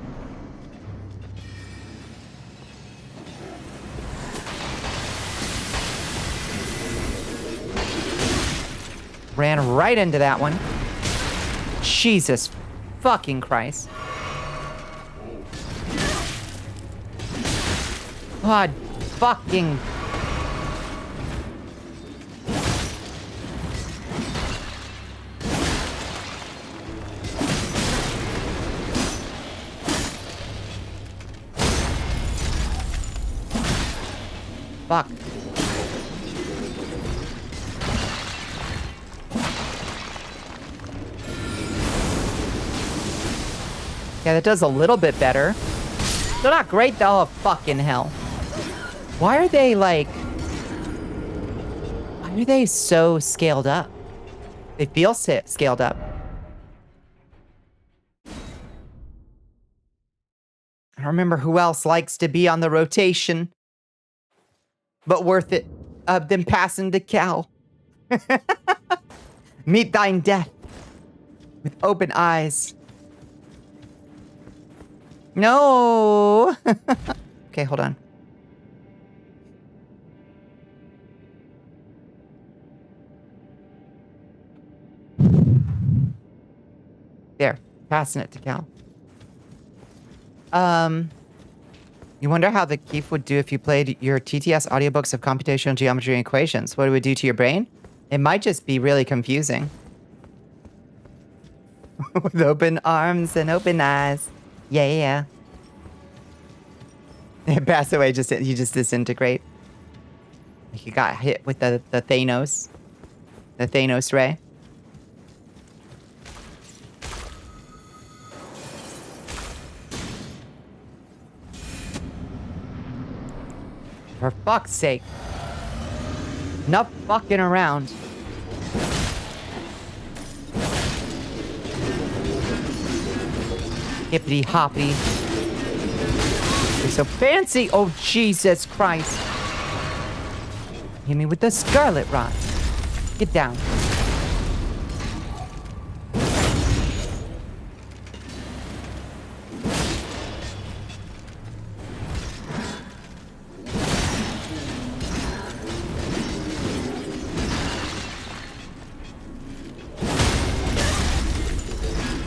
Ran right into that one. Jesus fucking Christ. God fucking... Fuck. Yeah, that does a little bit better. They're not great though. Oh, fucking hell. Why are they like... Why are they so scaled up? They feel scaled up. I don't remember who else likes to be on the rotation. But worth it. Than passing the cow. Meet thine death. With open eyes. No! Okay, hold on. There, passing it to Cal. You wonder how the Keef would do if you played your TTS audiobooks of computational geometry and equations. What it would do to your brain? It might just be really confusing. With open arms and open eyes. Yeah. Pass away, you just disintegrate. Like you got hit with the Thanos. The Thanos ray. For fuck's sake. Enough fucking around. Hippity hoppity. You're so fancy. Oh, Jesus Christ. Hit me with the scarlet rod. Get down.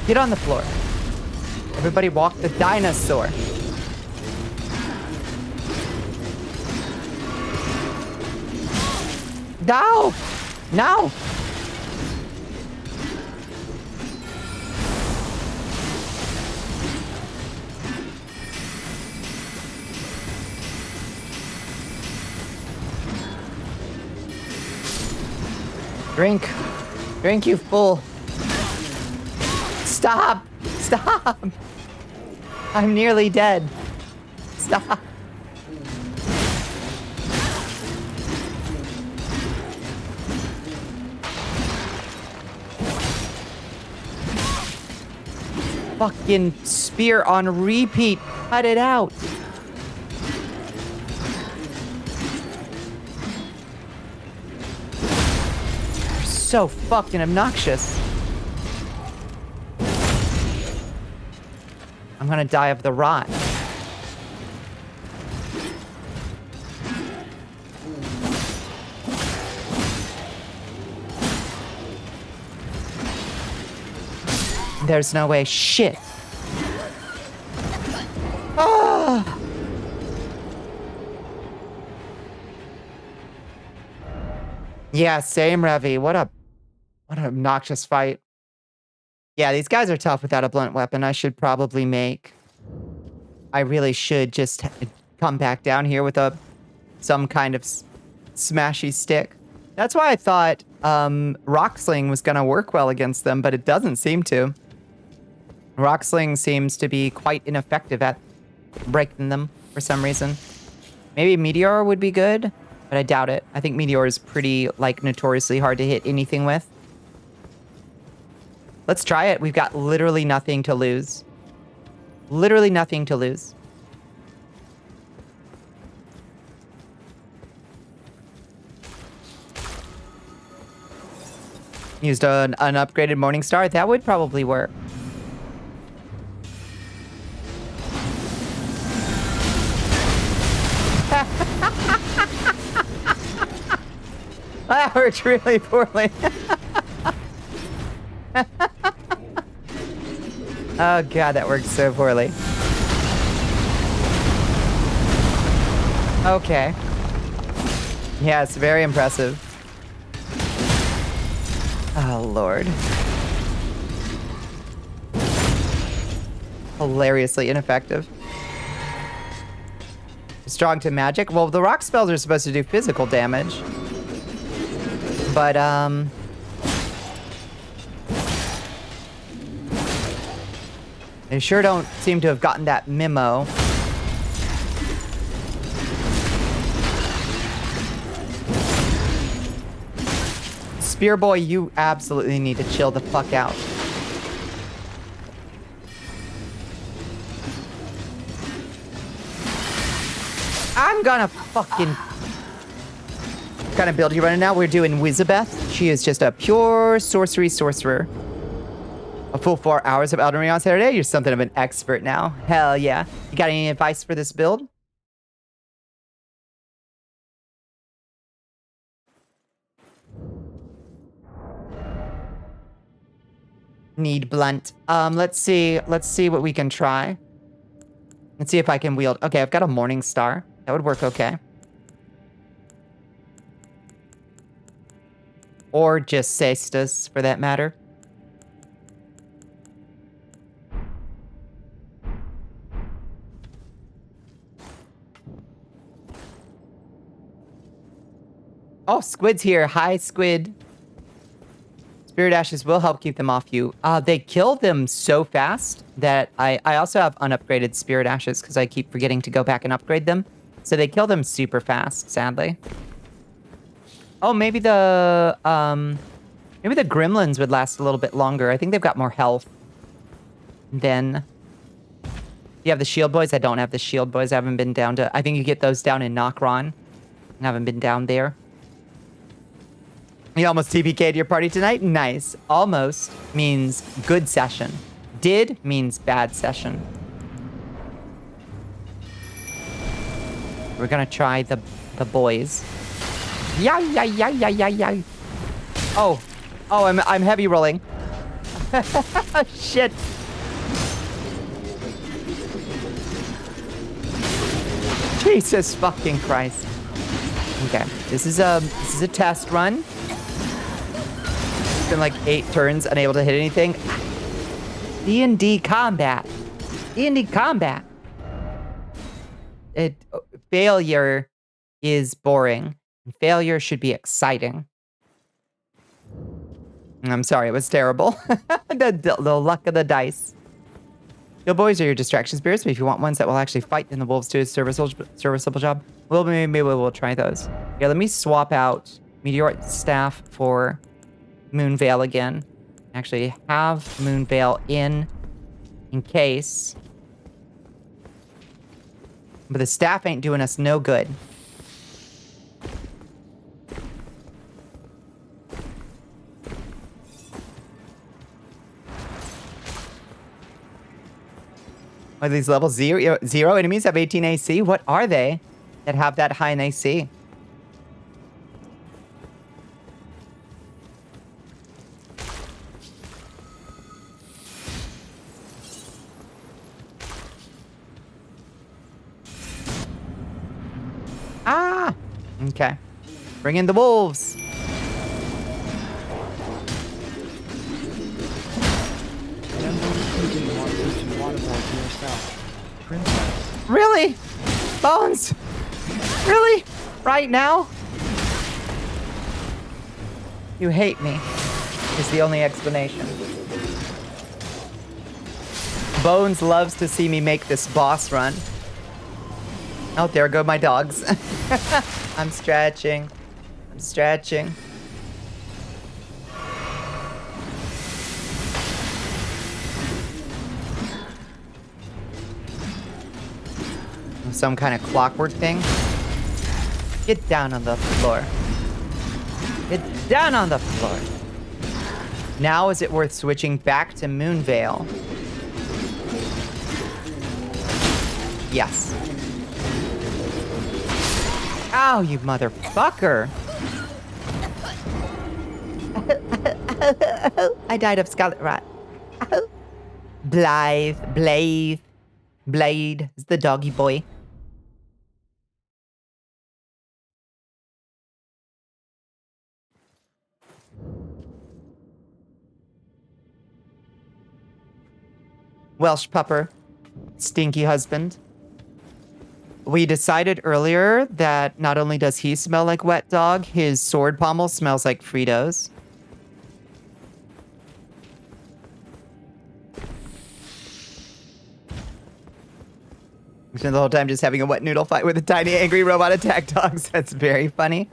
Get on the floor. Everybody walk the dinosaur. No! No! Drink. Drink, you fool. Stop! Stop! I'm nearly dead. Stop. Fucking spear on repeat. Cut it out. You're so fucking obnoxious. I'm gonna die of the rot. There's no way. Shit. Ah! Yeah, same, Revy. What an obnoxious fight. Yeah, these guys are tough without a blunt weapon. I should probably I really should just come back down here with some kind of smashy stick. That's why I thought Rock Sling was going to work well against them, but it doesn't seem to. Rock Sling seems to be quite ineffective at breaking them for some reason. Maybe Meteor would be good, but I doubt it. I think Meteor is pretty, notoriously hard to hit anything with. Let's try it. We've got literally nothing to lose. Literally nothing to lose. Used an upgraded Morningstar. That would probably work. That worked really poorly. Oh god, that worked so poorly. Okay. Yes, very impressive. Oh lord. Hilariously ineffective. Strong to magic? Well, the rock spells are supposed to do physical damage. But, They sure don't seem to have gotten that memo. Spear Boy, you absolutely need to chill the fuck out. I'm gonna fucking... What kind of build are you running now? We're doing Wizabeth. She is just a pure sorcerer. A full 4 hours of Elden Ring on Saturday? You're something of an expert now. Hell yeah. You got any advice for this build? Need blunt. Let's see what we can try. Let's see if I can wield. Okay, I've got a Morning Star. That would work okay. Or just cestas, for that matter. Oh, Squid's here. Hi, Squid. Spirit Ashes will help keep them off you. They kill them so fast that I also have unupgraded Spirit Ashes because I keep forgetting to go back and upgrade them. So they kill them super fast, sadly. Oh, maybe the gremlins would last a little bit longer. I think they've got more health than... You have the shield boys? I don't have the shield boys. I haven't been down to... I think you get those down in Nokron. I haven't been down there. You almost TPK'd your party tonight? Nice. Almost means good session. Did means bad session. We're gonna try the boys. Yeah. Oh, I'm heavy rolling. Shit. Jesus fucking Christ. Okay, this is a test run. It's been like 8 turns, unable to hit anything. D&D combat. D&D combat. Failure is boring. Failure should be exciting. I'm sorry, it was terrible. the luck of the dice. Your boys are your distraction spirits, but if you want ones that will actually fight, then the wolves do a serviceable job. Well, maybe we'll try those. Yeah, let me swap out Meteorite Staff for Moonveil again. Actually, have Moonveil in case. But the staff ain't doing us no good. Are these level 0 enemies have 18 AC? What are they that have that high in AC? Ah! Okay. Bring in the wolves. Really? Bones? Really? Right now? You hate me, is the only explanation. Bones loves to see me make this boss run. Oh, there go my dogs. I'm stretching. I'm stretching. Some kind of clockwork thing. Get down on the floor. Get down on the floor. Now is it worth switching back to Moonveil? Yes. Ow, you motherfucker. I died of scarlet rot. Blade is the doggy boy. Welsh pupper. Stinky husband. We decided earlier that not only does he smell like wet dog, his sword pommel smells like Fritos. We spent the whole time just having a wet noodle fight with a tiny angry robot attack dogs. That's very funny.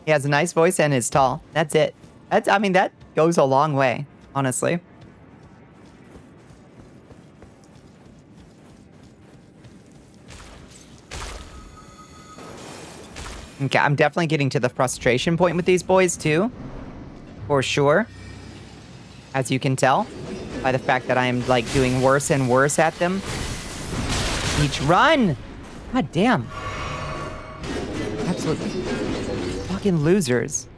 He has a nice voice and is tall. That's it. I mean, that goes a long way, honestly. Okay, I'm definitely getting to the frustration point with these boys, too. For sure. As you can tell, by the fact that I am, like, doing worse and worse at them. Each run! God damn. Absolute fucking losers.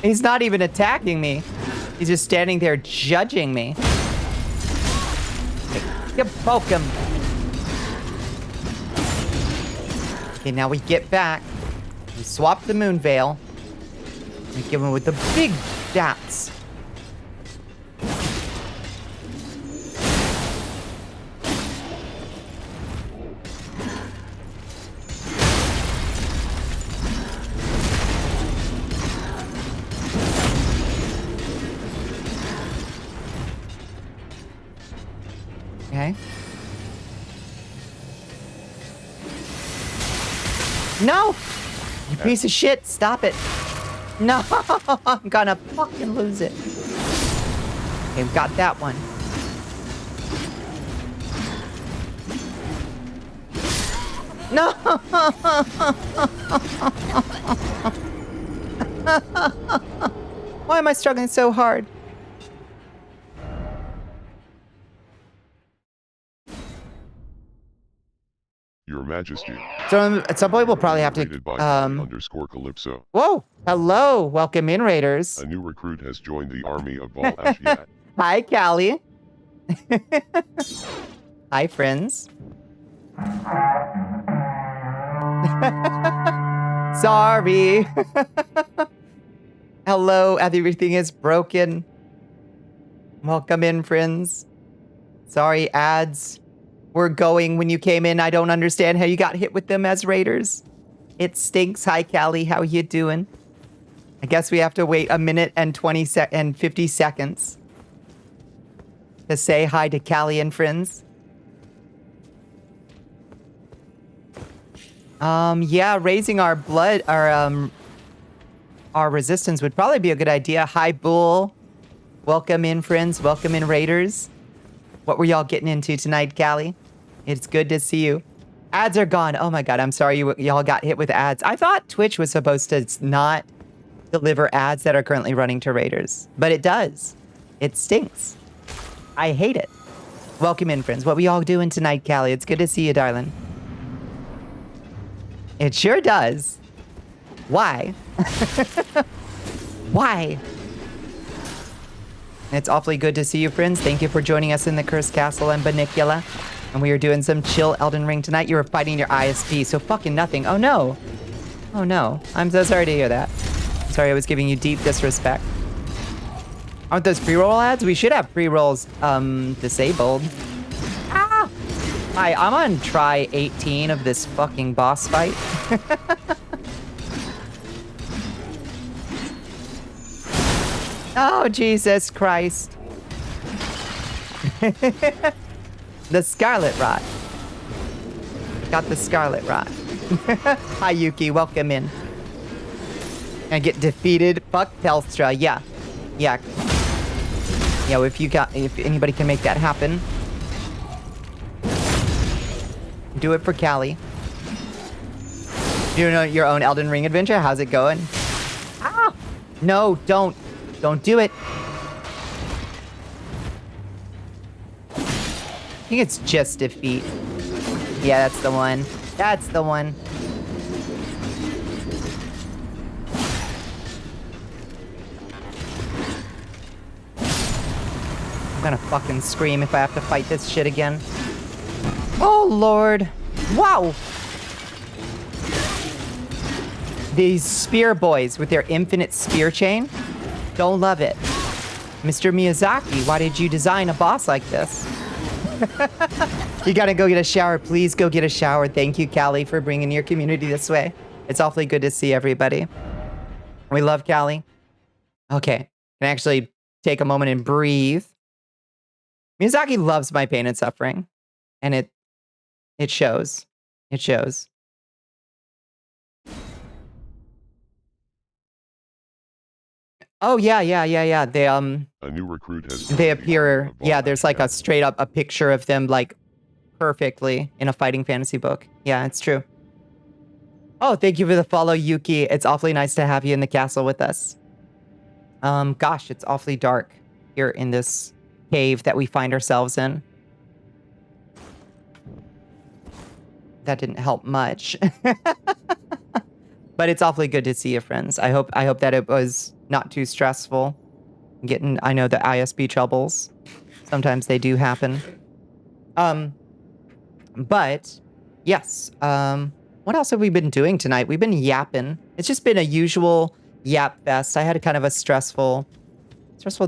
He's not even attacking me. He's just standing there judging me. You poke him. Okay, now we get back. We swap the moon veil. We give him with the big daps. Okay. No! You piece of shit, stop it. No, I'm gonna fucking lose it. Okay, we've got that one. No! Why am I struggling so hard? Your Majesty. So at some point we'll probably have to Rated by underscore Calypso. Whoa! Hello! Welcome in, Raiders. A new recruit has joined the army of Bal Ashiat. Hi, Callie. Hi, friends. Sorry. Hello, everything is broken. Welcome in, friends. Sorry, ads were going when you came in. I don't understand how you got hit with them as Raiders. It stinks. Hi, Callie. How you doing? I guess we have to wait a minute and 50 seconds to say hi to Callie and friends. Yeah, raising our blood, our resistance would probably be a good idea. Hi, Bull. Welcome in, friends. Welcome in, Raiders. What were y'all getting into tonight, Callie? It's good to see you. Ads are gone. Oh my God, I'm sorry y'all got hit with ads. I thought Twitch was supposed to not deliver ads that are currently running to Raiders, but it does. It stinks. I hate it. Welcome in, friends. What we all doing tonight, Callie? It's good to see you, darling. It sure does. Why? Why? It's awfully good to see you, friends. Thank you for joining us in the Cursed Castle and Bonnicula. And we are doing some chill Elden Ring tonight. You were fighting your ISP, so fucking nothing. Oh no. Oh no. I'm so sorry to hear that. Sorry, I was giving you deep disrespect. Aren't those pre-roll ads? We should have pre-rolls disabled. Ah! Hi, I'm on try 18 of this fucking boss fight. Oh, Jesus Christ. The Scarlet Rot. Got the Scarlet Rot. Hi, Yuki. Welcome in. And get defeated. Fuck Telstra. Yeah. Yeah. Yeah, if anybody can make that happen. Do it for Callie. You know your own Elden Ring adventure? How's it going? Ah! No, don't. Don't do it. I think it's just defeat. Yeah, that's the one. That's the one. I'm gonna fucking scream if I have to fight this shit again. Oh, Lord. Wow. These spear boys with their infinite spear chain. Don't love it. Mr. Miyazaki, why did you design a boss like this? You gotta go get a shower. Please go get a shower. Thank you, Callie, for bringing your community this way. It's awfully good to see everybody. We love Callie. Okay. Can actually take a moment and breathe. Miyazaki loves my pain and suffering. And it shows. It shows. Oh yeah. They A new recruit has they joined the appear, army of yeah, there's like a Bonnicula. straight up a picture of them like perfectly in a fighting fantasy book. Yeah, it's true. Oh, thank you for the follow, Yuki. It's awfully nice to have you in the castle with us. Gosh, it's awfully dark here in this cave that we find ourselves in. That didn't help much. But it's awfully good to see you, friends. I hope that it was not too stressful. I know the ISB troubles. Sometimes they do happen. But yes, what else have we been doing tonight? We've been yapping. It's just been a usual yap fest. I had kind of a stressful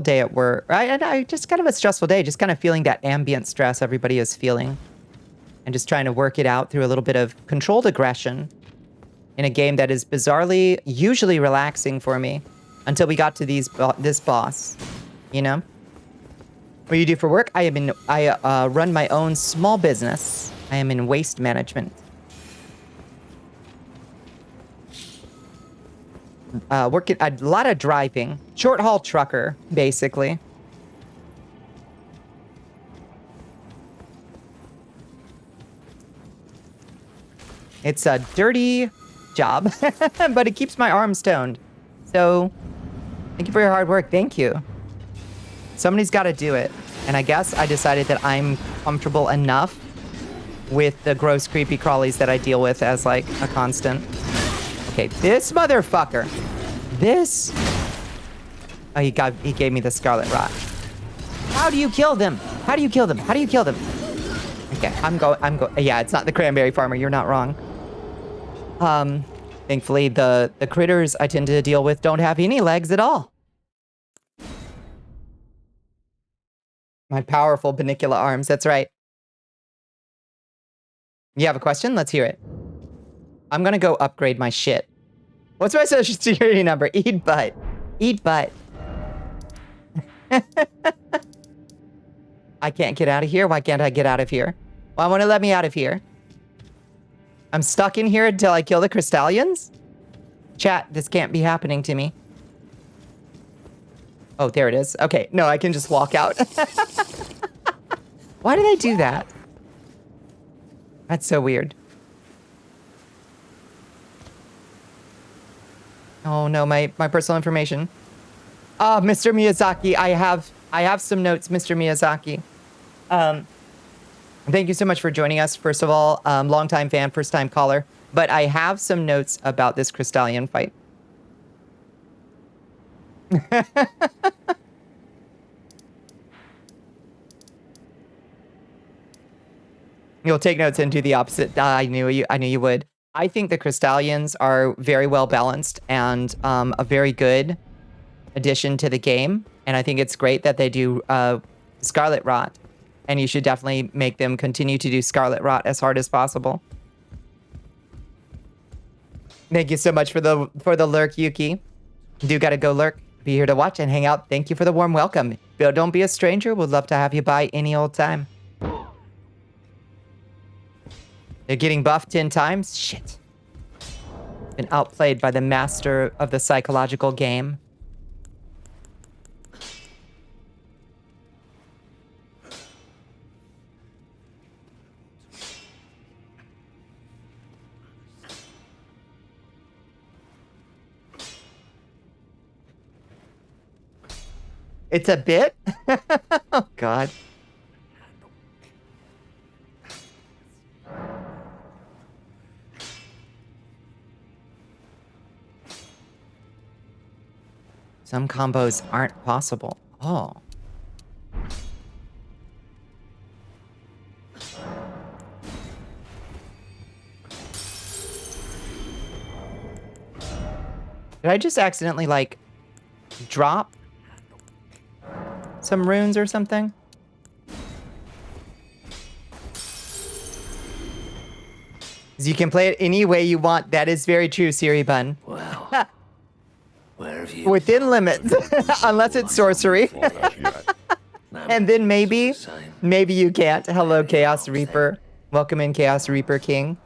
day at work. I just kind of a stressful day, just kind of feeling that ambient stress everybody is feeling. And just trying to work it out through a little bit of controlled aggression in a game that is bizarrely, usually relaxing for me until we got to this boss, you know? What do you do for work? I run my own small business. I am in waste management. Working a lot of driving. Short haul trucker, basically. It's a dirty job, but it keeps my arms toned. So, thank you for your hard work. Thank you. Somebody's got to do it. And I guess I decided that I'm comfortable enough with the gross, creepy crawlies that I deal with as, like, a constant. Okay, this motherfucker. This. Oh, he gave me the Scarlet Rot. How do you kill them? How do you kill them? How do you kill them? Okay, I'm going. Yeah, it's not the cranberry farmer. You're not wrong. Thankfully, the critters I tend to deal with don't have any legs at all. My powerful Bonnicula arms. That's right. You have a question? Let's hear it. I'm gonna go upgrade my shit. What's my social security number? Eat butt. Eat butt. I can't get out of here. Why can't I get out of here? Why won't it let me out of here? I'm stuck in here until I kill the Crystallians? Chat, this can't be happening to me. Oh, there it is. Okay, no, I can just walk out. Why do they do that? That's so weird. Oh no, my personal information. Oh, Mr. Miyazaki, I have some notes, Mr. Miyazaki. Thank you so much for joining us. First of all, longtime fan, first time caller. But I have some notes about this Crystallian fight. You'll take notes and do the opposite. I knew you would. I think the Crystallians are very well balanced and a very good addition to the game. And I think it's great that they do Scarlet Rot. And you should definitely make them continue to do Scarlet Rot as hard as possible. Thank you so much for the lurk, Yuki. Do gotta go lurk. Be here to watch and hang out. Thank you for the warm welcome. Don't be a stranger. We'd love to have you by any old time. They're getting buffed 10 times? Shit. Been outplayed by the master of the psychological game. It's a bit? Oh, God. Some combos aren't possible. Oh. Did I just accidentally, like, drop some runes or something? 'Cause you can play it any way you want. That is very true, Siri Bun. Well, where have you Within limits. Unless it's sorcery. And then maybe you can't. Hello, Chaos Reaper. Welcome in, Chaos Reaper King.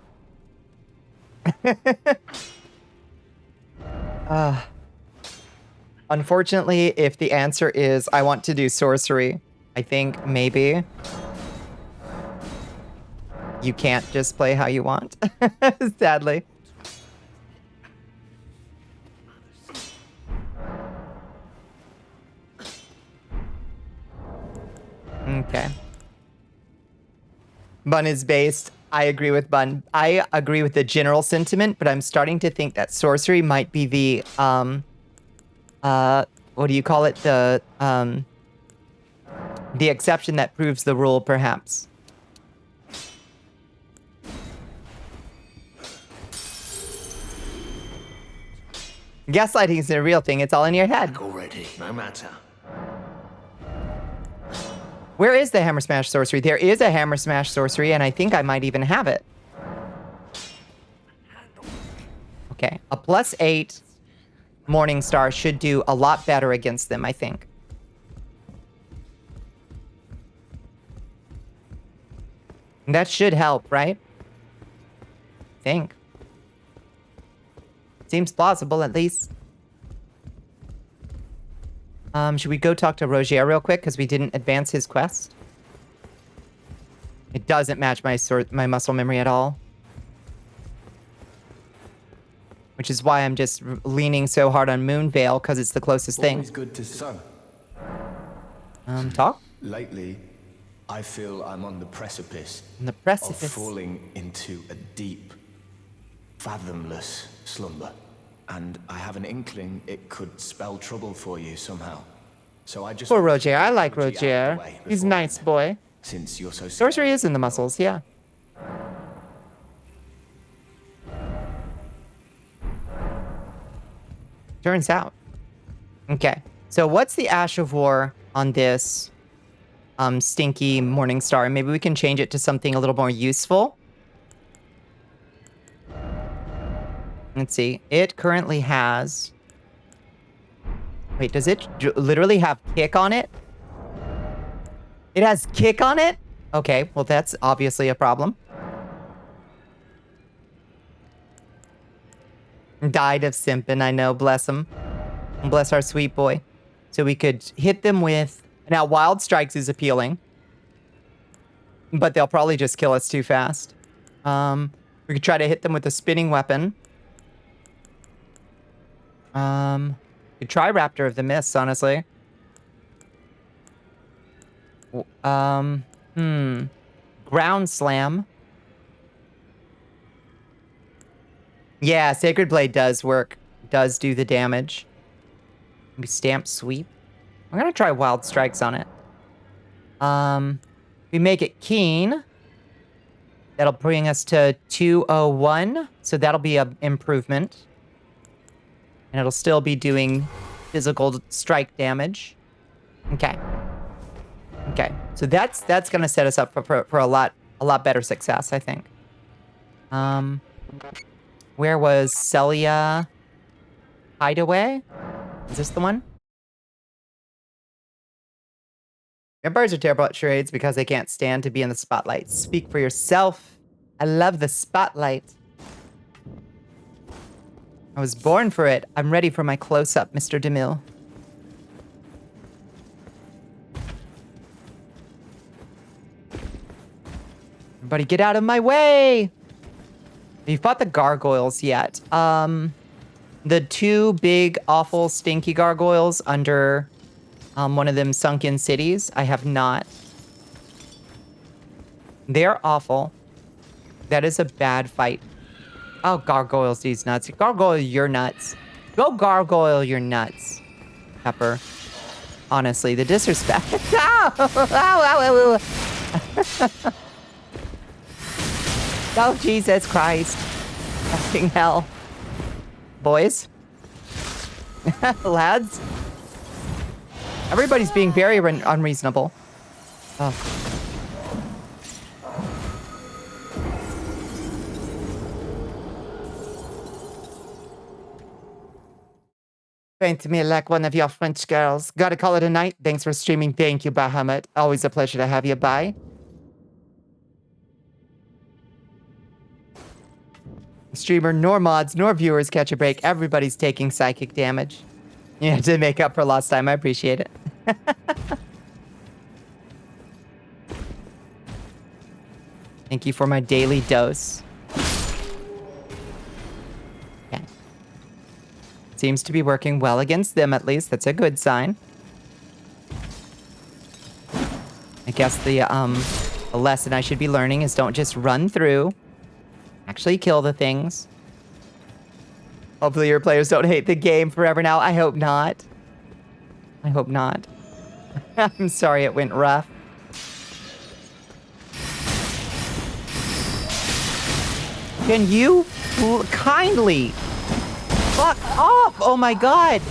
Unfortunately, if the answer is I want to do sorcery, I think maybe you can't just play how you want. Sadly. Okay. Bun is based. I agree with Bun. I agree with the general sentiment, but I'm starting to think that sorcery might be the what do you call it? The exception that proves the rule, perhaps. Gaslighting is a real thing. It's all in your head. already? No matter. Where is the Hammer Smash sorcery? There is a Hammer Smash sorcery, and I think I might even have it. Okay, a +8 Morning Star should do a lot better against them, I think. And that should help, right? I think. Seems plausible, at least. Should we go talk to Rogier real quick because we didn't advance his quest? It doesn't match my muscle memory at all. Which is why I'm just leaning so hard on Moonveil because it's the closest thing. Always good to see. Talk? Lately, I feel I'm on the precipice. On the precipice. Of falling into a deep, fathomless slumber. And I have an inkling it could spell trouble for you somehow. So I just... Poor Rogier. I like Rogier. He's a nice boy. Since you're so... Sorcery is in the muscles, yeah. Turns out. Okay. So what's the Ash of War on this stinky Morning Star? Maybe we can change it to something a little more useful. Let's see. It currently has... Wait, does it literally have kick on it? It has kick on it? Okay, well that's obviously a problem. Died of simping, I know, bless him. Bless our sweet boy. So we could hit them with... Now, Wild Strikes is appealing. But they'll probably just kill us too fast. We could try to hit them with a spinning weapon. Could try Raptor of the Mists, honestly. Ground Slam. Yeah, Sacred Blade does work. Does do the damage. Maybe Stamp Sweep. I'm gonna try Wild Strikes on it. We make it Keen. That'll bring us to 201. So that'll be an improvement. And it'll still be doing physical strike damage. Okay. Okay. So that's gonna set us up for a lot better success, I think. Where was Celia Hideaway? Is this the one? Vampires are terrible at charades because they can't stand to be in the spotlight. Speak for yourself. I love the spotlight. I was born for it. I'm ready for my close-up, Mr. DeMille. Everybody get out of my way! Have you fought the gargoyles yet? The two big, awful, stinky gargoyles under one of them sunken cities. I have not. They're awful. That is a bad fight. Oh, gargoyles these nuts. Gargoyle your nuts. Go gargoyle your nuts, Pepper. Honestly, the disrespect. Oh, Jesus Christ. Fucking hell. Boys? Lads? Everybody's being very unreasonable. Oh. Paint me like one of your French girls. Gotta call it a night. Thanks for streaming. Thank you, Bahamut. Always a pleasure to have you. Bye. Streamer, nor mods, nor viewers catch a break. Everybody's taking psychic damage. Yeah, to make up for lost time. I appreciate it. Thank you for my daily dose. Okay. Seems to be working well against them, at least. That's a good sign. I guess the lesson I should be learning is don't just run through. Actually kill the things. Hopefully your players don't hate the game forever now. I hope not. I hope not. I'm sorry it went rough. Can you kindly fuck off? Oh my god.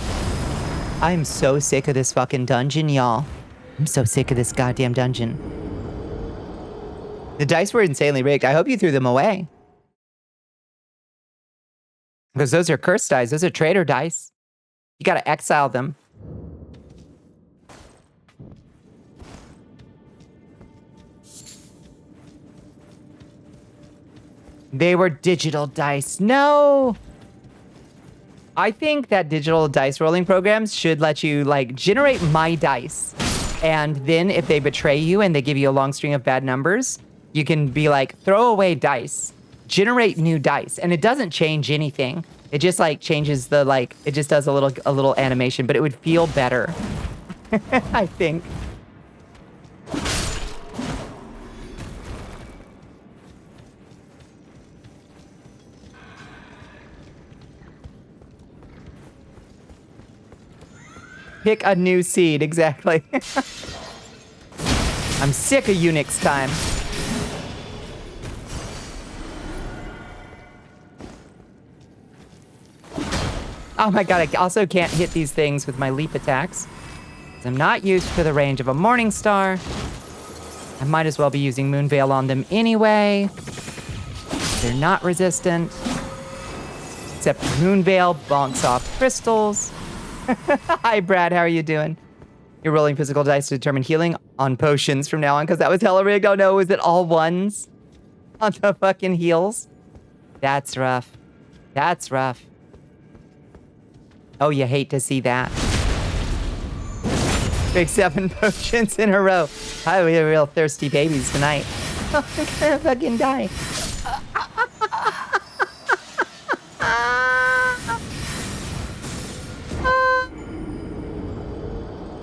I'm so sick of this fucking dungeon, y'all. I'm so sick of this goddamn dungeon. The dice were insanely rigged. I hope you threw them away. Because those are cursed dice. Those are traitor dice. You gotta exile them. They were digital dice. No! I think that digital dice rolling programs should let you, like, generate my dice. And then if they betray you and they give you a long string of bad numbers, you can be like, throw away dice. Generate new dice. And it doesn't change anything. It just, like, changes the, like, it just does a little animation. But it would feel better. I think. Pick a new seed, exactly. I'm sick of Unix time. Oh my god, I also can't hit these things with my leap attacks. I'm not used to the range of a Morning Star. I might as well be using Moonveil on them anyway. They're not resistant. Except Moonveil bonks off crystals. Hi, Brad. How are you doing? You're rolling physical dice to determine healing on potions from now on, because that was hella rigged. Oh no, is it all ones on the fucking heals? That's rough. That's rough. Oh, you hate to see that. Big 7 potions in a row. Hi, we are real thirsty babies tonight. I'm gonna fucking die.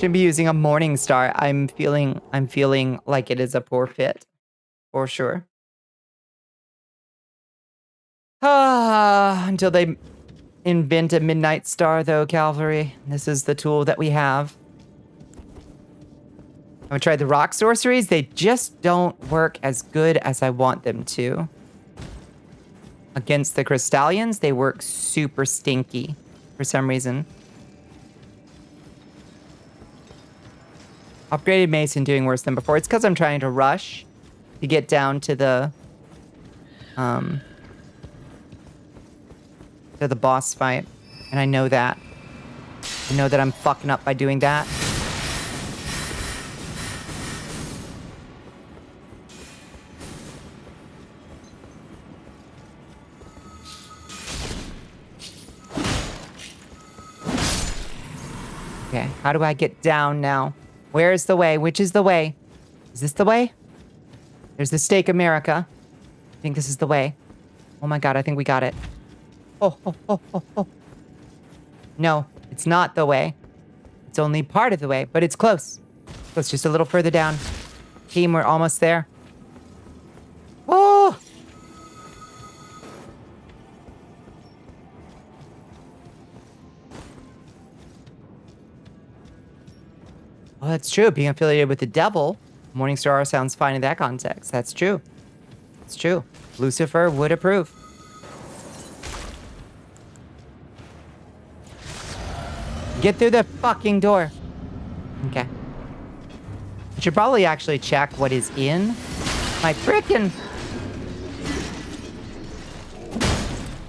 Should be using a Morning Star. I'm feeling like it is a poor fit, for sure. Until they invent a Midnight Star, though, Calvary. This is the tool that we have. I've tried the rock sorceries. They just don't work as good as I want them to. Against the Crystallians, they work super stinky for some reason. Upgraded Mason doing worse than before. It's because I'm trying to rush to get down to the boss fight. And I know that. I know that I'm fucking up by doing that. Okay, how do I get down now? Where is the way? Which is the way? Is this the way? There's the Stake America. I think this is the way. Oh my god, I think we got it. Oh. No, it's not the way. It's only part of the way, but it's close. It's just a little further down. Team, we're almost there. Oh! Well, that's true. Being affiliated with the devil, Morningstar sounds fine in that context. That's true. It's true. Lucifer would approve. Get through the fucking door. Okay. I should probably actually check what is in my frickin'...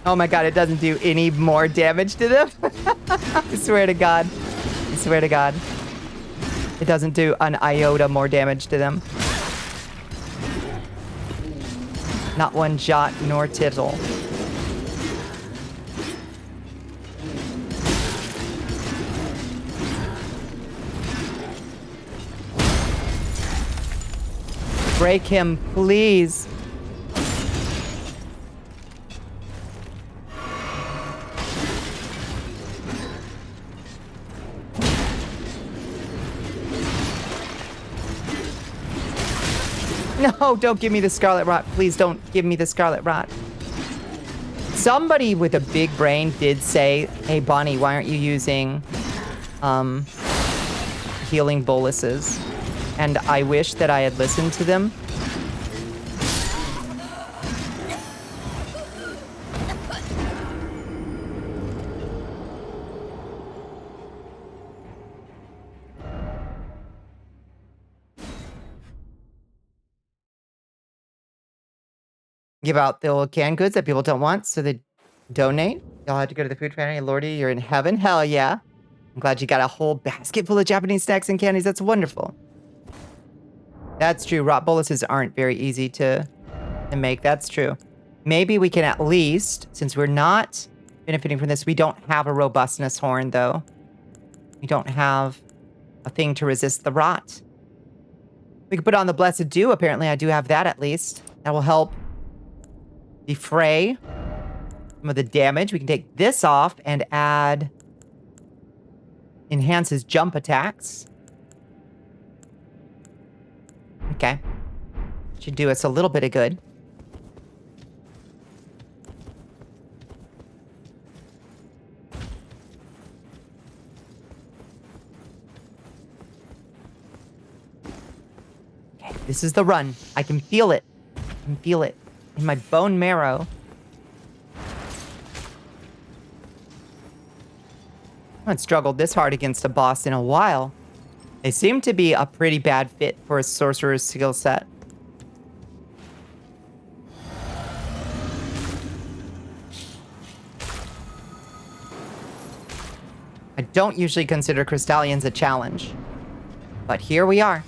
Oh my god, it doesn't do any more damage to them. I swear to God. I swear to God. It doesn't do an iota more damage to them. Not one jot nor tittle. Break him, please. No, don't give me the Scarlet Rot. Please don't give me the Scarlet Rot. Somebody with a big brain did say, hey, Bonnie, why aren't you using healing boluses? And I wish that I had listened to them. Give out the old canned goods that people don't want, so they donate. Y'all had to go to the food pantry. Lordy, you're in heaven. Hell yeah. I'm glad you got a whole basket full of Japanese snacks and candies. That's wonderful. That's true. Rot boluses aren't very easy to make. That's true. Maybe we can at least, since we're not benefiting from this, we don't have a robustness horn, though. We don't have a thing to resist the rot. We can put on the Blessed Dew. Apparently, I do have that at least. That will help defray some of the damage. We can take this off and add enhances jump attacks. Okay. Should do us a little bit of good. Okay, this is the run. I can feel it. I can feel it in my bone marrow. I haven't struggled this hard against a boss in a while. They seem to be a pretty bad fit for a sorcerer's skill set. I don't usually consider Crystallians a challenge, but here we are.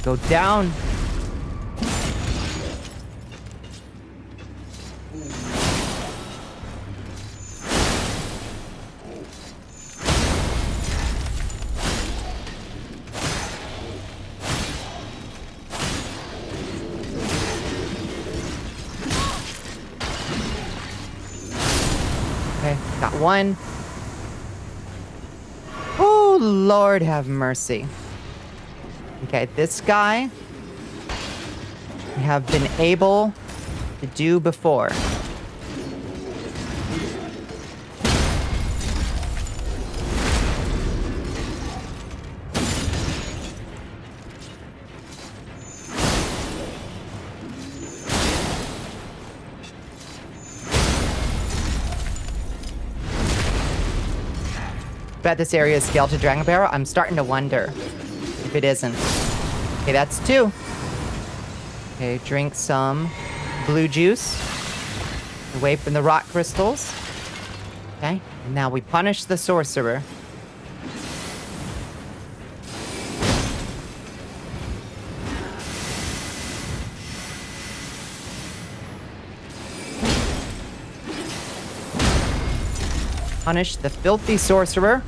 Go down. Okay, got one. Oh, Lord have mercy. Okay, this guy we have been able to do before. Bet this area is scaled to Dragon Barrel. I'm starting to wonder if it isn't. Okay, that's 2. Okay, drink some blue juice. Away from the rock crystals. Okay, and now we punish the sorcerer. Punish the filthy sorcerer.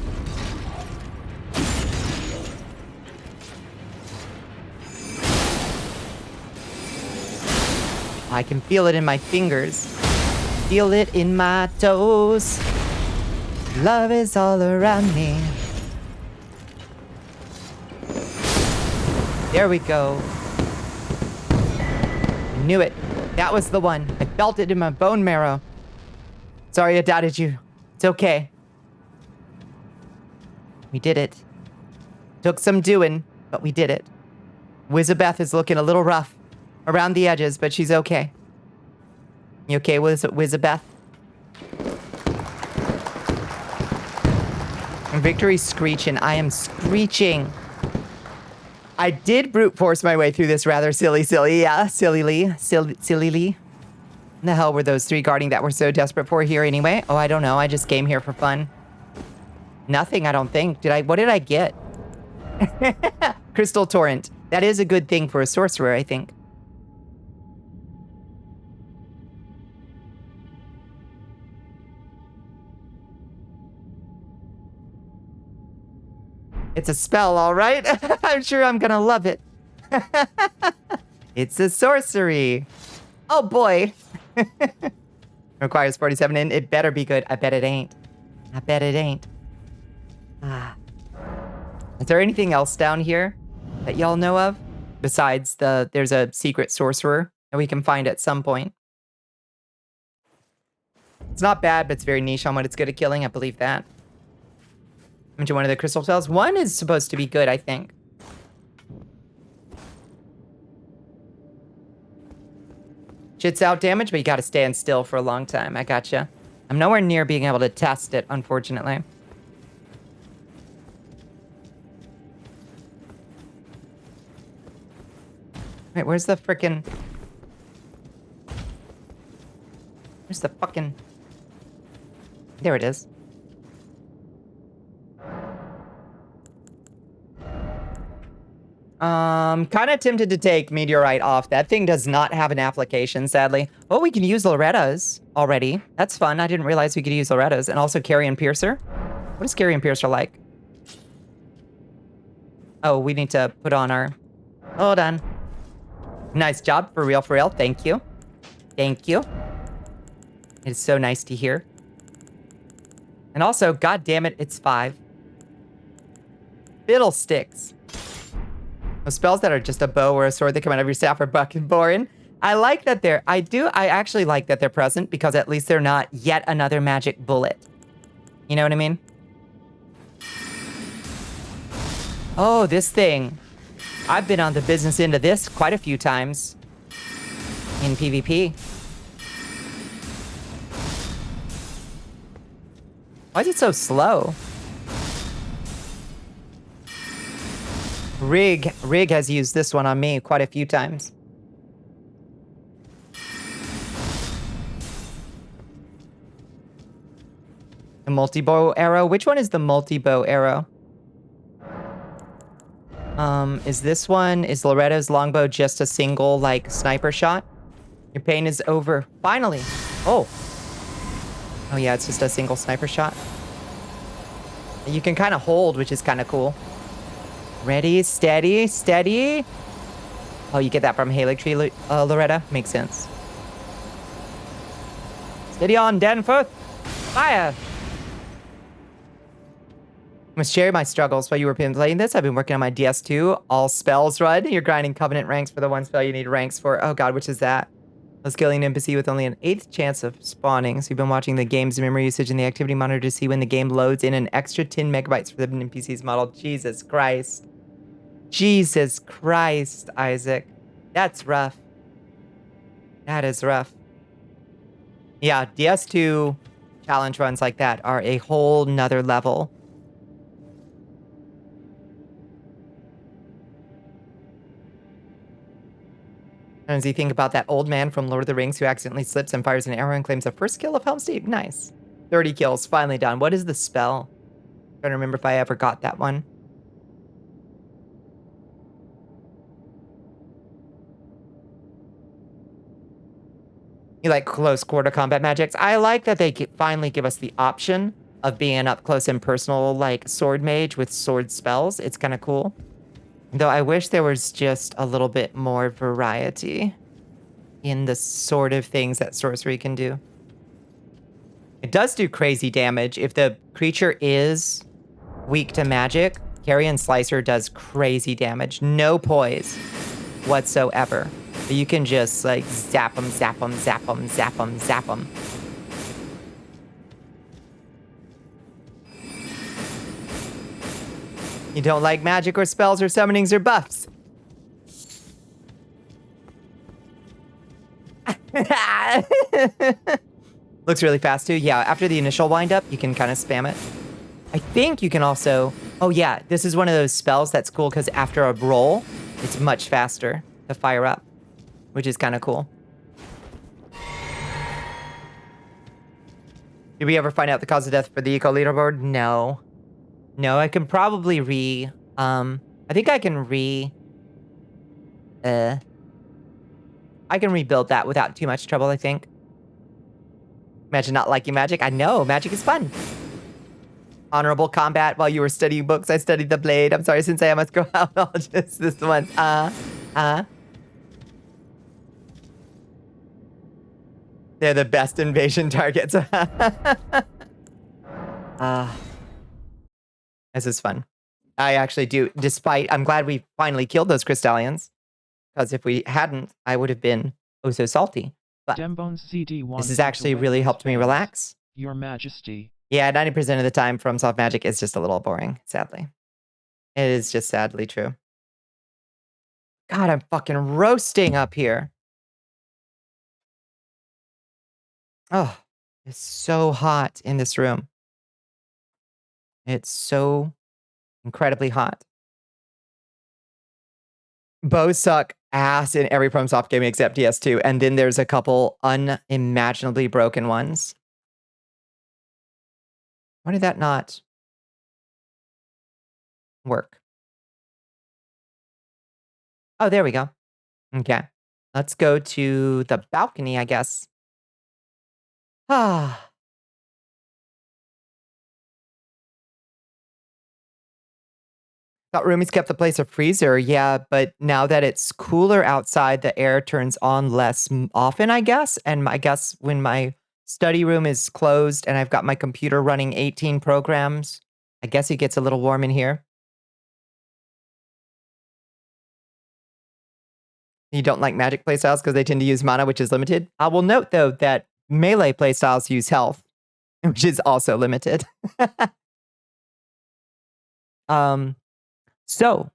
I can feel it in my fingers. Feel it in my toes. Love is all around me. There we go. I knew it. That was the one. I felt it in my bone marrow. Sorry I doubted you. It's okay. We did it. Took some doing, but we did it. Wizabeth is looking a little rough around the edges, but she's okay. You okay, Wizabeth? Victory's screeching. I am screeching. I did brute force my way through this rather sillily. The hell were those 3 guarding that we're so desperate for here anyway? Oh, I don't know. I just came here for fun. Nothing, I don't think. What did I get? Crystal Torrent. That is a good thing for a sorcerer, I think. It's a spell, all right? I'm sure I'm gonna love it. It's a sorcery. Oh boy. Requires 47 in. It better be good. I bet it ain't. I bet it ain't. Ah. Is there anything else down here that y'all know of? Besides there's a secret sorcerer that we can find at some point. It's not bad, but it's very niche on what it's good at killing. I believe that. Into one of the crystal spells. One is supposed to be good, I think. Shits out damage, but you gotta stand still for a long time. I gotcha. I'm nowhere near being able to test it, unfortunately. Wait, where's the frickin'... Where's the fucking... There it is. Kind of tempted to take Meteorite off. That thing does not have an application, sadly. Oh, we can use Loretta's already. That's fun. I didn't realize we could use Loretta's. And also Carrion Piercer. What is Carrion Piercer like? Oh, we need to put on our... Hold on. Nice job. For real, for real. Thank you. Thank you. It is so nice to hear. And also, god damn it, it's 5. Fiddlesticks. Those spells that are just a bow or a sword that come out of your staff are fucking boring. I like that they're... I actually like that they're present because at least they're not yet another magic bullet. You know what I mean? Oh, this thing. I've been on the business end of this quite a few times. In PvP. Why is it so slow? Rig has used this one on me quite a few times. The multi-bow arrow? Which one is the multi-bow arrow? Is this one, is Loretta's longbow just a single, like, sniper shot? Your pain is over. Finally! Oh. Oh yeah, it's just a single sniper shot. You can kind of hold, which is kind of cool. Ready, steady, steady. Oh, you get that from Haley Tree, Loretta? Makes sense. Steady on, Danforth. Fire! I must share my struggles while you were playing this. I've been working on my DS2 all spells run. You're grinding Covenant ranks for the one spell you need ranks for. Oh god, which is that? A scaling NPC with only an 8th chance of spawning. So you've been watching the game's memory usage in the activity monitor to see when the game loads in an extra 10 megabytes for the NPC's model. Jesus Christ. Jesus Christ, Isaac. That's rough. That is rough. Yeah, DS2 challenge runs like that are a whole nother level. And as you think about that old man from Lord of the Rings who accidentally slips and fires an arrow and claims the first kill of Helm's Deep. Nice. 30 kills, finally done. What is the spell? I'm trying to remember if I ever got that one. You like close quarter combat magics? I like that they finally give us the option of being an up close and personal, like, sword mage with sword spells. It's kind of cool. Though I wish there was just a little bit more variety in the sort of things that sorcery can do. It does do crazy damage. If the creature is weak to magic, Carrion Slicer does crazy damage. No poise whatsoever. But you can just, like, zap them, zap them, zap them, zap them, zap them. You don't like magic or spells or summonings or buffs. Looks really fast too. Yeah, after the initial wind up, you can kind of spam it. I think you can also... Oh yeah, this is one of those spells that's cool because after a roll, it's much faster to fire up, which is kind of cool. Did we ever find out the cause of death for the eco leaderboard? No. No, I can probably I think I can I can rebuild that without too much trouble, I think. Imagine not liking magic. I know, magic is fun. Honorable combat while you were studying books. I studied the blade. I'm sorry, since I must go out. I'll just this one. They're the best invasion targets. This is fun. I actually do, I'm glad we finally killed those Crystallians. Because if we hadn't, I would have been oh so salty. But this has actually really helped me relax. Your Majesty. Yeah, 90% of the time from Soft Magic is just a little boring, sadly. It is just sadly true. God, I'm fucking roasting up here. Oh, it's so hot in this room. It's so incredibly hot. Bows suck ass in every FromSoft game except DS2, and then there's a couple unimaginably broken ones. Why did that not work? Oh, there we go. Okay. Let's go to the balcony, I guess. Ah. Thought roomies kept the place a freezer. Yeah, but now that it's cooler outside, the air turns on less often, I guess. And I guess when my study room is closed and I've got my computer running 18 programs, I guess it gets a little warm in here. You don't like magic playstyles because they tend to use mana, which is limited. I will note, though, that melee playstyles use health, which is also limited. So,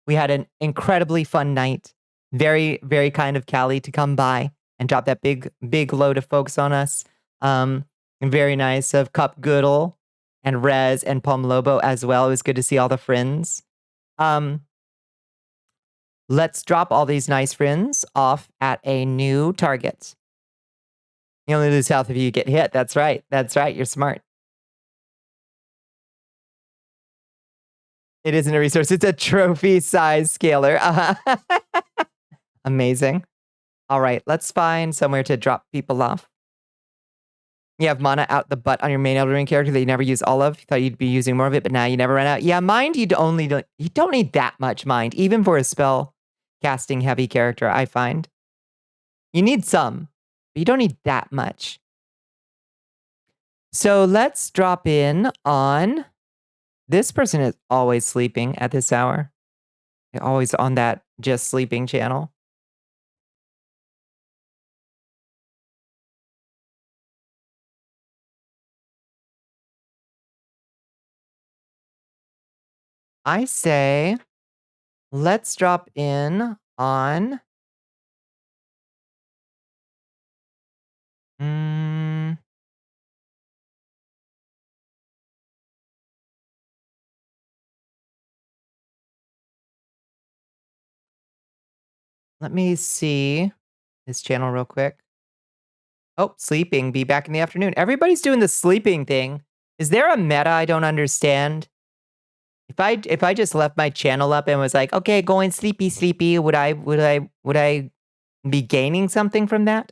we had an incredibly fun night. Very, very kind of Callie to come by and drop that big, big load of folks on us. Very nice of Cup Goodle and Rez and Palm Lobo as well. It was good to see all the friends. Let's drop all these nice friends off at a new target. You only lose health if you get hit. That's right. That's right. You're smart. It isn't a resource. It's a trophy size scaler. Amazing. All right. Let's find somewhere to drop people off. You have mana out the butt on your main Elden Ring character that you never use all of. You thought you'd be using more of it, but now you never run out. Yeah, mind you don't need that much mind, even for a spell casting heavy character, I find. You need some, but you don't need that much. So let's drop in on... This person is always sleeping at this hour. They're always on that just sleeping channel. I say, let's drop in on... Let me see his channel real quick. Oh, sleeping. Be back in the afternoon. Everybody's doing the sleeping thing. Is there a meta I don't understand? If I just left my channel up and was like, okay, going sleepy, would I be gaining something from that?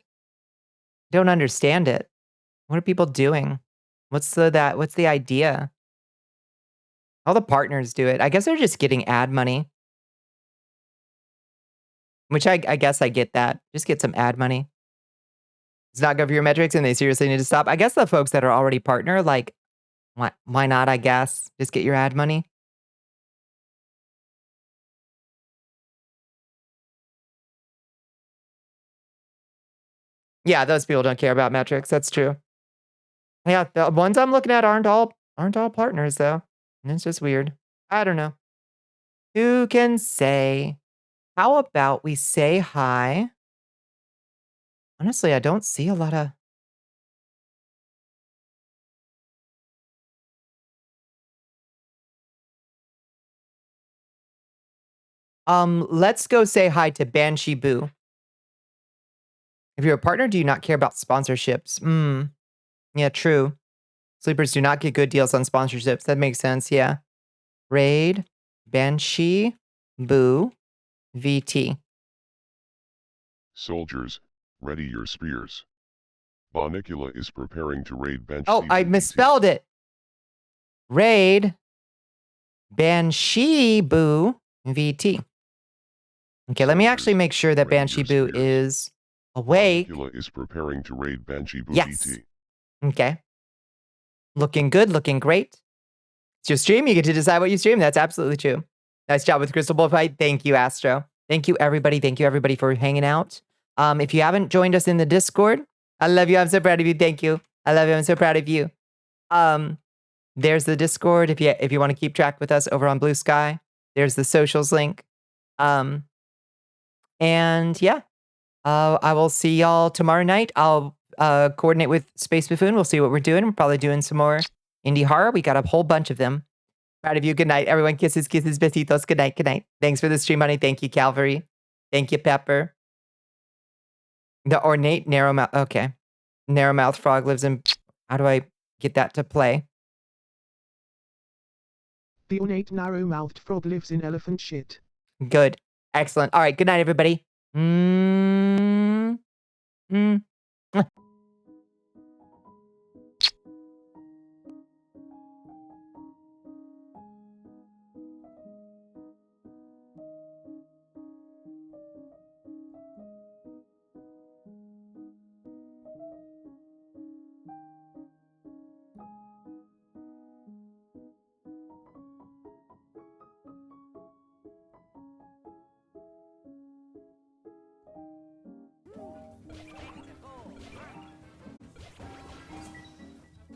Don't understand it. What are people doing? What's the idea? All the partners do it. I guess they're just getting ad money. Which I guess I get that. Just get some ad money. It's not good for your metrics and they seriously need to stop. I guess the folks that are already partner, like, why not, I guess? Just get your ad money. Yeah, those people don't care about metrics. That's true. Yeah, the ones I'm looking at aren't all partners, though. And it's just weird. I don't know. Who can say? How about we say hi Honestly, I don't see a lot of... Let's go say hi to Banshee Boo. If you're a partner, do you not care about sponsorships? Yeah, true. Sleepers do not get good deals on sponsorships. That makes sense, yeah. Raid, Banshee, Boo, VT. Soldiers, ready your spears. Bonnicula is preparing to raid Banshee. Oh, I misspelled it. Raid, Banshee Boo, VT. Okay, let me actually make sure that Banshee Boo is awake. Bonnicula is preparing to raid Banshee Boo Yes. VT. Okay. Looking good, looking great. It's your stream. You get to decide what you stream. That's absolutely true. Nice job with Crystal Bullfight. Thank you, Astro. Thank you, everybody. Thank you, everybody, for hanging out. If you haven't joined us in the Discord, I love you. I'm so proud of you. Thank you. I love you. I'm so proud of you. There's the Discord if you want to keep track with us over on Blue Sky. There's the socials link. And yeah, I will see y'all tomorrow night. I'll coordinate with Space Buffoon. We'll see what we're doing. We're probably doing some more indie horror. We got a whole bunch of them. Proud of you. Good night, everyone. Kisses, kisses, besitos. Good night. Good night. Thanks for the stream, honey. Thank you, Calvary. Thank you, Pepper. The ornate narrow mouth. Okay. Narrow mouth frog lives in... How do I get that to play? The ornate narrow-mouthed frog lives in elephant shit. Good. Excellent. All right. Good night, everybody.